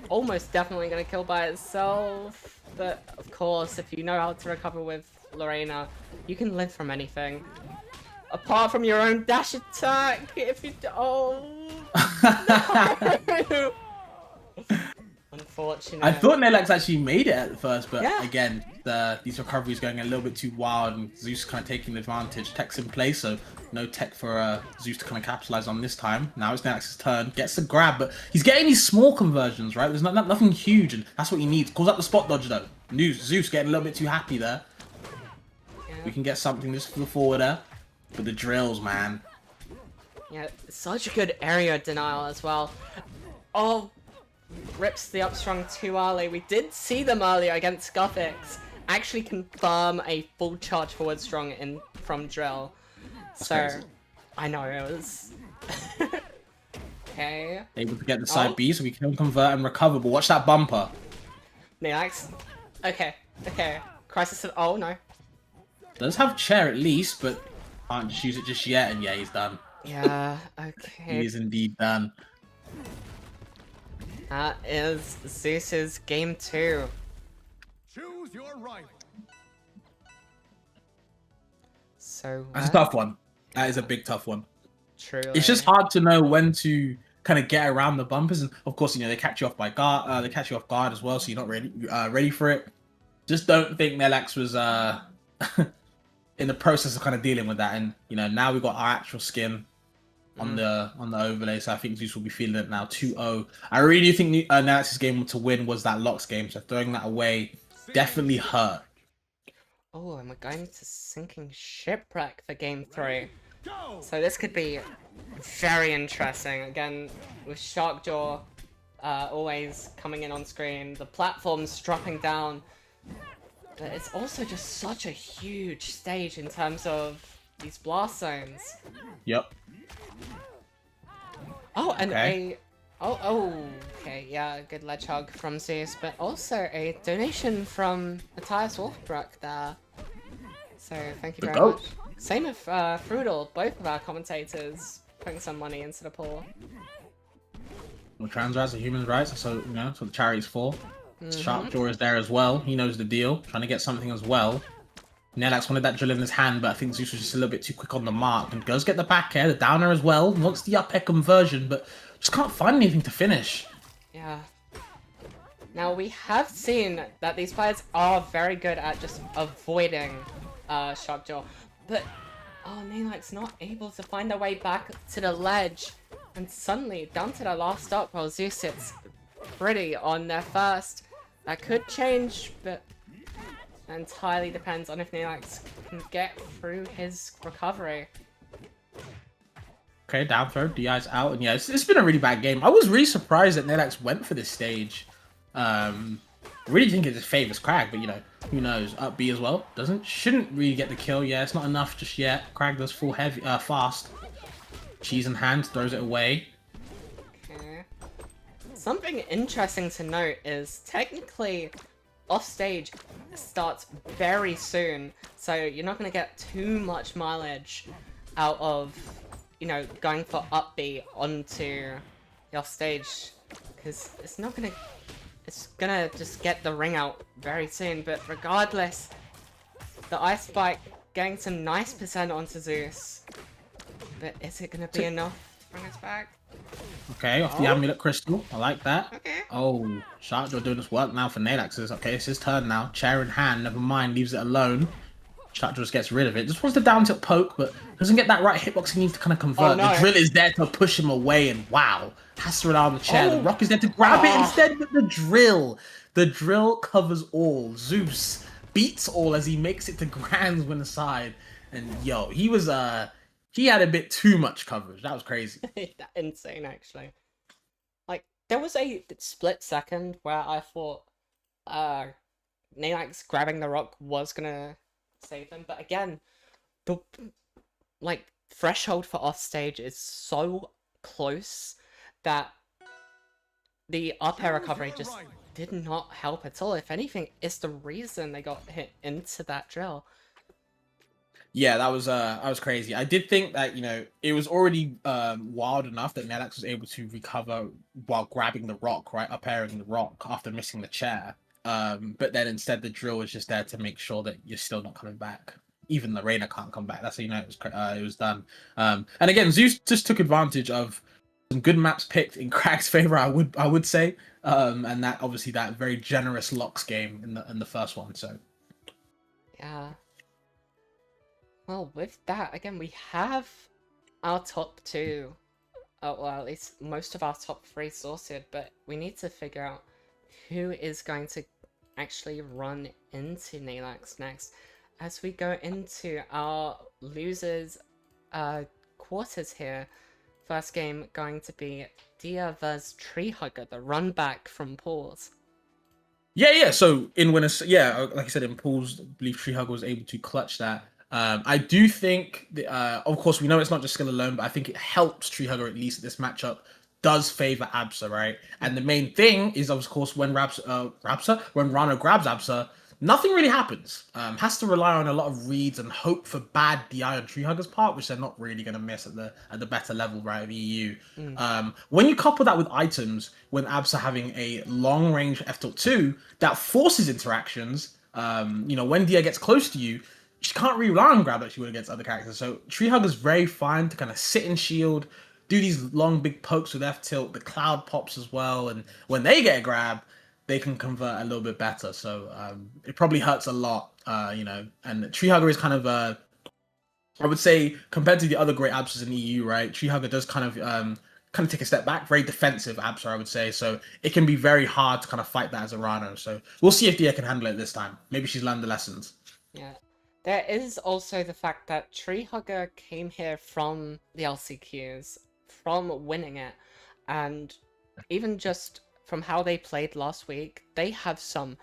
[SPEAKER 1] almost definitely going to kill by itself. But, of course, if you know how to recover with Lorena, you can live from anything. Apart from your own dash attack, if you no! Unfortunate.
[SPEAKER 5] I thought Nalax actually made it at first, but
[SPEAKER 1] Yeah.
[SPEAKER 5] again, these recoveries going a little bit too wild, and Zeus kind of taking advantage. Tech's in place, so no tech for Zeus to kind of capitalize on this time. Now it's Nalax's turn, gets the grab, but he's getting these small conversions, right? There's nothing huge, and that's what he needs. Calls out the spot dodge though. Zeus getting a little bit too happy there.
[SPEAKER 1] Yeah.
[SPEAKER 5] We can get something just for the forwarder. With the drills, man.
[SPEAKER 1] Yeah, such a good area denial as well. Oh, rips the upstrung too early. We did see them earlier against Guffix actually confirm a full charge forward strong in from drill. So,
[SPEAKER 5] crazy.
[SPEAKER 1] I know it was. Okay.
[SPEAKER 5] Able to get the side B, so we can convert and recover. But watch that bumper.
[SPEAKER 1] Neax. Okay. Crisis of. Oh no.
[SPEAKER 5] Does have chair at least, but can't just use it just yet. And yeah, he's done.
[SPEAKER 1] Yeah.
[SPEAKER 5] He
[SPEAKER 1] Okay.
[SPEAKER 5] is indeed done.
[SPEAKER 1] That is Zeus's game 2.
[SPEAKER 4] Choose your rival.
[SPEAKER 1] So.
[SPEAKER 5] That's a tough one. That is a big tough one.
[SPEAKER 1] Truly.
[SPEAKER 5] It's just hard to know when to kind of get around the bumpers, and of course, they catch you off by guard. They catch you off guard as well, so you're not ready for it. Just don't think Nelax was in the process of kind of dealing with that, and now we've got our actual skin on the overlay, so I think Zeus will be feeling it now. 2-0. I really think Nelax's game to win was that Locks game, so throwing that away definitely hurt.
[SPEAKER 1] Oh, and we're going to Sinking Shipwreck for game 3.
[SPEAKER 4] Go!
[SPEAKER 1] So this could be very interesting. Again, with Sharkjaw always coming in on screen, the platforms dropping down. But it's also just such a huge stage in terms of these blast zones.
[SPEAKER 5] Yep.
[SPEAKER 1] Oh, and
[SPEAKER 5] Okay.
[SPEAKER 1] okay, yeah, good ledge hug from Zeus, but also a donation from Matthias Wolfbrook there. So thank you
[SPEAKER 5] The
[SPEAKER 1] very
[SPEAKER 5] goat.
[SPEAKER 1] much. Same with Frudel, both of our commentators putting some money into the pool.
[SPEAKER 5] Well, trans rights are human rights, so that's what the charity's for. Sharpjaw is there as well. He knows the deal, trying to get something as well. Nelax wanted that drill in his hand, but I think Zeus was just a little bit too quick on the mark. And goes get the back air, the downer as well. Wants the up air conversion, but just can't find anything to finish.
[SPEAKER 1] Yeah. Now we have seen that these players are very good at just avoiding Sharkjaw, but Nelax not able to find their way back to the ledge, and suddenly down to their last stop while Zeus sits pretty on their first. That could change, but entirely depends on if Nelax can get through his recovery.
[SPEAKER 5] Okay, down throw, DI's out, and yeah, it's been a really bad game. I was really surprised that Nelax went for this stage. I really think it just favors Crag, but who knows? Up B as well. Shouldn't really get the kill. Yeah, it's not enough just yet. Crag does full heavy, fast. Cheese in hand, throws it away.
[SPEAKER 1] Okay. Something interesting to note is technically offstage starts very soon, so you're not going to get too much mileage out of, going for up B onto the offstage, because it's gonna just get the ring out very soon. But regardless, the Ice Spike getting some nice percent onto Zeus, but is it gonna be enough to bring us back?
[SPEAKER 5] Okay, off the amulet crystal. I like that.
[SPEAKER 1] Okay.
[SPEAKER 5] Oh, Sharkjaw doing this work now for Nelax. Okay, it's his turn now. Chair in hand, never mind, leaves it alone. Sharkjaw just gets rid of it. Just wants the down tilt poke, but doesn't get that right hitbox he needs to kind of convert.
[SPEAKER 1] Oh, no.
[SPEAKER 5] The drill is there to push him away, and wow, has to rely on the chair. The rock is there to grab it instead, but the drill covers all. Zeus beats all as he makes it to Grands win aside. And yo, he had a bit too much coverage. That was crazy.
[SPEAKER 1] Insane, actually. Like, there was a split second where I thought Nelax grabbing the rock was gonna save them, but again, the threshold for offstage is so close that the up air
[SPEAKER 4] Choose
[SPEAKER 1] recovery
[SPEAKER 4] your
[SPEAKER 1] just
[SPEAKER 4] rifle.
[SPEAKER 1] did not help at all. If anything, it's the reason they got hit into that drill.
[SPEAKER 5] Yeah, that was crazy. I did think that, you know, it was already wild enough that Nelax was able to recover while grabbing the rock, right, up airing the rock after missing the chair. But then instead the drill was just there to make sure that you're still not coming back. Even the Rainer can't come back. That's how you know it was done. And again, Zeus just took advantage of some good maps picked in Crag's favor. I would say, and that obviously that very generous locks game in the first one. So
[SPEAKER 1] Yeah. Well, with that, again, we have our top two, well, at least most of our top three sorted, but we need to figure out who is going to actually run into Nelax next as we go into our losers quarters here. First game going to be Dia vs Tree Hugger, the run back from pools.
[SPEAKER 5] yeah. So in winners, yeah, like I said, in pools, I believe Treehugger was able to clutch that. I do think, of course, we know it's not just skill alone, but I think it helps Treehugger at least at this matchup. Does favor Absa, right? And the main thing is, of course, when when Rana grabs Absa, nothing really happens. Has to rely on a lot of reads and hope for bad DI on Treehugger's part, which they're not really going to miss at the better level, right, of EU. When you couple that with items, when Absa having a long range F-2, that forces interactions. You know, when Dia gets close to you, she can't really rely on grab like she would against other characters. So Treehugger's very fine to kind of sit in shield, do these long big pokes with F tilt. The cloud pops as well, and when they get a grab, they can convert a little bit better. So it probably hurts a lot, you know. And Treehugger is kind of I would say compared to the other great Absers in EU, right? Treehugger does kind of take a step back, very defensive Abser, I would say. So it can be very hard to kind of fight that as a Rano. So we'll see if Dia can handle it this time. Maybe she's learned the lessons.
[SPEAKER 1] Yeah. There is also the fact that Treehugger came here from the LCQs, from winning it, and even just from how they played last week, they have some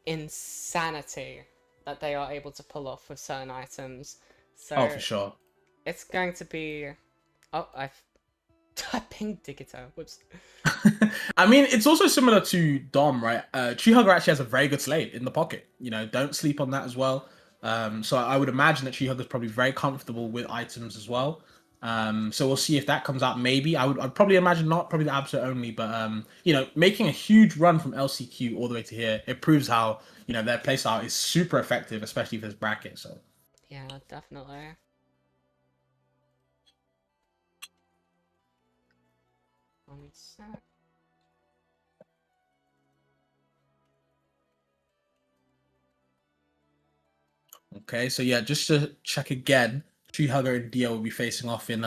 [SPEAKER 1] insanity that they are able to pull off with certain items. So
[SPEAKER 5] Oh, for sure.
[SPEAKER 1] it's going to be... Oh, I pinged Digito. Whoops.
[SPEAKER 5] I mean, it's also similar to Dom, right? Treehugger actually has a very good slate in the pocket. You know, don't sleep on that as well. So I would imagine that Treehugger's probably very comfortable with items as well. So we'll see if that comes out. Maybe I'd probably imagine not, probably the Absa only. But you know, making a huge run from LCQ all the way to here, it proves how, you know, their playstyle is super effective, especially for this bracket. So
[SPEAKER 1] Yeah, definitely. One sec.
[SPEAKER 5] okay, so yeah, just to check again, Treehugger and Dio will be facing off in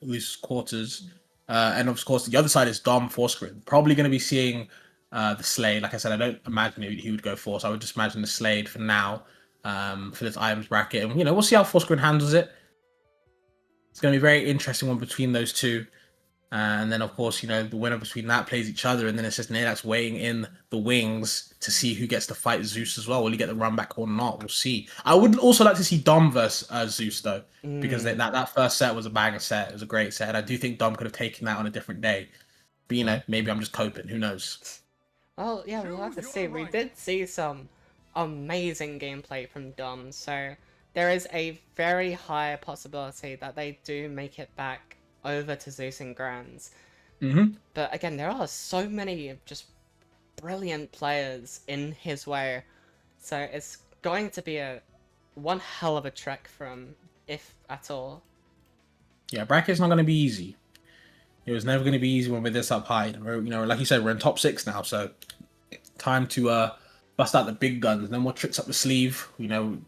[SPEAKER 5] loose quarters. And of course, the other side is Dom Forsgrid. Probably going to be seeing the Slade. Like I said, I don't imagine he would go Force. I would just imagine the Slade for now for this items bracket. And, you know, we'll see how Forsgrid handles it. It's going to be a very interesting one between those two. And then, of course, you know, the winner between that plays each other. And then it's just Nadax weighing in the wings to see who gets to fight Zeus as well. Will he get the run back or not? We'll see. I would also like to see Dom versus Zeus, though, because that first set was a banger set. It was a great set. And I do think Dom could have taken that on a different day. But, you know, maybe I'm just coping. Who knows?
[SPEAKER 1] Well, yeah, we'll have to see. We did see some amazing gameplay from Dom, so there is a very high possibility that they do make it back over to Zeus and Grands. But again, there are so many just brilliant players in his way, so it's going to be one hell of a trek for him, if at all.
[SPEAKER 5] Yeah, bracket's not going to be easy. It was never going to be easy when we're this up high. You know, like you said, we're in top 6 now, so time to bust out the big guns. No more tricks up the sleeve. You know,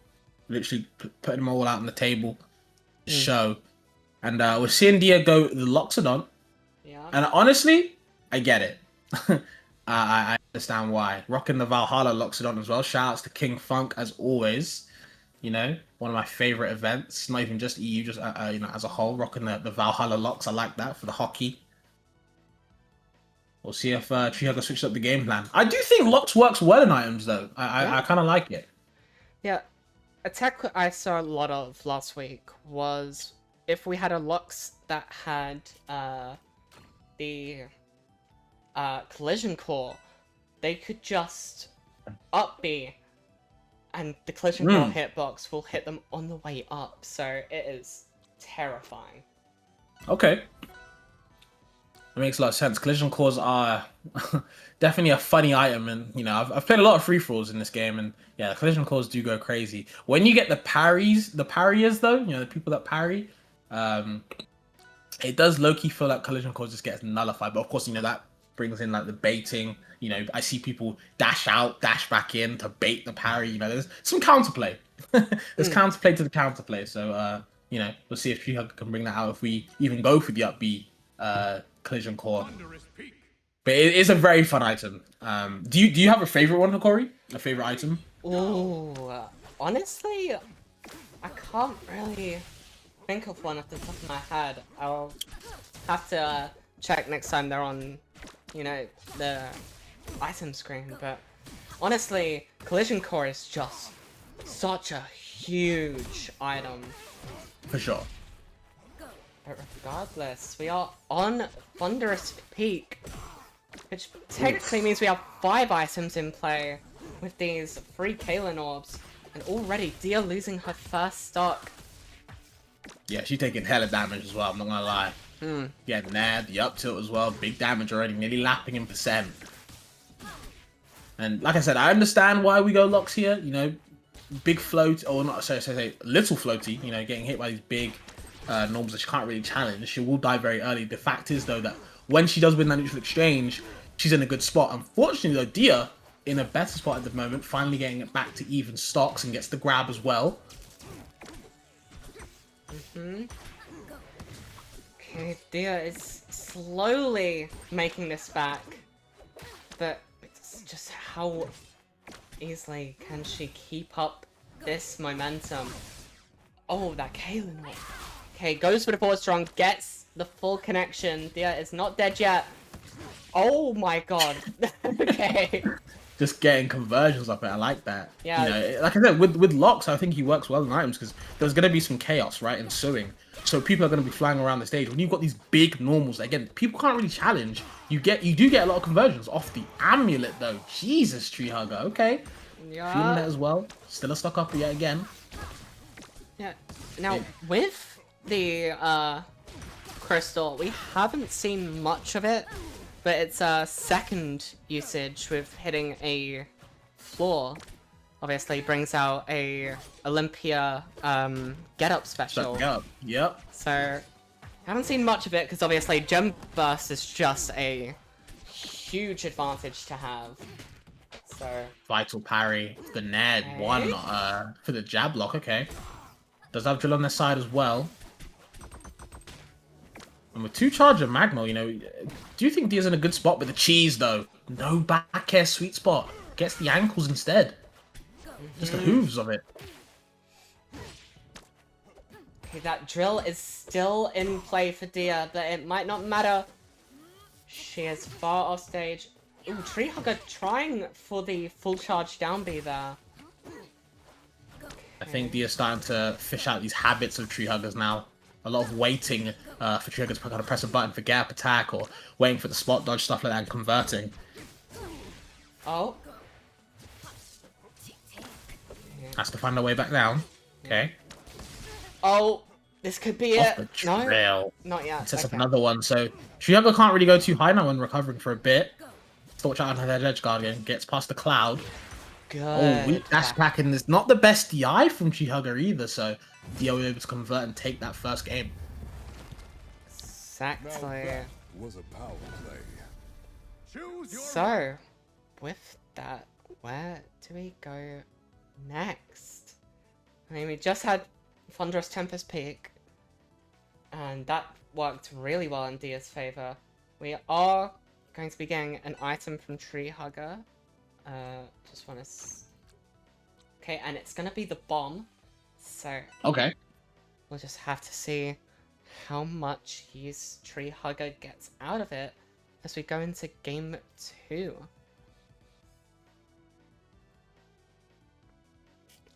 [SPEAKER 5] literally putting them all out on the table. Show. And we're seeing Dia go the Loxodon.
[SPEAKER 1] Yeah.
[SPEAKER 5] And honestly, I get it. I understand why. Rocking the Valhalla Loxodon as well. Shout outs to King Funk as always. You know, one of my favorite events. Not even just EU, just you know, as a whole. Rocking the Valhalla Lox. I like that for the hockey. We'll see if Treehugger switches up the game plan. I do think Lox works well in items though. I kind of like it.
[SPEAKER 1] Yeah. A tech I saw a lot of last week was if we had a Lux that had the collision core, they could just up B, and the collision core hitbox will hit them on the way up. So it is terrifying.
[SPEAKER 5] Okay. It makes a lot of sense. Collision cores are definitely a funny item, and you know I've played a lot of free for alls in this game, and yeah, collision cores do go crazy. When you get the parriers though, you know the people that parry, it does low key feel like collision cores just gets nullified. But of course, you know that brings in like the baiting. You know, I see people dash out, dash back in to bait the parry. You know, there's some counterplay. There's counterplay to the counterplay. So you know, we'll see if Treehugger can bring that out if we even go for the up B collision core. But it is a very fun item. Do you have a favorite one, Hikori? A favorite item?
[SPEAKER 1] Ooh, honestly, I can't really think of one off the top of my head. I'll have to check next time they're on, you know, the item screen. But honestly, collision core is just such a huge item.
[SPEAKER 5] For sure.
[SPEAKER 1] But regardless, we are on Thunderous Peak, which technically means we have 5 items in play with these 3 Kalen orbs, and already Dia losing her first stock.
[SPEAKER 5] Yeah, she's taking hella damage as well, I'm not gonna lie. Yeah, nair, the up tilt as well, big damage already, nearly lapping in percent. And like I said, I understand why we go Locks here, you know, big float, or not, sorry, little floaty, you know, getting hit by these big norms that she can't really challenge. She will die very early. The fact is, though, that when she does win that neutral exchange, she's in a good spot. Unfortunately, though, Dia in a better spot at the moment, finally getting it back to even stocks and gets the grab as well.
[SPEAKER 1] Okay, Dia is slowly making this back, but it's just how easily can she keep up this momentum? Oh, that Kalen orb. Okay, goes for the forward strong, gets the full connection. Dia is not dead yet. Oh my god. Okay.
[SPEAKER 5] Just getting conversions up it, I like that.
[SPEAKER 1] Yeah.
[SPEAKER 5] You know, like I said, with Locks, I think he works well in items because there's going to be some chaos, right, ensuing. So people are going to be flying around the stage. When you've got these big normals, again, people can't really challenge. You do get a lot of conversions off the amulet, though. Jesus, Treehugger. Okay.
[SPEAKER 1] Yeah.
[SPEAKER 5] Feeling that as well. Still a stock up yet again.
[SPEAKER 1] Yeah. Now, with the crystal, we haven't seen much of it, but it's a second usage with hitting a floor. Obviously brings out a Olympia get up special.
[SPEAKER 5] Yep.
[SPEAKER 1] So haven't seen much of it because obviously Gem Burst is just a huge advantage to have. So
[SPEAKER 5] Vital parry, the Ned one for the jab block. Okay, does have drill on their side as well. And with 2 charge of Magma, you know, do you think Dia's in a good spot with the cheese though? No back air sweet spot. Gets the ankles instead. Just the hooves of it.
[SPEAKER 1] okay, that drill is still in play for Dia, but it might not matter. She is far off stage. Ooh, Treehugger trying for the full charge down B there.
[SPEAKER 5] I think Dia's starting to fish out these habits of Treehuggers now. A lot of waiting for Treehuggers to kind of press a button for gap attack or waiting for the spot dodge, stuff like that, and converting.
[SPEAKER 1] Oh.
[SPEAKER 5] Has to find a way back down. Okay.
[SPEAKER 1] Oh, this could be
[SPEAKER 5] Off
[SPEAKER 1] it.
[SPEAKER 5] the
[SPEAKER 1] No,
[SPEAKER 5] trail.
[SPEAKER 1] not yet.
[SPEAKER 5] Sets up
[SPEAKER 1] Okay.
[SPEAKER 5] another one. So Treehugger can't really go too high now when recovering for a bit. Still watch out on her edge guard again. Gets past the cloud.
[SPEAKER 1] Good.
[SPEAKER 5] Oh, weak dash back, and there's not the best DI from Treehugger either. So Dia was able to convert and take that first game.
[SPEAKER 1] Exactly.
[SPEAKER 4] Was a power play. Choose your
[SPEAKER 1] So, with that, where do we go next? I mean, we just had Thunderous Tempest Peak, and that worked really well in Dia's favor. We are going to be getting an item from Treehugger. Just want to... Okay, and it's going to be the bomb. So,
[SPEAKER 5] Okay.
[SPEAKER 1] we'll just have to see how much use Treehugger gets out of it as we go into game 2.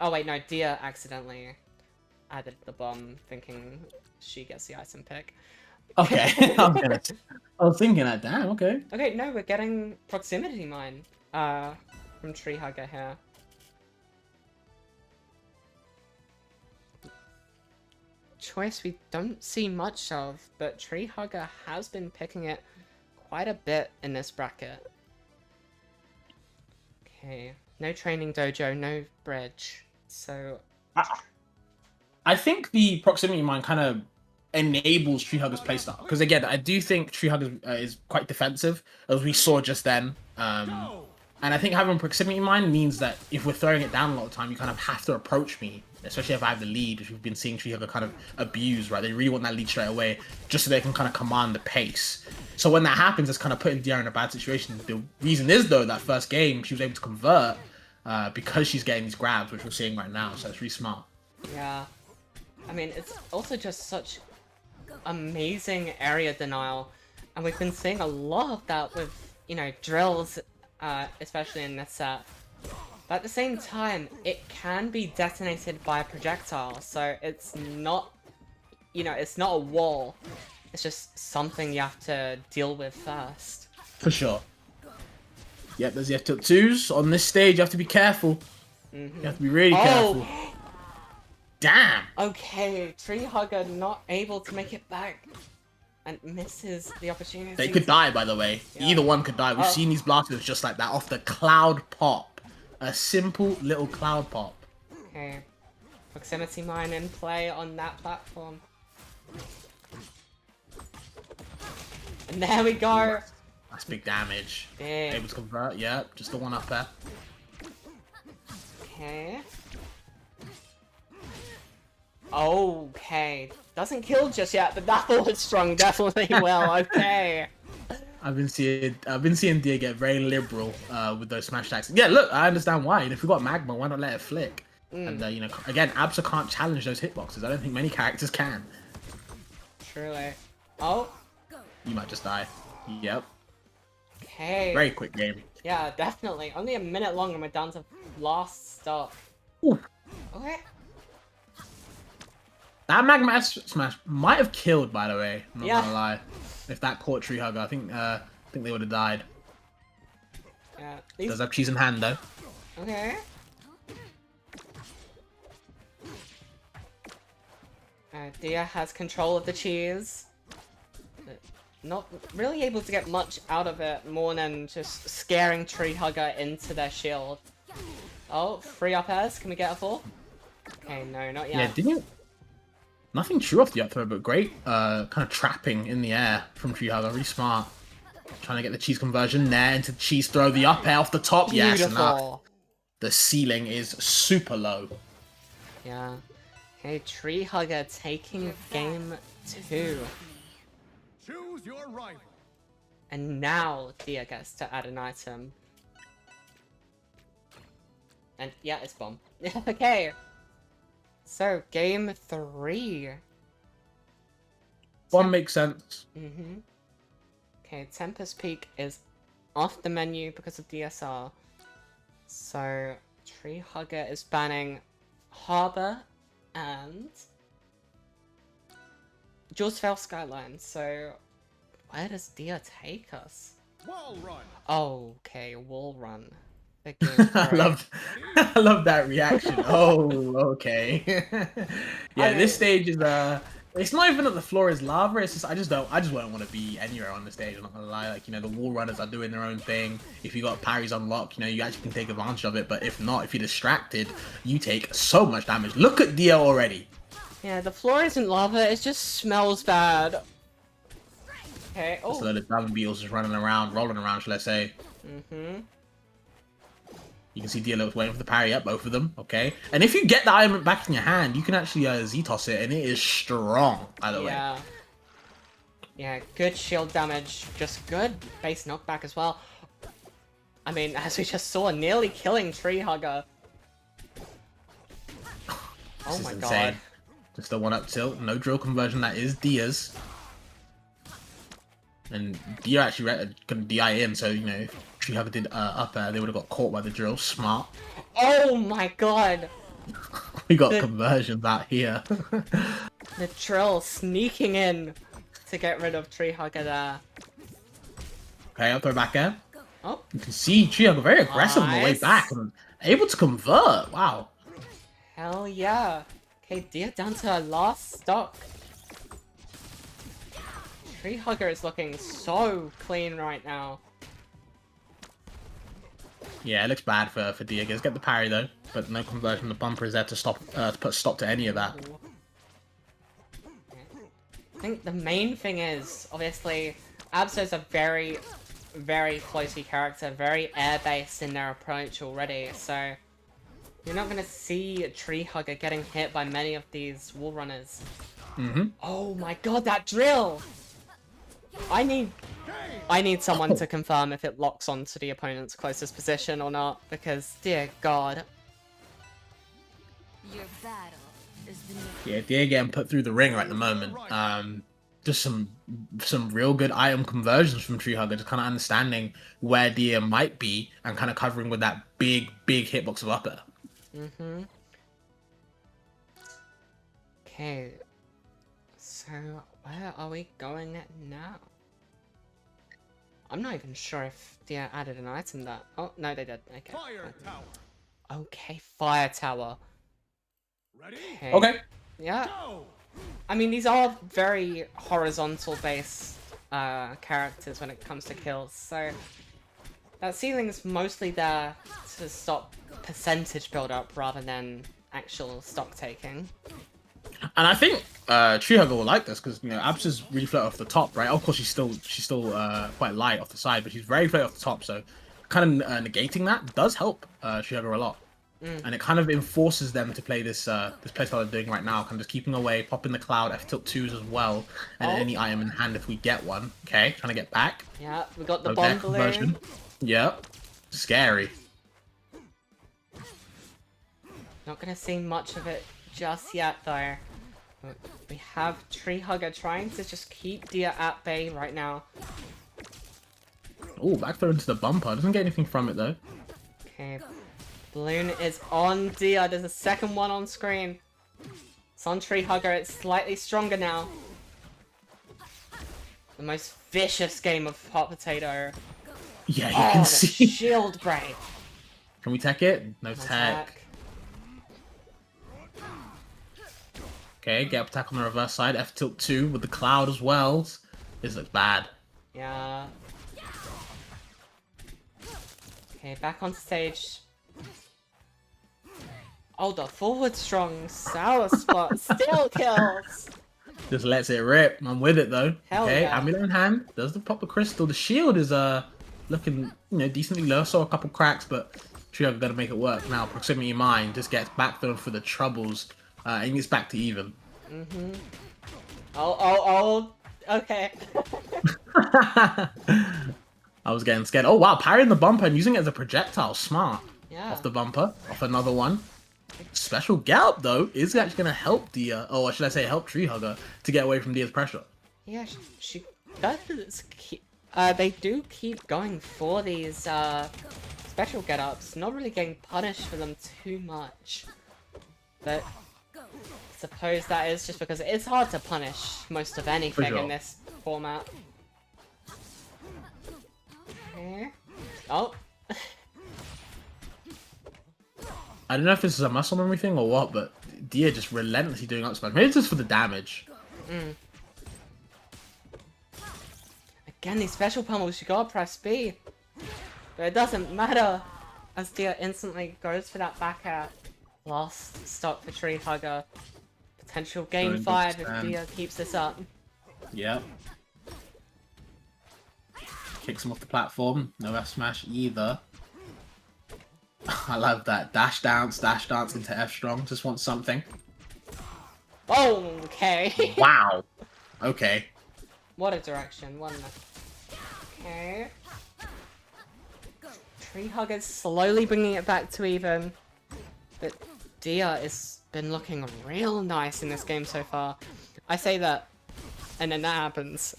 [SPEAKER 1] Oh wait, no, Dia accidentally added the bomb, thinking she gets the item pick.
[SPEAKER 5] Okay. I was thinking that. Damn. Okay.
[SPEAKER 1] Okay, no, we're getting proximity mine. From Tree Hugger here. Choice we don't see much of, but Tree Hugger has been picking it quite a bit in this bracket. Okay, no training dojo, no bridge. So
[SPEAKER 5] I think the proximity mine kind of enables Tree Hugger's playstyle because again, I do think Tree Hugger is quite defensive, as we saw just then. And I think having proximity mine means that if we're throwing it down a lot of time, you kind of have to approach me, especially if I have the lead, which we've been seeing Tree Hugger kind of abuse, right? They really want that lead straight away, just so they can kind of command the pace. So when that happens, it's kind of putting Dia in a bad situation. The reason is, though, that first game, she was able to convert because she's getting these grabs, which we're seeing right now, so it's really smart.
[SPEAKER 1] yeah, I mean, it's also just such amazing area denial, and we've been seeing a lot of that with, you know, drills, especially in this set. But at the same time, it can be detonated by a projectile, so it's not, you know, it's not a wall. It's just something you have to deal with first.
[SPEAKER 5] For sure. Yep, there's the F-2s. On this stage, you have to be careful. You have to be really careful. Damn!
[SPEAKER 1] Okay, Tree Hugger not able to make it back. And misses the opportunity.
[SPEAKER 5] They could die, by the way.
[SPEAKER 1] Yeah.
[SPEAKER 5] Either one could die. We've seen these blasters just like that off the cloud pop. A simple little cloud pop.
[SPEAKER 1] Okay. Proximity mine in play on that platform. And there we go.
[SPEAKER 5] That's big damage.
[SPEAKER 1] Big.
[SPEAKER 5] Able to convert, yep. Just the one up there.
[SPEAKER 1] Okay. Okay. Doesn't kill just yet, but that was strong definitely well. Okay.
[SPEAKER 5] I've been seeing Dia get very liberal with those smash attacks. Yeah, look, I understand why. And if we got magma, why not let it flick? And you know, again, Absa can't challenge those hitboxes. I don't think many characters can.
[SPEAKER 1] Truly. Oh.
[SPEAKER 5] You might just die. Yep.
[SPEAKER 1] Okay.
[SPEAKER 5] Very quick game.
[SPEAKER 1] Yeah, definitely. Only a minute long and we're down to last stop.
[SPEAKER 5] Ooh.
[SPEAKER 1] Okay.
[SPEAKER 5] That magma smash might have killed, by the way. I'm not
[SPEAKER 1] Yeah.
[SPEAKER 5] gonna lie. If that caught Tree Hugger, I think they would have died.
[SPEAKER 1] Yeah.
[SPEAKER 5] Does have cheese in hand though.
[SPEAKER 1] Okay. Dia has control of the cheese. But not really able to get much out of it more than just scaring Tree Hugger into their shield. Oh, free up airs. Can we get a full? Okay, no, not yet.
[SPEAKER 5] Yeah, didn't. Nothing true off the up throw, but great kind of trapping in the air from Tree Hugger. Really smart. Trying to get the cheese conversion there into the cheese throw. The up air off the top. Yes, and
[SPEAKER 1] Beautiful.
[SPEAKER 5] the ceiling is super low.
[SPEAKER 1] Yeah. Okay, Tree Hugger taking game 2.
[SPEAKER 4] Choose your rival.
[SPEAKER 1] And now Dia gets to add an item. And yeah, it's bomb. Okay. So, game 3.
[SPEAKER 5] One makes sense.
[SPEAKER 1] Okay, Tempest Peak is off the menu because of DSR. So, Tree Hugger is banning Harbor and Jaws Fell Skyline. So, where does Dia take us?
[SPEAKER 4] Wall run.
[SPEAKER 1] Okay, Wall Run. Big game
[SPEAKER 5] I
[SPEAKER 1] three.
[SPEAKER 5] I love that reaction. Oh, okay. Yeah, this stage is it's not even that the floor is lava. It's just I just wouldn't want to be anywhere on the stage. I'm not gonna lie. Like, you know, the wall runners are doing their own thing. If you got parries unlocked, you know, you actually can take advantage of it. But if not, if you're distracted, you take so much damage. Look at Dia already.
[SPEAKER 1] Yeah, the floor isn't lava. It just smells bad. Okay.
[SPEAKER 5] Just a
[SPEAKER 1] Oh.
[SPEAKER 5] load of diamond beetles just rolling around, shall I say. You can see Dia was waiting for the parry up, both of them, okay? And if you get the item back in your hand, you can actually Z-toss it, and it is strong, by the way.
[SPEAKER 1] Yeah. Yeah, good shield damage. Just good base knockback as well. I mean, as we just saw, nearly killing Tree Hugger. Oh
[SPEAKER 5] This is
[SPEAKER 1] my
[SPEAKER 5] insane.
[SPEAKER 1] god.
[SPEAKER 5] Just a one-up tilt, no drill conversion, that is Dia's. And Dia actually couldn't DI in, so, you know, if Tree Hugger did up air, they would have got caught by the drill. Smart.
[SPEAKER 1] Oh my god.
[SPEAKER 5] We got conversions out here.
[SPEAKER 1] The drill sneaking in. to get rid of Tree Hugger there.
[SPEAKER 5] Okay, I'll throw back air.
[SPEAKER 1] Oh,
[SPEAKER 5] You can see Tree Hugger very aggressive on the way
[SPEAKER 1] Nice.
[SPEAKER 5] back and able to convert. Wow.
[SPEAKER 1] hell yeah. Okay, Dia down to her last stock. Tree Hugger is looking so clean right now.
[SPEAKER 5] Yeah, it looks bad for Dia. Let's get the parry though, but no conversion. The bumper is there to stop to put a stop to any of that.
[SPEAKER 1] I think the main thing is, obviously, Absol's a very, very floaty character, very air-based in their approach already, so you're not going to see a Tree Hugger getting hit by many of these wall runners. Oh my god, that drill! I need someone to confirm if it locks onto the opponent's closest position or not, because, dear god.
[SPEAKER 6] Your battle is the new.
[SPEAKER 5] Yeah, Dia getting put through the ringer at the moment. Just some real good item conversions from Tree Hugger, just kind of understanding where Dia might be and kind of covering with that big hitbox of upper.
[SPEAKER 1] Okay. So, where are we going now? I'm not even sure if Dia added an item there. Oh, no, they did. Okay.
[SPEAKER 4] Fire tower.
[SPEAKER 1] Okay, Fire Tower.
[SPEAKER 4] Ready?
[SPEAKER 5] Okay.
[SPEAKER 1] Yeah.
[SPEAKER 4] Go.
[SPEAKER 1] I mean, these are very horizontal-based characters when it comes to kills, so that ceiling's mostly there to stop percentage build-up rather than actual stock taking.
[SPEAKER 5] And I think Tree Hugger will like this because Abs is really flat off the top, right? Of course, she's still quite light off the side, but she's very flat off the top. So kind of negating that does help Tree Hugger a lot, and it kind of enforces them to play this this playstyle they're doing right now, kind of just keeping away, popping the cloud, F tilt 2s as well, and any item in hand if we get one. Okay, trying to get back.
[SPEAKER 1] Yeah, we got the
[SPEAKER 5] No
[SPEAKER 1] bomb
[SPEAKER 5] deck conversion.
[SPEAKER 1] balloon.
[SPEAKER 5] Yep, scary.
[SPEAKER 1] Not gonna see much of it just yet, though. We have Tree Hugger trying to just keep Dia at bay right now.
[SPEAKER 5] Oh, back throw into the bumper. Doesn't get anything from it though.
[SPEAKER 1] Okay, balloon is on Dia. There's a second one on screen. It's on Tree Hugger. It's slightly stronger now. The most vicious game of Hot Potato.
[SPEAKER 5] Yeah, you
[SPEAKER 1] Oh,
[SPEAKER 5] can
[SPEAKER 1] the
[SPEAKER 5] see.
[SPEAKER 1] shield break.
[SPEAKER 5] Can we tech it? No tech.
[SPEAKER 1] Attack.
[SPEAKER 5] Okay, get up attack on the reverse side. F tilt 2 with the cloud as well. This looks bad.
[SPEAKER 1] Yeah. Okay, back on stage. Oh, the forward strong sour spot still kills.
[SPEAKER 5] Just lets it rip. I'm with it though.
[SPEAKER 1] Hell
[SPEAKER 5] okay,
[SPEAKER 1] yeah.
[SPEAKER 5] amulet in hand. Does the pop the crystal. The shield is looking decently low. Saw a couple cracks, but Tree Hugger gotta make it work now. Proximity mine just gets back thrown for the troubles. And gets back to even.
[SPEAKER 1] Oh, okay.
[SPEAKER 5] I was getting scared. Oh wow, parrying the bumper and using it as a projectile. Smart.
[SPEAKER 1] Yeah.
[SPEAKER 5] Off the bumper. Off another one. Special gallop though is actually gonna help Dia, or should I say help Tree Hugger to get away from Dia's pressure.
[SPEAKER 1] Yeah, she does keep, they do keep going for these special get-ups, not really getting punished for them too much. But I suppose that is just because it's hard to punish most of anything
[SPEAKER 5] sure.
[SPEAKER 1] in this format. Okay. Oh.
[SPEAKER 5] I don't know if this is a muscle memory thing or what, but Dia just relentlessly doing up smash. Maybe it's just for the damage.
[SPEAKER 1] Again, these special pummels, you gotta press B. But it doesn't matter, as Dia instantly goes for that back air. Last stop for Tree Hugger. Potential game
[SPEAKER 5] Going
[SPEAKER 1] 5 if
[SPEAKER 5] stand.
[SPEAKER 1] Dia keeps this up.
[SPEAKER 5] Yep. Kicks him off the platform. No F smash either. I love that. Dash dance into F strong. Just want something.
[SPEAKER 1] Oh, okay.
[SPEAKER 5] Wow. Okay.
[SPEAKER 1] What a direction. One minute. Okay. Tree Hugger's slowly bringing it back to even. But Dia has been looking real nice in this game so far. I say that, and then that happens,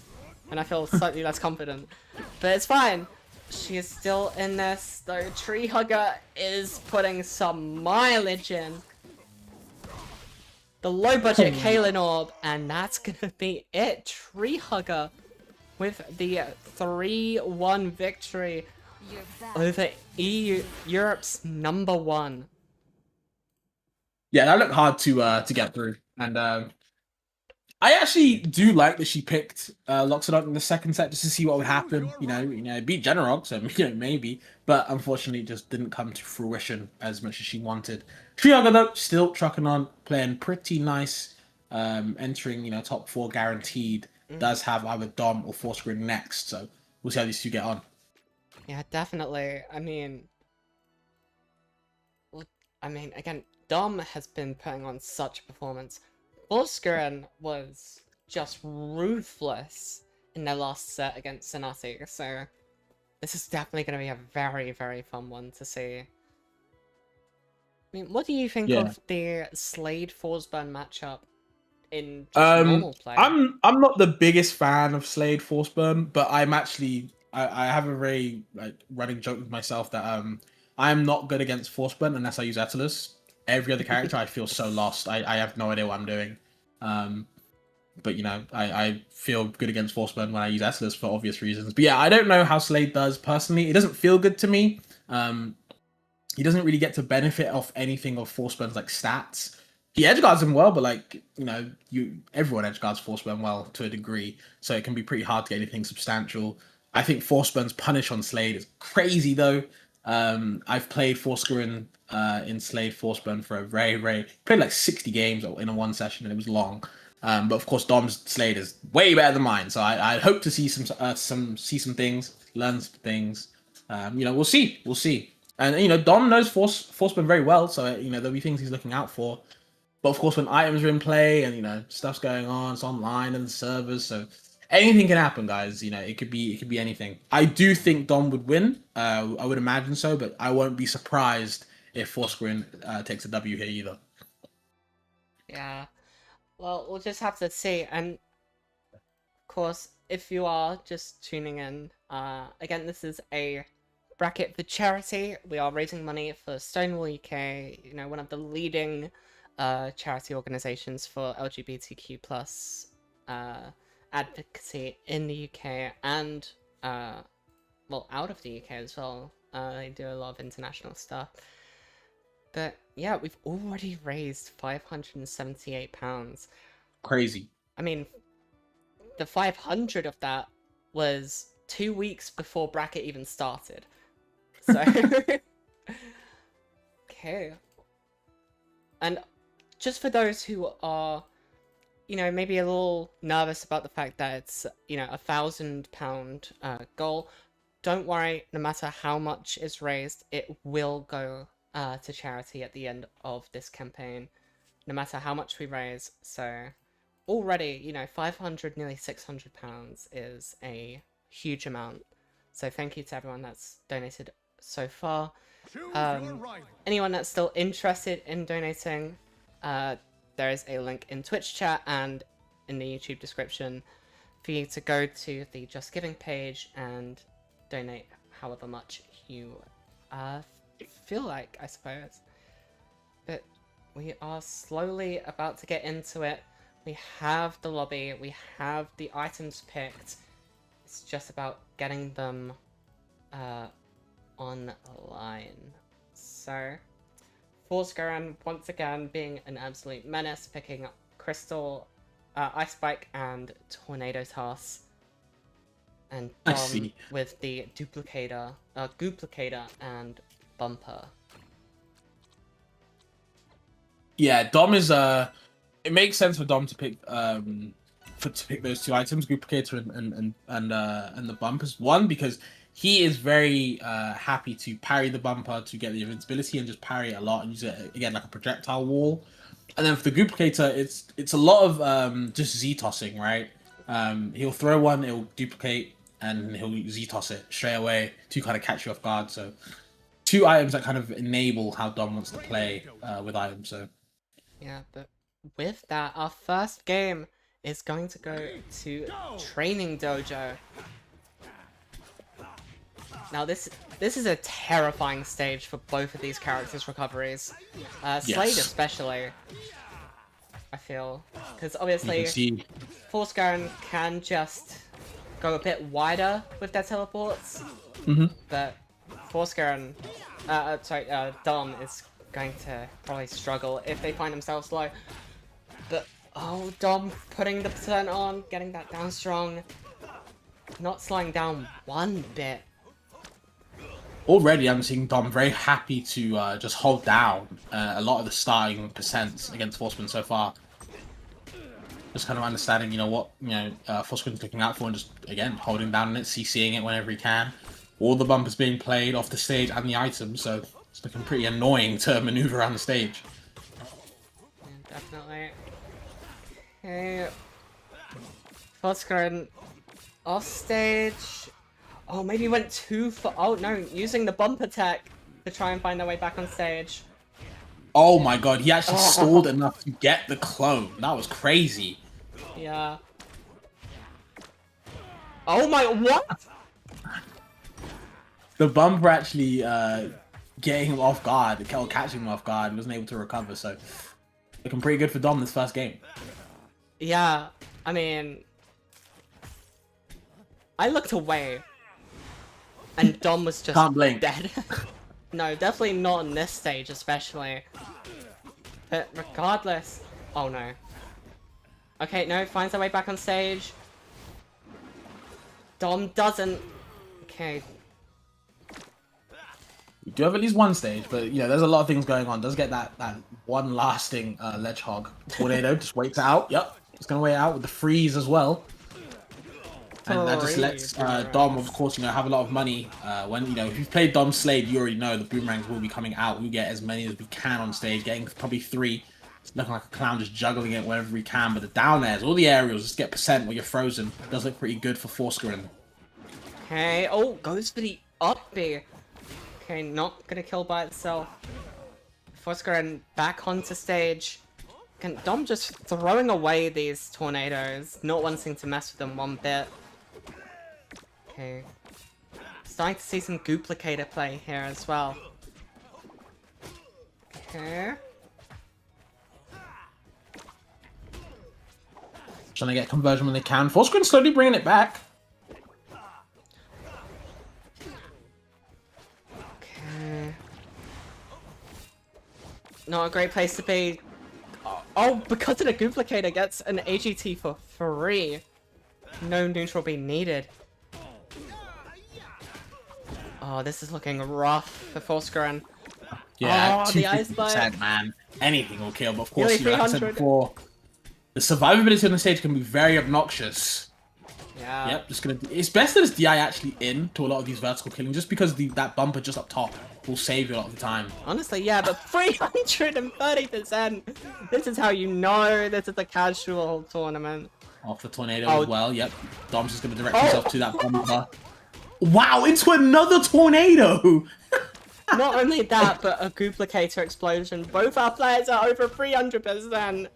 [SPEAKER 1] and I feel slightly less confident. But it's fine. She is still in this, though Tree Hugger is putting some mileage in. the low budget Kalen Orb, and that's gonna be it. Tree Hugger with the 3-1 victory
[SPEAKER 6] You're back.
[SPEAKER 1] over Europe's #1.
[SPEAKER 5] Yeah, that looked hard to get through, and I actually do like that she picked Loxodon in the second set just to see what would happen. You know, beat Generog, so maybe, but unfortunately, it just didn't come to fruition as much as she wanted. Triaga though, still trucking on, playing pretty nice, entering top 4 guaranteed. Does have either Dom or Fourscreen next, so we'll see how these two get on.
[SPEAKER 1] Yeah, definitely. I mean, again, Dom has been putting on such a performance. Fourscreen was just ruthless in their last set against Sonati, so this is definitely going to be a very, very fun one to see. I mean, what do you think of the Slade Forsburn matchup in just normal play?
[SPEAKER 5] I'm not the biggest fan of Slade Forceburn, but I'm actually I have a very running joke with myself that I'm not good against Forceburn unless I use Atlas. Every other character I feel so lost. I have no idea what I'm doing. But I feel good against Forceburn when I use Atlas for obvious reasons. But yeah, I don't know how Slade does personally. It doesn't feel good to me. He doesn't really get to benefit off anything of Forceburn's stats. He edgeguards him well, but everyone edgeguards Forceburn well to a degree, so it can be pretty hard to get anything substantial. I think Forceburn's punish on Slade is crazy though. I've played Fourscreen in Slade Forceburn for a very played 60 games in a one session, and it was long. But of course, Dom's Slade is way better than mine, so I hope to see some things, learn some things. We'll see. And Dom knows Forceburn very well, so there'll be things he's looking out for. But of course, when items are in play and stuff's going on, it's online and the servers, so anything can happen, guys. It could be anything. I do think Dom would win. I would imagine so, but I won't be surprised if Fourscreen takes a W here either.
[SPEAKER 1] Yeah. Well, we'll just have to see. And of course, if you are just tuning in, again, this is a bracket for charity. We are raising money for Stonewall UK, one of the leading charity organizations for LGBTQ plus advocacy in the UK and out of the UK as well. They do a lot of international stuff. But yeah, we've already raised £578.
[SPEAKER 5] Crazy.
[SPEAKER 1] I mean, the 500 of that was 2 weeks before bracket even started. So okay. And just for those who are maybe a little nervous about the fact that it's £1,000 goal, don't worry. No matter how much is raised, it will go to charity at the end of this campaign, no matter how much we raise. So already 500, nearly £600 is a huge amount, so thank you to everyone that's donated so far. Anyone that's still interested in donating, there is a link in Twitch chat and in the YouTube description for you to go to the Just Giving page and donate however much you feel like, I suppose. But we are slowly about to get into it. We have the lobby, we have the items picked. It's just about getting them online. So Fourscreen once again being an absolute menace, picking up Crystal, Ice Spike, and Tornado Toss. And Dom with the Duplicator and Bumper.
[SPEAKER 5] Yeah, Dom is it makes sense for Dom to pick those two items, Duplicator and the Bumpers. One, because he is very happy to parry the Bumper to get the invincibility and just parry it a lot and use it again like a projectile wall. And then for the Duplicator, it's a lot of just Z tossing, right? He'll throw one, it'll duplicate, and he'll Z toss it straight away to kind of catch you off guard. So two items that kind of enable how Dom wants to play with items. So
[SPEAKER 1] yeah, but with that, our first game is going to go to Training Dojo. Now this is a terrifying stage for both of these characters' recoveries. Slade especially. I feel. Because
[SPEAKER 5] You
[SPEAKER 1] obviously,
[SPEAKER 5] can see.
[SPEAKER 1] Forscaran can just go a bit wider with their teleports, but Forscaran, Dom is going to probably struggle if they find themselves low. But, oh, Dom putting the percent on, getting that down strong, not slowing down one bit.
[SPEAKER 5] Already, I'm seeing Dom very happy to just hold down a lot of the starting percents against Forceman so far. Just kind of understanding, what Forceman's looking out for, and just again holding down on it, CCing it whenever he can. All the bumpers being played off the stage and the items, so it's looking pretty annoying to maneuver around the stage.
[SPEAKER 1] Yeah, definitely. Okay. Forscaran off stage. Oh, maybe he went too far. Oh no, using the bump attack to try and find their way back on stage.
[SPEAKER 5] Oh my god, he actually stalled enough to get the clone. That was crazy.
[SPEAKER 1] Yeah. Oh my, what?
[SPEAKER 5] The bumper actually getting him off guard, or catching him off guard, wasn't able to recover, so looking pretty good for Dom this first game.
[SPEAKER 1] Yeah, I mean, I looked away, and Dom was just
[SPEAKER 5] Can't blink.
[SPEAKER 1] dead. No, definitely not on this stage, especially. But regardless, oh no. Okay, no, finds their way back on stage. Dom doesn't. Okay.
[SPEAKER 5] We do have at least one stage, but there's a lot of things going on. Does get that one lasting ledge hog. Tornado just waits it out. Yep, it's gonna wait it out with the freeze as well. And that just lets Dom, of course, have a lot of money. When if you've played Dom Slade, you already know the boomerangs will be coming out. We get as many as we can on stage, getting probably 3. It's looking like a clown just juggling it wherever we can. But the down airs, all the aerials, just get percent where you're frozen. Does look pretty good for Forscaran.
[SPEAKER 1] Okay, oh, goes for the up B. Okay, not gonna kill by itself. Forscaran back onto stage. Again, Dom just throwing away these tornadoes, not wanting to mess with them one bit. Okay. Starting to see some duplicator play here as well. Okay.
[SPEAKER 5] Trying to get conversion when they can. Forscaran slowly bringing it back.
[SPEAKER 1] Okay. Not a great place to be. Oh, because of the duplicator gets an AGT for free. No neutral being needed. Oh, this is looking rough for Forscaran.
[SPEAKER 5] Yeah,
[SPEAKER 1] oh, the ice
[SPEAKER 5] 250%, man. Anything will kill, but of course,
[SPEAKER 1] Nearly
[SPEAKER 5] like I said
[SPEAKER 1] 300.
[SPEAKER 5] before, the survivability on the stage can be very obnoxious.
[SPEAKER 1] Yeah.
[SPEAKER 5] Yep, just gonna. It's best that it's DI actually in to a lot of these vertical killing, just because that bumper just up top will save you a lot of the time.
[SPEAKER 1] Honestly, yeah, but 330%. This is how you know this is a casual tournament.
[SPEAKER 5] Off the tornado
[SPEAKER 1] Oh.
[SPEAKER 5] as well. Yep, Dom's just gonna direct himself to that bumper. Wow, into another tornado!
[SPEAKER 1] Not only that, but a duplicator explosion. Both our players are over 300%.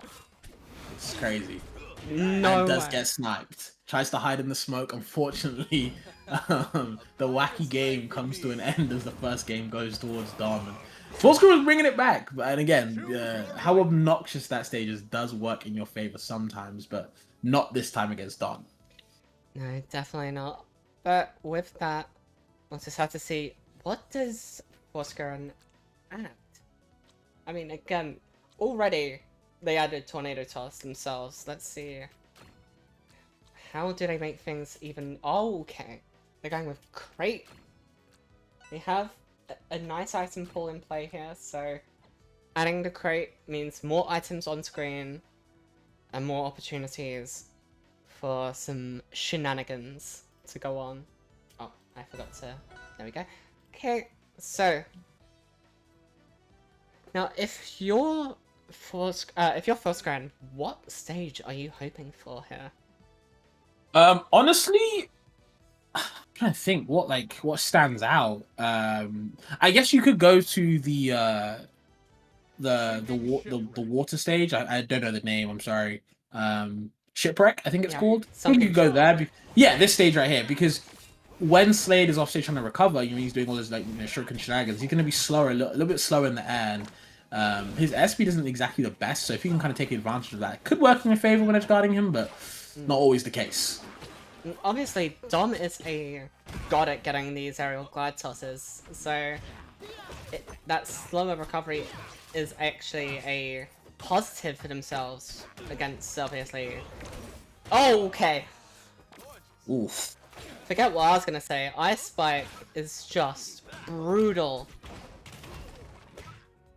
[SPEAKER 5] It's crazy.
[SPEAKER 1] No
[SPEAKER 5] And does
[SPEAKER 1] way.
[SPEAKER 5] get sniped. Tries to hide in the smoke. Unfortunately, the wacky game comes to an end as the first game goes towards Dom. And Forscaran was bringing it back, and again, how obnoxious that stage is does work in your favor sometimes, but not this time against Dom.
[SPEAKER 1] No, definitely not. But with that, we'll just have to see, what does Forscaran add? I mean, again, already they added Tornado Toss themselves. Let's see. How do they make things even... Oh, okay. They're going with Crate. They have a nice item pool in play here, so adding the Crate means more items on screen and more opportunities for some shenanigans to go on. Oh, I forgot to... There we go. Okay, so... Now, if you're Forscaran, what stage are you hoping for here?
[SPEAKER 5] Honestly, I'm trying to think what stands out. I guess you could go to the water stage. I don't know the name. I'm sorry. Shipwreck, I think it's
[SPEAKER 1] Yeah,
[SPEAKER 5] called. I think
[SPEAKER 1] something
[SPEAKER 5] you could go there. Yeah, this stage right here, because when Slade is off stage trying to recover, he's doing all his shuriken shenanigans. He's going to be slower, a little bit slower in the air. And His S speed isn't exactly the best, so if you can kind of take advantage of that, it could work in your favor when edge guarding him, but not always the case.
[SPEAKER 1] Obviously, Dom is a god at getting these aerial glide tosses, so that slower recovery is actually a positive for themselves against, obviously. Oh, okay.
[SPEAKER 5] Oof.
[SPEAKER 1] Forget what I was gonna say. Ice Spike is just brutal.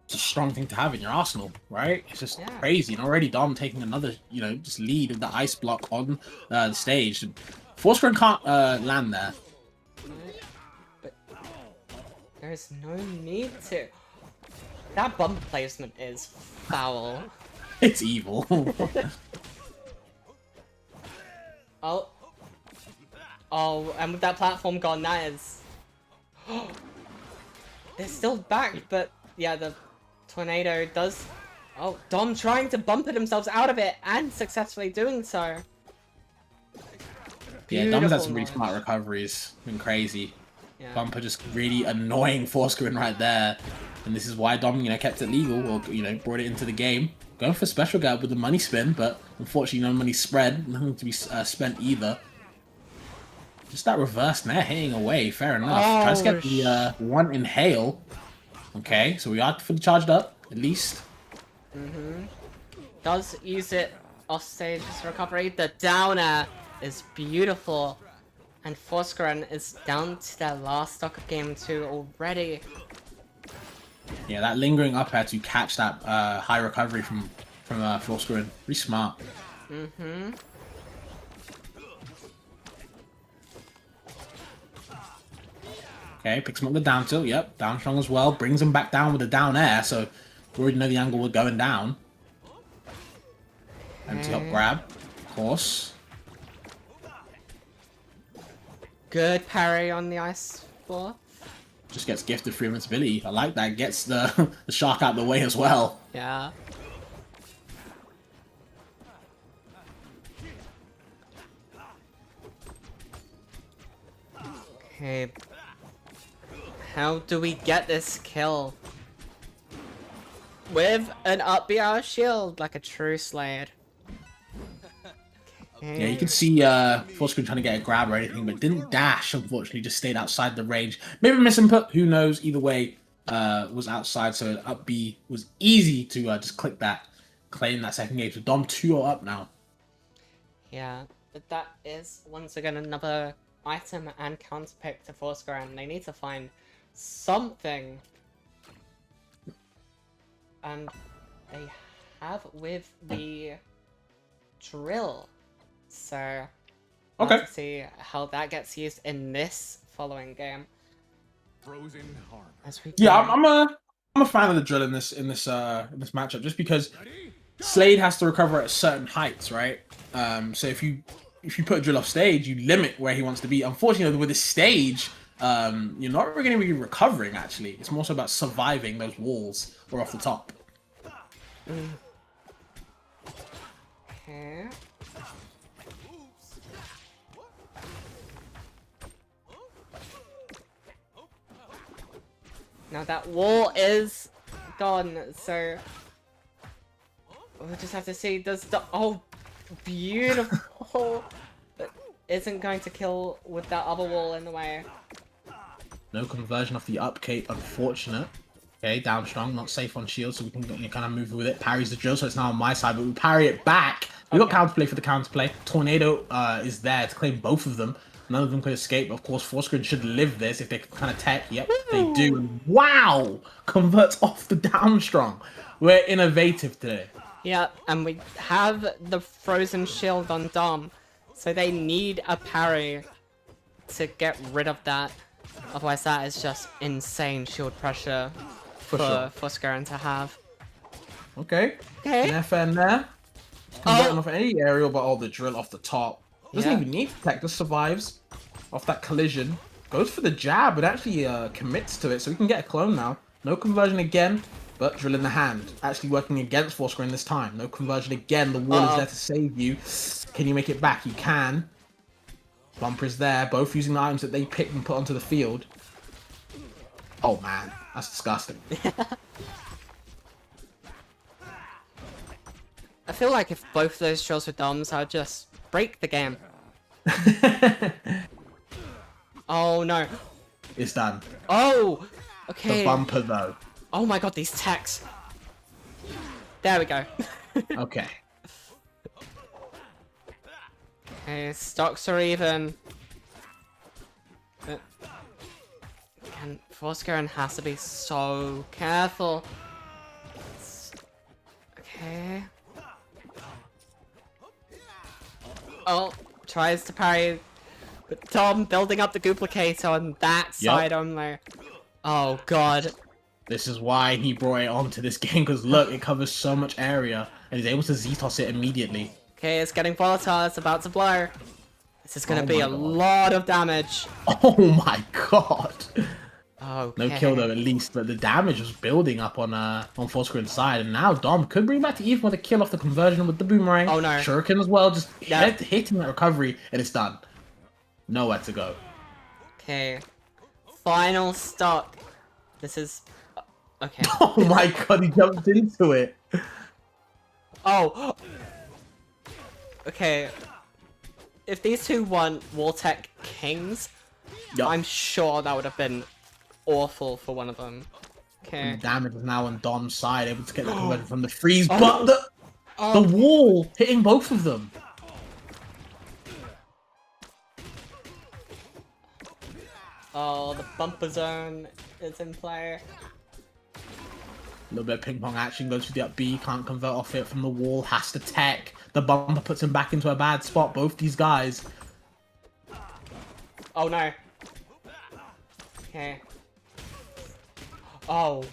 [SPEAKER 5] It's a strong thing to have in your arsenal, right? It's just
[SPEAKER 1] Yeah.
[SPEAKER 5] crazy. And already Dom taking another, just lead of the ice block on the stage. Forsgren can't land there.
[SPEAKER 1] But there's no need to. That bump placement is foul.
[SPEAKER 5] It's evil.
[SPEAKER 1] Oh. Oh, and with that platform gone, that is... They're still back, but yeah, the tornado does... Oh, Dom trying to bump it himself out of it, and successfully doing so.
[SPEAKER 5] Yeah, Dom's had some really
[SPEAKER 1] Beautiful
[SPEAKER 5] smart recoveries. Been crazy.
[SPEAKER 1] Yeah.
[SPEAKER 5] Bumper just really annoying Forsgren right there. And this is why Dom, kept it legal, or, brought it into the game. Going for special guard with the money spin, but unfortunately no money spread. Nothing to be spent either. Just that reverse net hitting away, fair enough. Tries to get the one inhale. Okay, so we are fully charged up, at least.
[SPEAKER 1] Does use it off stage as recovery. The down air is beautiful. And Forsgren is down to their last stock of game 2 already.
[SPEAKER 5] Yeah, that lingering up air to catch that high recovery from Forsgren. Pretty smart. Okay, picks him up the down tilt. Yep, down strong as well. Brings him back down with the down air, so we already know the angle was going down. Empty up grab, of course.
[SPEAKER 1] Good parry on the ice floor.
[SPEAKER 5] Just gets gifted free invincibility. I like that. Gets the shark out of the way as well.
[SPEAKER 1] Yeah. Okay. How do we get this kill? With an up BR shield, like a true Slade.
[SPEAKER 5] Yeah, you can see Forsgren trying to get a grab or anything, but didn't dash, unfortunately, just stayed outside the range. Maybe misinput, who knows, either way, was outside, so up B was easy to just click that, claim that second game. So Dom 2-0 up now.
[SPEAKER 1] Yeah, but that is, once again, another item and counterpick to Forsgren. They need to find something. And they have with the drill. So,
[SPEAKER 5] Okay.
[SPEAKER 1] to see how that gets used in this following game.
[SPEAKER 4] Frozen harm.
[SPEAKER 1] As we
[SPEAKER 5] Yeah,
[SPEAKER 1] go.
[SPEAKER 5] I'm a fan of the drill in this matchup, just because Slade has to recover at certain heights, right? So if you put a drill off stage, you limit where he wants to be. Unfortunately, with this stage, you're not really going to be recovering. Actually, it's more so about surviving those walls or off the top.
[SPEAKER 1] Okay. Now that wall is gone, so we'll just have to see. Does the beautiful, but isn't going to kill with that other wall in the way.
[SPEAKER 5] No conversion off the up cape, unfortunate. Okay, down strong, not safe on shield, so we can kind of move with it. Parries the drill, so it's now on my side, but we parry it back. We got counterplay for the counterplay. Tornado is there to claim both of them. None of them could escape. Of course, Forsgren should live this if they can kind of tech. Yep, they do. And wow! Converts off the down strong. We're innovative today.
[SPEAKER 1] Yeah, and we have the frozen shield on Dom, so they need a parry to get rid of that. Otherwise, that is just insane shield pressure for Forsgren to have.
[SPEAKER 5] Okay.
[SPEAKER 1] Okay.
[SPEAKER 5] An FN there. Converting off any aerial, but the drill off the top. Doesn't
[SPEAKER 1] Yeah.
[SPEAKER 5] even need to tech, just survives off that collision. Goes for the jab, but actually commits to it, so we can get a clone now. No conversion again, but drill in the hand. Actually working against Forsgren this time. No conversion again, the wall is there to save you. Can you make it back? You can. Bumper is there, both using the items that they picked and put onto the field. Oh man, that's disgusting.
[SPEAKER 1] I feel like if both of those shows were Doms, I'd just break the game. Oh no.
[SPEAKER 5] It's done.
[SPEAKER 1] Oh!
[SPEAKER 5] The
[SPEAKER 1] Okay.
[SPEAKER 5] bumper though.
[SPEAKER 1] Oh my god, these techs. There we go.
[SPEAKER 5] Okay.
[SPEAKER 1] Okay, stocks are even. And Forscarin has to be so careful. Okay. Oh, tries to parry. But Tom building up the duplicate on that side only. Oh god.
[SPEAKER 5] This is why he brought it onto this game, because look, it covers so much area, and he's able to Z-toss it immediately.
[SPEAKER 1] Okay, it's getting volatile, it's about to blow. This is gonna
[SPEAKER 5] Oh
[SPEAKER 1] be
[SPEAKER 5] my
[SPEAKER 1] a
[SPEAKER 5] God.
[SPEAKER 1] lot of damage.
[SPEAKER 5] Oh my god!
[SPEAKER 1] Okay.
[SPEAKER 5] No kill though, at least, but the damage was building up on Forscarin's side, and now Dom could bring back to even with a kill off the conversion with the boomerang.
[SPEAKER 1] Oh, no.
[SPEAKER 5] Shuriken as well, just
[SPEAKER 1] Yeah.
[SPEAKER 5] hitting that recovery, and it's done. Nowhere to go.
[SPEAKER 1] Okay. Final stock. This is... Okay.
[SPEAKER 5] Oh my god, he jumped into it.
[SPEAKER 1] Oh! Okay. If these two won Wartech Kings,
[SPEAKER 5] Yup.
[SPEAKER 1] I'm sure that would have been awful for one of them. Okay.
[SPEAKER 5] And the damage is now on Dom's side, able to get the conversion from the freeze,
[SPEAKER 1] Oh.
[SPEAKER 5] but the
[SPEAKER 1] Oh,
[SPEAKER 5] wall hitting both of them.
[SPEAKER 1] oh, the bumper zone is in play.
[SPEAKER 5] A little bit of ping pong action, goes for the up B, can't convert off it from the wall, has to tech. The bumper puts him back into a bad spot, both these guys.
[SPEAKER 1] Oh no. Okay. Oh,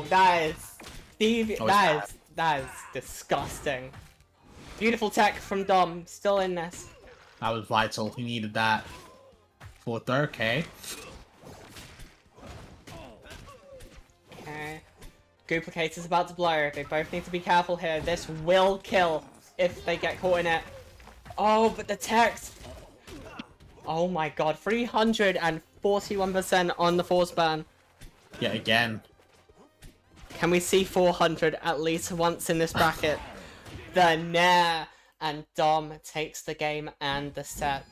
[SPEAKER 1] that is Steve.
[SPEAKER 5] Oh,
[SPEAKER 1] that is disgusting. Beautiful tech from Dom, still in this.
[SPEAKER 5] That was vital, he needed that. For third, okay.
[SPEAKER 1] Okay. Duplicator's about to blow. They both need to be careful here. This will kill if they get caught in it. Oh, but the text. Oh my god, 341% on the force burn.
[SPEAKER 5] Yet again.
[SPEAKER 1] Can we see 400 at least once in this bracket? The Nair, and Dom takes the game and the set.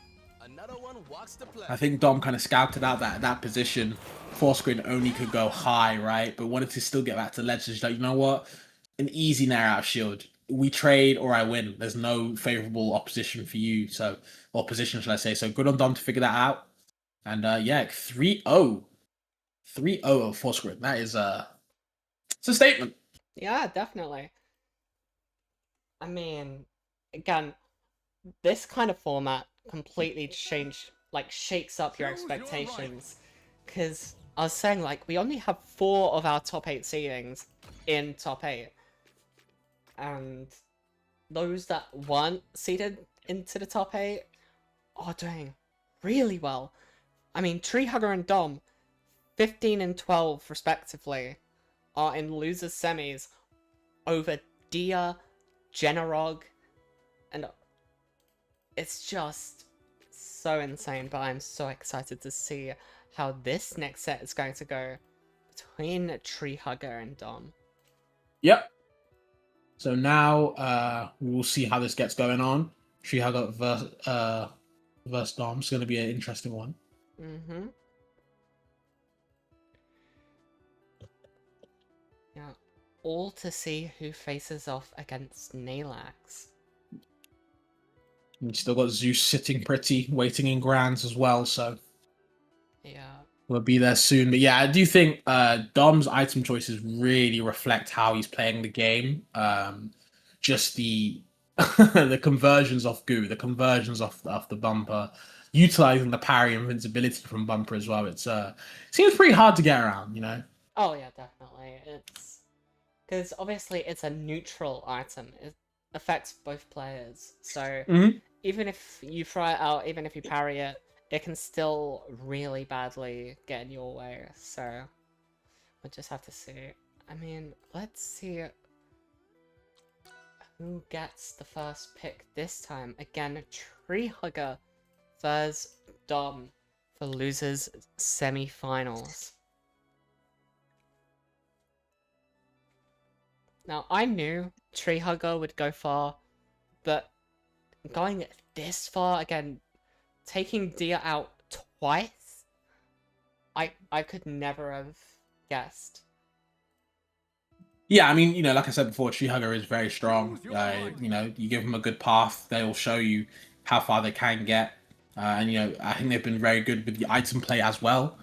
[SPEAKER 4] Another one walks the plank.
[SPEAKER 5] I think Dom kind of scouted out that position. Forscreen only could go high, right? But wanted to still get back to ledge. So she's like, you know what? An easy Nair out of shield. We trade or I win. There's no favorable opposition for you. So, or position, should I say. So good on Dom to figure that out. And yeah, 3-0. 3-0 of Forscreen. That is it's a statement.
[SPEAKER 1] Yeah, definitely. I mean, again, this kind of format completely shakes up your expectations. Because I was saying, like, we only have 4 of our top 8 seedings in top 8. And those that weren't seeded into the top 8 are doing really well. I mean, Treehugger and Dom, 15 and 12 respectively, are in losers semis over Dia, Generog, and it's just so insane, but I'm so excited to see how this next set is going to go between Treehugger and Dom.
[SPEAKER 5] Yep. So now we will see how this gets going on. Treehugger versus Dom. It's going to be an interesting one.
[SPEAKER 1] Mm-hmm. Yeah. All to see who faces off against Nalax.
[SPEAKER 5] We still got Zeus sitting pretty, waiting in Grands as well, so
[SPEAKER 1] Yeah.
[SPEAKER 5] we'll be there soon. But yeah, I do think Dom's item choices really reflect how he's playing the game. Just the the conversions off Goo, the conversions off the bumper, utilizing the parry invincibility from bumper as well. It's seems pretty hard to get around, you know.
[SPEAKER 1] Oh yeah, definitely. It's because obviously it's a neutral item. It affects both players. So even if you throw it out, even if you parry it, it can still really badly get in your way. So we'll just have to see. I mean, let's see who gets the first pick this time. Again, Treehugger versus Dom for losers semi-finals. Now, I knew Tree Hugger would go far, but going this far, again, taking Dia out twice, I could never have guessed.
[SPEAKER 5] Yeah, I mean, like I said before, Tree Hugger is very strong. You give them a good path, they'll show you how far they can get. And I think they've been very good with the item play as well,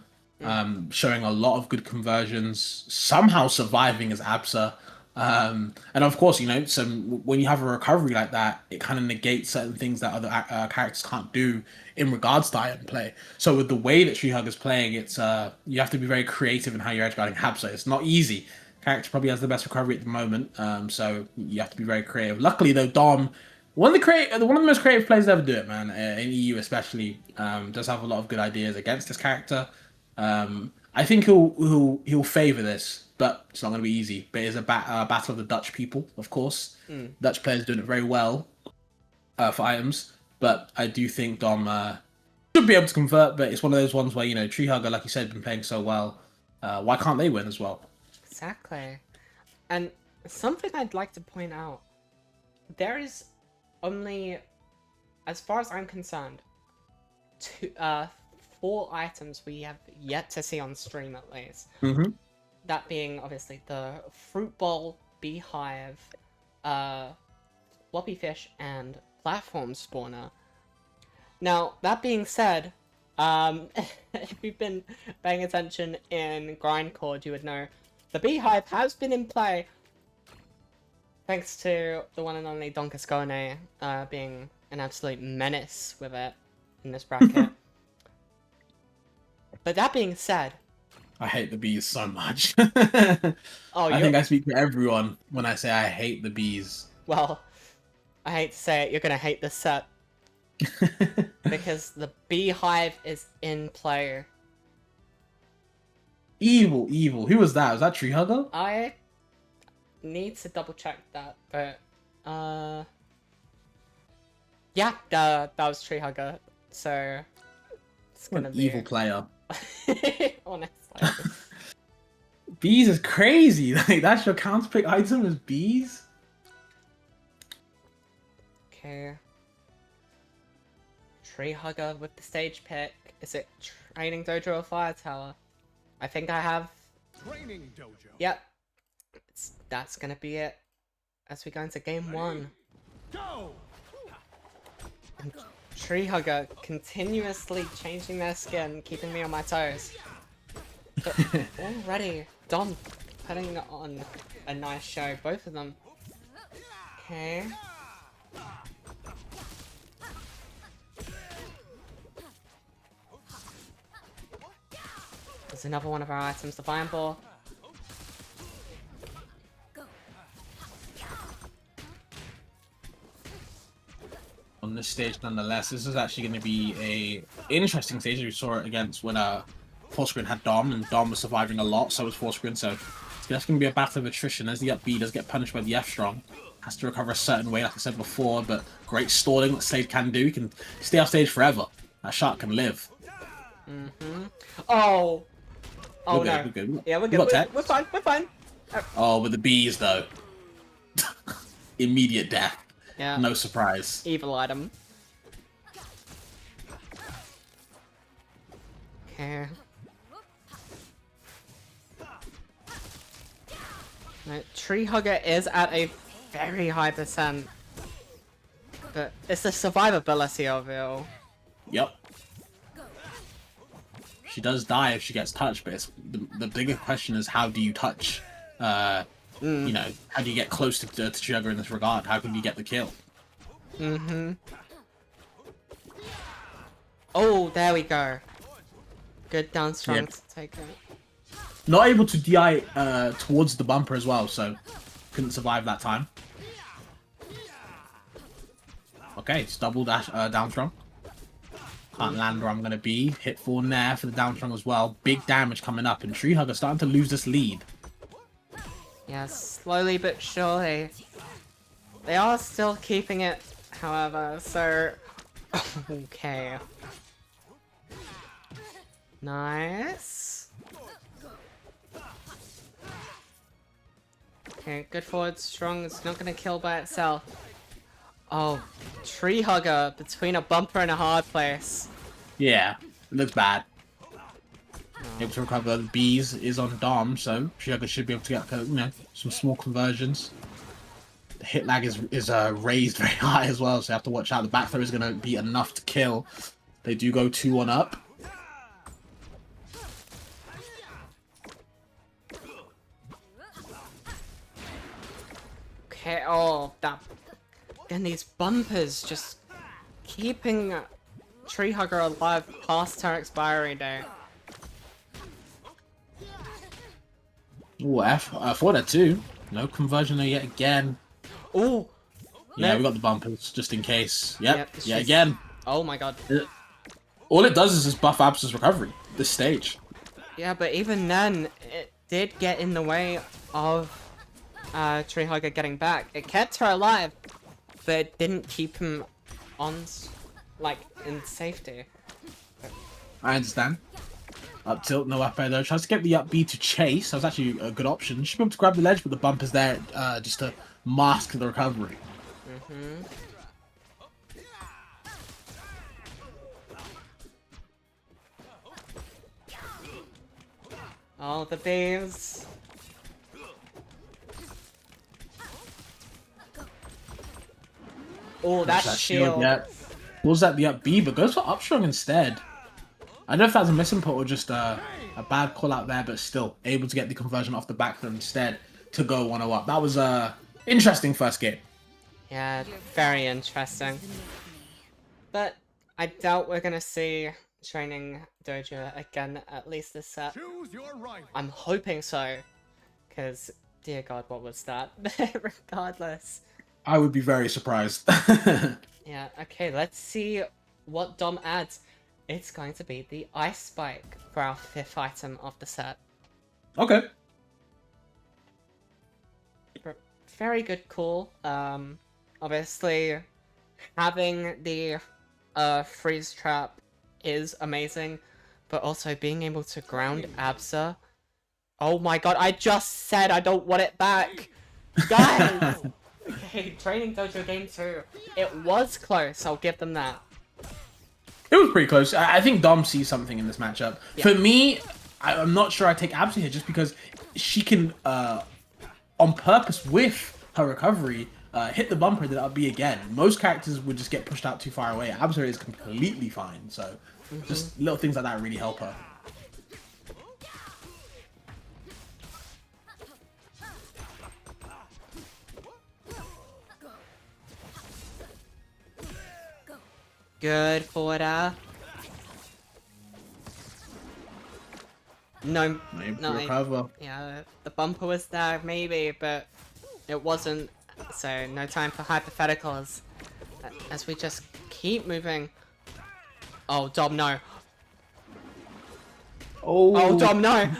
[SPEAKER 5] showing a lot of good conversions, somehow surviving as Absa. And of course, when you have a recovery like that, it kind of negates certain things that other characters can't do in regards to item play. So with the way that Tree Hugger's playing, it's you have to be very creative in how you're edgeguarding Absa. It's not easy. Character probably has the best recovery at the moment, so you have to be very creative. Luckily, though, Dom, one of the most creative players to ever do it, man, in EU especially, does have a lot of good ideas against this character. I think he'll favour this, but it's not going to be easy. But it's a battle of the Dutch people, of course. Dutch players doing it very well for items, but I do think Dom should be able to convert. But it's one of those ones where Tree Hugger, like you said, been playing so well. Why can't they win as well?
[SPEAKER 1] Exactly. And something I'd like to point out, there is only, as far as I'm concerned, 4 items we have yet to see on stream at least. That being obviously the Fruit Bowl, Beehive, Floppy Fish, and Platform Spawner. Now, that being said, if you've been paying attention in Grindcore, you would know the Beehive has been in play, thanks to the one and only Donkascone being an absolute menace with it in this bracket. But that being said,
[SPEAKER 5] I hate the bees so much.
[SPEAKER 1] Oh,
[SPEAKER 5] I think I speak for everyone when I say I hate the bees.
[SPEAKER 1] Well, I hate to say it, you're gonna hate this set. Because the Beehive is in play.
[SPEAKER 5] Evil. Who was that? Was that Tree Hugger?
[SPEAKER 1] I need to double check that, but yeah, that was Tree Hugger. So it's
[SPEAKER 5] What
[SPEAKER 1] gonna
[SPEAKER 5] an
[SPEAKER 1] be
[SPEAKER 5] evil player.
[SPEAKER 1] honestly.
[SPEAKER 5] Bees is crazy. Like that's your counter pick item is bees.
[SPEAKER 1] Okay. Tree Hugger with the stage pick. Is it Training Dojo or Fire Tower? I think I have.
[SPEAKER 4] Training dojo.
[SPEAKER 1] Yep. That's gonna be it as we go into game 1.
[SPEAKER 4] Go.
[SPEAKER 1] And Tree Hugger continuously changing their skin, keeping me on my toes. But already, Dom putting on a nice show, both of them. Okay. There's another one of our items, the Fireball.
[SPEAKER 5] On this stage, nonetheless, this is actually going to be a interesting stage. We saw it against when Fourscreen had Dom, and Dom was surviving a lot, so was Fourscreen. So it's just going to be a battle of attrition as the up B does get punished by the F strong. Has to recover a certain way, like I said before, but great stalling that Slade can do. He can stay off stage forever. That shark can live.
[SPEAKER 1] Oh! Oh
[SPEAKER 5] We're
[SPEAKER 1] no.
[SPEAKER 5] good, we're good.
[SPEAKER 1] Yeah, we're
[SPEAKER 5] We
[SPEAKER 1] good.
[SPEAKER 5] got tech.
[SPEAKER 1] We're fine, we're fine.
[SPEAKER 5] Oh, with the bees though. Immediate death.
[SPEAKER 1] Yeah.
[SPEAKER 5] No surprise.
[SPEAKER 1] Evil item. Okay. No, Tree Hugger is at a very high %. But it's the survivability of it all.
[SPEAKER 5] Yep. She does die if she gets touched, but it's, the bigger question is how do you touch? How do you get close to Sugar in this regard? How can you get the kill?
[SPEAKER 1] Oh, there we go. Good down strong
[SPEAKER 5] Yep.
[SPEAKER 1] to take it.
[SPEAKER 5] Not able to DI towards the bumper as well, so couldn't survive that time. Okay, it's double dash down strong. Can't land where I'm going to be. Hit for Nair for the down strong as well. Big damage coming up, and Tree Hugger starting to lose this lead.
[SPEAKER 1] Yeah, slowly but surely. They are still keeping it, however, so... okay. Nice. Okay, good forward, strong. It's not gonna kill by itself. Oh, tree hugger between a bumper and a hard place.
[SPEAKER 5] Yeah, it looks bad. Able to recover the bees is on Dom, so Sugar should be able to get some small conversions. The hit lag is raised very high as well, so you have to watch out. The back throw is going to be enough to kill. They do go 2-1 up.
[SPEAKER 1] Okay, oh, that... And these bumpers just keeping Tree Hugger alive past her expiry date.
[SPEAKER 5] Ooh, for that too. No conversion there yet again.
[SPEAKER 1] Ooh!
[SPEAKER 5] Yeah,
[SPEAKER 1] No.
[SPEAKER 5] we got the bumpers, just in case. Yep,
[SPEAKER 1] Yep,
[SPEAKER 5] yeah,
[SPEAKER 1] she's-
[SPEAKER 5] again.
[SPEAKER 1] Oh my god.
[SPEAKER 5] All it does is just buff Absa's recovery, this stage.
[SPEAKER 1] Yeah, but even then, it did get in the way of Tree Hugger getting back. It kept her alive, but it didn't keep him on, like, in safety.
[SPEAKER 5] I understand. Up tilt, no up air though. Tries to get the up B to chase. That was actually a good option. Should be able to grab the ledge, but the bumper's there just to mask the recovery.
[SPEAKER 1] Mm-hmm. Oh, the bees. Oh,
[SPEAKER 5] That's
[SPEAKER 1] that shield.
[SPEAKER 5] Yeah. Was that the up B, but goes for up strong instead. I don't know if that's a misinput or just a bad call out there, but still able to get the conversion off the back throw instead to go 1-0 up. That was a interesting first game.
[SPEAKER 1] Yeah, very interesting. But I doubt we're gonna see Training Dojo again, at least this set.
[SPEAKER 4] Choose your rival.
[SPEAKER 1] I'm hoping so, because dear God, what was that? Regardless.
[SPEAKER 5] I would be very surprised.
[SPEAKER 1] Yeah, okay, let's see what Dom adds. It's going to be the Ice Spike for our 5th item of the set.
[SPEAKER 5] Okay.
[SPEAKER 1] Very good call. Obviously, having the freeze trap is amazing, but also being able to ground Absa. Oh my god, I just said I don't want it back! Guys! Okay, Training Dojo Game 2. It was close, I'll give them that.
[SPEAKER 5] It was pretty close. I think Dom sees something in this matchup.
[SPEAKER 1] Yeah.
[SPEAKER 5] For me, I'm not sure I take Absa here just because she can, on purpose with her recovery, hit the bumper and then up B again. Most characters would just get pushed out too far away. Absa is completely fine, so just little things like that really help her.
[SPEAKER 1] Good forwarder. No,
[SPEAKER 5] Able to
[SPEAKER 1] no,
[SPEAKER 5] recover.
[SPEAKER 1] yeah, the bumper was there, maybe, but it wasn't, so no time for hypotheticals. As we just keep moving. Oh, Dom, no. Oh, Dom, no!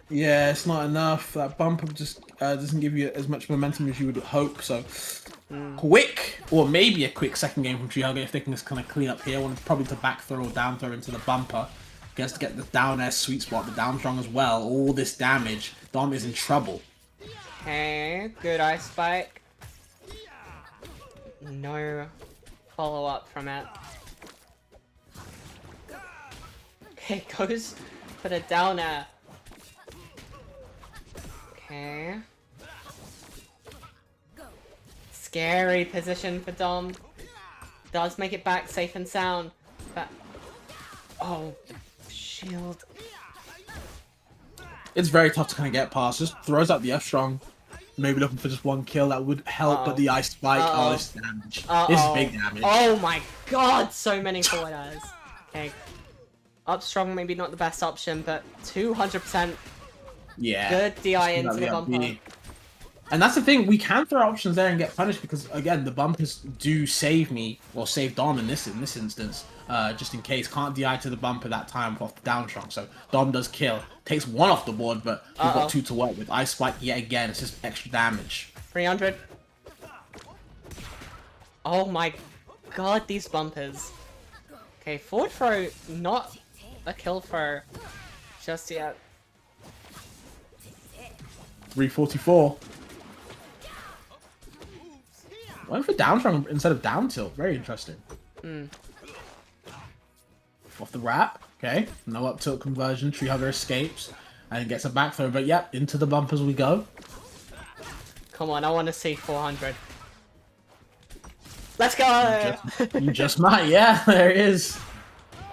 [SPEAKER 5] Yeah, it's not enough. That bumper just doesn't give you as much momentum as you would hope, so... Quick, or maybe a quick second game from Chihaga if they can just kind of clean up here. One probably to back throw or down throw into the bumper. Gets to get the down air sweet spot, the down strong as well. All this damage. Dom is in trouble.
[SPEAKER 1] Okay, good Ice Spike. No follow-up from it. Okay, goes for the down air. Okay. Scary position for Dom. Does make it back safe and sound. But... Oh, shield.
[SPEAKER 5] It's very tough to kind of get past. Just throws out the F strong. Maybe looking for just one kill. That would help, but the ice spike. Oh, this damage. This is big damage.
[SPEAKER 1] Oh my god, so many forward airs. Okay. Up strong, maybe not the best option, but 200%
[SPEAKER 5] Yeah.
[SPEAKER 1] good DI into the
[SPEAKER 5] up
[SPEAKER 1] bumper.
[SPEAKER 5] B. And that's the thing, we can throw options there and get punished because, again, the bumpers do save me, or save Dom in this instance, just in case. Can't DI to the bumper that time off the down strong, so Dom does kill. Takes one off the board, but we've got 2 to work with. Ice Spike yet again, it's just extra damage.
[SPEAKER 1] 300. Oh my god, these bumpers. Okay, forward throw, not a kill throw just yet.
[SPEAKER 5] 344. Went for down strong instead of down tilt. Very interesting.
[SPEAKER 1] Hmm.
[SPEAKER 5] Off the wrap. Okay. No up tilt conversion. Tree Hugger escapes and gets a back throw. But yep, into the bumpers we go.
[SPEAKER 1] Come on, I want to see 400. Let's go!
[SPEAKER 5] You just might. Yeah, there it is.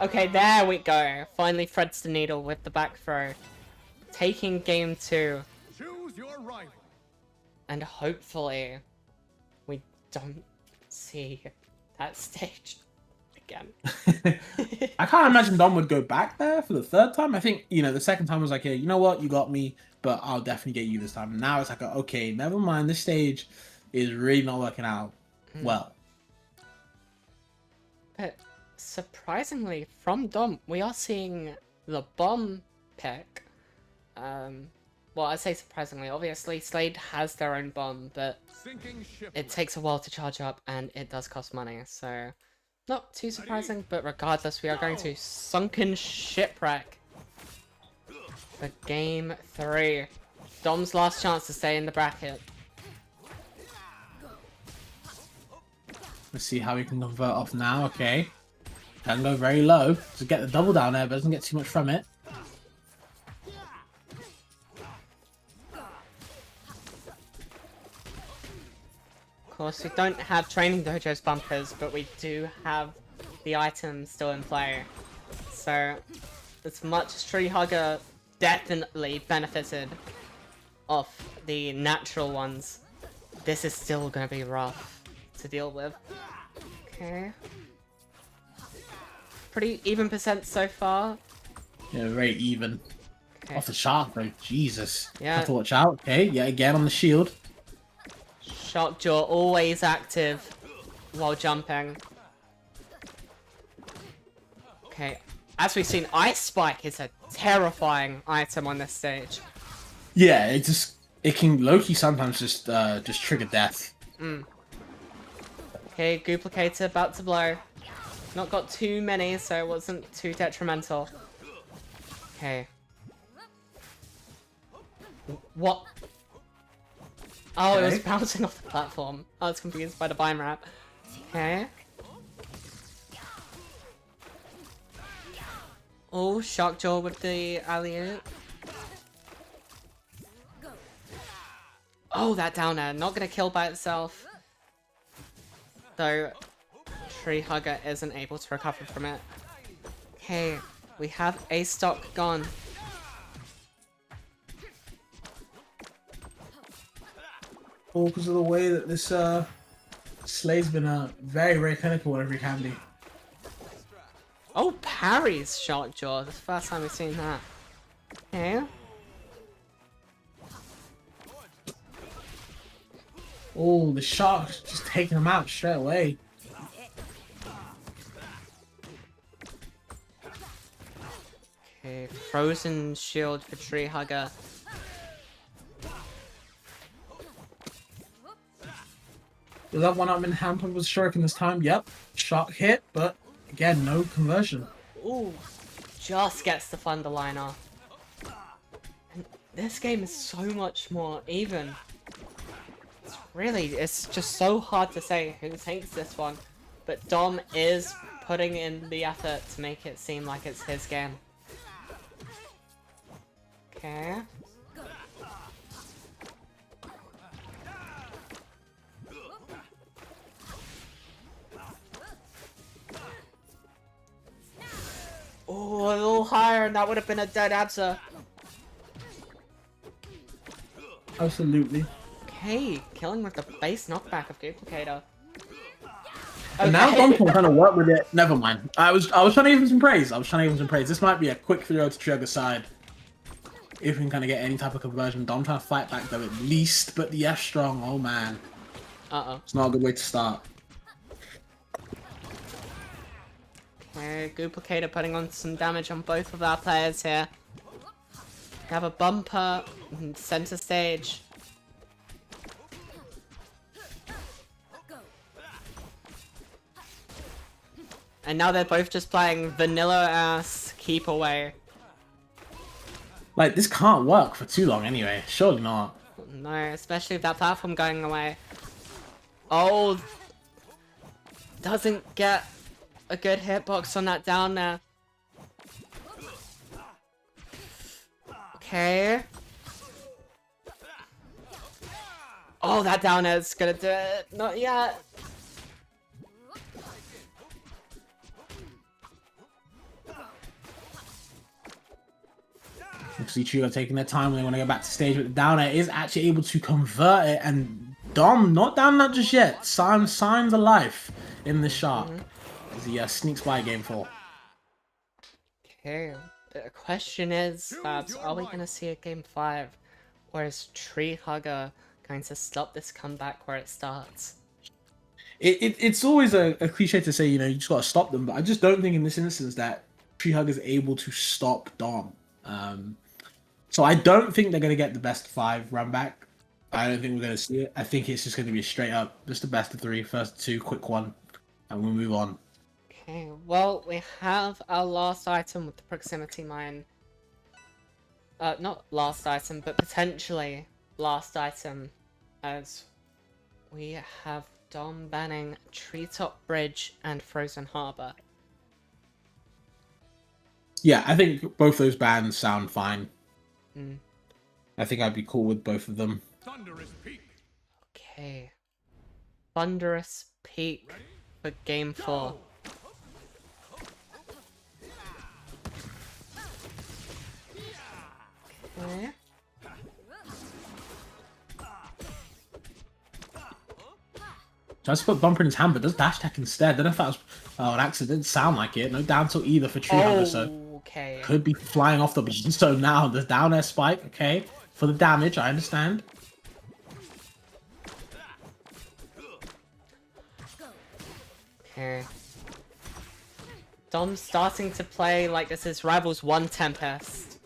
[SPEAKER 1] Okay, there we go. Finally threads the needle with the back throw. Taking game 2.
[SPEAKER 4] Choose your rival.
[SPEAKER 1] And hopefully we don't see that stage again.
[SPEAKER 5] I can't imagine Dom would go back there for the third time. I think, you know, the second time was like, hey, you know what? You got me, but I'll definitely get you this time. Now it's like, okay, never mind. This stage is really not working out well.
[SPEAKER 1] But surprisingly, from Dom, we are seeing the bomb pick. Well, I say surprisingly. Obviously, Slade has their own bomb, but
[SPEAKER 4] Sinking ship.
[SPEAKER 1] it takes a while to charge up, and it does cost money, so not too surprising. But regardless, we are going to Sunken Shipwreck for game 3. Dom's last chance to stay in the bracket.
[SPEAKER 5] Let's see how we can convert off now. Okay. Can go very low to get the double down there, but doesn't get too much from it.
[SPEAKER 1] Of course, we don't have Training Dojo's bumpers, but we do have the items still in play. So, as much as Tree Hugger definitely benefited off the natural ones, this is still going to be rough to deal with. Okay. Pretty even percent so far.
[SPEAKER 5] Yeah, very even.
[SPEAKER 1] Okay.
[SPEAKER 5] Off the shark though, Jesus.
[SPEAKER 1] Yeah.
[SPEAKER 5] Have to watch out. Okay, yeah, again on the shield.
[SPEAKER 1] Shockjaw always active while jumping. Okay, as we've seen, Ice Spike is a terrifying item on this stage.
[SPEAKER 5] Yeah, it can Loki sometimes just trigger death.
[SPEAKER 1] Okay, Duplicator about to blow. Not got too many, so it wasn't too detrimental. Okay. What? Oh, it was
[SPEAKER 5] Okay.
[SPEAKER 1] bouncing off the platform. I was confused by the bind wrap. Okay. Oh, Shockjaw with the alley-oop. Oh, that down air. Not gonna kill by itself. Though, Tree Hugger isn't able to recover from it. Okay, we have a stock gone.
[SPEAKER 5] All because of the way that this Slade's been very, very clinical whenever he can be.
[SPEAKER 1] Oh, parries Shockjaw. This is the first time we've seen that. Okay.
[SPEAKER 5] Oh, the shark's just taking him out straight away.
[SPEAKER 1] Okay, Frozen Shield for Tree Hugger.
[SPEAKER 5] Does that one up in hampered with Shuriken this time? Yep. Shark hit, but again, no conversion.
[SPEAKER 1] Ooh, just gets the Thunderliner. And this game is so much more even. It's just so hard to say who takes this one. But Dom is putting in the effort to make it seem like it's his game. Okay. Oh, a little higher and that would have been a dead answer.
[SPEAKER 5] Absolutely.
[SPEAKER 1] Okay, killing with the base knockback of Duplicator.
[SPEAKER 5] And now Dom can kind of work with it. Never mind. I was trying to give him some praise. This might be a quick throw to Trigger side. If we can kind of get any type of conversion. Dom trying to fight back though at least, but the F strong, oh man.
[SPEAKER 1] Uh-oh.
[SPEAKER 5] It's not a good way to start.
[SPEAKER 1] Okay, Duplicator putting on some damage on both of our players here. We have a bumper in center stage. And now they're both just playing vanilla ass keep away.
[SPEAKER 5] Like, this can't work for too long anyway. Surely not.
[SPEAKER 1] No, especially with that platform going away. Oh, doesn't get a good hitbox on that down there. Okay. Oh, that down air's gonna do it. Not yet.
[SPEAKER 5] Obviously, Trio taking their time when they want to go back to stage, but the down air is actually able to convert it, and Dom not down that just yet. Signs of life in the shark as he sneaks by game 4.
[SPEAKER 1] Okay. The question is, Fabs, are we gonna see a game 5? Or is Tree Hugger going to stop this comeback where it starts?
[SPEAKER 5] It's always a cliche to say, you know, you just gotta stop them, but I just don't think in this instance that Tree Hugger is able to stop Dom. So I don't think they're going to get the best 5 run back. I don't think we're going to see it. I think it's just going to be straight up, just the best of 3, first 2, quick 1, and we'll move on.
[SPEAKER 1] Okay, well, we have our last item with the proximity mine. Not last item, but potentially last item, as we have Dom banning Treetop Bridge and Frozen Harbor.
[SPEAKER 5] Yeah, I think both those bans sound fine.
[SPEAKER 1] Mm.
[SPEAKER 5] I think I'd be cool with both of them.
[SPEAKER 4] Thunderous Peak.
[SPEAKER 1] Okay. Thunderous Peak for game 4. Okay.
[SPEAKER 5] Tries to put bumper in his hand, but does dash attack instead. Don't know if that was an accident. Sound like it. No down tilt either for Tree Hugger, so
[SPEAKER 1] Okay.
[SPEAKER 5] could be flying off the beam. So now the down air spike. Okay, for the damage, I understand.
[SPEAKER 1] Okay. Dom's starting to play like this is Rivals 1 Tempest.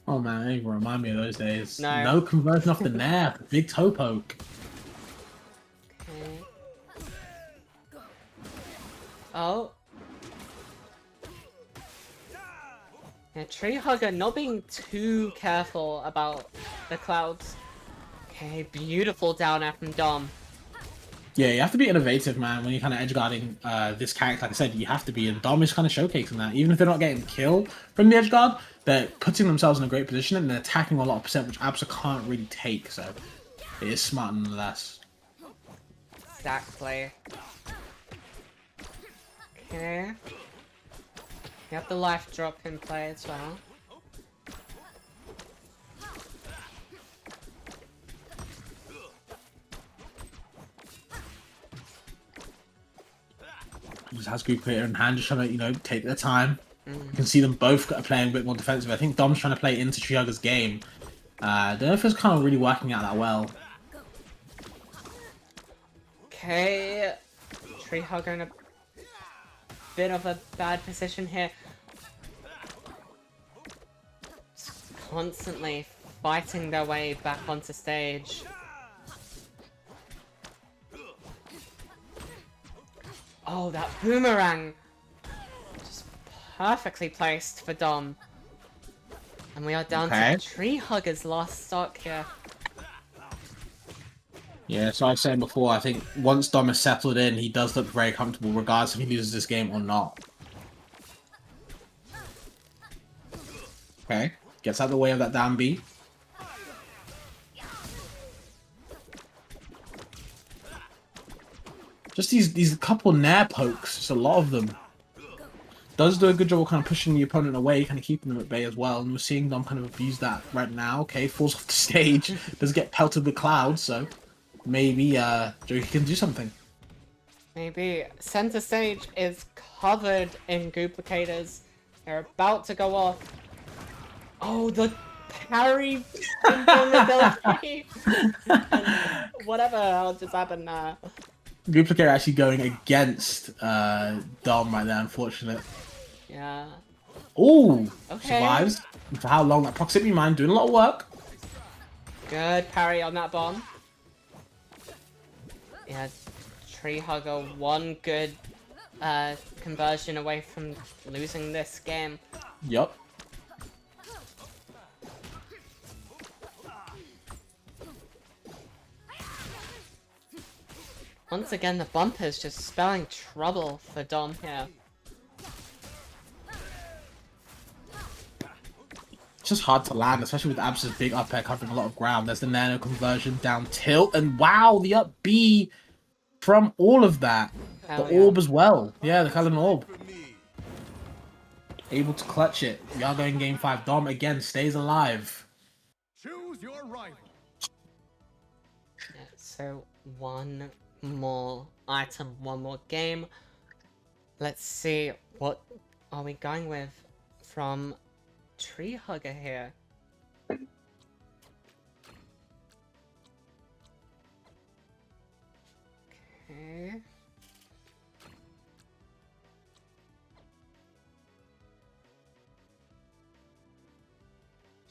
[SPEAKER 5] Oh man, it even remind me of those days.
[SPEAKER 1] No.
[SPEAKER 5] No conversion off the nair. Big toe poke.
[SPEAKER 1] Okay. Oh. Yeah, Tree Hugger not being too careful about the clouds. Okay, beautiful down air from Dom.
[SPEAKER 5] Yeah, you have to be innovative, man, when you're kind of edgeguarding this character. Like I said, you have to be, and Dom is kind of showcasing that. Even if they're not getting kill from the edgeguard, they're putting themselves in a great position and they're attacking a lot of percent, which Absa can't really take, so it is smart nonetheless.
[SPEAKER 1] Exactly. Okay. You have the life drop in play as well.
[SPEAKER 5] Just has Group Creator in hand, just trying to, you know, take their time. You can see them both playing a bit more defensive. I think Dom's trying to play into Tree Hugger's game. Don't know if it's kind of really working out that well.
[SPEAKER 1] Okay. Tree Hugger in a bit of a bad position here. Just constantly fighting their way back onto stage. Oh, that boomerang! Just perfectly placed for Dom. And we are down to Tree Hugger's last stock here.
[SPEAKER 5] Yeah, so I was saying before, I think once Dom is settled in, he does look very comfortable, regardless if he loses this game or not. Okay, gets out of the way of that down B. Just these couple nair pokes, just a lot of them. Does do a good job of kind of pushing the opponent away, kind of keeping them at bay as well. And we're seeing Dom kind of abuse that right now. Okay, falls off the stage, does get pelted with clouds, so maybe Joker can do something.
[SPEAKER 1] Maybe. Center stage is covered in duplicators. They're about to go off. Oh, the parry invulnerability! Whatever else just happened now.
[SPEAKER 5] Duplicator actually going against Dom right there, unfortunate.
[SPEAKER 1] Yeah.
[SPEAKER 5] Ooh!
[SPEAKER 1] Okay.
[SPEAKER 5] Survives. And for how long? That proximity mine doing a lot of work.
[SPEAKER 1] Good parry on that bomb. Yeah, Tree Hugger one good conversion away from losing this game.
[SPEAKER 5] Yup.
[SPEAKER 1] Once again, the bumper is just spelling trouble for Dom here.
[SPEAKER 5] It's just hard to land, especially with Absa's big up air covering a lot of ground. There's the nano conversion down tilt, and wow, the up B from all of that.
[SPEAKER 1] Hell
[SPEAKER 5] The
[SPEAKER 1] yeah.
[SPEAKER 5] orb as well. Yeah, the Cullen orb. Able to clutch it. We are going game 5. Dom again stays alive.
[SPEAKER 4] Choose your rival.
[SPEAKER 1] Yeah, so one more item, one more game. Let's see, what are we going with from Tree Hugger here? Okay.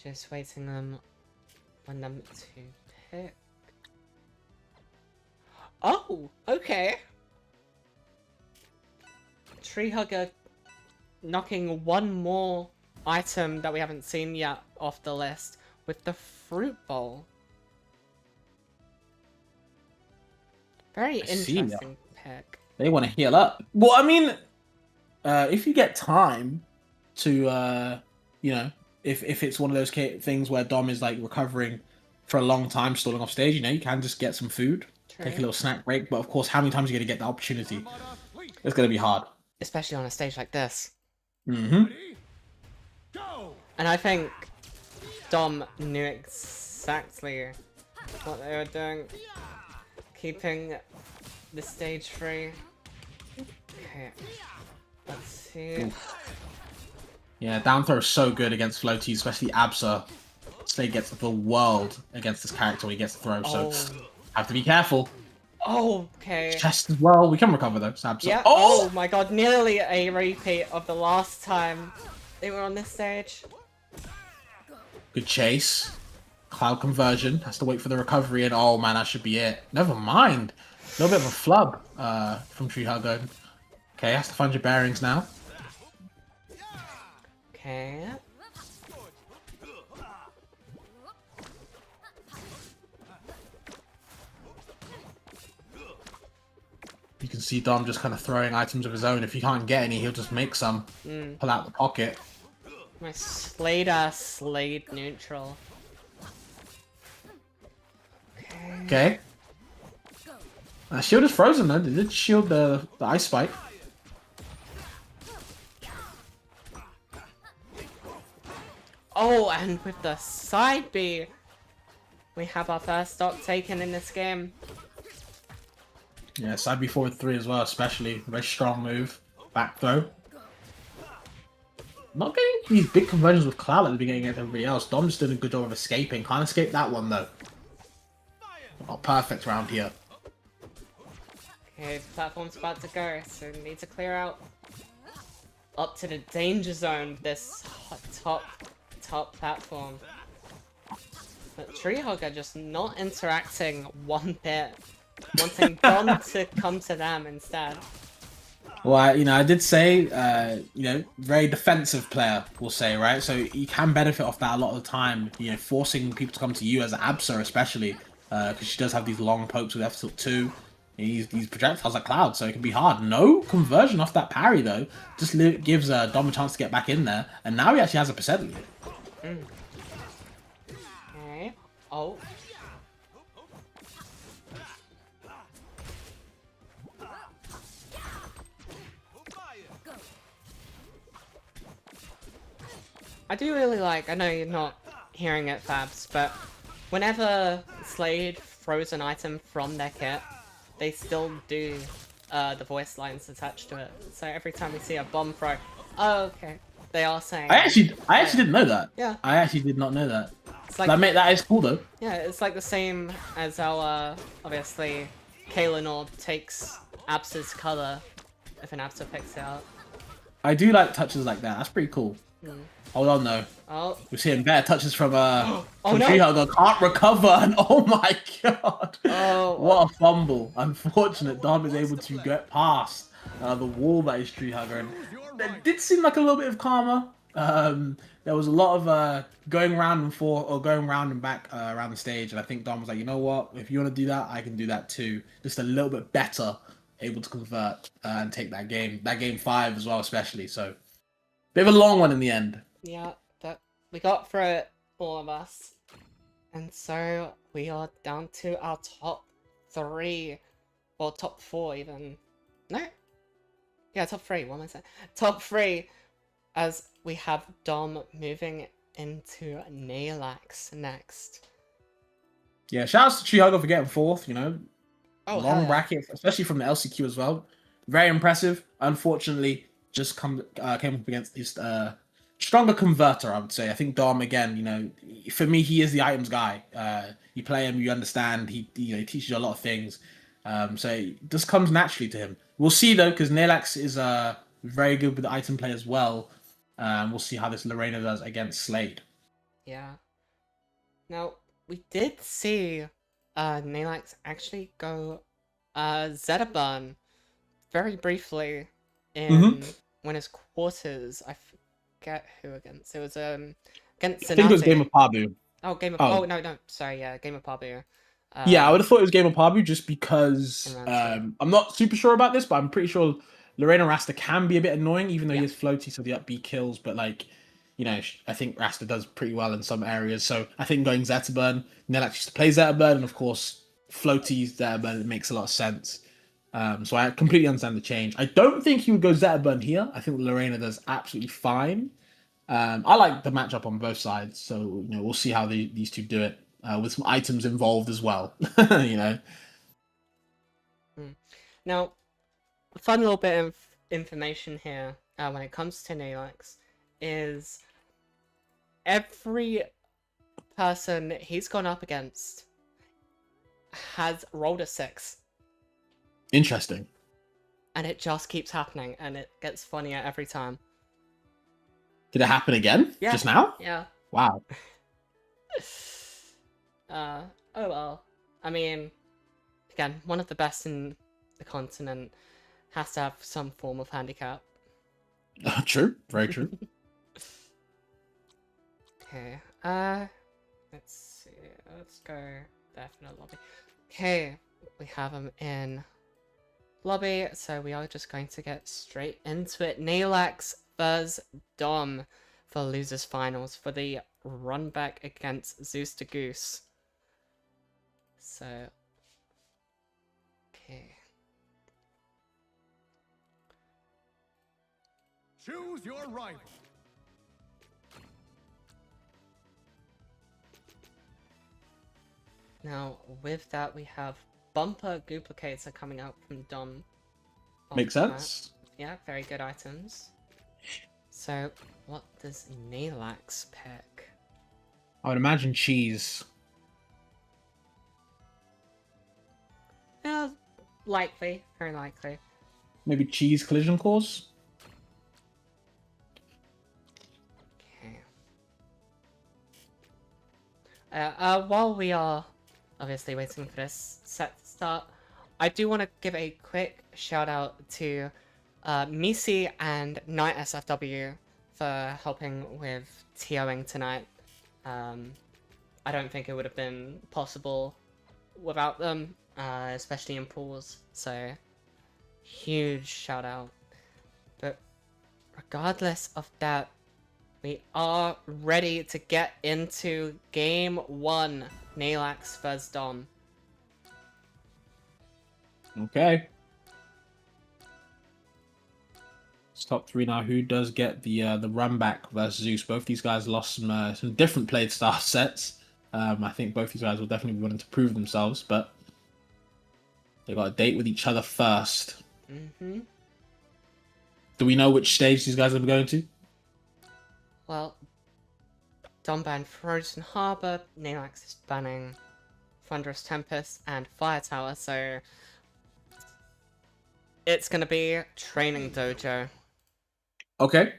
[SPEAKER 1] Just waiting on them to pick. Oh, okay. Tree Hugger knocking one more item that we haven't seen yet off the list with the Fruit Bowl. Very
[SPEAKER 5] I see,
[SPEAKER 1] interesting pick.
[SPEAKER 5] They want to heal up. Well, I mean, if you get time to, you know, if it's one of those things where Dom is like recovering for a long time, stalling off stage, you know, you can just get some food, take a
[SPEAKER 1] True.
[SPEAKER 5] little snack break. But of course, how many times are you going to get the opportunity? It's going to be hard.
[SPEAKER 1] Especially on a stage like this.
[SPEAKER 5] Mm-hmm.
[SPEAKER 4] Ready? Go!
[SPEAKER 1] And I think Dom knew exactly what they were doing. Keeping the stage free. Okay. Let's see.
[SPEAKER 5] Yeah, down throw is so good against floaties, especially Absa. Slade gets the world against this character when he gets the throw, so
[SPEAKER 1] Oh.
[SPEAKER 5] have to be careful.
[SPEAKER 1] Okay.
[SPEAKER 5] Chest as well. We can recover though. It's Absa.
[SPEAKER 1] Yeah.
[SPEAKER 5] Oh!
[SPEAKER 1] Oh my god, nearly a repeat of the last time they were on this stage.
[SPEAKER 5] Good chase. Cloud conversion. Has to wait for the recovery, and oh man, that should be it. Never mind. A little bit of a flub from Tree Hugger. Okay, has to find your bearings now.
[SPEAKER 1] Okay.
[SPEAKER 5] You can see Dom just kind of throwing items of his own. If he can't get any, he'll just make some. Pull out the pocket.
[SPEAKER 1] My Slade neutral. Okay.
[SPEAKER 5] Okay. Shield is frozen though. They did shield the ice spike.
[SPEAKER 1] Oh, and with the side B, we have our first stock taken in this game.
[SPEAKER 5] Yeah, side B forward 3 as well, especially. Very strong move. Back throw. Not getting these big conversions with Cloud like they've been getting against everybody else. Dom's doing a good job of escaping. Can't escape that one though. Not perfect round here.
[SPEAKER 1] Okay, platform's about to go, so we need to clear out up to the danger zone, this top platform. But Tree Hugger just not interacting one bit, wanting Dom to come to them instead.
[SPEAKER 5] Well, I did say, very defensive player, we'll say, right? So you can benefit off that a lot of the time, forcing people to come to you as Absa especially, because she does have these long pokes with F tilt 2. These projectiles like Cloud, so it can be hard. No conversion off that parry though. Just gives Dom a chance to get back in there, and now he actually has a percent lead.
[SPEAKER 1] Okay. Oh. I do really like, I know you're not hearing it, Fabs, but whenever Slade throws an item from their kit, they still do the voice lines attached to it. So every time we see a bomb throw, oh, okay, they are saying.
[SPEAKER 5] I actually didn't know that.
[SPEAKER 1] Yeah.
[SPEAKER 5] I actually did not know that.
[SPEAKER 1] It's like,
[SPEAKER 5] That is cool though.
[SPEAKER 1] yeah, it's like the same as our, obviously, Kalen Orb takes Absa's color if an Absa picks it up.
[SPEAKER 5] I do like touches like that. That's pretty cool. Hold on though.
[SPEAKER 1] Oh,
[SPEAKER 5] We're seeing better touches from
[SPEAKER 1] Oh,
[SPEAKER 5] from
[SPEAKER 1] no.
[SPEAKER 5] Tree Hugger. Can't recover, and oh my god!
[SPEAKER 1] Oh.
[SPEAKER 5] What a fumble! Unfortunate. Dom is able to get past the wall that is Tree Hugger, and it did seem like a little bit of karma There was a lot of going round and forth or going round and back around the stage, and I think Dom was like, you know what? If you want to do that, I can do that too. Just a little bit better, able to convert and take that game. That game 5 as well, especially. So, bit of a long one in the end.
[SPEAKER 1] Yeah, but we got through it, all of us. And so we are down to our top 3, or top 4 even. No? Yeah, top 3, what am I saying? Top 3, as we have Dom moving into Nailax next.
[SPEAKER 5] Yeah, shout out to Tree Hugger for getting 4th, you know.
[SPEAKER 1] Oh, hell
[SPEAKER 5] Long
[SPEAKER 1] yeah.
[SPEAKER 5] bracket, especially from the LCQ as well. Very impressive. Unfortunately, just came up against this stronger converter, I would say. I think Dom, again, you know, for me, he is the items guy. You play him, you understand. He teaches you a lot of things. So it just comes naturally to him. We'll see though, because Nailax is very good with the item play as well. We'll see how this Lorena does against Slade.
[SPEAKER 1] Yeah. Now, we did see Nailax actually go Zetaburn very briefly in Winners Quarters. I forget who against. It was against Zanati.
[SPEAKER 5] I think it was Game of Pabu.
[SPEAKER 1] Oh, Game of no, sorry, yeah, Game of Pabu.
[SPEAKER 5] Yeah, I would have thought it was Game of Pabu just because
[SPEAKER 1] Around
[SPEAKER 5] I'm not super sure about this, but I'm pretty sure Lorena Rasta can be a bit annoying, even though he
[SPEAKER 1] Yeah.
[SPEAKER 5] is floaty, so the up B kills. But like, you know, I think Rasta does pretty well in some areas. So I think going Zetaburn, Nelax used to play Zetaburn, and of course, floaty Zetaburn, it makes a lot of sense. So I completely understand the change. I don't think he would go Zetaburn here. I think Lorena does absolutely fine. I like the matchup on both sides, so you know we'll see how these two do it with some items involved as well. You know.
[SPEAKER 1] Now, a fun little bit of information here when it comes to Nailax is every person he's gone up against has rolled a 6.
[SPEAKER 5] Interesting.
[SPEAKER 1] And it just keeps happening, and it gets funnier every time.
[SPEAKER 5] Did it happen again?
[SPEAKER 1] Yeah.
[SPEAKER 5] Just now?
[SPEAKER 1] Yeah.
[SPEAKER 5] Wow.
[SPEAKER 1] Oh well. I mean, again, one of the best in the continent has to have some form of handicap.
[SPEAKER 5] True. Very true.
[SPEAKER 1] Okay, let's see, let's go definite lobby. Okay, we have him in lobby, so we are just going to get straight into it. Nailax vs Dom for losers finals for the run back against Zeus the Goose. So, okay.
[SPEAKER 4] Choose your rival.
[SPEAKER 1] Now, with that, we have bumper duplicates are coming out from Dom.
[SPEAKER 5] Makes
[SPEAKER 1] off the map.
[SPEAKER 5] sense.
[SPEAKER 1] Yeah, very good items. So, what does Nailax pick?
[SPEAKER 5] I would imagine cheese.
[SPEAKER 1] Likely, very likely.
[SPEAKER 5] Maybe cheese collision course.
[SPEAKER 1] Okay. While we are obviously waiting for this set to start, I do want to give a quick shout out to Misi and Night SFW for helping with TOing tonight. I don't think it would have been possible without them, especially in pools, so huge shout out. But regardless of that, we are ready to get into game 1, Nailax vs Dom.
[SPEAKER 5] Okay. It's top 3 now. Who does get the run back versus Zeus? Both these guys lost some different played style sets. I think both these guys will definitely be wanting to prove themselves, but they got a date with each other first.
[SPEAKER 1] Mm-hmm.
[SPEAKER 5] Do we know which stage these guys are going to?
[SPEAKER 1] Well, Dom banned Frozen Harbor, Nailax is banning Thunderous Tempest and Fire Tower, so it's gonna be Training Dojo.
[SPEAKER 5] Okay.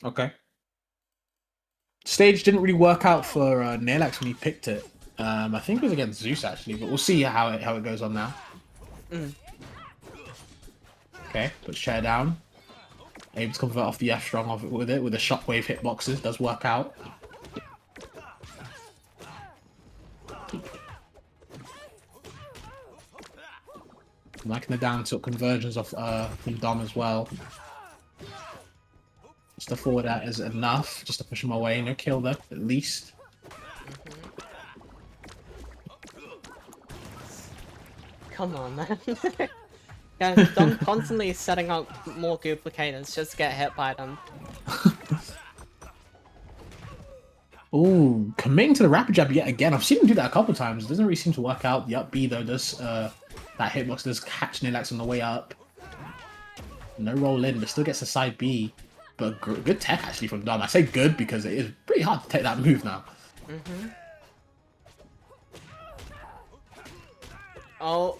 [SPEAKER 5] Okay. Stage didn't really work out for Nailax when he picked it. I think it was against Zeus actually, but we'll see how it goes on now. Okay, puts chair down. able to convert off the F strong of it with the shockwave hitboxes. Does work out. I'm liking the down tilt conversions of from Dom as well. Just to forward that is enough, just to push him away, no kill them at least.
[SPEAKER 1] Come on, man. Yeah, Dom constantly setting up more duplicators just to get hit by them.
[SPEAKER 5] Ooh, committing to the rapid jab yet again. I've seen him do that a couple times. It doesn't really seem to work out. The up B though does that hitbox does catch Nilax on the way up. No roll in, but still gets a side B. But good tech actually from Dom. I say good because it is pretty hard to take that move now.
[SPEAKER 1] Oh.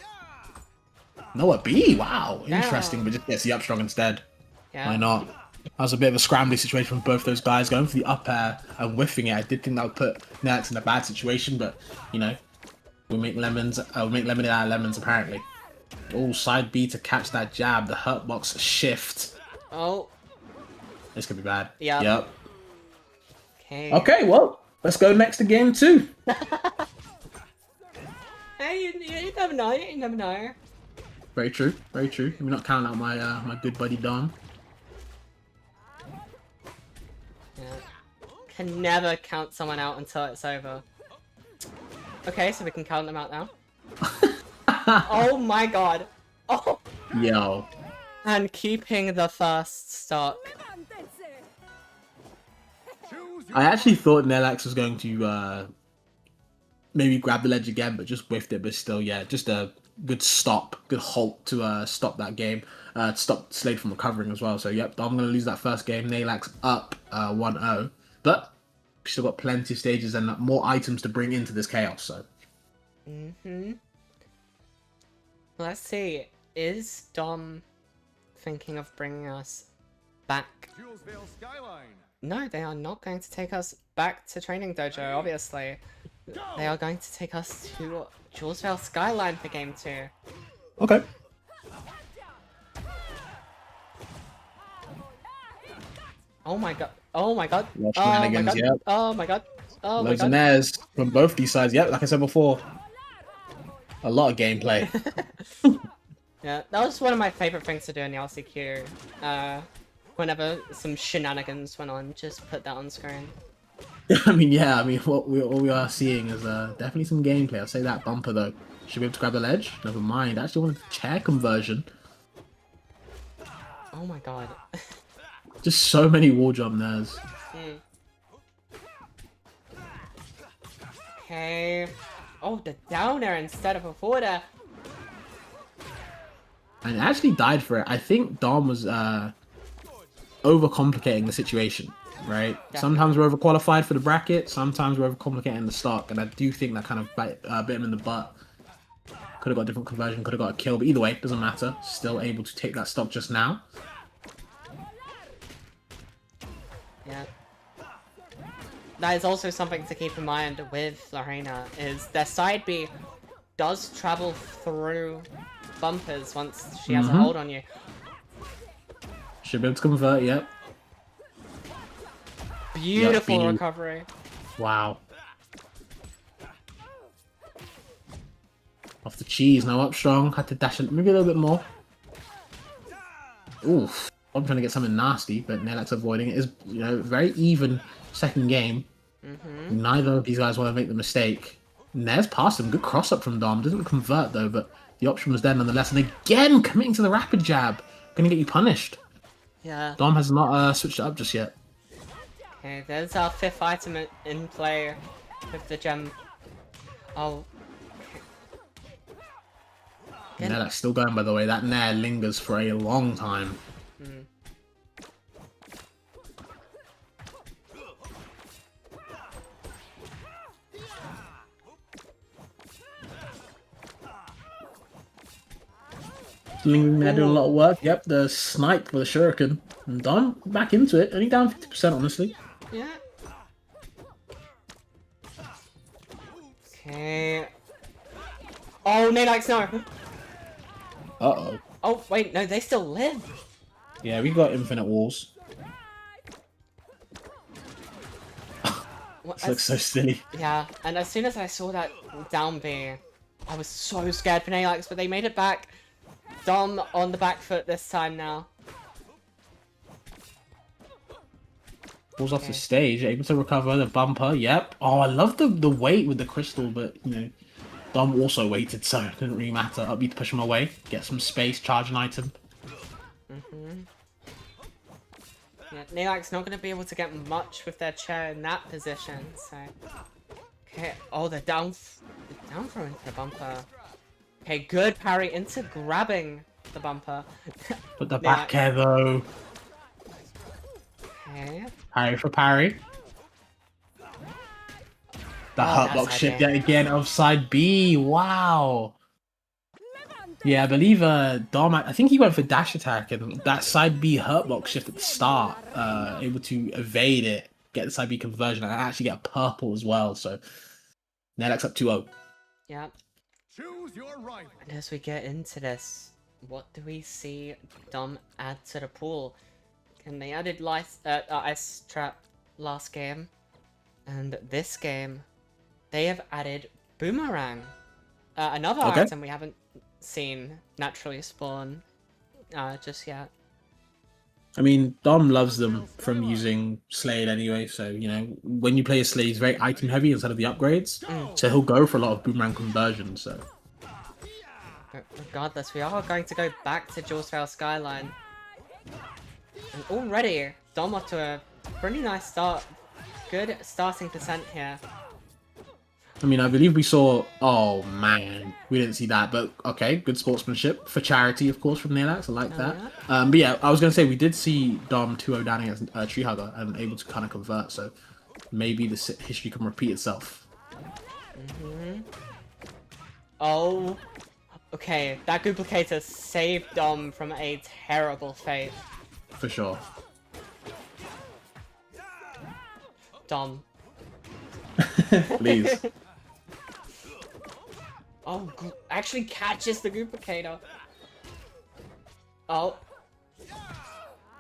[SPEAKER 5] No, a B. Wow,
[SPEAKER 1] Yeah.
[SPEAKER 5] interesting. But just gets the up strong instead.
[SPEAKER 1] Yeah.
[SPEAKER 5] Why not? That was a bit of a scrambly situation from both those guys going for the up air and whiffing it. I did think that would put Nilax in a bad situation, but you know, we make lemons. We make lemonade out of lemons apparently. Oh, side B to catch that jab. The hurt box shift.
[SPEAKER 1] Oh.
[SPEAKER 5] This could be bad.
[SPEAKER 1] Yep.
[SPEAKER 5] Yep.
[SPEAKER 1] Okay.
[SPEAKER 5] Okay, well, let's go next to game 2.
[SPEAKER 1] Hey, you never know. You never know.
[SPEAKER 5] Very true. Very true. Let me not count out my my good buddy Dom.
[SPEAKER 1] Yeah. Can never count someone out until it's over. Okay, so we can count them out now. Oh my god. Oh.
[SPEAKER 5] Yo.
[SPEAKER 1] And keeping the first stock.
[SPEAKER 5] I actually thought Nilax was going to maybe grab the ledge again, but just whiffed it. But still, yeah, just a good stop, good halt to stop that game, to stop Slade from recovering as well. So, yep, I'm going to lose that first game. Nilax up 1-0. But we still got plenty of stages and more items to bring into this chaos, so.
[SPEAKER 1] Let's see. Is Dom thinking of bringing us back?
[SPEAKER 4] Julesvale Skyline.
[SPEAKER 1] No, they are not going to take us back to Training Dojo, obviously. They are going to take us to Julesvale Skyline for Game 2.
[SPEAKER 5] Okay.
[SPEAKER 1] Oh my god. Oh my god.
[SPEAKER 5] More
[SPEAKER 1] Oh my
[SPEAKER 5] shenanigans,
[SPEAKER 1] god.
[SPEAKER 5] yep.
[SPEAKER 1] Oh my god. Oh my
[SPEAKER 5] Loads of
[SPEAKER 1] god.
[SPEAKER 5] nairs from both these sides. Yep, like I said before. A lot of gameplay.
[SPEAKER 1] Yeah, that was one of my favorite things to do in the LCQ. Whenever some shenanigans went on, just put that on screen.
[SPEAKER 5] I mean, yeah, I mean, what we are seeing is definitely some gameplay. I'll say that. Bumper, though. Should be able to grab the ledge? Never mind. I actually wanted the chair conversion.
[SPEAKER 1] Oh my god.
[SPEAKER 5] Just so many wall jump nairs.
[SPEAKER 1] Okay. Oh, the downer instead of a forward air.
[SPEAKER 5] And it actually died for it. I think Dom was overcomplicating the situation, right?
[SPEAKER 1] Yeah.
[SPEAKER 5] Sometimes we're overqualified for the bracket, sometimes we're overcomplicating the stock, and I do think that kind of bit him in the butt. Could have got a different conversion, could have got a kill, but either way, it doesn't matter. Still able to take that stock just now.
[SPEAKER 1] Yeah. That is also something to keep in mind with Lorena, is their side B does travel through bumpers once she has a hold on you.
[SPEAKER 5] Should be able to convert, yep.
[SPEAKER 1] Beautiful
[SPEAKER 5] Yep,
[SPEAKER 1] recovery.
[SPEAKER 5] Wow. Off the cheese, now up strong. Had to dash it maybe a little bit more. Oof. I'm trying to get something nasty, but Nilax avoiding it. Is, you know, very even second game. Neither of these guys want to make the mistake. Nair's past him. Good cross up from Dom. Doesn't convert though, but the option was there nonetheless. And again, committing to the rapid jab. Gonna get you punished.
[SPEAKER 1] Yeah.
[SPEAKER 5] Dom has not switched it up just yet.
[SPEAKER 1] Okay, there's our 5th item in play with the gem. Oh. Okay.
[SPEAKER 5] Nilax still going, by the way. That Nair lingers for a long time. Lingering there doing a lot of work. Yep, the snipe for the shuriken. And Dom back into it. Only down 50%, honestly.
[SPEAKER 1] Yeah. Okay. Oh, Nilax, no!
[SPEAKER 5] Uh-oh.
[SPEAKER 1] Oh, wait, no, they still live!
[SPEAKER 5] Yeah, we got infinite walls.
[SPEAKER 1] Well,
[SPEAKER 5] This looks so silly.
[SPEAKER 1] Yeah, and as soon as I saw that down B, I was so scared for Nalax, but they made it back. Dom on the back foot this time now.
[SPEAKER 5] Falls off
[SPEAKER 1] Okay.
[SPEAKER 5] the stage, able to recover the bumper. Yep. Oh, I love the weight with the crystal, but you know, Dom also waited, so it didn't really matter. Up B to push him away, get some space, charge an item.
[SPEAKER 1] Yeah, Nalax not going to be able to get much with their chair in that position, so... Okay, oh, they're down throw into the bumper. Okay, good parry into grabbing the bumper.
[SPEAKER 5] But the
[SPEAKER 1] Yeah.
[SPEAKER 5] back air though.
[SPEAKER 1] Okay.
[SPEAKER 5] Parry for parry. The
[SPEAKER 1] Oh,
[SPEAKER 5] hurt
[SPEAKER 1] that's
[SPEAKER 5] box shift
[SPEAKER 1] okay.
[SPEAKER 5] yet again of side B. Wow. Yeah, I believe Dom. I think he went for dash attack, and that side B hurt box shift at the start, able to evade it, get the side B conversion, and actually get a purple as well. So Nelax up 2-0.
[SPEAKER 1] Yep.
[SPEAKER 4] Choose your rival.
[SPEAKER 1] And as we get into this, what do we see Dom add to the pool? And they added Ice Trap last game, and this game, they have added Boomerang. Another
[SPEAKER 5] Okay.
[SPEAKER 1] item we haven't seen naturally spawn just yet.
[SPEAKER 5] I mean, Dom loves them from using Slade anyway, so, you know, when you play a Slade, he's very item heavy instead of the upgrades, so he'll go for a lot of boomerang conversions, so.
[SPEAKER 1] But regardless, we are going to go back to Jawsvale Skyline. And already, Dom off to a pretty nice start. Good starting percent here.
[SPEAKER 5] I mean, I believe we saw... Oh, man. We didn't see that, but okay, good sportsmanship. For charity, of course, from Nealax. I like that. But yeah, I was going to say, we did see Dom 2-0 down against Tree Hugger and able to kind of convert, so maybe the history can repeat itself.
[SPEAKER 1] Oh. Okay, that duplicator saved Dom from a terrible fate.
[SPEAKER 5] For sure.
[SPEAKER 1] Dom.
[SPEAKER 5] Please.
[SPEAKER 1] Oh, actually catches the duplicator. Oh.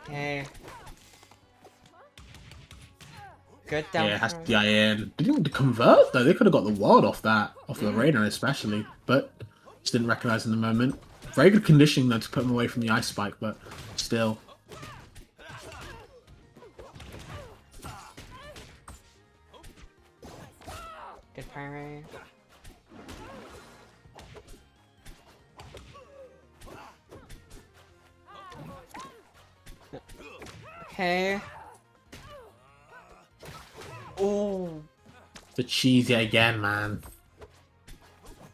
[SPEAKER 1] Okay. Good down.
[SPEAKER 5] Yeah, it has
[SPEAKER 1] throw.
[SPEAKER 5] to be in. Didn't convert though. They could have got the ward off that, off the Rainer especially, but just didn't recognize in the moment. Very good conditioning though to put him away from the ice spike, but still.
[SPEAKER 1] Good parry. Okay. Oh,
[SPEAKER 5] The cheese yet again, man.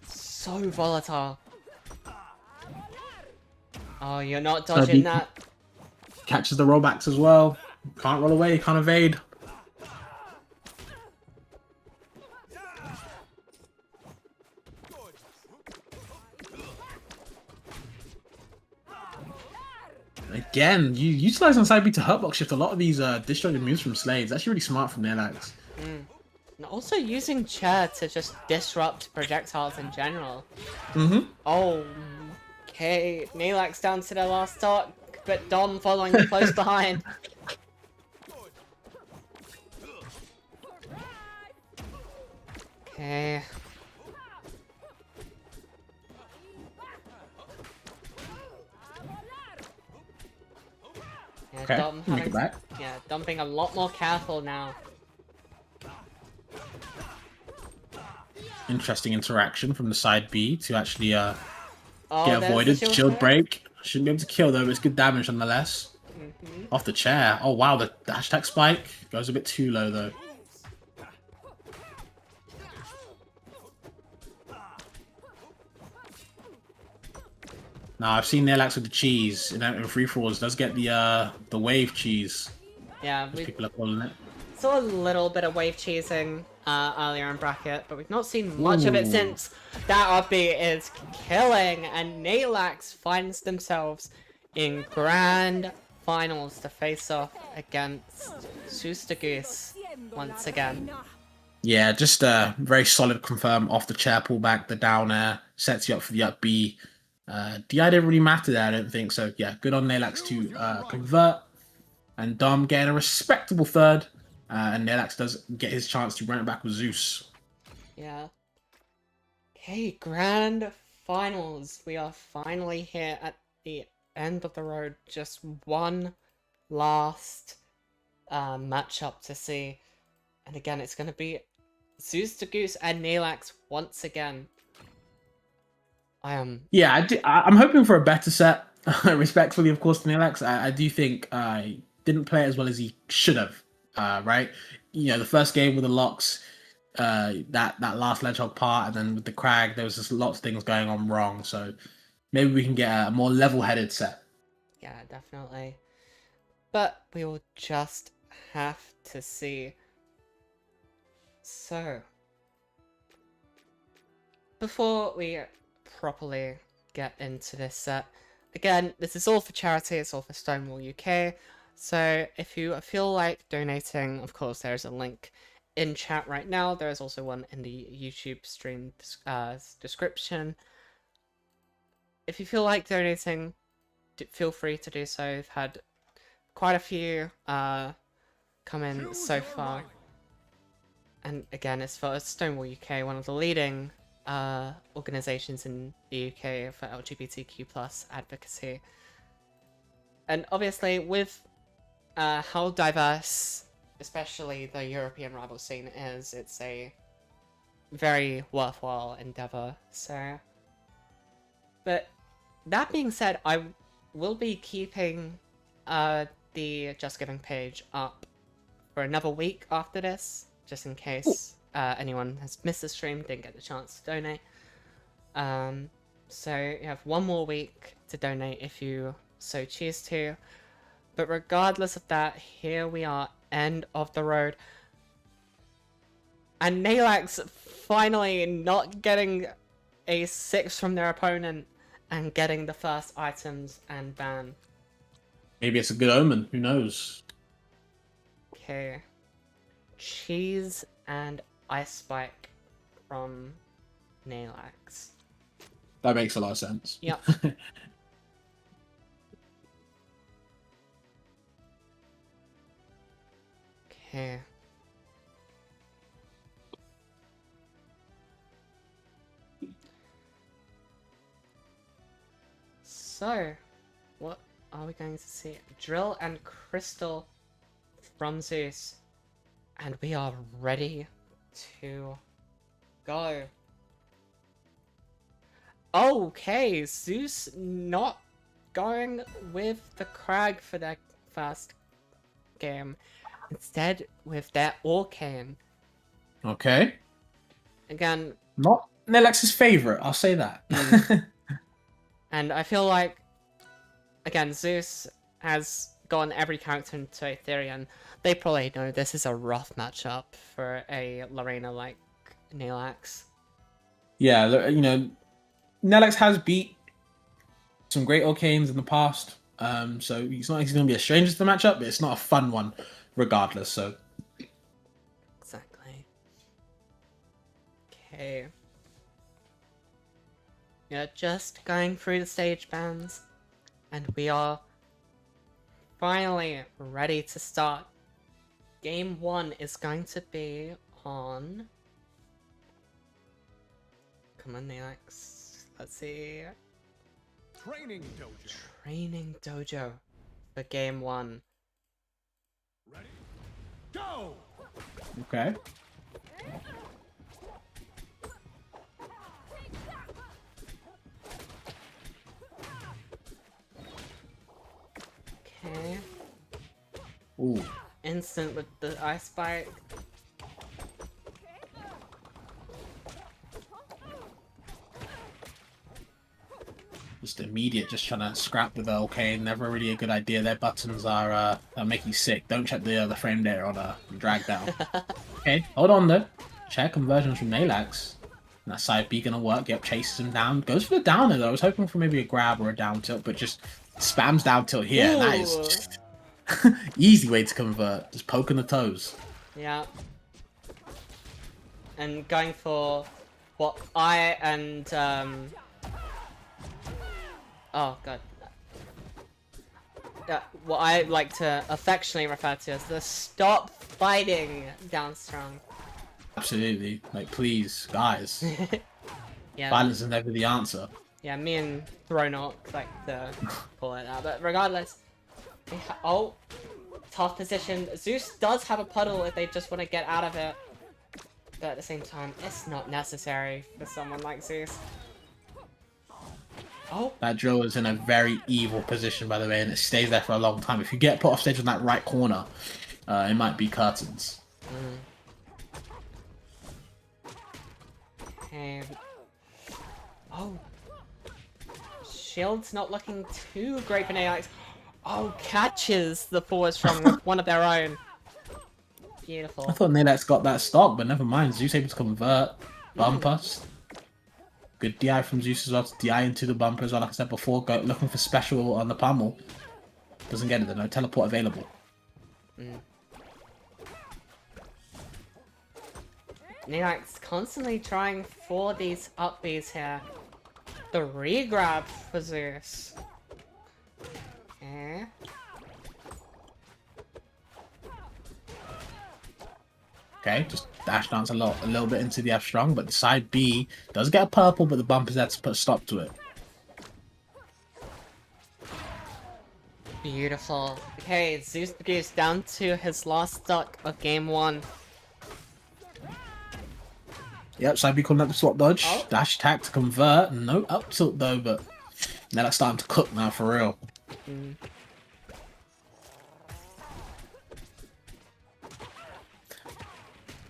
[SPEAKER 1] so volatile. Oh, you're not dodging that.
[SPEAKER 5] Catches the rollbacks as well. Can't roll away, can't evade. Again, you utilize on side B to hurtbox shift a lot of these disjointed moves from Slades. Actually really smart from Nelax.
[SPEAKER 1] And also using chair to just disrupt projectiles in general.
[SPEAKER 5] Mm-hmm.
[SPEAKER 1] Oh, okay. Nelax down to their last stock, but Dom following close behind. Okay. Yeah,
[SPEAKER 5] Okay,
[SPEAKER 1] Dom
[SPEAKER 5] make
[SPEAKER 1] having
[SPEAKER 5] it back.
[SPEAKER 1] yeah, Dom being a lot more careful now.
[SPEAKER 5] Interesting interaction from the side B to actually
[SPEAKER 1] Oh,
[SPEAKER 5] get
[SPEAKER 1] there's the
[SPEAKER 5] avoided. Shield
[SPEAKER 1] break.
[SPEAKER 5] break. Shouldn't be able to kill though, but it's good damage nonetheless.
[SPEAKER 1] Mhm.
[SPEAKER 5] Off the chair. Oh wow, the hashtag spike goes a bit too low though. Now I've seen Nelax with the cheese in free falls. Does get the wave cheese,
[SPEAKER 1] Yeah,
[SPEAKER 5] as
[SPEAKER 1] we
[SPEAKER 5] people are calling it.
[SPEAKER 1] saw a little bit of wave cheesing earlier in bracket, but we've not seen much of it
[SPEAKER 5] Ooh.
[SPEAKER 1] since. That upbeat is killing, and Nalax finds themselves in grand finals to face off against Sustagoose once again.
[SPEAKER 5] Yeah, just very solid confirm off the chair pullback, the down air, sets you up for the up B. DI didn't really matter there, I don't think. So yeah, good on Nalax to convert. And Dom getting a respectable third. And Nalax does get his chance to run it back with Zeus.
[SPEAKER 1] Yeah. Okay, grand finals. We are finally here at the end of the road. Just one last matchup to see. And again, it's going to be Zeus to Goose and Nalax once again.
[SPEAKER 5] Yeah, I'm hoping for a better set. Respectfully, of course, to Nalax. I do think I didn't play it as well as he should have. Right? You know, the first game with the locks, that last ledgehog part, and then with the crag, there was just lots of things going on wrong. So maybe we can get a more level-headed set.
[SPEAKER 1] Yeah, definitely. But we will just have to see. So, before we properly get into this set, again, this is all for charity, it's all for Stonewall UK. So if you feel like donating, of course, there's a link in chat right now. There is also one in the YouTube stream description. If you feel like donating, feel free to do so. We've had quite a few come in so far. And again, it's for Stonewall UK, one of the leading organizations in the UK for LGBTQ+ advocacy. And obviously, with how diverse, especially the European rival scene is, it's a very worthwhile endeavor. So, but that being said, I will be keeping the Just Giving page up for another week after this, just in case anyone has missed the stream, didn't get the chance to donate. So you have one more week to donate if you so choose to. But regardless of that, here we are, end of the road. And Nalax finally not getting a 6 from their opponent and getting the first items and ban.
[SPEAKER 5] Maybe it's a good omen, who knows?
[SPEAKER 1] Okay. Cheese and Ice Spike from Nalax.
[SPEAKER 5] That makes a lot of sense.
[SPEAKER 1] Yep. Okay. So, what are we going to see? Drill and Crystal from Zeus. And we are ready to go. Okay, Zeus not going with the Crag for their first game. Instead, with their Orcane.
[SPEAKER 5] Okay.
[SPEAKER 1] Again,
[SPEAKER 5] Not Nalax's favorite, I'll say that.
[SPEAKER 1] and I feel like, again, Zeus has gotten every character into Aetherian. They probably know this is a rough matchup for a Lorena like Nalax.
[SPEAKER 5] Yeah, you know, Nalax has beat some great Orcanes in the past, so he's not going to be a stranger to the matchup, but it's not a fun one regardless, so...
[SPEAKER 1] Exactly. Okay. Yeah, just going through the stage bans, and we are finally ready to start. Game 1 is going to be on... Come on, Nalax. Let's see.
[SPEAKER 4] Training dojo.
[SPEAKER 1] Training Dojo for Game 1.
[SPEAKER 4] Ready? Go!
[SPEAKER 5] Okay.
[SPEAKER 1] Okay.
[SPEAKER 5] Ooh.
[SPEAKER 1] Instant with the Ice Bite.
[SPEAKER 5] Just immediate, just trying to scrap with the Orcane. Never really a good idea. Their buttons are make you sick. Don't check the frame data on drag down. Okay, hold on though. Check conversions from Nalax. And that side B gonna work. Yep, chases him down. Goes for the downer though. I was hoping for maybe a grab or a down tilt, but just spams down tilt here. And that is just easy way to convert. Just poking the toes.
[SPEAKER 1] Yeah. And going for what I and Oh god. What I like to affectionately refer to as the stop fighting down strong.
[SPEAKER 5] Absolutely. Like, please, guys.
[SPEAKER 1] Yeah.
[SPEAKER 5] Violence is never the answer.
[SPEAKER 1] Yeah, me and Thronock like to call it that, but regardless. Oh, tough position. Zeus does have a puddle if they just want to get out of it. But at the same time, it's not necessary for someone like Zeus. Oh,
[SPEAKER 5] That drill is in a very evil position, by the way, and it stays there for a long time. If you get put off stage on that right corner, it might be curtains.
[SPEAKER 1] okay. Oh. Shield's not looking too great for Naox. Oh, catches the forward strong with one of their own. Beautiful.
[SPEAKER 5] I thought Nalax got that stock, but never mind. Zeus able to convert. Bumper. Good DI from Zeus as well to DI into the bumper as well. Like I said before, looking for special on the pummel. Doesn't get it though. No teleport available.
[SPEAKER 1] Naox constantly trying for these up Bs here. The regrab for Zeus. Okay.
[SPEAKER 5] Okay, just dash dance a little bit into the F strong, but the side B does get a purple, but the bumper's there to put a stop to it.
[SPEAKER 1] Beautiful. Okay, Zeus the Goose down to his last stock of game 1.
[SPEAKER 5] Yep, side B calling up the swap dodge.
[SPEAKER 1] Oh.
[SPEAKER 5] Dash attack to convert. No up tilt though, but now that's starting to cook now for real.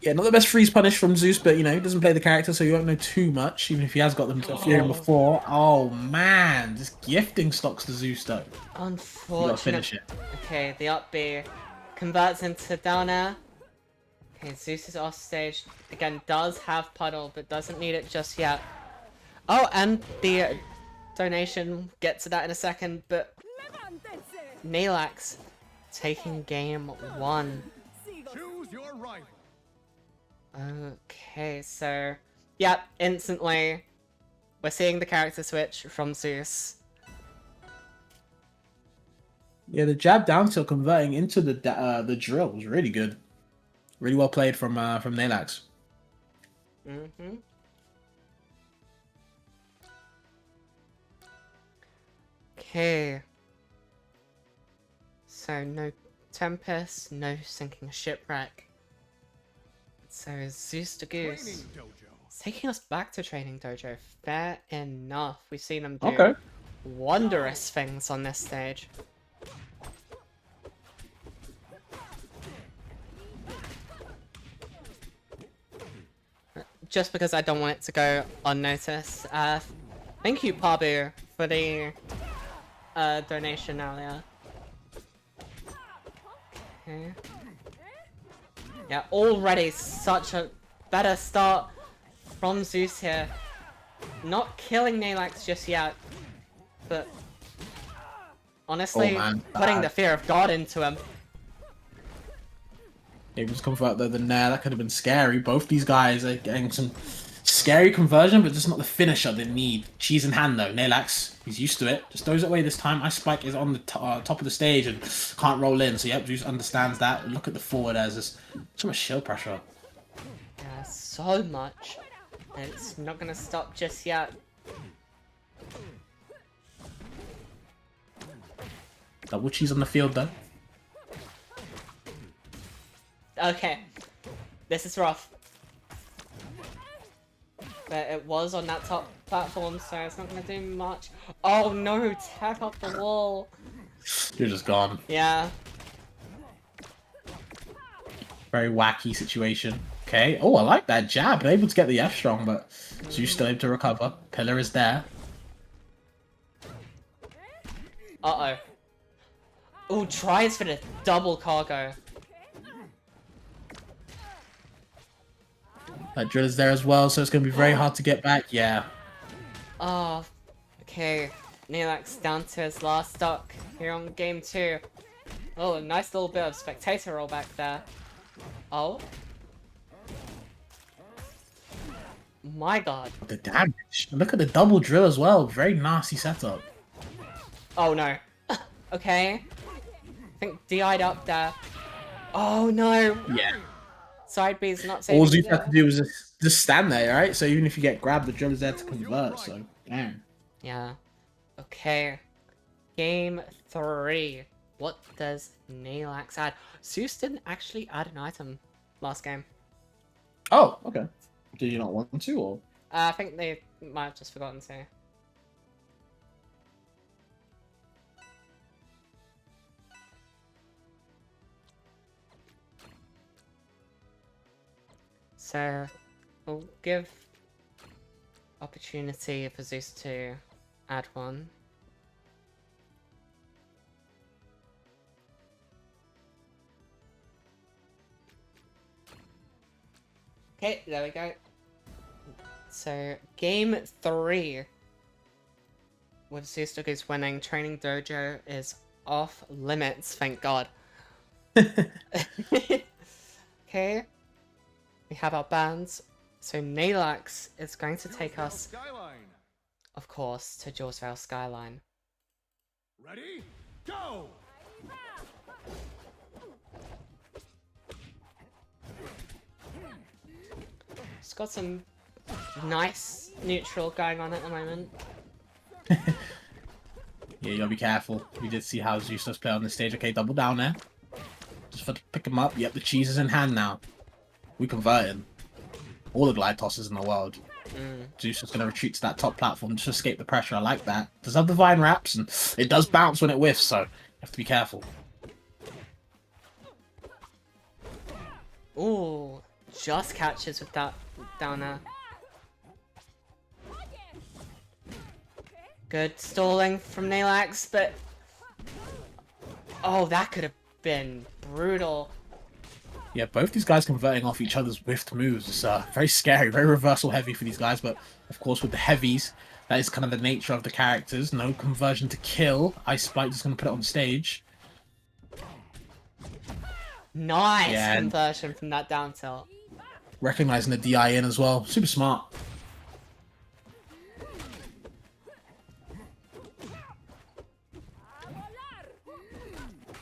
[SPEAKER 5] Yeah, not the best freeze punish from Zeus, but you know, he doesn't play the character, so you won't know too much, even if he has got them to fear him before. Oh man, just gifting stocks to Zeus though. You gotta
[SPEAKER 1] Unfortunate.
[SPEAKER 5] finish it.
[SPEAKER 1] Okay, the up B converts into down air. Okay, Zeus is off stage. Again, does have puddle, but doesn't need it just yet. Oh, and the donation, get to that in a second, but Nalax taking game 1.
[SPEAKER 4] Choose your rival.
[SPEAKER 1] Okay, so yeah, instantly we're seeing the character switch from Zeus.
[SPEAKER 5] Yeah, the jab down tilt converting into the drill was really good. Really well played from Nalax.
[SPEAKER 1] Okay. So no Tempest, no sinking shipwreck. So Zeus the Goose
[SPEAKER 4] Training dojo.
[SPEAKER 1] is taking us back to Training Dojo. Fair enough. We've seen him do
[SPEAKER 5] Okay.
[SPEAKER 1] wondrous things on this stage. Just because I don't want it to go unnoticed. Thank you, Pabu, for the donation earlier. Okay. Yeah, already such a better start from Zeus here. Not killing Nalax just yet, but honestly,
[SPEAKER 5] Oh, man.
[SPEAKER 1] putting the fear of God into him.
[SPEAKER 5] Able to convert the nair. That could have been scary. Both these guys are getting some scary conversion, but just not the finisher they need. Cheese in hand though. Nalax, he's used to it. Just throws it away this time. Ice Spike is on the top of the stage and can't roll in. So yep, Zeus understands that. Look at the forward as there's so much shield pressure.
[SPEAKER 1] Yeah, so much. And it's not gonna stop just yet.
[SPEAKER 5] Double cheese on the field though.
[SPEAKER 1] Okay, this is rough. But it was on that top platform, so it's not gonna do much. Oh no, tap off the wall.
[SPEAKER 5] You're just gone.
[SPEAKER 1] Yeah.
[SPEAKER 5] Very wacky situation. Okay. Oh, I like that jab. They're able to get the F strong, but Zeus still able to recover. Pillar is there.
[SPEAKER 1] Uh-oh. Oh, tries for the double cargo.
[SPEAKER 5] That drill is there as well, so it's going to be very hard to get back. Yeah.
[SPEAKER 1] Oh, okay. Nalax down to his last stock here on game 2. Oh, a nice little bit of spectator rollback there. Oh. My god.
[SPEAKER 5] The damage. Look at the double drill as well. Very nasty setup.
[SPEAKER 1] Oh no. Okay. I think DI'd up there. Oh no.
[SPEAKER 5] Yeah.
[SPEAKER 1] Side B's not saving
[SPEAKER 5] All
[SPEAKER 1] you
[SPEAKER 5] Zeus have
[SPEAKER 1] there.
[SPEAKER 5] to do is just stand there, right? So even if you get grabbed, the drill is there to convert. So damn.
[SPEAKER 1] Yeah. Okay. Game 3. What does Nalax add? Zeus didn't actually add an item last game.
[SPEAKER 5] Oh, okay. Did you not want to, or?
[SPEAKER 1] I think they might have just forgotten to. So, we'll give opportunity for Zeus to add one. Okay, there we go. So, game 3. With Zeus Duggoos winning, Training Dojo is off limits, thank god. Okay. We have our bands. So Nalax is going to take us,
[SPEAKER 4] Skyline.
[SPEAKER 1] of course, to Jawsvale Skyline.
[SPEAKER 4] Ready? Go!
[SPEAKER 1] It's got some nice neutral going on at the moment.
[SPEAKER 5] Yeah, you gotta be careful. We did see how Zeus does play on the stage. Okay, double down there. Just for to pick him up. Yep, the cheese is in hand now. We converted. All the glide tosses in the world. Zeus is gonna retreat to that top platform to escape the pressure. I like that. Does have the vine wraps, and it does bounce when it whiffs, so you have to be careful.
[SPEAKER 1] Ooh, just catches with that down there. Good stalling from Nalax, but... Oh, that could have been brutal.
[SPEAKER 5] Yeah, both these guys converting off each other's whiffed moves is very scary, very reversal heavy for these guys, but of course with the heavies, that is kind of the nature of the characters. No conversion to kill. Ice Spike just going to put it on stage.
[SPEAKER 1] Nice
[SPEAKER 5] Yeah.
[SPEAKER 1] conversion from that down tilt.
[SPEAKER 5] Recognizing the DI in as well. Super smart.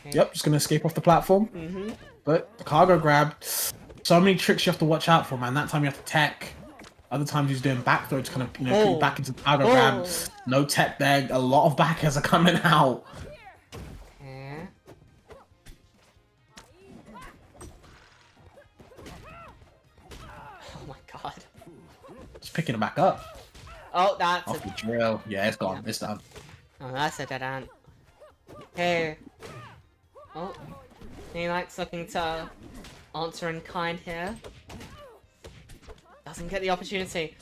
[SPEAKER 1] Okay.
[SPEAKER 5] Yep, just going to escape off the platform. But the cargo grab, so many tricks you have to watch out for, man. That time you have to tech. Other times he's doing back throw to kind of, put you back into the cargo grab. No tech there. A lot of backers are coming out.
[SPEAKER 1] Okay. Oh my god.
[SPEAKER 5] Just picking it back up.
[SPEAKER 1] Oh, that's
[SPEAKER 5] Off
[SPEAKER 1] a...
[SPEAKER 5] the drill. Yeah, it's gone.
[SPEAKER 1] Yeah.
[SPEAKER 5] It's done.
[SPEAKER 1] Oh, that's a dead ant. Hey. Oh. Nalax looking to answer in kind here. Doesn't get the opportunity.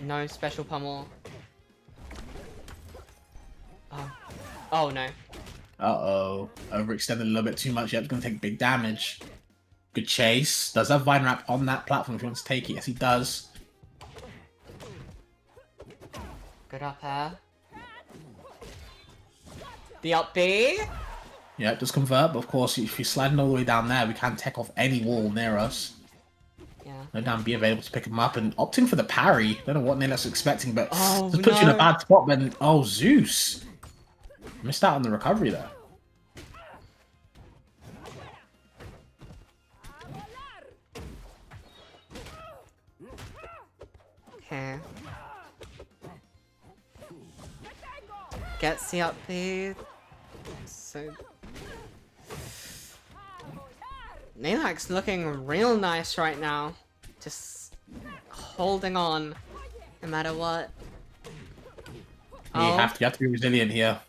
[SPEAKER 1] No special pummel. Oh. Oh no.
[SPEAKER 5] Uh-oh. Overextended a little bit too much. Yep, going to take big damage. Good chase. Does have Vine Wrap on that platform if he wants to take it. Yes, he does.
[SPEAKER 1] Good up air. The up B.
[SPEAKER 5] Yeah, it does convert, but of course, if you're sliding all the way down there, we can't tech off any wall near us.
[SPEAKER 1] Yeah.
[SPEAKER 5] No down B available to pick him up, and opting for the parry. Don't know what Nalax expecting, but
[SPEAKER 1] Oh,
[SPEAKER 5] just puts you in a
[SPEAKER 1] no.
[SPEAKER 5] bad spot when... Oh, Zeus! Missed out on the recovery there.
[SPEAKER 1] Okay. Gets the up B. So... Nalax looking real nice right now. Just holding on, no matter what.
[SPEAKER 5] You have to be resilient here.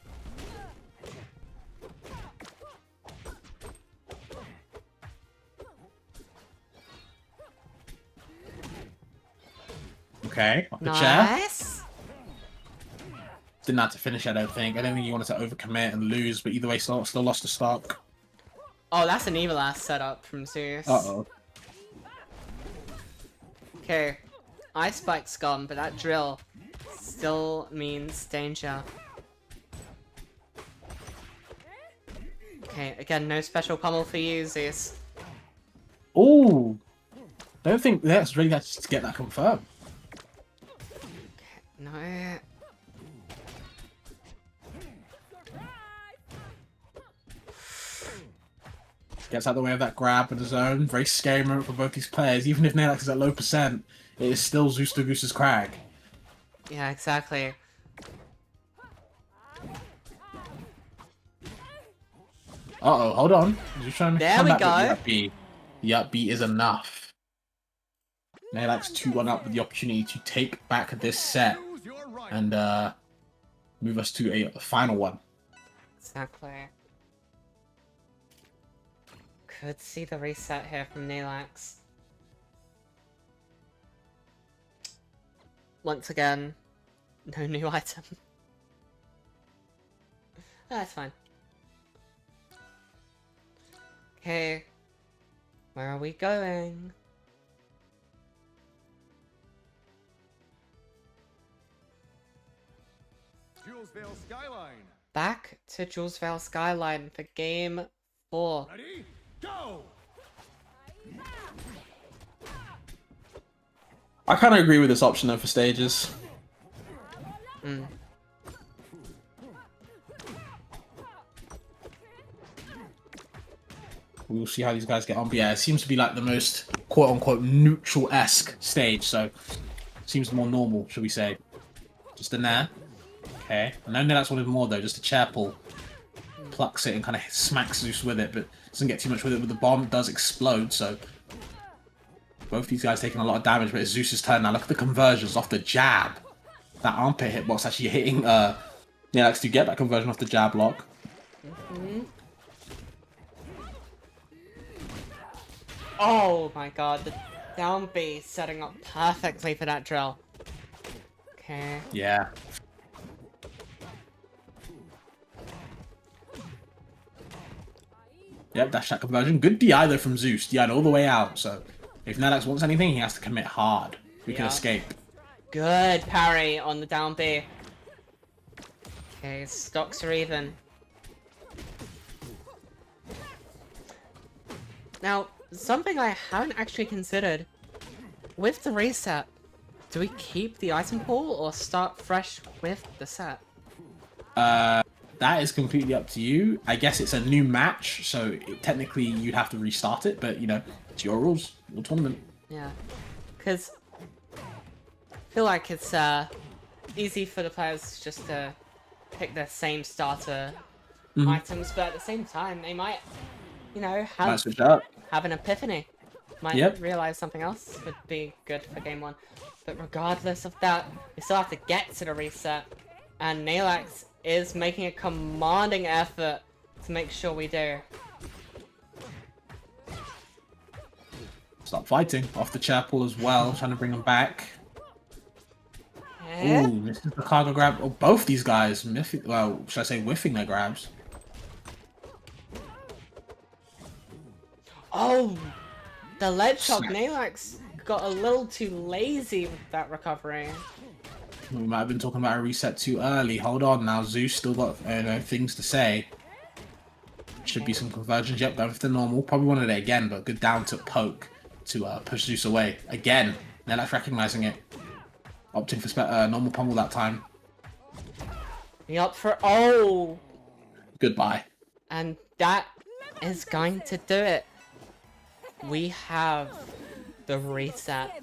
[SPEAKER 5] Okay, off the chair.
[SPEAKER 1] Nice.
[SPEAKER 5] Didn't have to finish, I don't think. I don't think you wanted to overcommit and lose, but either way, still lost the stock.
[SPEAKER 1] Oh, that's an evil ass setup from Zeus.
[SPEAKER 5] Uh-oh.
[SPEAKER 1] Okay, Ice Spike's gone, but that drill still means danger. Okay, again, no special pummel for you, Zeus.
[SPEAKER 5] Ooh! Don't think that's really got to get that confirmed.
[SPEAKER 1] No.
[SPEAKER 5] Gets out of the way of that grab with his own. Very scary moment for both these players. Even if Naelax is at low percent, it is still Zeus to Goose's Crag.
[SPEAKER 1] Yeah, exactly.
[SPEAKER 5] Uh-oh, hold on. He's trying to
[SPEAKER 1] There
[SPEAKER 5] come
[SPEAKER 1] we
[SPEAKER 5] back
[SPEAKER 1] go.
[SPEAKER 5] with the up B. The up B is enough. Naelax 2-1 up with the opportunity to take back this set
[SPEAKER 4] Choose your right.
[SPEAKER 5] and move us to a final one.
[SPEAKER 1] Exactly. Could see the reset here from Neelax. Once again, no new item. That's fine. Okay, where are we going?
[SPEAKER 4] Julesvale Skyline.
[SPEAKER 1] Back to Julesvale Skyline for game 4.
[SPEAKER 4] Ready? Go!
[SPEAKER 5] I kind of agree with this option though for stages.
[SPEAKER 1] Mm.
[SPEAKER 5] We'll see how these guys get on. But yeah, it seems to be like the most quote-unquote neutral-esque stage, so seems more normal, should we say. Just in there. Okay. I know that's wanted more though, just a chair pull. Plucks it and kind of smacks Zeus with it, but doesn't get too much with it. With the bomb, it does explode, so both these guys taking a lot of damage, but it's Zeus's turn now. Look at the conversions off the jab. That armpit hitbox actually hitting Neelax to get that conversion off the jab lock.
[SPEAKER 1] Oh my god, the down B setting up perfectly for that drill. Okay.
[SPEAKER 5] Yeah. Yep, dash that conversion. Good DI though from Zeus. DI all the way out, so if Neelax wants anything, he has to commit hard. We can
[SPEAKER 1] Yeah.
[SPEAKER 5] escape.
[SPEAKER 1] Good parry on the down B. Okay, stocks are even. Now, something I haven't actually considered. With the reset, do we keep the item pool or start fresh with the set?
[SPEAKER 5] That is completely up to you. I guess it's a new match, so technically you'd have to restart it, but you know, it's your rules, your tournament.
[SPEAKER 1] Yeah. Because I feel like it's easy for the players just to pick their same starter items, but at the same time, they might, you know,
[SPEAKER 5] Might switch up.
[SPEAKER 1] have an epiphany. Might
[SPEAKER 5] Yep.
[SPEAKER 1] realize something else would be good for game 1. But regardless of that, we still have to get to the reset. And Neelax is making a commanding effort to make sure we do.
[SPEAKER 5] Stop fighting. Off the chair pull as well, trying to bring him back.
[SPEAKER 1] Eh?
[SPEAKER 5] Ooh, this is the cargo grab. Oh, both these guys, well, should I say whiffing their grabs?
[SPEAKER 1] Oh! The ledge shock
[SPEAKER 5] Snap.
[SPEAKER 1] Neelax got a little too lazy with that recovery.
[SPEAKER 5] We might have been talking about a reset too early. Hold on now, Zeus still got things to say. Should be some conversions. Yep, going for the normal. Probably wanted it again, but good down to poke to push Zeus away. Again, Neelax recognizing it. Opting for normal pummel that time.
[SPEAKER 1] He up for oh!
[SPEAKER 5] Goodbye.
[SPEAKER 1] And that is going to do it. We have the reset.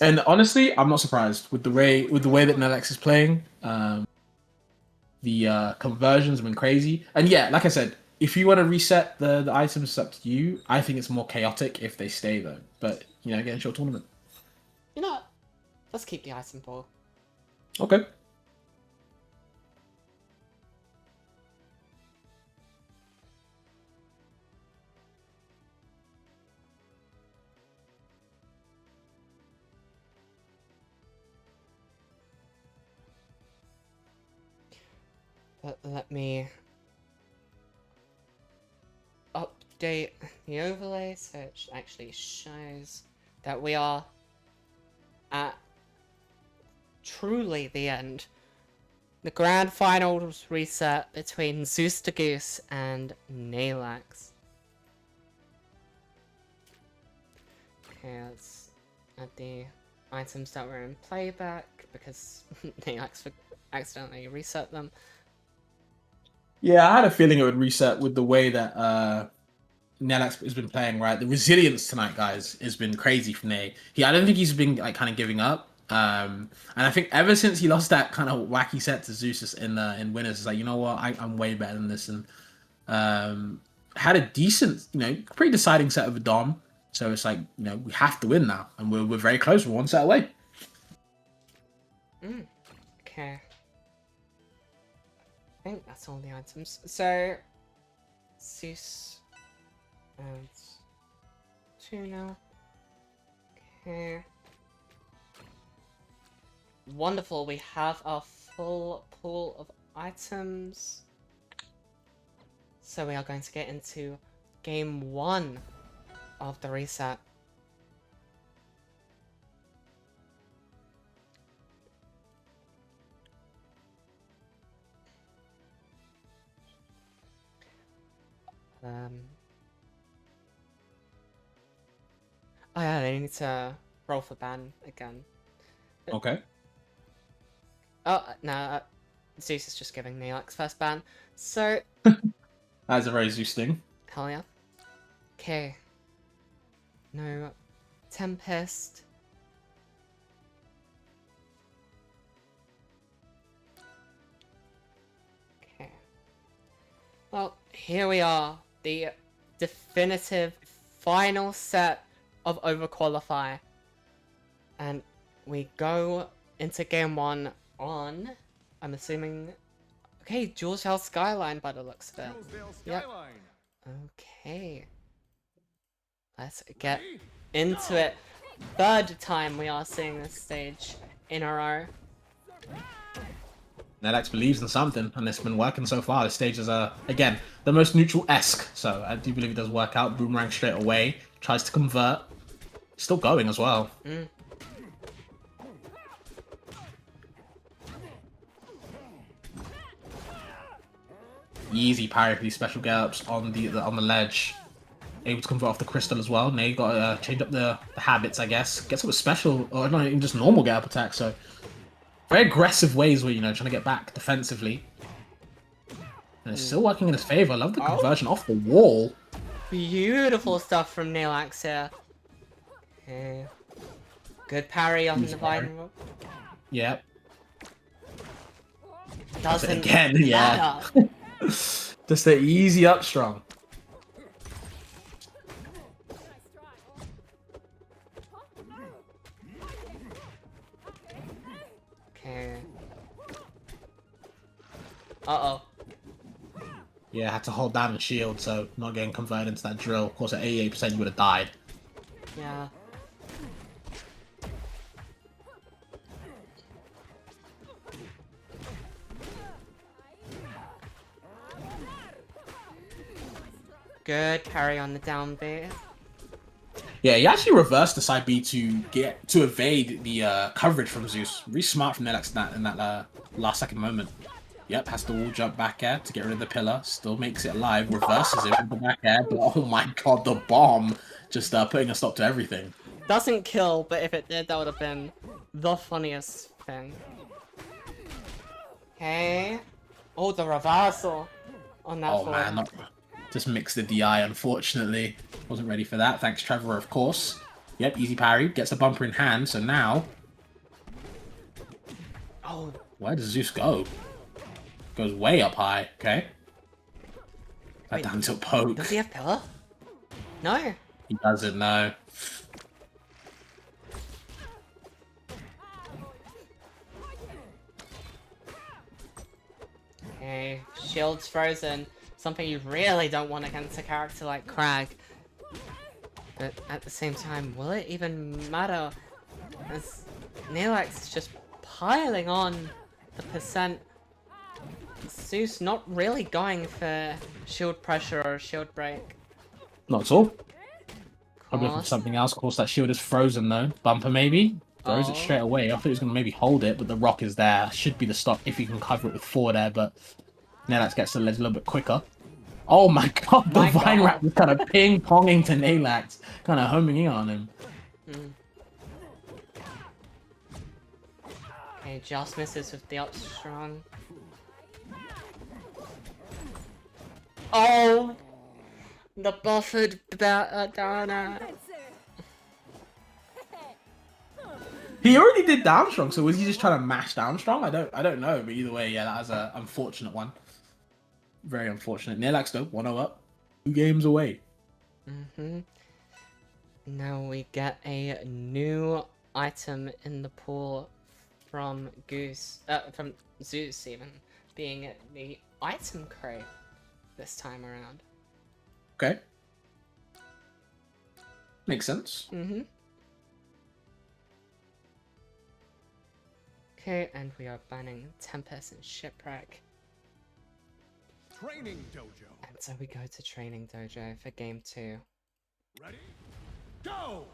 [SPEAKER 5] And honestly, I'm not surprised with the way that Neelax is playing. The conversions have been crazy, and yeah, like I said, if you want to reset the items, it's up to you. I think it's more chaotic if they stay though. But you know, again, short tournament.
[SPEAKER 1] You know what? Let's keep the item pool.
[SPEAKER 5] Okay.
[SPEAKER 1] But let me update the overlay so it actually shows that we are at truly the end. The grand finals reset between Zeus the Goose and Neelax. Okay, let's add the items that were in playback because Neelax accidentally reset them.
[SPEAKER 5] Yeah, I had a feeling it would reset with the way that Nelax has been playing. Right, the resilience tonight, guys, has been crazy from Nay. I don't think he's been like kind of giving up. And I think ever since he lost that kind of wacky set to Zeus in winners, it's like, you know what, I'm way better than this, and had a decent, pretty deciding set of a Dom. So it's like, we have to win now, and we're very close. We're one set away.
[SPEAKER 1] Okay. I think that's all the items. So, Zeus and 2 now. Okay. Wonderful, we have our full pool of items. So we are going to get into game 1 of the reset. Oh yeah, they need to roll for ban again.
[SPEAKER 5] Okay.
[SPEAKER 1] Oh, no, Zeus is just giving Neox first ban. So,
[SPEAKER 5] That's a very Zeus thing.
[SPEAKER 1] hell yeah. Okay. No Tempest. Okay. Well, here we are. The definitive final set of Overqualify. And we go into game 1 on, I'm assuming, okay, Julesdale Skyline by the looks of it. Yep. Okay. Let's get into it. Third time we are seeing this stage in a row.
[SPEAKER 5] Nelax believes in something, and it's been working so far. The stage is, again, the most neutral-esque, so I do believe it does work out. Boomerang straight away, tries to convert. Still going as well. Easy parry for these special get-ups on the ledge. Able to convert off the crystal as well. Now you got to change up the habits, I guess. Gets up a special, or not even just normal get-up attack, so very aggressive ways where, trying to get back defensively. And it's still working in his favor. I love the conversion off the wall.
[SPEAKER 1] Beautiful stuff from Neelax here. Okay. Good parry on the vulnerable.
[SPEAKER 5] Yep.
[SPEAKER 1] Doesn't
[SPEAKER 5] Again, yeah.
[SPEAKER 1] matter.
[SPEAKER 5] Just the easy up strong.
[SPEAKER 1] Okay. Uh-oh.
[SPEAKER 5] Yeah, had to hold down the shield, so not getting converted into that drill. Of course, at 88% you would have died.
[SPEAKER 1] Yeah. Good parry on the down B.
[SPEAKER 5] Yeah, he actually reversed the side B to evade the coverage from Zeus. Really smart from Nelax in that last second moment. Yep, has to wall jump back air to get rid of the pillar. Still makes it alive. Reverses it with the back air. But oh my god, the bomb! Just putting a stop to everything.
[SPEAKER 1] Doesn't kill, but if it did, that would have been the funniest thing. Okay. Oh, the reversal on that
[SPEAKER 5] Oh man, just mixed the DI, unfortunately. Wasn't ready for that. Thanks, Trevor, of course. Yep, easy parry. Gets a bumper in hand, so now...
[SPEAKER 1] Oh.
[SPEAKER 5] Where does Zeus go? Goes way up high, okay. That down tilt poke.
[SPEAKER 1] Does he have pillar? No.
[SPEAKER 5] He doesn't know.
[SPEAKER 1] Okay, shield's frozen. Something you really don't want against a character like Crag. But at the same time, will it even matter? As Neelax is just piling on the percent. Zeus not really going for shield pressure or shield break.
[SPEAKER 5] Not at all. Probably looking for something else. Of course, that shield is frozen though. Bumper maybe? Throws it straight away. I thought he was going to maybe hold it, but the rock is there. Should be the stop if you can cover it with 4 there, but Nelax gets to the ledge a little bit quicker. Oh my god, the Vine Wrap was kind of ping-ponging to Nelax, kind of homing in on him.
[SPEAKER 1] Okay, just misses with the up strong. Oh, the buffered Dana.
[SPEAKER 5] He already did down strong, so was he just trying to mash down strong? I don't know, but either way, yeah, that was an unfortunate one. Very unfortunate. Nilax though, 1-0 up. 2 games away.
[SPEAKER 1] Now we get a new item in the pool from from Zeus even, being the item crate this time around.
[SPEAKER 5] Okay. Makes sense.
[SPEAKER 1] Okay, and we are banning Tempest and Shipwreck.
[SPEAKER 4] Training dojo.
[SPEAKER 1] And so we go to Training Dojo for game 2.
[SPEAKER 4] Ready? Go!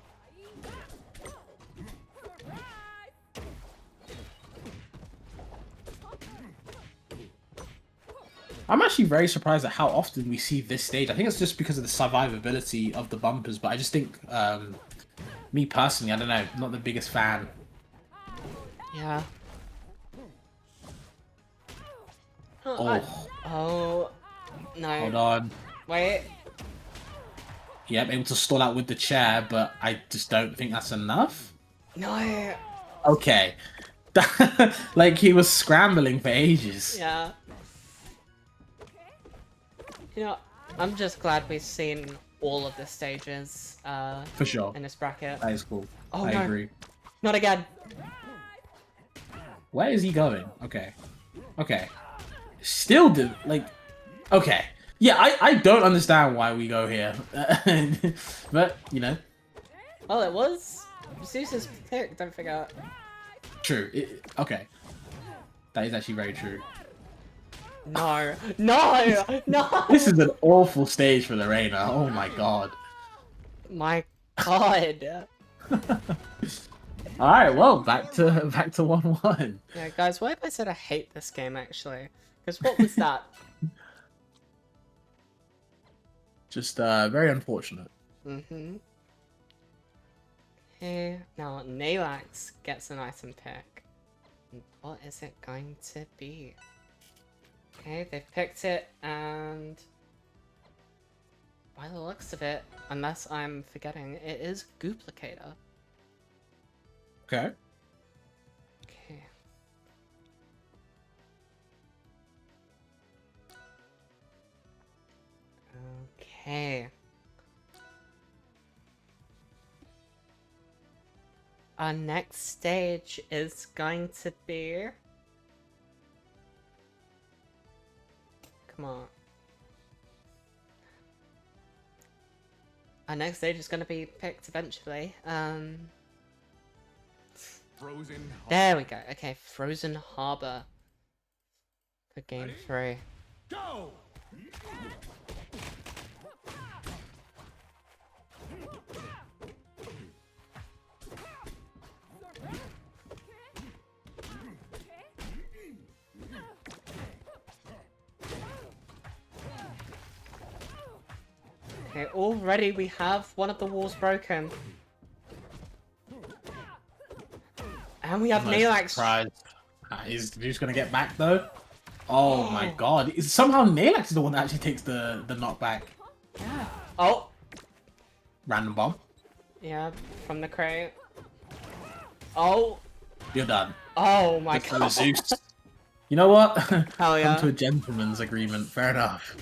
[SPEAKER 5] I'm actually very surprised at how often we see this stage. I think it's just because of the survivability of the bumpers, but I just think, me personally, I don't know, not the biggest fan.
[SPEAKER 1] Yeah.
[SPEAKER 5] Oh,
[SPEAKER 1] Oh, no.
[SPEAKER 5] hold on.
[SPEAKER 1] Wait.
[SPEAKER 5] Yep, able to stall out with the chair, but I just don't think that's enough.
[SPEAKER 1] No.
[SPEAKER 5] Okay. Like, he was scrambling for ages.
[SPEAKER 1] Yeah. You know, I'm just glad we've seen all of the stages
[SPEAKER 5] For sure.
[SPEAKER 1] in this bracket.
[SPEAKER 5] That is cool.
[SPEAKER 1] Oh,
[SPEAKER 5] I
[SPEAKER 1] no.
[SPEAKER 5] agree.
[SPEAKER 1] Not again.
[SPEAKER 5] Where is he going? Okay. Okay. Still do like okay. Yeah, I don't understand why we go here. But, you know.
[SPEAKER 1] Well, it was Zeus's pick, don't forget.
[SPEAKER 5] True. Okay. That is actually very true.
[SPEAKER 1] No. No! No!
[SPEAKER 5] This is an awful stage for Lorena. Oh my god.
[SPEAKER 1] My god.
[SPEAKER 5] Alright, well, back to 1-1.
[SPEAKER 1] Yeah, guys, why have I said I hate this game, actually? Because what was that?
[SPEAKER 5] Just very unfortunate.
[SPEAKER 1] Okay, now Nalax gets an item pick. And what is it going to be? Okay, they've picked it, and by the looks of it, unless I'm forgetting, it is Duplicator.
[SPEAKER 5] Okay.
[SPEAKER 1] Okay. Okay. Our next stage is going to be... Come on. Our next stage is going to be picked eventually.
[SPEAKER 4] Frozen.
[SPEAKER 1] There we go. Okay, Frozen Harbor for game 3.
[SPEAKER 4] Go!
[SPEAKER 1] Okay, already we have one of the walls broken. And we have Nalax.
[SPEAKER 5] Surprised. Is who's gonna get back though? Oh my god. Somehow Nalax is the one that actually takes the knockback.
[SPEAKER 1] Yeah. Oh.
[SPEAKER 5] Random bomb.
[SPEAKER 1] Yeah, from the crate. Oh.
[SPEAKER 5] You're done.
[SPEAKER 1] Oh my
[SPEAKER 5] Good for
[SPEAKER 1] god.
[SPEAKER 5] Zeus. You know what?
[SPEAKER 1] Hell yeah.
[SPEAKER 5] Come to a gentleman's agreement. Fair enough.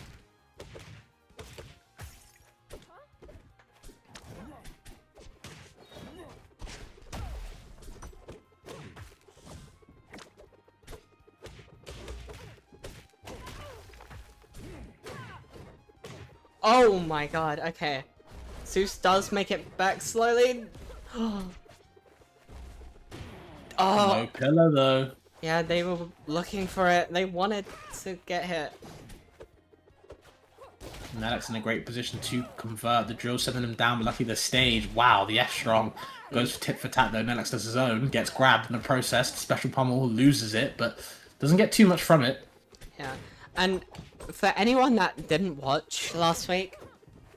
[SPEAKER 1] Oh my god, okay. Zeus does make it back slowly. Oh.
[SPEAKER 5] No pillar though.
[SPEAKER 1] Yeah, they were looking for it. They wanted to get hit.
[SPEAKER 5] Nalax in a great position to convert. The drill sending him down, but luckily the stage. Wow, the F strong goes for tit for tat though. Nalax does his own, gets grabbed in the process. Special pummel loses it, but doesn't get too much from it.
[SPEAKER 1] Yeah, and for anyone that didn't watch last week,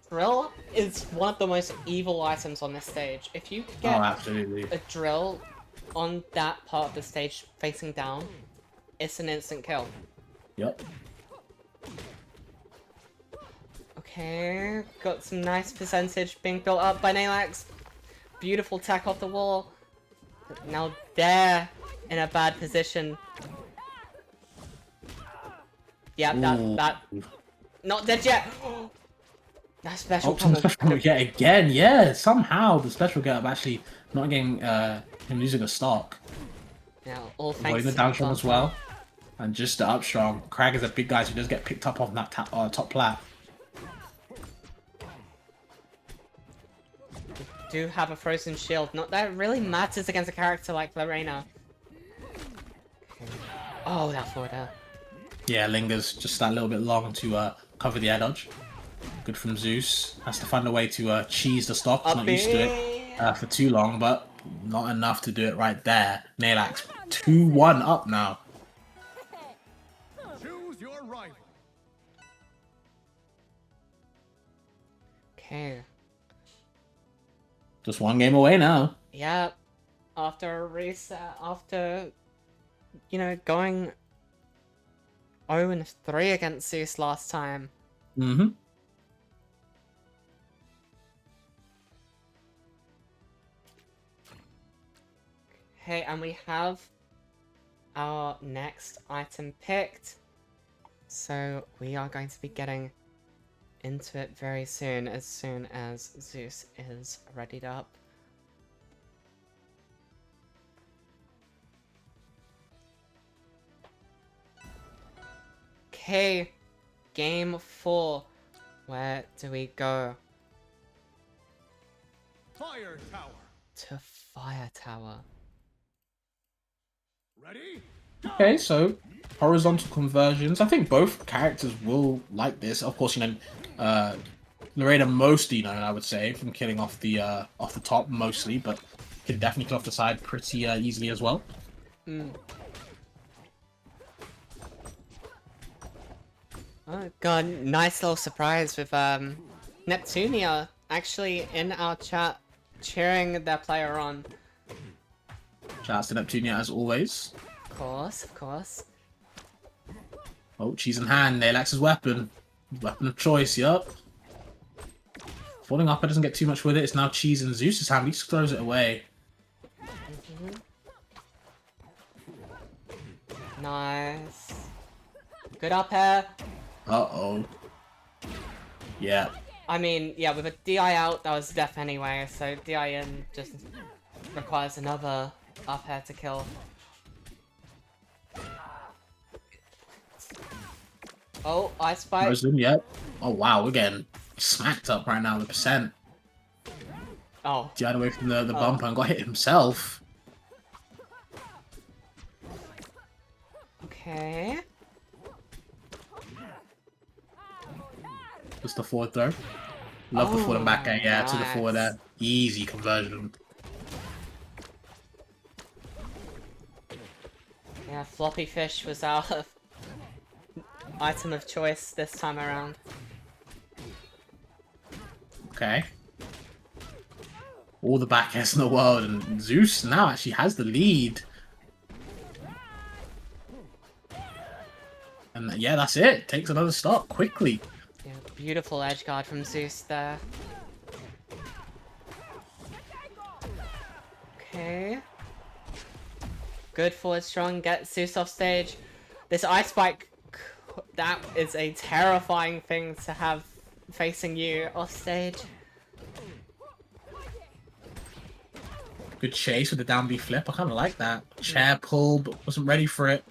[SPEAKER 1] drill is one of the most evil items on this stage. If you
[SPEAKER 5] Oh,
[SPEAKER 1] get
[SPEAKER 5] absolutely.
[SPEAKER 1] a drill on that part of the stage facing down, it's an instant kill.
[SPEAKER 5] Yep.
[SPEAKER 1] Okay, got some nice percentage being built up by Nalax. Beautiful tack off the wall. But now they're in a bad position. Yeah, that not dead yet. That special
[SPEAKER 5] Option
[SPEAKER 1] pummel.
[SPEAKER 5] special get again, yeah. Somehow the special get up actually not getting him losing a stock.
[SPEAKER 1] Now, all thanks
[SPEAKER 5] Avoiding the
[SPEAKER 1] to
[SPEAKER 5] down strong
[SPEAKER 1] Bumper.
[SPEAKER 5] as well. And just the up strong. Crag is a big guy, so he does get picked up on that top plat.
[SPEAKER 1] Do have a frozen shield. Not that it really matters against a character like Lorena. Oh, that forward air.
[SPEAKER 5] Yeah, lingers just that little bit long to cover the air dodge. Good from Zeus. Has to find a way to cheese the stock. He's not used to it for too long, but not enough to do it right there. Nalax 2-1 up now.
[SPEAKER 4] Choose your rival.
[SPEAKER 1] Okay.
[SPEAKER 5] Just one game away now.
[SPEAKER 1] Yep. After a reset, after, you know, going 0-3 against Zeus last time.
[SPEAKER 5] Mm-hmm.
[SPEAKER 1] Okay, and we have our next item picked. So we are going to be getting into it very soon as Zeus is readied up. Okay, game 4. Where do we go?
[SPEAKER 4] Fire tower.
[SPEAKER 1] To Fire Tower.
[SPEAKER 4] Ready?
[SPEAKER 5] Okay, so horizontal conversions. I think both characters will like this. Of course, you know, Lorena mostly known, I would say, from killing off the top mostly, but can definitely kill off the side pretty easily as well.
[SPEAKER 1] Mm. Oh god, nice little surprise with Neptunia actually in our chat cheering their player on.
[SPEAKER 5] Shouts to Neptunia as always.
[SPEAKER 1] Of course, of course.
[SPEAKER 5] Oh, cheese in hand, Nalax's weapon. Weapon of choice, yup. Falling up, it doesn't get too much with it. It's now cheese in Zeus's hand. He just throws it away.
[SPEAKER 1] Nice. Good up air.
[SPEAKER 5] Uh-oh. Yeah.
[SPEAKER 1] I mean, yeah, with a DI out, that was death anyway, so DI in just requires another up air to kill. Oh, Ice Spike.
[SPEAKER 5] Frozen, yep. Oh, wow, we're getting smacked up right now, the percent.
[SPEAKER 1] Oh.
[SPEAKER 5] Died away from the bumper and got hit himself.
[SPEAKER 1] Okay.
[SPEAKER 5] Just the forward throw. Love the forward and back air, yeah, to the forward
[SPEAKER 1] nice.
[SPEAKER 5] there. Easy conversion.
[SPEAKER 1] Yeah, floppy fish was our item of choice this time around.
[SPEAKER 5] Okay. All the back airs in the world, and Zeus now actually has the lead. And yeah, that's it. Takes another stop quickly.
[SPEAKER 1] Yeah, beautiful edge guard from Zeus there. Okay. Good forward strong, get Zeus off stage. This Ice Spike, that is a terrifying thing to have facing you off stage.
[SPEAKER 5] Good chase with the down B flip. I kind of like that. Chair pull, but wasn't ready for it.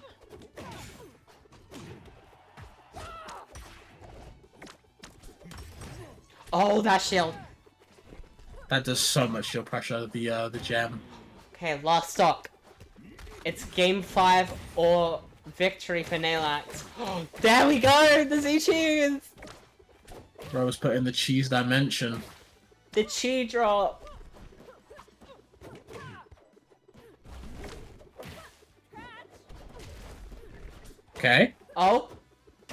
[SPEAKER 1] Oh, that shield.
[SPEAKER 5] That does so much shield pressure, the gem.
[SPEAKER 1] Okay, last stock. It's game 5 or victory for Nalax. Oh, there we go! The Z cheese!
[SPEAKER 5] Bro was put in the cheese dimension.
[SPEAKER 1] The chi drop!
[SPEAKER 5] Okay.
[SPEAKER 1] Oh,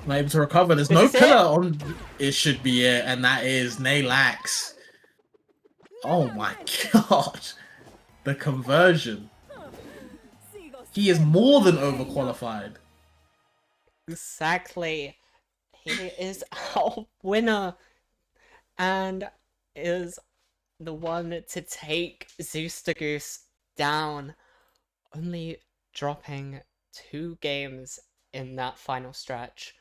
[SPEAKER 5] Not able to recover. There's
[SPEAKER 1] Is
[SPEAKER 5] no
[SPEAKER 1] this
[SPEAKER 5] pillar
[SPEAKER 1] it?
[SPEAKER 5] on. It should be it, and that is Nalax. Oh my god. The conversion. He is more than overqualified.
[SPEAKER 1] exactly. He is our winner. and is the one to take Zeus the Goose down, only dropping 2 games in that final stretch.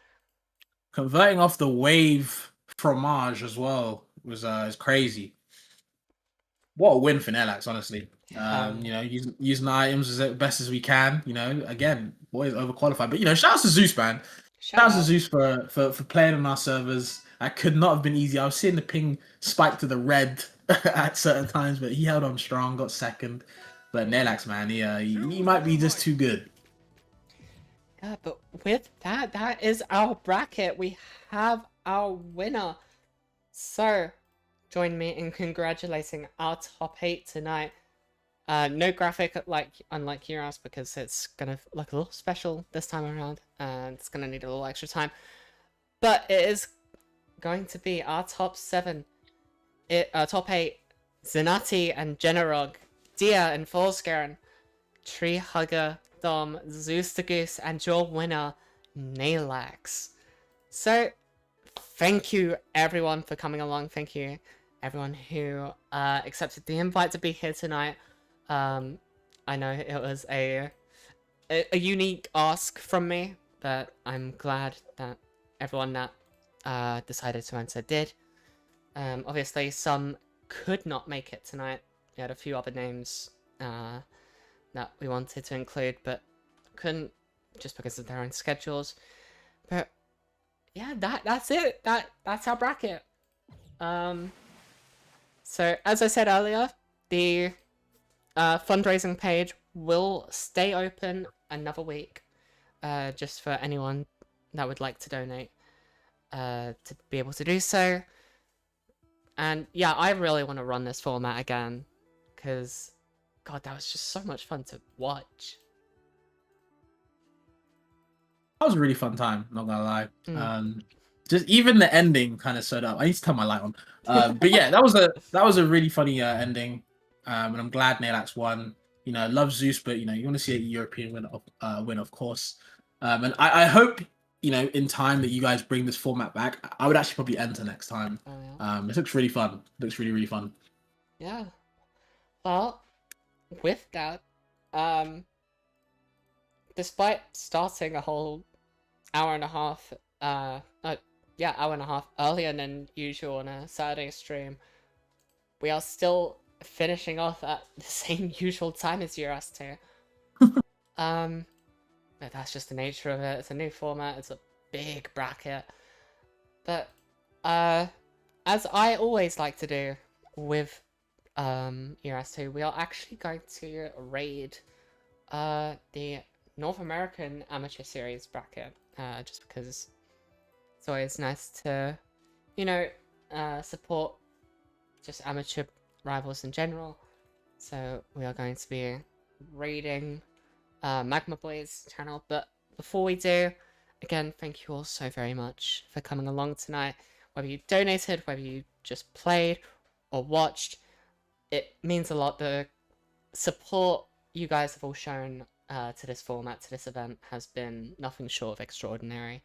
[SPEAKER 5] Converting off the wave fromage as well was is crazy. What a win for Nelax, honestly. You know, using the items as best as we can. You know, again, boys overqualified, but you know, shout out to Zeus, man. Shout out to Zeus for playing on our servers. That could not have been easy. I was seeing the ping spike to the red at certain times, but he held on strong, got second. But Nelax, man, he might be just too good.
[SPEAKER 1] Yeah, but with that, that is our bracket. We have our winner. So, join me in congratulating our top 8 tonight. No graphic unlike Euros because it's gonna look a little special this time around, and it's gonna need a little extra time. But it is going to be our top 7. Top 8: Zenati and Generog, Dia and Volsgaren, Tree Hugger, Dom, Zeus the Goose, and your winner, Nalax. So, thank you everyone for coming along. Thank you everyone who accepted the invite to be here tonight. I know it was a unique ask from me, but I'm glad that everyone that decided to enter did. Obviously, some could not make it tonight. We had a few other names that we wanted to include, but couldn't just because of their own schedules. But yeah, that's it. That's our bracket. So as I said earlier, the fundraising page will stay open another week, just for anyone that would like to donate, to be able to do so. And yeah, I really want to run this format again, because God, that was just so much fun to watch.
[SPEAKER 5] That was a really fun time, not gonna lie. Just even the ending kind of sewed up. I need to turn my light on. But yeah, that was a really funny ending. And I'm glad Nalax won. You know, love Zeus, but you know, you want to see a European win, of course. And I hope, you know, in time that you guys bring this format back. I would actually probably enter next time.
[SPEAKER 1] Oh, yeah.
[SPEAKER 5] It looks really fun. It looks really, really fun.
[SPEAKER 1] Yeah. Well, with that, despite starting a whole hour and a half, hour and a half earlier than usual on a Saturday stream, we are still finishing off at the same usual time as us two. But that's just the nature of it. It's a new format. It's a big bracket. But as I always like to do with ERS2, we are actually going to raid the North American Amateur Series bracket, just because it's always nice to, you know, support just amateur rivals in general. So we are going to be raiding Magma Blaze channel. But before we do, again, thank you all so very much for coming along tonight. Whether you donated, whether you just played or watched, it means a lot. The support you guys have all shown to this format, to this event, has been nothing short of extraordinary.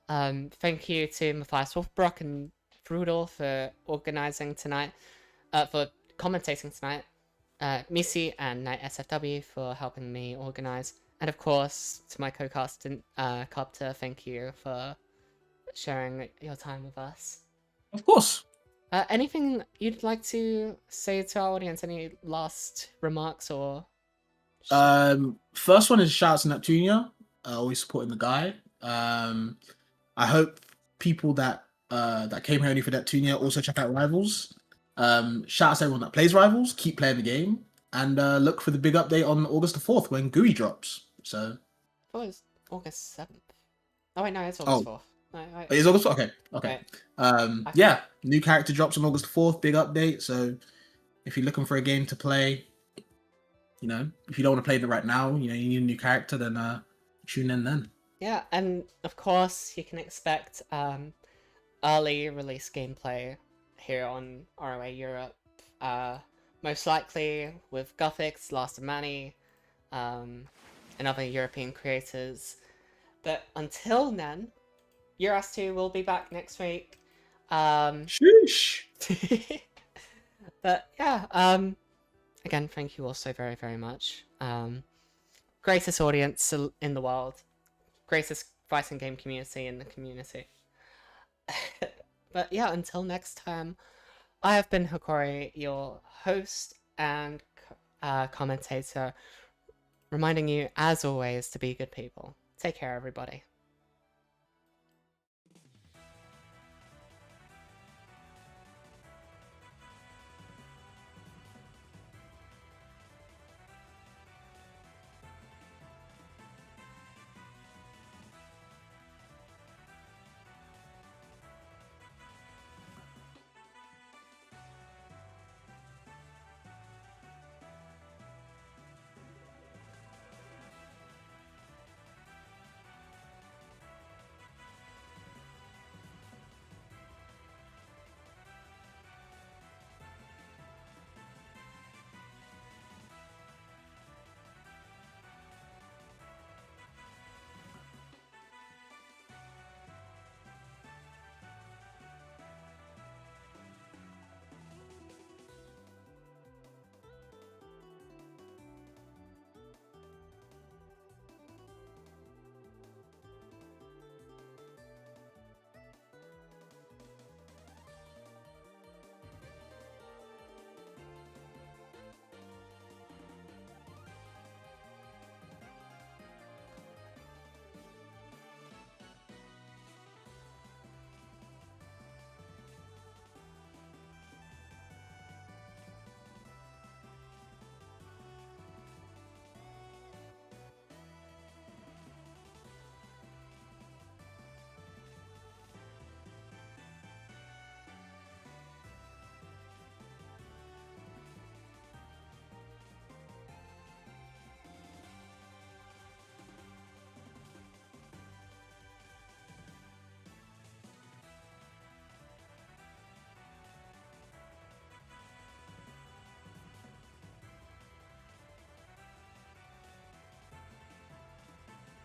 [SPEAKER 1] Thank you to Matthias Wolfbrock and Brudel for organising tonight, for commentating tonight. Missy and Knight SFW for helping me organise. And of course, to my co-cast, Copter, thank you for sharing your time with us.
[SPEAKER 5] Of course.
[SPEAKER 1] Anything you'd like to say to our audience? Any last remarks or?
[SPEAKER 5] First one is shouts to Neptunia, always supporting the guy. I hope people that came here only for Neptunia also check out Rivals. Shout out to everyone that plays Rivals, keep playing the game, and look for the big update on August the 4th when GUI drops. So,
[SPEAKER 1] Oh, it's August 7th. Oh wait, no, it's August 4th.
[SPEAKER 5] It is August 4th? Okay.
[SPEAKER 1] Right.
[SPEAKER 5] Yeah, new character drops on August 4th, big update. So, if you're looking for a game to play, you know, if you don't want to play it right now, you know, you need a new character, then tune in then.
[SPEAKER 1] Yeah, and of course you can expect early release gameplay here on ROA Europe. Most likely with Gothics, Last of Mani, and other European creators. But until then, Euros 2 will be back next week.
[SPEAKER 5] Sheesh.
[SPEAKER 1] But yeah, again, thank you all so very, very much. Greatest audience in the world, greatest fighting game community in the community. But yeah, until next time, I have been Hikori, your host and commentator, reminding you, as always, to be good people. Take care, everybody.